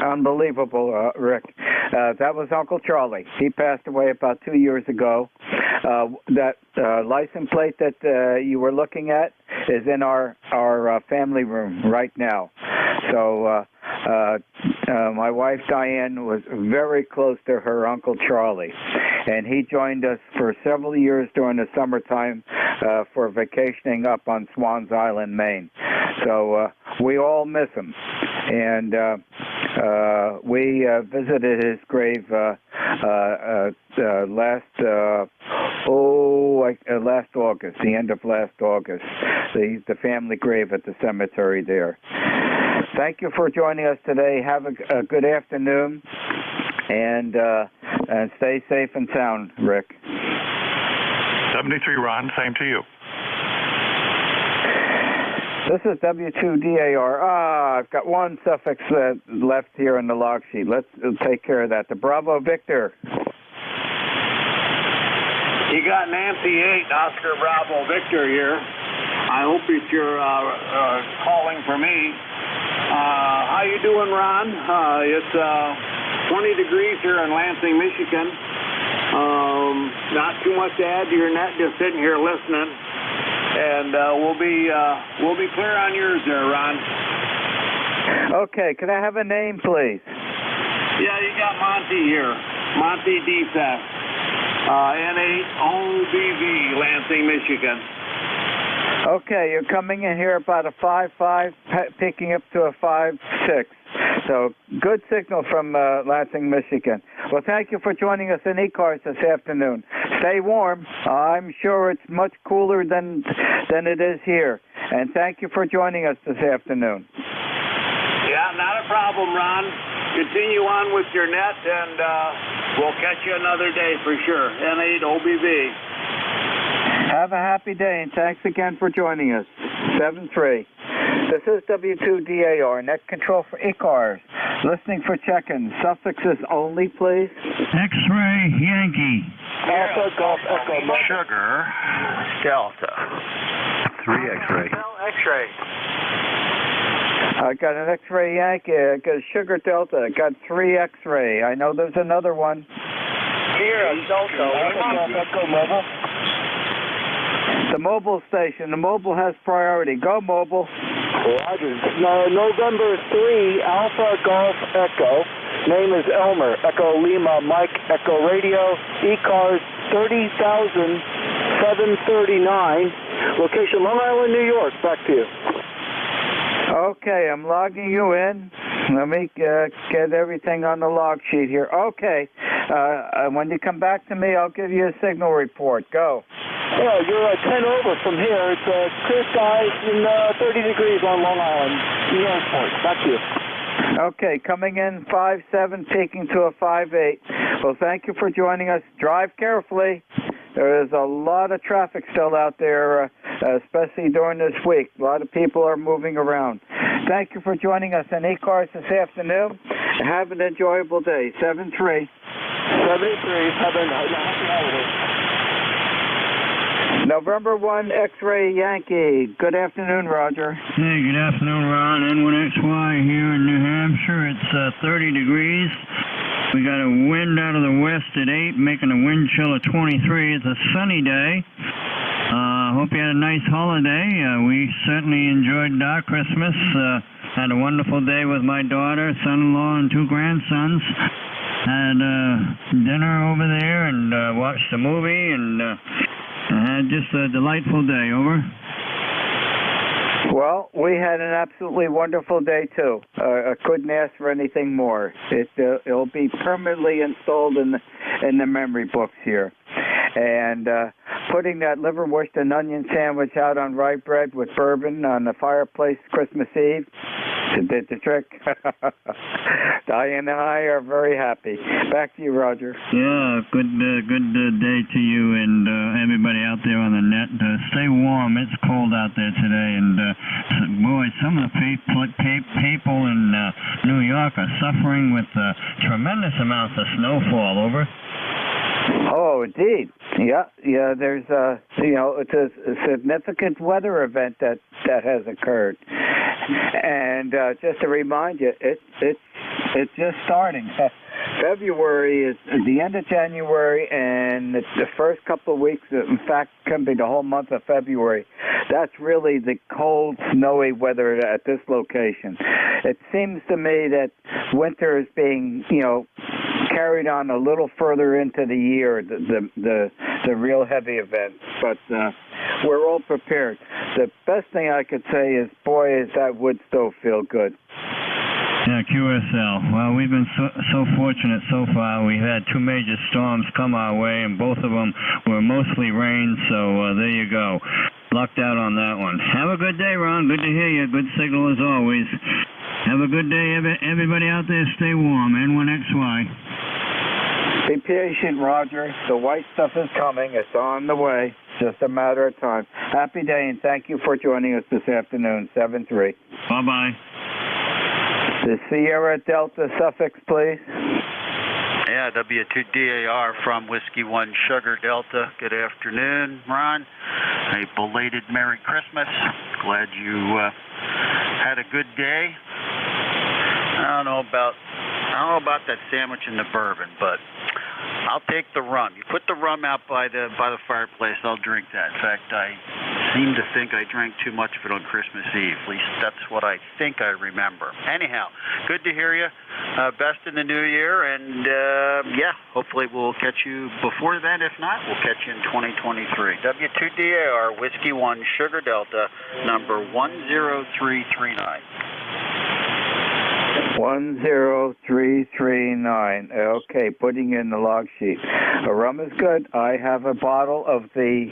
unbelievable, Rick? That was Uncle Charlie. He passed away about 2 years ago. That license plate that you were looking at is in our family room right now. So my wife Diane was very close to her Uncle Charlie, and he joined us for several years during the summertime for vacationing up on Swans Island, Maine. So we all miss him, and we visited his grave last August, the end of last August, the family grave at the cemetery there. Thank you for joining us today. Have a good afternoon, and stay safe and sound, Rick. 73, Ron. Same to you. This is W2DAR. I've got one suffix left here in the log sheet. Let's take care of that. The Bravo Victor. You got Nancy 8, Oscar Bravo Victor here. I hope that you're calling for me. How you doing, Ron? It's 20 degrees here in Lansing, Michigan. Not too much to add to your net, just sitting here listening. And we'll be clear on yours there, Ron. Okay, could I have a name, please? Yeah, you got Monty here. Monty Defest. N8OBV, Lansing, Michigan. Okay, you're coming in here about a 5.5, picking up to a 5.6. So good signal from Lansing, Michigan. Well, thank you for joining us in ECARS this afternoon. Stay warm. I'm sure it's much cooler than it is here. And thank you for joining us this afternoon. Yeah, not a problem, Ron. Continue on with your net, and we'll catch you another day for sure. N8OBV. Have a happy day, and thanks again for joining us. 7-3. This is W2DAR, net control for ECARS. Listening for check-in. Suffixes only, please. X-ray Yankee. Alpha Golf Echo. Sugar Delta. 3 X-ray. X-ray. I got an X-ray Yankee. I got a Sugar Delta. I got 3 X-ray. I know there's another one. Sierra Delta. Echo Mobile. The mobile station. The mobile has priority. Go, mobile. Roger. November 3, Alpha Golf Echo. Name is Elmer. Echo Lima Mike Echo Radio. ECARS 30,739. Location Long Island, New York. Back to you. Okay, I'm logging you in. Let me get everything on the log sheet here. Okay. When you come back to me, I'll give you a signal report. Go. Yeah, you're 10 over from here. It's clear skies and 30 degrees on Long Island, New York. Back to you. Okay, coming in 5.7, peaking to a 5.8. Well, thank you for joining us. Drive carefully. There is a lot of traffic still out there, especially during this week. A lot of people are moving around. Thank you for joining us in ECARS this afternoon. Have an enjoyable day. 7-3. 73. Happy holidays. November 1, X-Ray Yankee. Good afternoon, Roger. Hey, good afternoon, Ron. N1XY here in New Hampshire. It's 30 degrees. We got a wind out of the west at 8, making a wind chill of 23. It's a sunny day. Hope you had a nice holiday. We certainly enjoyed our Christmas. Had a wonderful day with my daughter, son-in-law, and 2 grandsons. Had dinner over there and watched a movie and had just a delightful day. Over. Well, we had an absolutely wonderful day too. I couldn't ask for anything more. It'll be permanently installed in the memory books here. And putting that liverwurst and onion sandwich out on rye bread with bourbon on the fireplace Christmas Eve, it did the trick. Diane and I are very happy. Back to you, Roger. Yeah, good day to you and everybody out there on the net. Stay warm. It's cold out there today, and boy, some of the people in New York are suffering with tremendous amounts of snowfall. Over. Oh, indeed. Yeah. There's it's a significant weather event that has occurred, and just to remind you, it's just starting. February is the end of January, and the first couple of weeks, in fact, can be the whole month of February. That's really the cold, snowy weather at this location. It seems to me that winter is being, carried on a little further into the year, the real heavy events. But we're all prepared. The best thing I could say is, boy, is that wood stove feel good. Yeah, QSL. Well, we've been so fortunate so far. We've had 2 major storms come our way, and both of them were mostly rain, so there you go. Lucked out on that one. Have a good day, Ron. Good to hear you. Good signal as always. Have a good day, everybody out there. Stay warm. N1XY. Be patient, Roger. The white stuff is coming. It's on the way. Just a matter of time. Happy day, and thank you for joining us this afternoon. 7-3. Bye-bye. The Sierra Delta suffix, please. Yeah, W2DAR from Whiskey 1 Sugar Delta. Good afternoon, Ron. A belated Merry Christmas. Glad you had a good day. I don't know about that sandwich and the bourbon, but I'll take the rum. You put the rum out by the fireplace, I'll drink that. In fact, I seem to think I drank too much of it on Christmas Eve. At least that's what I think I remember. Anyhow, good to hear you. Best in the new year, and hopefully we'll catch you before then. If not, we'll catch you in 2023. W2DAR, Whiskey 1 Sugar Delta, number 10339. 10339. Okay, putting in the log sheet. The rum is good. I have a bottle of the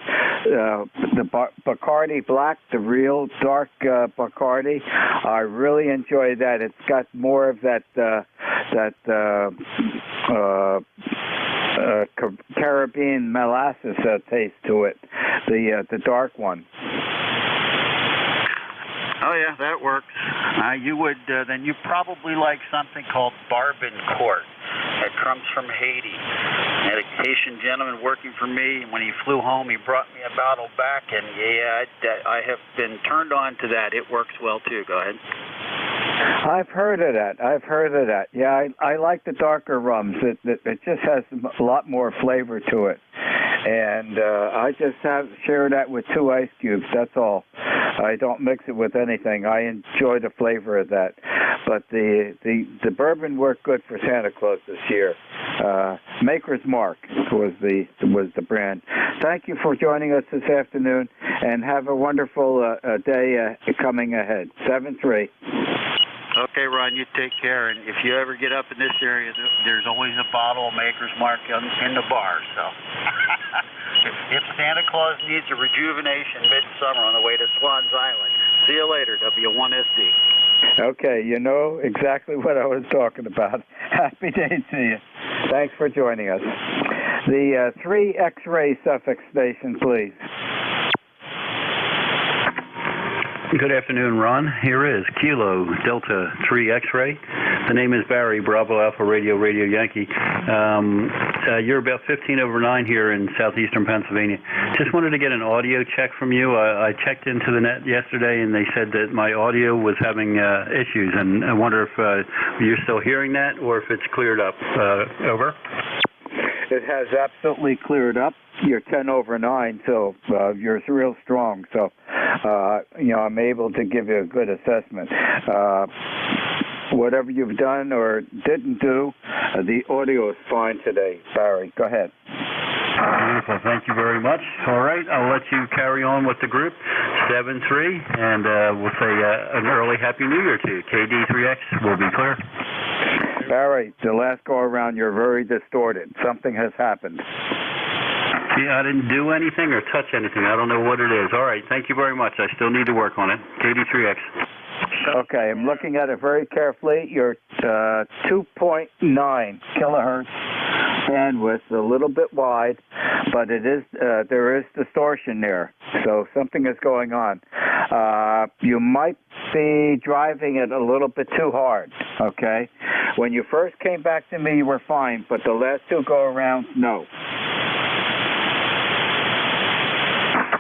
Bacardi Black, the real dark Bacardi. I really enjoy that. It's got more of that Caribbean molasses taste to it. The dark one. Oh yeah, that works. You would then you probably like something called Bourbon Court. It comes from Haiti. I had a Haitian gentleman working for me, and when he flew home, he brought me a bottle back, and I have been turned on to that. It works well too. Go ahead. I've heard of that. Yeah, I like the darker rums. It just has a lot more flavor to it. And I just share that with 2 ice cubes, that's all. I don't mix it with anything. I enjoy the flavor of that. But the bourbon worked good for Santa Claus this year. Maker's Mark was the brand. Thank you for joining us this afternoon, and have a wonderful day coming ahead. 7-3. Okay, Ron, you take care. And if you ever get up in this area, there's always a bottle of Maker's Mark in the bar. So if Santa Claus needs a rejuvenation midsummer on the way to Swans Island, see you later, W1SD. Okay, you know exactly what I was talking about. Happy day to you. Thanks for joining us. The 3 X-ray suffix station, please. Good afternoon, Ron. Here is Kilo Delta 3 X-Ray. The name is Barry, Bravo Alpha Radio, Radio Yankee. You're about 15 over 9 here in southeastern Pennsylvania. Just wanted to get an audio check from you. I checked into the net yesterday, and they said that my audio was having issues, and I wonder if you're still hearing that or if it's cleared up. Over. It has absolutely cleared up. You're 10 over 9, so you're real strong. So, I'm able to give you a good assessment. Whatever you've done or didn't do, the audio is fine today. Barry, go ahead. Beautiful. Thank you very much. All right, I'll let you carry on with the group. 7-3, and we'll say an early Happy New Year to you. KD3X will be clear. Barry, the last go around, you're very distorted. Something has happened. Yeah, I didn't do anything or touch anything. I don't know what it is. All right, thank you very much. I still need to work on it. KD3X. Okay, I'm looking at it very carefully. You're 2.9 kilohertz bandwidth, a little bit wide, but it is there is distortion there. So something is going on. You might be driving it a little bit too hard, okay? When you first came back to me, you were fine, but the last two go-arounds, no.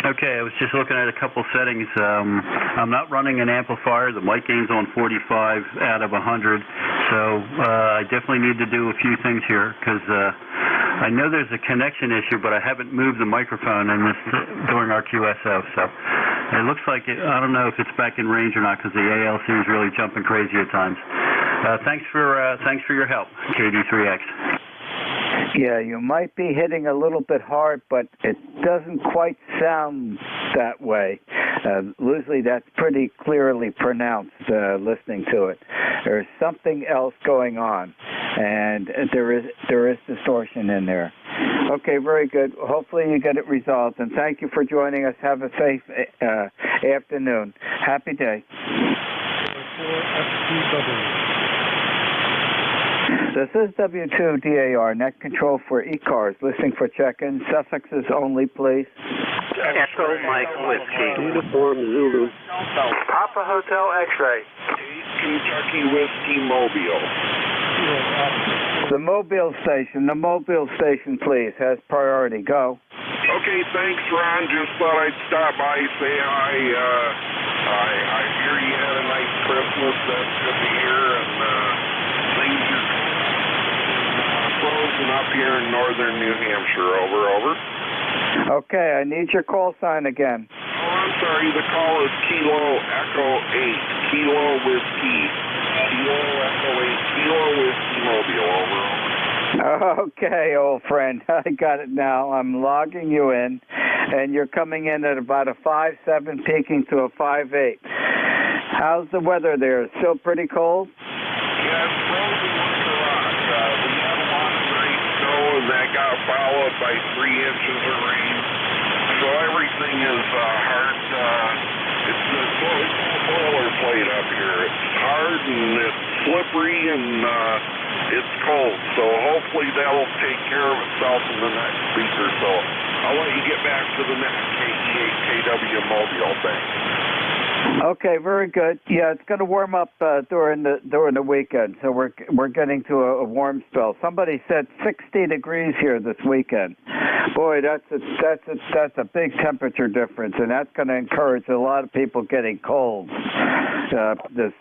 Okay, I was just looking at a couple settings. I'm not running an amplifier. The mic gain's on 45 out of 100, so I definitely need to do a few things here because I know there's a connection issue, but I haven't moved the microphone in this during our QSO, so it looks like I don't know if it's back in range or not because the ALC is really jumping crazy at times. Thanks for your help, KD3X. Yeah, you might be hitting a little bit hard, but it doesn't quite sound that way. Usually that's pretty clearly pronounced listening to it. There's something else going on, and there is distortion in there. Okay, very good. Hopefully you get it resolved, and thank you for joining us. Have a safe afternoon. Happy day. This is W2DAR, net control for ECARS. Listening for check-in. Suffixes only, please. Echo Mike Whiskey. Uniform Zulu. Papa Hotel X-Ray. Kentucky Whiskey Mobile. The Mobile station, please, has priority. Go. Okay, thanks, Ron. Just thought I'd stop by, say hi. I hear you had a nice Christmas. That's good to hear, and things are frozen up here in northern New Hampshire. Over. Okay, I need your call sign again. Oh, I'm sorry. The call is Kilo Echo 8. Kilo Whiskey. Kilo Echo 8. Kilo Whiskey Mobile. Over. Okay, old friend. I got it now. I'm logging you in, and you're coming in at about a 5.7 peaking to a 5.8. How's the weather there? Still pretty cold? Yeah, it's frozen like a rock. We had a lot of nice snow, and that got followed by 3 inches of rain. So everything is hard. It's a boilerplate up here. It's hard, and it's slippery, and it's cold. So hopefully that'll take care of itself in the next week or so. I'll let you get back to the next KE8KW Mobile. Thanks. Okay, very good. Yeah, it's going to warm up during the weekend, so we're getting to a warm spell. Somebody said 60 degrees here this weekend. Boy, that's a big temperature difference, and that's going to encourage a lot of people getting cold. This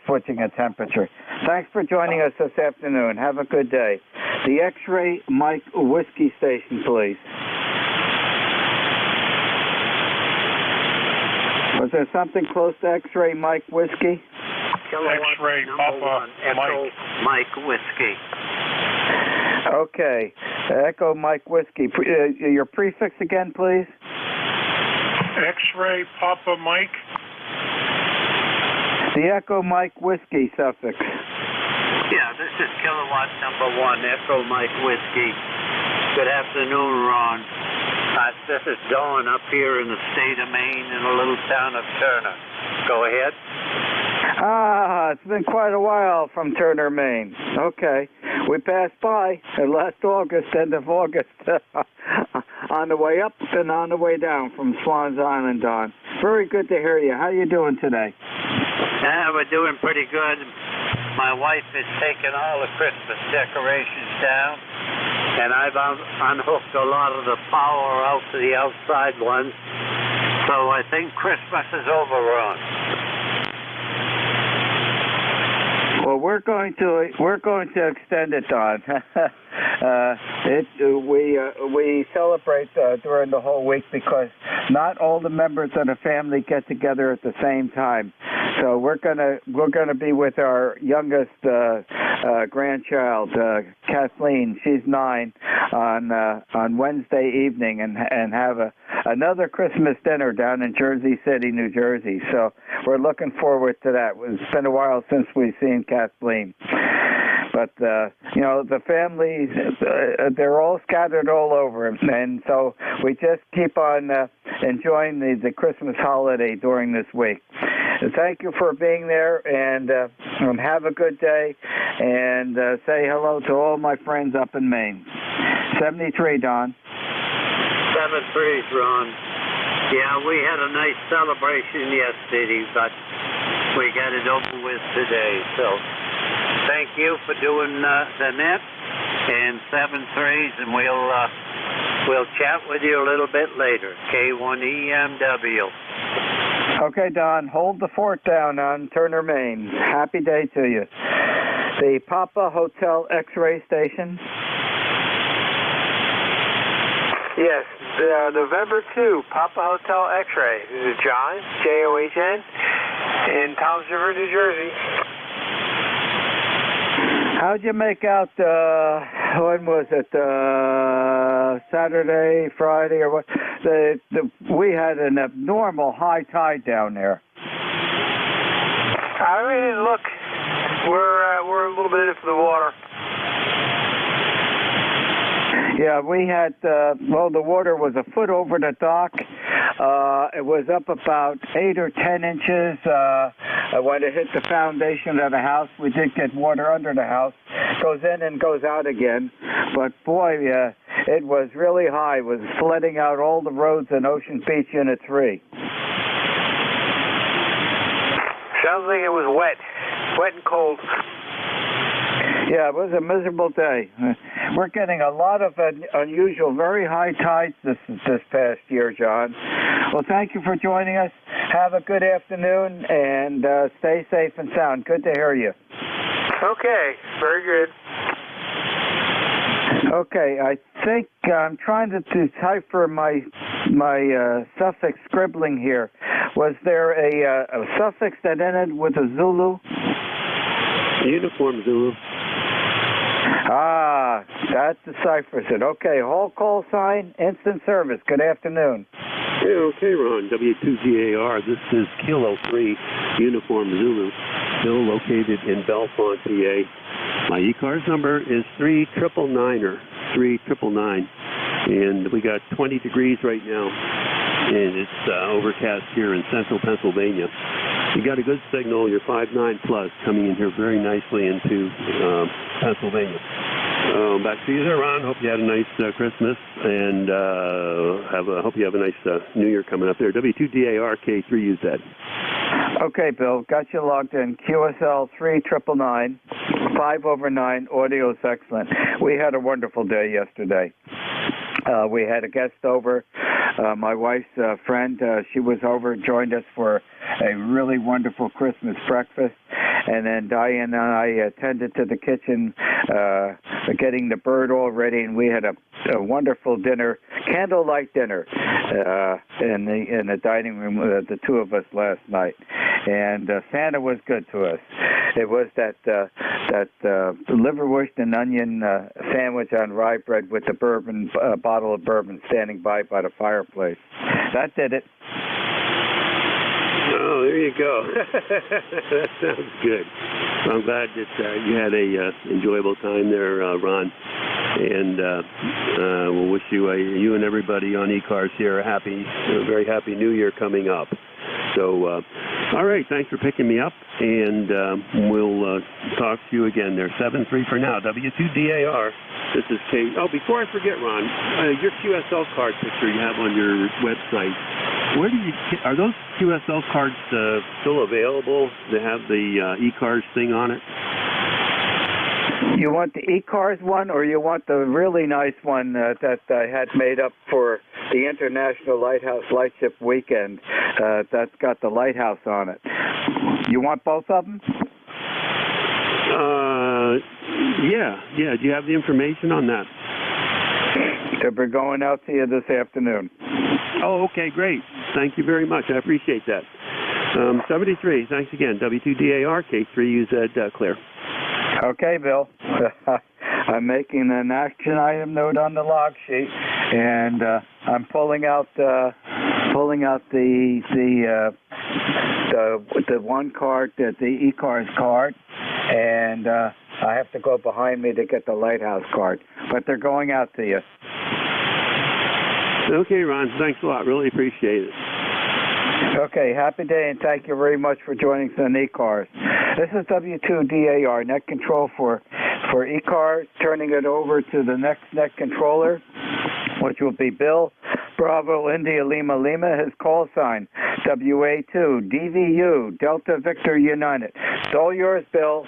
switching of temperature. Thanks for joining us this afternoon. Have a good day. The X-Ray Mike Whiskey station, please. Was there something close to X-Ray Mike Whiskey? X-Ray Papa Mike Whiskey. Okay. Echo Mike Whiskey. Your prefix again, please? X-Ray Papa Mike. The Echo Mike Whiskey suffix. Yeah, this is kilowatt number 1, Echo Mike Whiskey. Good afternoon, Ron. This is Dawn up here in the state of Maine in a little town of Turner. Go ahead. It's been quite a while from Turner, Maine. Okay. We passed by last August, end of August, on on the way up and on the way down from Swans Island, Don. Very good to hear you. How you doing today? We're doing pretty good. My wife is taking all the Christmas decorations down, and I've unhooked a lot of the power out to the outside ones. So I think Christmas is overrun. Well, we're going to extend it, Don. We celebrate during the whole week because not all the members of the family get together at the same time. So we're gonna be with our youngest grandchild, Kathleen. She's 9 on Wednesday evening, and have another Christmas dinner down in Jersey City, New Jersey. So we're looking forward to that. It's been a while since we've seen Kathleen. But, the families, they're all scattered all over. And so we just keep on enjoying the Christmas holiday during this week. And thank you for being there, and have a good day, and say hello to all my friends up in Maine. 73, Don. 7-3, Ron. Yeah, we had a nice celebration yesterday, but we got it over with today. So thank you for doing the net and 7-3s, and we'll chat with you a little bit later. K1EMW. Okay, Don, hold the fort down on Turner, Maine. Happy day to you. The Papa Hotel X-ray station. Yes, November 2, Papa Hotel X-ray. This is John, John, in Toms River, New Jersey. How'd you make out, when was it, Saturday, Friday, or what? We had an abnormal high tide down there. I really didn't look. We're a little bit into the water. Yeah, we had, the water was a foot over the dock. It was up about 8 or 10 inches. When it hit the foundation of the house, we did get water under the house. Goes in and goes out again. But boy, it was really high. It was flooding out all the roads in Ocean Beach Unit 3. Sounds like it was wet and cold. Yeah, it was a miserable day. We're getting a lot of unusual, very high tides this past year, John. Well, thank you for joining us. Have a good afternoon, and stay safe and sound. Good to hear you. Okay, very good. Okay, I think I'm trying to decipher my suffix scribbling here. Was there a suffix that ended with a Zulu? Uniform Zulu. Ah, that deciphers it. Okay, hall call sign, instant service. Good afternoon. Yeah, okay, Ron. W2GAR. This is Kilo 3, Uniform Zulu, still located in Bellefonte, PA. My ECARS number is 3999er, 3999. And we got 20 degrees right now, and it's overcast here in central Pennsylvania. You got a good signal. You're 5.9 plus coming in here very nicely into Pennsylvania. Back to you there, Ron. Hope you had a nice Christmas, and hope you have a nice New Year coming up there. W2DAR K3UZ. Okay, Bill. Got you logged in. QSL 3999, 5/9. Audio's excellent. We had a wonderful day yesterday. We had a guest over, my wife's friend. She was over, joined us for a really wonderful Christmas breakfast. And then Diane and I attended to the kitchen, getting the bird all ready, and we had a wonderful dinner, candlelight dinner, in the dining room, the two of us last night. And Santa was good to us. It was that liverwurst and onion sandwich on rye bread with the bourbon bottle of bourbon standing by the fireplace. That did it. Oh, there you go. That sounds good. I'm glad that you had a enjoyable time there, Ron. And we'll wish you and everybody on ECARS here a very happy New Year coming up. So All right, thanks for picking me up, and we'll talk to you again there. 7-3 for now, W2DAR. This is Kate. Oh, before I forget, Ron, your QSL card picture you have on your website, are those QSL cards still available to have the ECARS thing on it? You want the ECARS one, or you want the really nice one that I had made up for the International Lighthouse Lightship Weekend that's got the lighthouse on it? You want both of them? Yeah. Do you have the information on that? They'll be going out to you this afternoon. Oh, okay, great. Thank you very much. I appreciate that. 73, thanks again. W2DAR, K3UZ, clear. Okay, Bill. I'm making an action item note on the log sheet, and I'm pulling out the one card, the ECARS card, and I have to go behind me to get the lighthouse card. But they're going out to you. Okay, Ron. Thanks a lot. Really appreciate it. Okay, happy day, and thank you very much for joining us on ECARS. This is W2DAR, net control for ECARS, turning it over to the next net controller, which will be Bill Bravo India Lima Lima. His call sign, WA2 DVU Delta Victor United. It's all yours, Bill.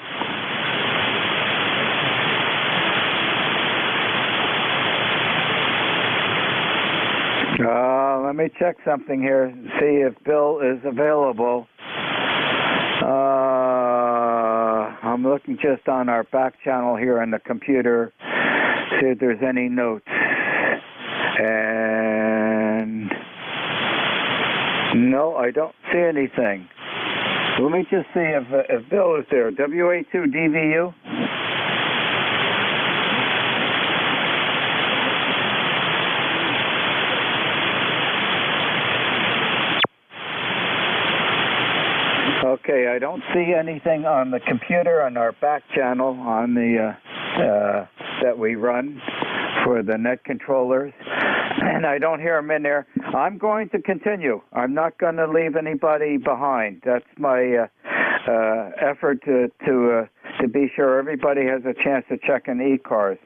Let me check something here, see if Bill is available. I'm looking just on our back channel here on the computer, see if there's any notes. And no, I don't see anything. Let me just see if Bill is there. WA2 DVU. Okay, I don't see anything on the computer on our back channel on the that we run for the net controllers, and I don't hear them in there. I'm going to continue. I'm not going to leave anybody behind. That's my effort to be sure everybody has a chance to check in ECARS.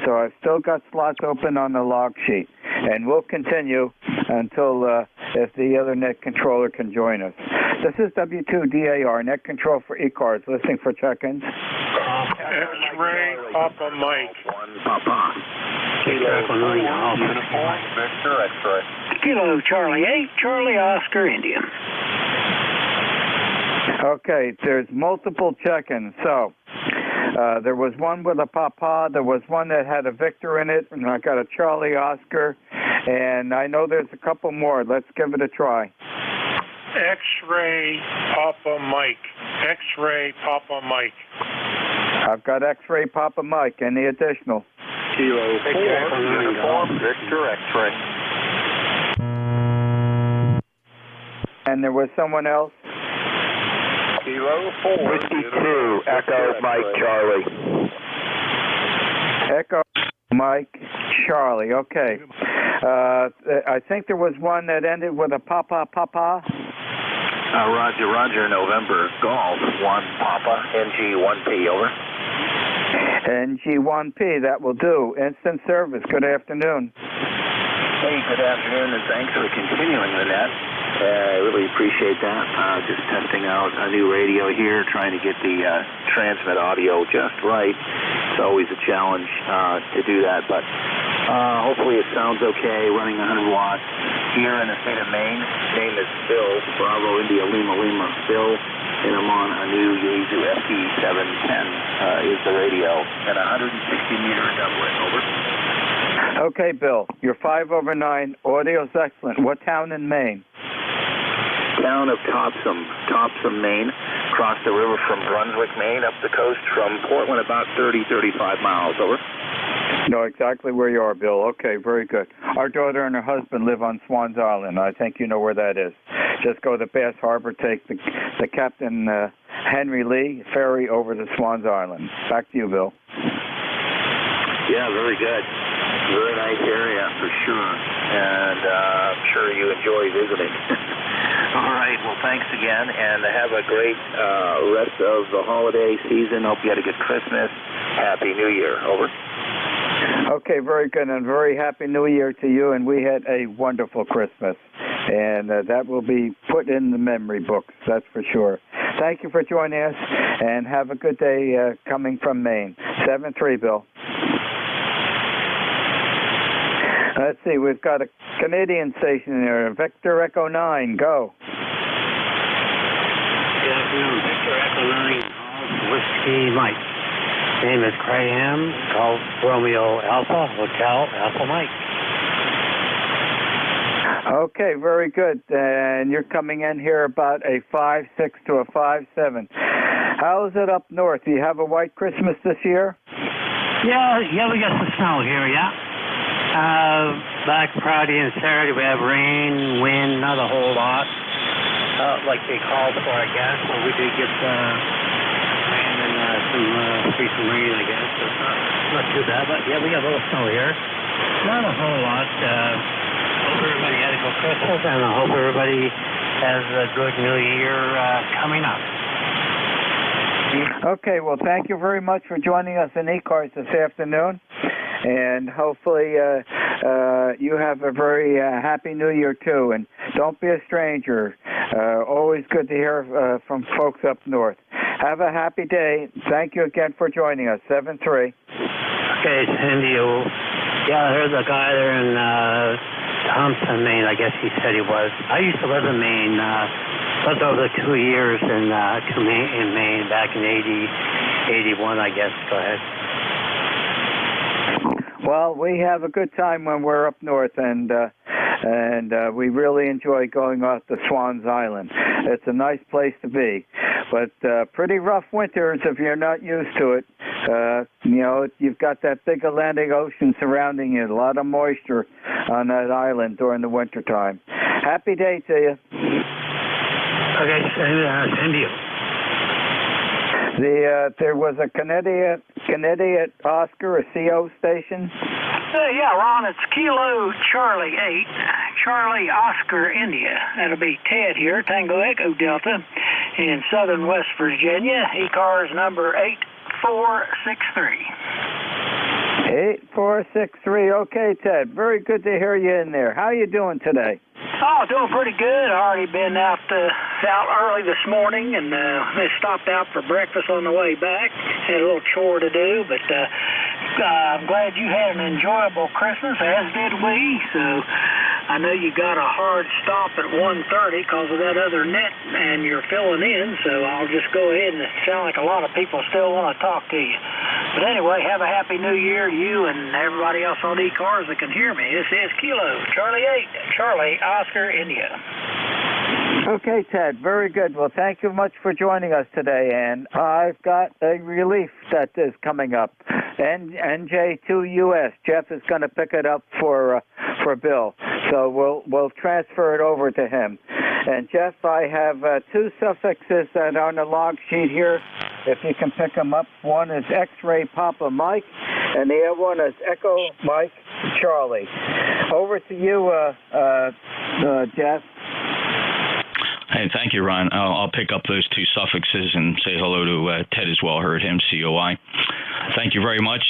So I've still got slots open on the log sheet, and we'll continue until if the other net controller can join us. This is W2DAR, net control for ECARS, listening for check-ins. X-ray, Papa Mike. Papa. Kilo 4, uniform, Victor, X-ray. Kilo Charlie 8, Charlie Oscar, India. Okay, there's multiple check-ins. So there was one with a Papa, there was one that had a Victor in it, and I got a Charlie Oscar, and I know there's a couple more. Let's give it a try. X-ray, Papa Mike. X-ray, Papa Mike. I've got X-ray, Papa Mike. Any additional? Kilo 4, uniform, Victor, X-ray. And there was someone else? Kilo 4, Whiskey 2, Echo, Mike, Charlie. Echo, Mike, Charlie. Okay. I think there was one that ended with a Papa. Roger, November, Golf, 1 Papa, NG1P, over. NG1P, that will do. Instant service, good afternoon. Hey, good afternoon, and thanks for continuing the net. I really appreciate that. Just testing out a new radio here, trying to get the transmit audio just right. It's always a challenge to do that, but hopefully it sounds okay, running 100 watts here in the state of Maine. Name is Bill, Bravo India Lima Lima, Bill, and I'm on a new Yaesu FP710 is the radio, at 160-meter doublet, over. Okay, Bill, you're 5 over 9. Audio's excellent. What town in Maine? Town of Topsom, Maine. Across the river from Brunswick, Maine, up the coast from Portland, about 30-35 miles, over. Know exactly where you are, Bill. Okay, very good. Our daughter and her husband live on Swans Island. I think you know where that is. Just go to Bass Harbor, take the Captain Henry Lee ferry over to Swans Island. Back to you, Bill. Yeah, very good. Very nice area for sure, and I'm sure you enjoy visiting. All right. Well, thanks again, and have a great rest of the holiday season. Hope you had a good Christmas. Happy New Year. Over. Okay, very good, and very happy New Year to you, and we had a wonderful Christmas, and that will be put in the memory books, that's for sure. Thank you for joining us, and have a good day coming from Maine. 7-3, Bill. Let's see, we've got a Canadian station there, Victor Echo 9, go. Good afternoon, Victor Echo 9, Whiskey Mike. Name is Graham, Golf Romeo Alpha, Hotel Alpha Mike. Okay, very good. And you're coming in here about a 5.6 to a 5.7. How is it up north? Do you have a white Christmas this year? Yeah, we got some snow here, yeah. Black Friday and Saturday we have rain, wind, not a whole lot, like they called for, I guess. So we did get rain and some rain, I guess. So it's not too bad, but yeah, we got a little snow here. Not a whole lot. Hope everybody had a good Christmas, and I hope everybody has a good New Year coming up. Okay, well, thank you very much for joining us in ECARS this afternoon, and hopefully you have a very happy New Year, too, and don't be a stranger. Always good to hear from folks up north. Have a happy day. Thank you again for joining us. 7-3. Okay, Cindy. Yeah, I heard the guy there in Thompson, Maine, I guess he said he was. I used to live in Maine. Lived over 2 years in Maine back in 81, I guess. Go ahead. Well, we have a good time when we're up north, and we really enjoy going off to Swans Island. It's a nice place to be, but pretty rough winters if you're not used to it. You know, you've got that big Atlantic Ocean surrounding you, a lot of moisture on that island during the winter time. Happy day to you. Okay, send you. There was a Canadian Oscar, a CO station. Yeah, Ron, it's Kilo Charlie 8, Charlie Oscar India. That'll be Ted here, Tango Echo Delta, in southern West Virginia. ECARS number 8463. 8463. Okay, Ted. Very good to hear you in there. How you doing today? Oh, doing pretty good. I already been out early this morning, and they stopped out for breakfast on the way back. Had a little chore to do, but I'm glad you had an enjoyable Christmas, as did we. So I know you got a hard stop at 1:30 because of that other net, and you're filling in. So I'll just go ahead and sound like a lot of people still want to talk to you. But anyway, have a happy New Year to you and everybody else on ECARS that can hear me. This is Kilo Charlie 8, Charlie Oscar India. Okay, Ted. Very good. Well, thank you much for joining us today. And I've got a relief that is coming up. NJ2US. Jeff is going to pick it up for Bill. So we'll transfer it over to him. And Jeff, I have two suffixes that are on the log sheet here. If you can pick them up. One is X-Ray Papa Mike, and the other one is Echo Mike Charlie. Over to you, Jeff. Hey, thank you, Ron. I'll pick up those two suffixes and say hello to Ted as well. Heard him, COI. Thank you very much.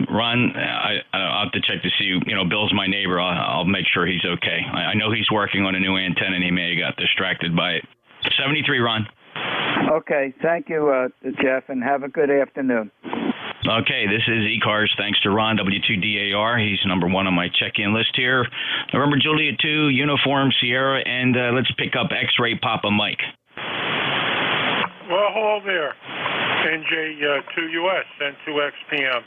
Ron, I'll have to check to see, Bill's my neighbor. I'll make sure he's okay. I know he's working on a new antenna and he may have got distracted by it. 73, Ron. Okay, thank you, Jeff, and have a good afternoon. Okay, this is ECARS. Thanks to Ron, W2DAR. He's number one on my check-in list here. November Juliet 2, Uniform Sierra, and let's pick up X-Ray Papa Mike. Well, hello there. NJ2US, N2XPM.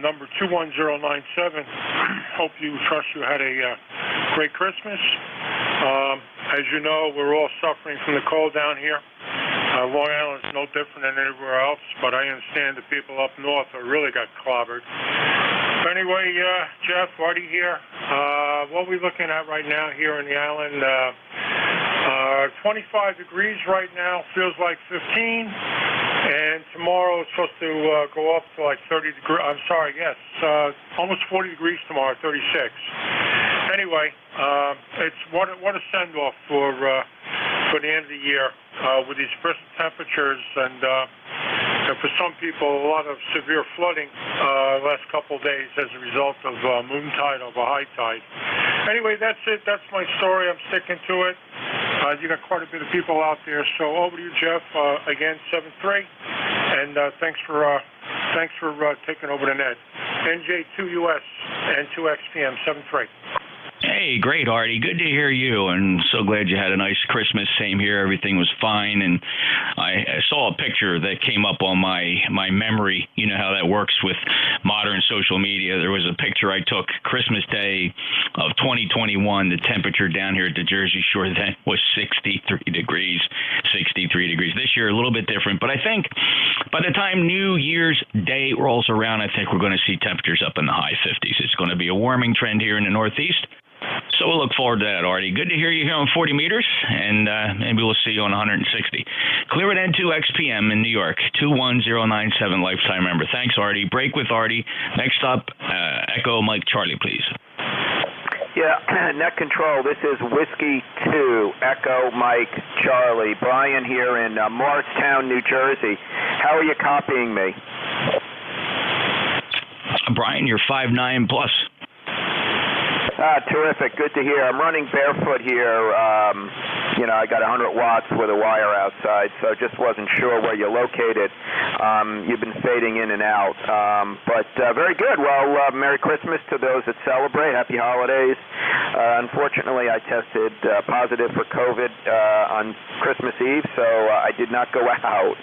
Number 21097. Hope you had a great Christmas. As you know, we're all suffering from the cold down here. Long Island's no different than anywhere else, but I understand the people up north really got clobbered. But anyway, Jeff, Artie here. What we're looking at right now here in the island, 25 degrees right now, feels like 15. And tomorrow it's supposed to go up to like 30 degrees. I'm sorry, yes, almost 40 degrees tomorrow, 36. anyway, it's what a send-off for the end of the year with these crisp temperatures and for some people a lot of severe flooding last couple of days as a result of moon tide over high tide. Anyway, that's it. That's my story. I'm sticking to it. You got quite a bit of people out there. So over to you, Jeff. Again, 7-3, and thanks for taking over the net. NJ2US and 2XPM 7-3. Hey, great, Artie. Good to hear you, and so glad you had a nice Christmas. Same here. Everything was fine, and I saw a picture that came up on my memory. You know how that works with modern social media. There was a picture I took Christmas Day of 2021. The temperature down here at the Jersey Shore then was 63 degrees. 63 degrees. This year, a little bit different, but I think by the time New Year's Day rolls around, I think we're going to see temperatures up in the high 50s. It's going to be a warming trend here in the Northeast. So we'll look forward to that, Artie. Good to hear you here on 40 meters, and maybe we'll see you on 160. Clear it N2XPM in New York, 21097 lifetime member. Thanks, Artie. Break with Artie. Next up, Echo Mike Charlie, please. Yeah, net control. This is Whiskey 2, Echo Mike Charlie. Brian here in Morristown, New Jersey. How are you copying me? Brian, you're 5'9" plus. Terrific. Good to hear. I'm running barefoot here. I got 100 watts with a wire outside, so just wasn't sure where you're located. You've been fading in and out. But very good. Well, Merry Christmas to those that celebrate. Happy holidays. Unfortunately, I tested positive for COVID on Christmas Eve, so I did not go out.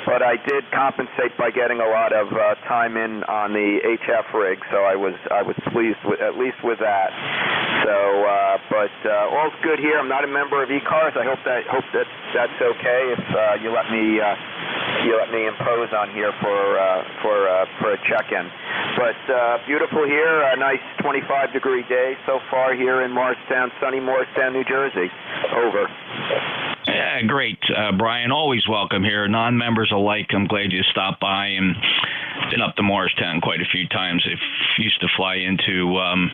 But I did compensate by getting a lot of time in on the HF rig, so I was pleased with, at least with that. So, but all's good here. I'm not a member of ECARS. I hope that's okay if you let me impose on here for a check-in. But beautiful here. A nice 25-degree day so far here in Morristown, sunny Morristown, New Jersey. Over. Yeah, great, Brian. Always welcome here. Non-members alike. I'm glad you stopped by and been up to Morristown quite a few times. I used to fly into.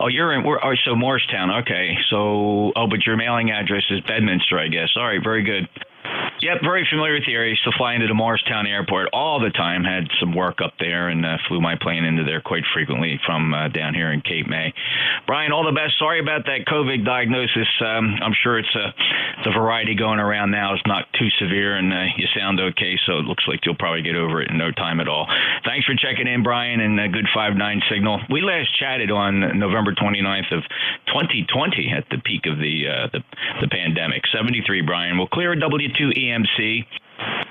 You're in. So Morristown. Okay. So, but your mailing address is Bedminster, I guess. All right. Very good. Yep, very familiar with the area. Used to fly into the Morristown airport all the time. Had some work up there and flew my plane into there quite frequently from down here in Cape May. Brian, all the best. Sorry about that COVID diagnosis. I'm sure it's a variety going around now. It's not too severe, and you sound okay, so it looks like you'll probably get over it in no time at all. Thanks for checking in, Brian, and a good 5-9 signal. We last chatted on November 29th of 2020 at the peak of the pandemic. 73, Brian. We'll clear a W2 EMC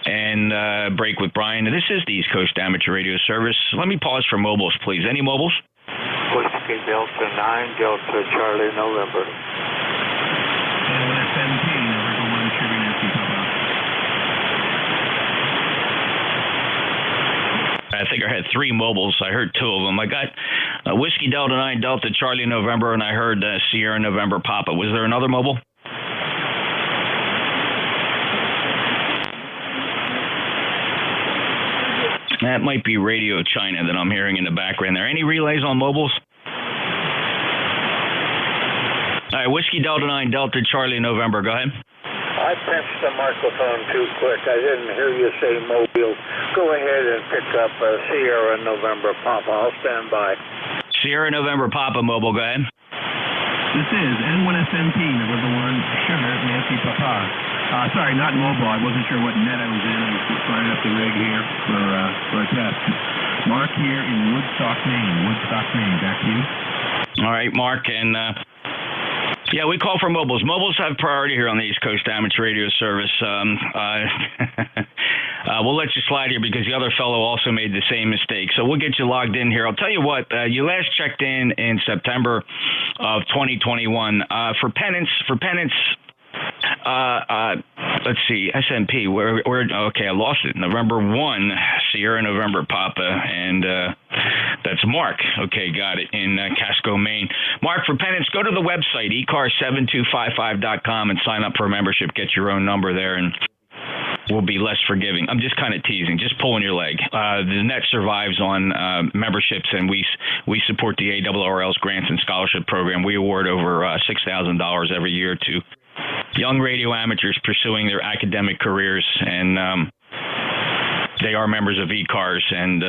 and break with Brian. This is the East Coast Amateur Radio Service. Let me pause for mobiles, please. Any mobiles? Whiskey Delta 9, Delta Charlie, November. NJ2US, November 1, Sugar Nancy Papa. I think I had 3 mobiles. I heard 2 of them. I got Whiskey Delta 9, Delta Charlie, November, and I heard Sierra November Papa. Was there another mobile? That might be Radio China that I'm hearing in the background there. Any relays on mobiles? All right, Whiskey Delta 9, Delta Charlie, November. Go ahead. I pinched the microphone too quick. I didn't hear you say mobile. Go ahead and pick up Sierra November Papa. I'll stand by. Sierra November Papa mobile. Go ahead. This is N1SMP, November 1, Sugar Nancy Papa. Sorry, not mobile. I wasn't sure what net I was in. I was firing up the rig here for a test. Mark here in Woodstock, Maine. Back to you. All right, Mark. And, yeah, we call for mobiles. Mobiles have priority here on the East Coast Amateur Radio Service. We'll let you slide here because the other fellow also made the same mistake. So we'll get you logged in here. I'll tell you what, you last checked in September of 2021. For penance, let's see, SMP, okay, I lost it. November 1, Sierra November Papa, and that's Mark. Okay, got it, in Casco, Maine. Mark, for penance, go to the website, ECARS7255.com, and sign up for a membership. Get your own number there, and will be less forgiving. I'm just kind of teasing, just pulling your leg. The net survives on memberships, and we support the ARRL's grants and scholarship program. We award over $6,000 every year to young radio amateurs pursuing their academic careers, and they are members of ECARS, and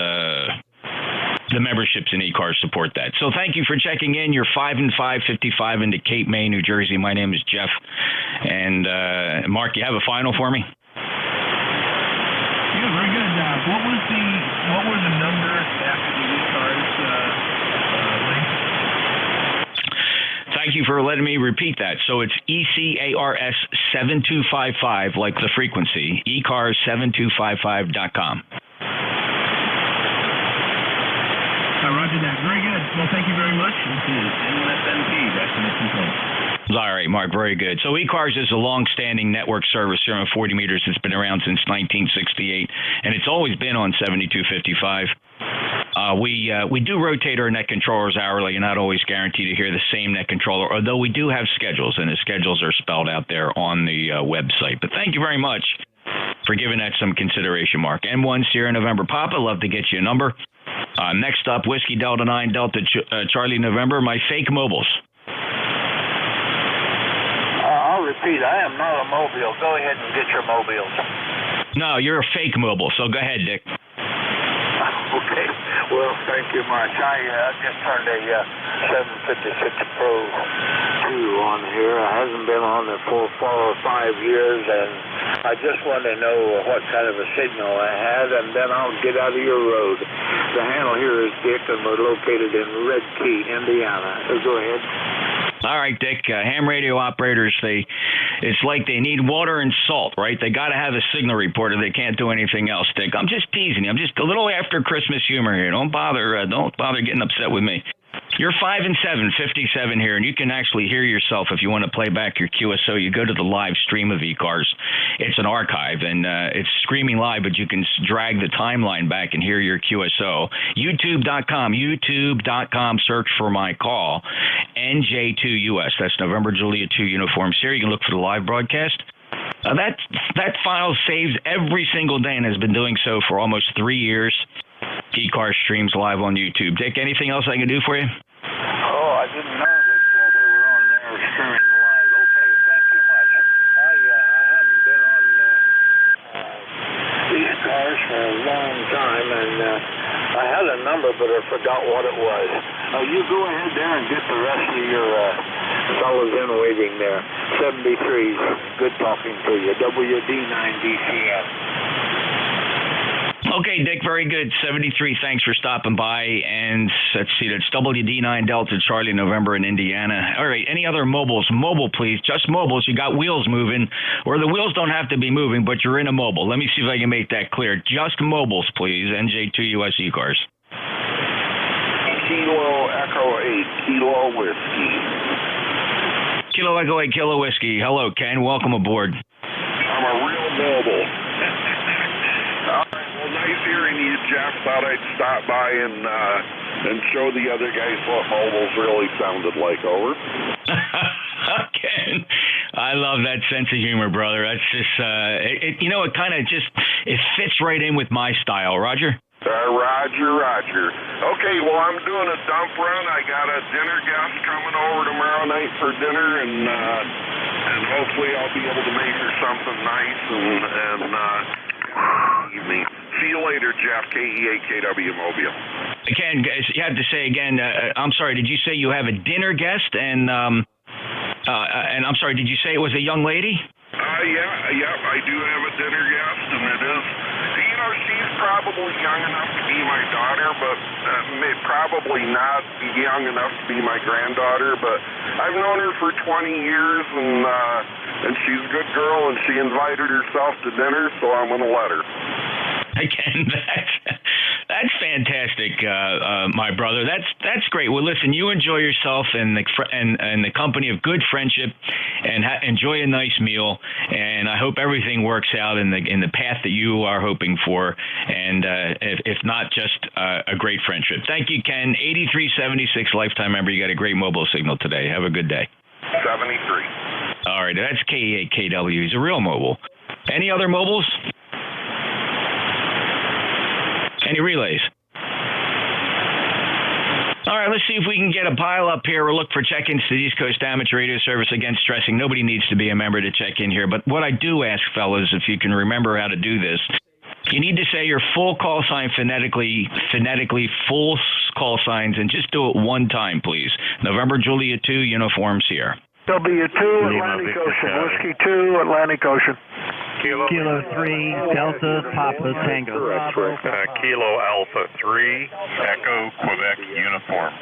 the memberships in ECARS support that. So thank you for checking in. You're 5 and 555 into Cape May, New Jersey. My name is Jeff, and Mark, you have a final for me? Yeah, very good. What were the numbers after the ECARS link? Thank you for letting me repeat that. So it's ECARS 7255, like the frequency, ECARS7255.com. Roger that. Very good. Well, thank you very much. This is NSNP. That's the control. All right, Mark, very good. So ECARS is a long-standing network service here on 40 meters. It's been around since 1968, and it's always been on 7255. We do rotate our net controllers hourly. You're not always guaranteed to hear the same net controller, although we do have schedules, and the schedules are spelled out there on the website. But thank you very much for giving that some consideration, Mark. M1 Sierra November Papa, love to get you a number. Next up, Whiskey Delta 9 Delta Charlie November, my fake mobiles. I'll repeat, I am not a mobile. Go ahead and get your mobiles. No, you're a fake mobile, so go ahead, Dick. Okay. Well, thank you much. I just turned a 756 Pro 2 on here. I haven't been on it for 4 or 5 years, and I just want to know what kind of a signal I had, and then I'll get out of your road. The handle here is Dick, and we're located in Red Key, Indiana. So go ahead. All right, Dick. Ham radio operators, it's like they need water and salt, right? They got to have a signal reporter. They can't do anything else, Dick. I'm just teasing you. I'm just a little after Christmas humor here. Don't bother getting upset with me. You're 5 and 7, 57 here, and you can actually hear yourself if you want to play back your QSO. You go to the live stream of ECARS. It's an archive, and it's streaming live, but you can drag the timeline back and hear your QSO. YouTube.com, search for my call. NJ2US, that's November Juliet 2 Uniform Sierra. You can look for the live broadcast. That file saves every single day and has been doing so for almost 3 years. ECARS streams live on YouTube. Dick, anything else I can do for you? Oh, I didn't know that they were on there streaming live. Okay, thank you much. I haven't been on ECARS for a long time, and I had a number, but I forgot what it was. You go ahead there and get the rest of your fellows in waiting there. 73's good talking to you. WD9DCM. Okay, Dick, very good. 73, thanks for stopping by. And let's see, that's WD9 Delta Charlie November in Indiana. All right, any other mobiles? Mobile, please. Just mobiles. You got wheels moving, or the wheels don't have to be moving, but you're in a mobile. Let me see if I can make that clear. Just mobiles, please. NJ2US ECARS. Kilo Echo 8, Kilo Whiskey. Kilo Echo 8, Kilo Whiskey. Hello, Ken. Welcome aboard. I'm a real mobile. All right, well, nice hearing you, Jeff. Thought I'd stop by and show the other guys what mobiles really sounded like. Over. Ken, I love that sense of humor, brother. That's just, it kind of just, it fits right in with my style. Roger? Roger. Okay, well, I'm doing a dump run. I got a dinner guest coming over tomorrow night for dinner, and hopefully I'll be able to make her something nice and evening. See you later, Jeff. KEAKW Mobile. Again, guys, you have to say again. I'm sorry. Did you say you have a dinner guest? And I'm sorry. Did you say it was a young lady? Yeah. I do have a dinner guest, and it is. She's probably young enough to be my daughter, but probably not young enough to be my granddaughter. But I've known her for 20 years, and she's a good girl, and she invited herself to dinner, so I'm going to let her. Again, that's fantastic, my brother. That's great. Well, listen, you enjoy yourself and the company of good friendship, and enjoy a nice meal. And I hope everything works out in the path that you are hoping for. And if not, just a great friendship. Thank you, Ken. 8376 lifetime member. You got a great mobile signal today. Have a good day. 73. All right, that's KEAKW. He's a real mobile. Any other mobiles? Any relays? All right, let's see if we can get a pile up here. We'll look for check-ins to the East Coast Amateur Radio Service. Again, stressing nobody needs to be a member to check in here. But what I do ask, fellas, if you can remember how to do this, you need to say your full call sign phonetically, full call signs, and just do it one time, please. November Julia 2, uniforms here. W2, Atlantic Ocean. Whiskey 2, Atlantic Ocean. Kilo 3, Delta, Papa, Tango. Kilo Alpha 3, Echo, Quebec, uniform.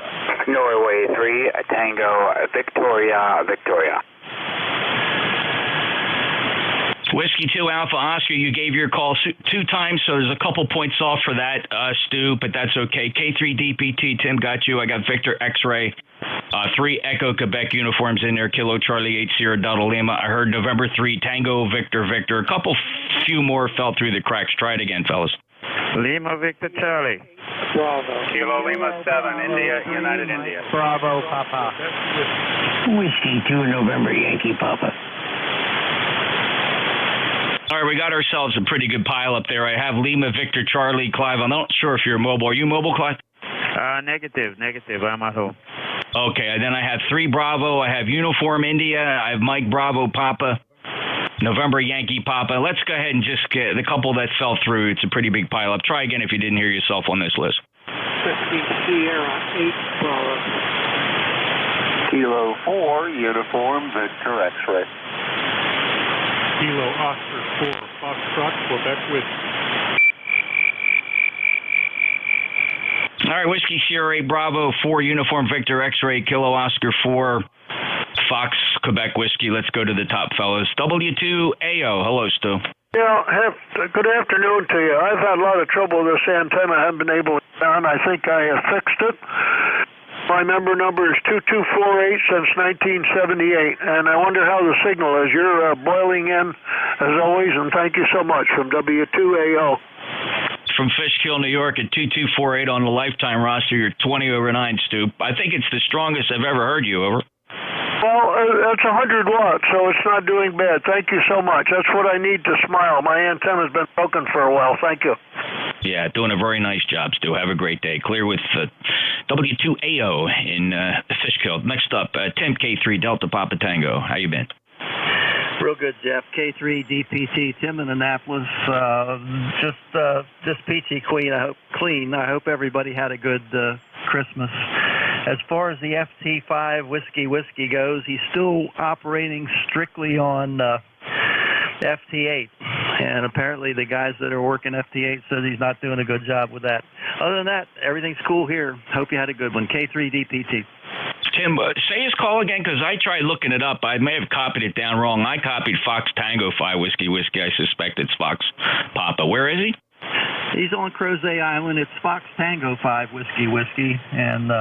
Norway 3, Tango, Victoria. Whiskey 2 Alpha Oscar, you gave your call 2 times, so there's a couple points off for that, Stu, but that's okay. K3 DPT, Tim got you. I got Victor X-Ray. 3 Echo Quebec uniforms in there. Kilo Charlie 8 Sierra Delta Lima. I heard November 3 Tango Victor. A few more fell through the cracks. Try it again, fellas. Lima Victor Charlie. Bravo. Kilo Lima 7, India, United India. Bravo, Papa. Whiskey 2 November Yankee Papa. All right, we got ourselves a pretty good pile up there. I have Lima Victor Charlie Clive. I'm not sure if you're mobile. Are you mobile, Clive? Negative. I'm at home. Okay, and then I have 3 Bravo. I have Uniform India. I have Mike Bravo Papa. November Yankee Papa. Let's go ahead and just get the couple that fell through. It's a pretty big pile up. Try again if you didn't hear yourself on this list. 50 Sierra 8 Bravo. Kilo 4, uniform, Victor X-Ray. Kilo Oscar 4, Foxtrot, Quebec Whiskey. All right, Whiskey Sierra 8 Bravo 4, uniform Victor X-Ray, Kilo Oscar 4, Fox Quebec Whiskey. Let's go to the top, fellas. W2AO. Hello, Stu. Yeah, good afternoon to you. I've had a lot of trouble with this antenna. I haven't been able to get on. I think I have fixed it. My member number is 2248 since 1978, and I wonder how the signal is. You're boiling in, as always, and thank you so much from W2AO. From Fishkill, New York at 2248 on the lifetime roster. You're 20 over 9, Stu. I think it's the strongest I've ever heard you, over. Well, that's 100 watts, so it's not doing bad. Thank you so much. That's what I need to smile. My antenna's been broken for a while. Thank you. Yeah, doing a very nice job, Stu. Have a great day. Clear with W2AO in Fishkill. Next up, Tim K3 Delta Papa Tango. How you been? Real good, Jeff. K3 DPT, Tim in Annapolis. Just peachy clean. I hope everybody had a good Christmas. As far as the FT5 whiskey goes, he's still operating strictly on FT8. And apparently the guys that are working FT8 says he's not doing a good job with that. Other than that, everything's cool here. Hope you had a good one. K3 DPT. Tim, say his call again, because I tried looking it up. I may have copied it down wrong. I copied Fox Tango 5 whiskey. I suspect it's Fox Papa. Where is he? He's on Crozet Island. It's Fox Tango 5 whiskey, and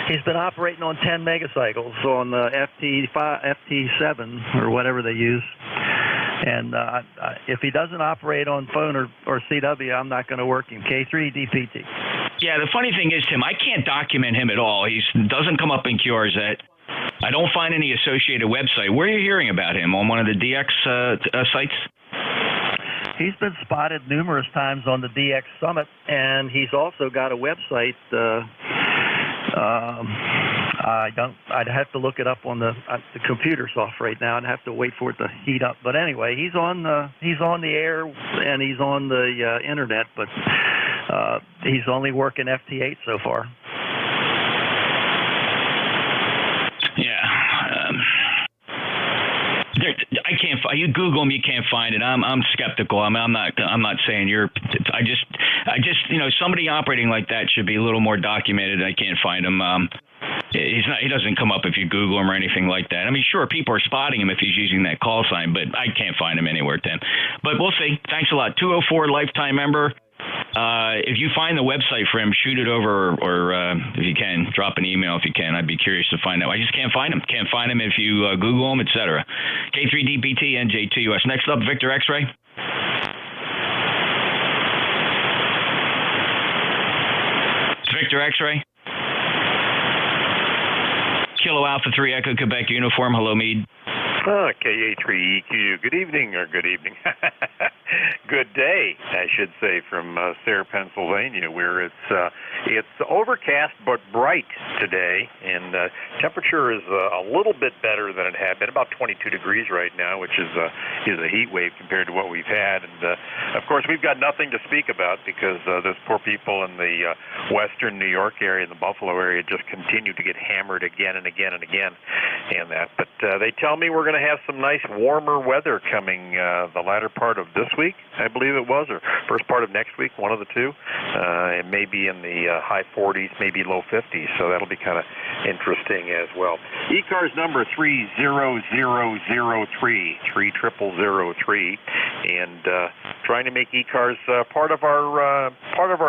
he's been operating on 10 megacycles on the FT7 or whatever they use. And if he doesn't operate on phone or CW, I'm not going to work him. K3 DPT. Yeah, the funny thing is, Tim, I can't document him at all. He doesn't come up in QRZ. I don't find any associated website. Where are you hearing about him? On one of the DX sites? He's been spotted numerous times on the DX Summit, and he's also got a website. I'd have to look it up on the computer's off right now and have to wait for it to heat up. But anyway, he's on the air and he's on the internet, but he's only working FT8 so far. Yeah. I can't. You Google him, you can't find it. I'm skeptical. I'm not saying you're. I just somebody operating like that should be a little more documented. I can't find him. He's not. He doesn't come up if you Google him or anything like that. I mean, sure, people are spotting him if he's using that call sign, but I can't find him anywhere, Tim. But we'll see. Thanks a lot. 204 lifetime member. If you find the website for him, shoot it over, or if you can, drop an email if you can. I'd be curious to find out. I just can't find him. Can't find him if you Google him, etc. K3DPT, NJ2US. Next up, Victor X-Ray. Victor X-Ray. Kilo Alpha 3 Echo Quebec uniform. Hello, Meade. KA3EQ. Good evening, or good evening. Good day, I should say, from Sayre, Pennsylvania, where it's overcast but bright today, and temperature is a little bit better than it had been, about 22 degrees right now, which is a heat wave compared to what we've had. And of course, we've got nothing to speak about because those poor people in the western New York area and the Buffalo area just continue to get hammered again and again and again, and that. But they tell me we're going to have some nice warmer weather coming the latter part of this week, I believe it was, or first part of next week, one of the two. It may be in the high 40s, maybe low 50s, so that'll be kind of interesting as well. ECARS number 30003, 3003, and trying to make ECARS part of our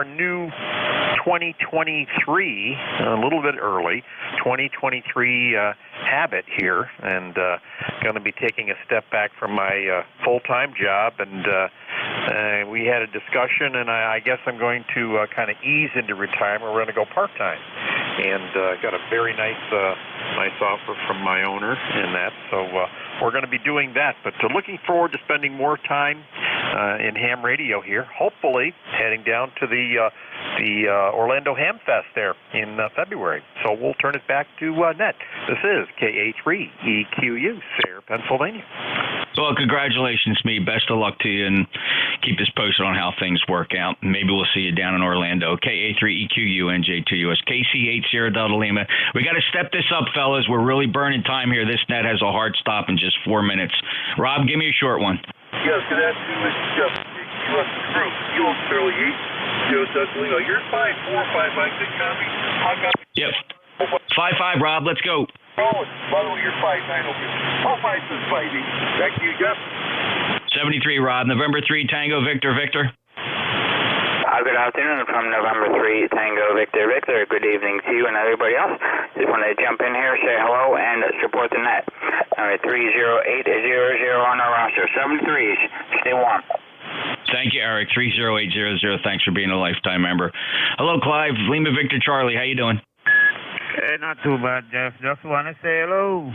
new 2023, a little bit early, 2023 habit here, and going to be taking a step back from my full-time job, and we had a discussion, and I guess I'm going to kind of ease into retirement. We're going to go part-time, and got a very nice offer from my owner in that, so we're going to be doing that, but looking forward to spending more time in ham radio here, hopefully heading down to the Orlando Ham Fest there in February. So we'll turn it back to Ned. This is KA3EQU, Sayre, Pennsylvania. Well, congratulations, me. Best of luck to you, and keep us posted on how things work out. Maybe we'll see you down in Orlando. KA3EQU, NJ2US, KC8 Sierra Delta Lima. We got to step this up, fellas. We're really burning time here. This net has a hard stop in just 4 minutes. Rob, give me a short one. Yes, good afternoon, Jeff. U.S. Group, U.S. Fairly 8, U.S. Lima. You're 5-4, 5-5, good copy. Yep. 5-5, Rob. Let's go. Oh, by the way, you're 5-9 over. Oh, 5 is fighting. Back to you, Jeff. 73, Rob. November 3, Tango, Victor, Victor. Good afternoon from November 3, Tango, Victor, Victor. Good evening to you and everybody else. Just wanted to jump in here, say hello, and support the net. All right, 30800 on our roster. 73s. Stay warm. Thank you, Eric. 30800. Thanks for being a lifetime member. Hello, Clive. Lima, Victor, Charlie. How you doing? Hey, not too bad, Jeff. Just want to say hello.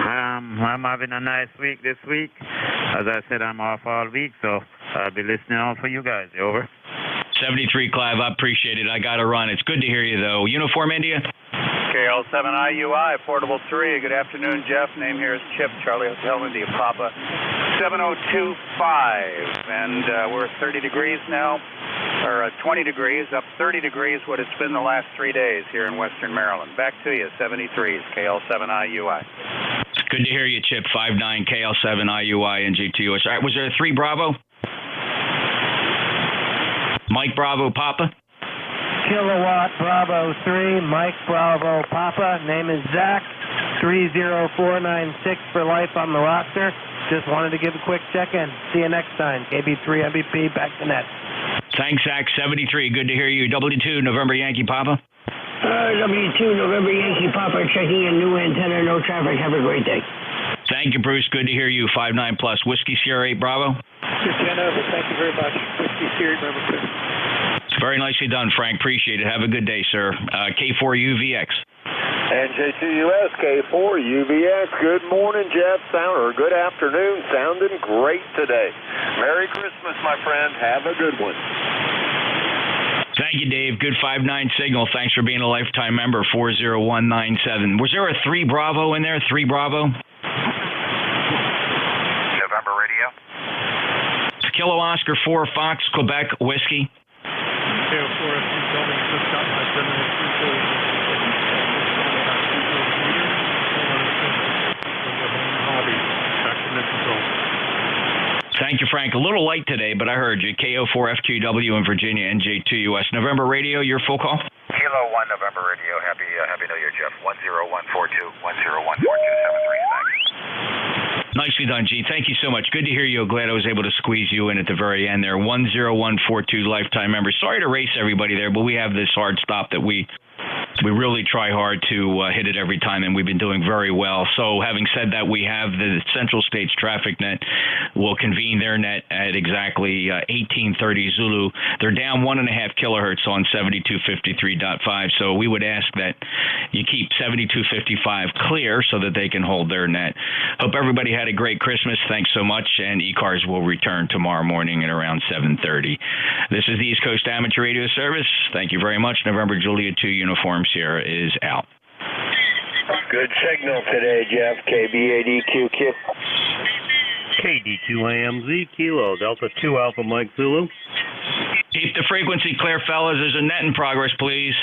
I'm having a nice week this week. As I said, I'm off all week, so I'll be listening out for you guys. Over. 73, Clive. I appreciate it. I got to run. It's good to hear you, though. Uniform India? KL7IUI, Portable 3. Good afternoon, Jeff. Name here is Chip, Charlie Hotel India Papa 7025. And we're 30 degrees now, or 20 degrees, up 30 degrees what it's been the last 3 days here in western Maryland. Back to you, 73s, KL7IUI. Good to hear you, Chip. 59 KL7IUI NJ2US. All right, was there a 3 Bravo? Mike Bravo Papa? Kilowatt Bravo 3, Mike Bravo Papa. Name is Zach. 30496 for life on the roster. Just wanted to give a quick check-in. See you next time. KB3 MVP, back to net. Thanks, Zach. 73. Good to hear you. W2 November Yankee Papa? W2 November Yankee Papa, checking in, new antenna, no traffic. Have a great day. Thank you, Bruce. Good to hear you. 59 plus. Whiskey Sierra 8 Bravo? Thank you very much. Whiskey Sierra number 2. Very nicely done, Frank. Appreciate it. Have a good day, sir. K4UVX. NJ2US, K4UVX. Good morning, Jeff. Good afternoon. Sounding great today. Merry Christmas, my friend. Have a good one. Thank you, Dave. Good 5-9 signal. Thanks for being a lifetime member. 40197. Was there a 3 Bravo in there? 3 Bravo? November Radio. Kilo Oscar 4 Fox Quebec Whiskey. Thank you, Frank. A little light today, but I heard you. KO4FQW in Virginia, NJ2US. November Radio, your full call? Kilo 1 November Radio. Happy New Year, Jeff. 10142, 1014273. Thanks. Nicely done, Gene. Thank you so much. Good to hear you. Glad I was able to squeeze you in at the very end there. 10142 lifetime member. Sorry to race everybody there, but we have this hard stop that we we really try hard to hit it every time, and we've been doing very well. So having said that, we have the Central States Traffic Net will convene their net at exactly 1830 Zulu. They're down 1.5 kilohertz on 7253.5, so we would ask that you keep 7255 clear so that they can hold their net. Hope everybody had a great Christmas. Thanks so much, and ECARS will return tomorrow morning at around 7:30. This is the East Coast Amateur Radio Service. Thank you very much. November Juliet 2 Uniform Sierra is out. Good signal today, Jeff. KB8EQQ. KD2AMZ, Kilo, Delta 2 Alpha Mike Zulu. Keep the frequency clear, fellas. There's a net in progress, please.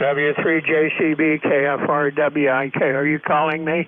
W3JCB KFRWIK. Are you calling me?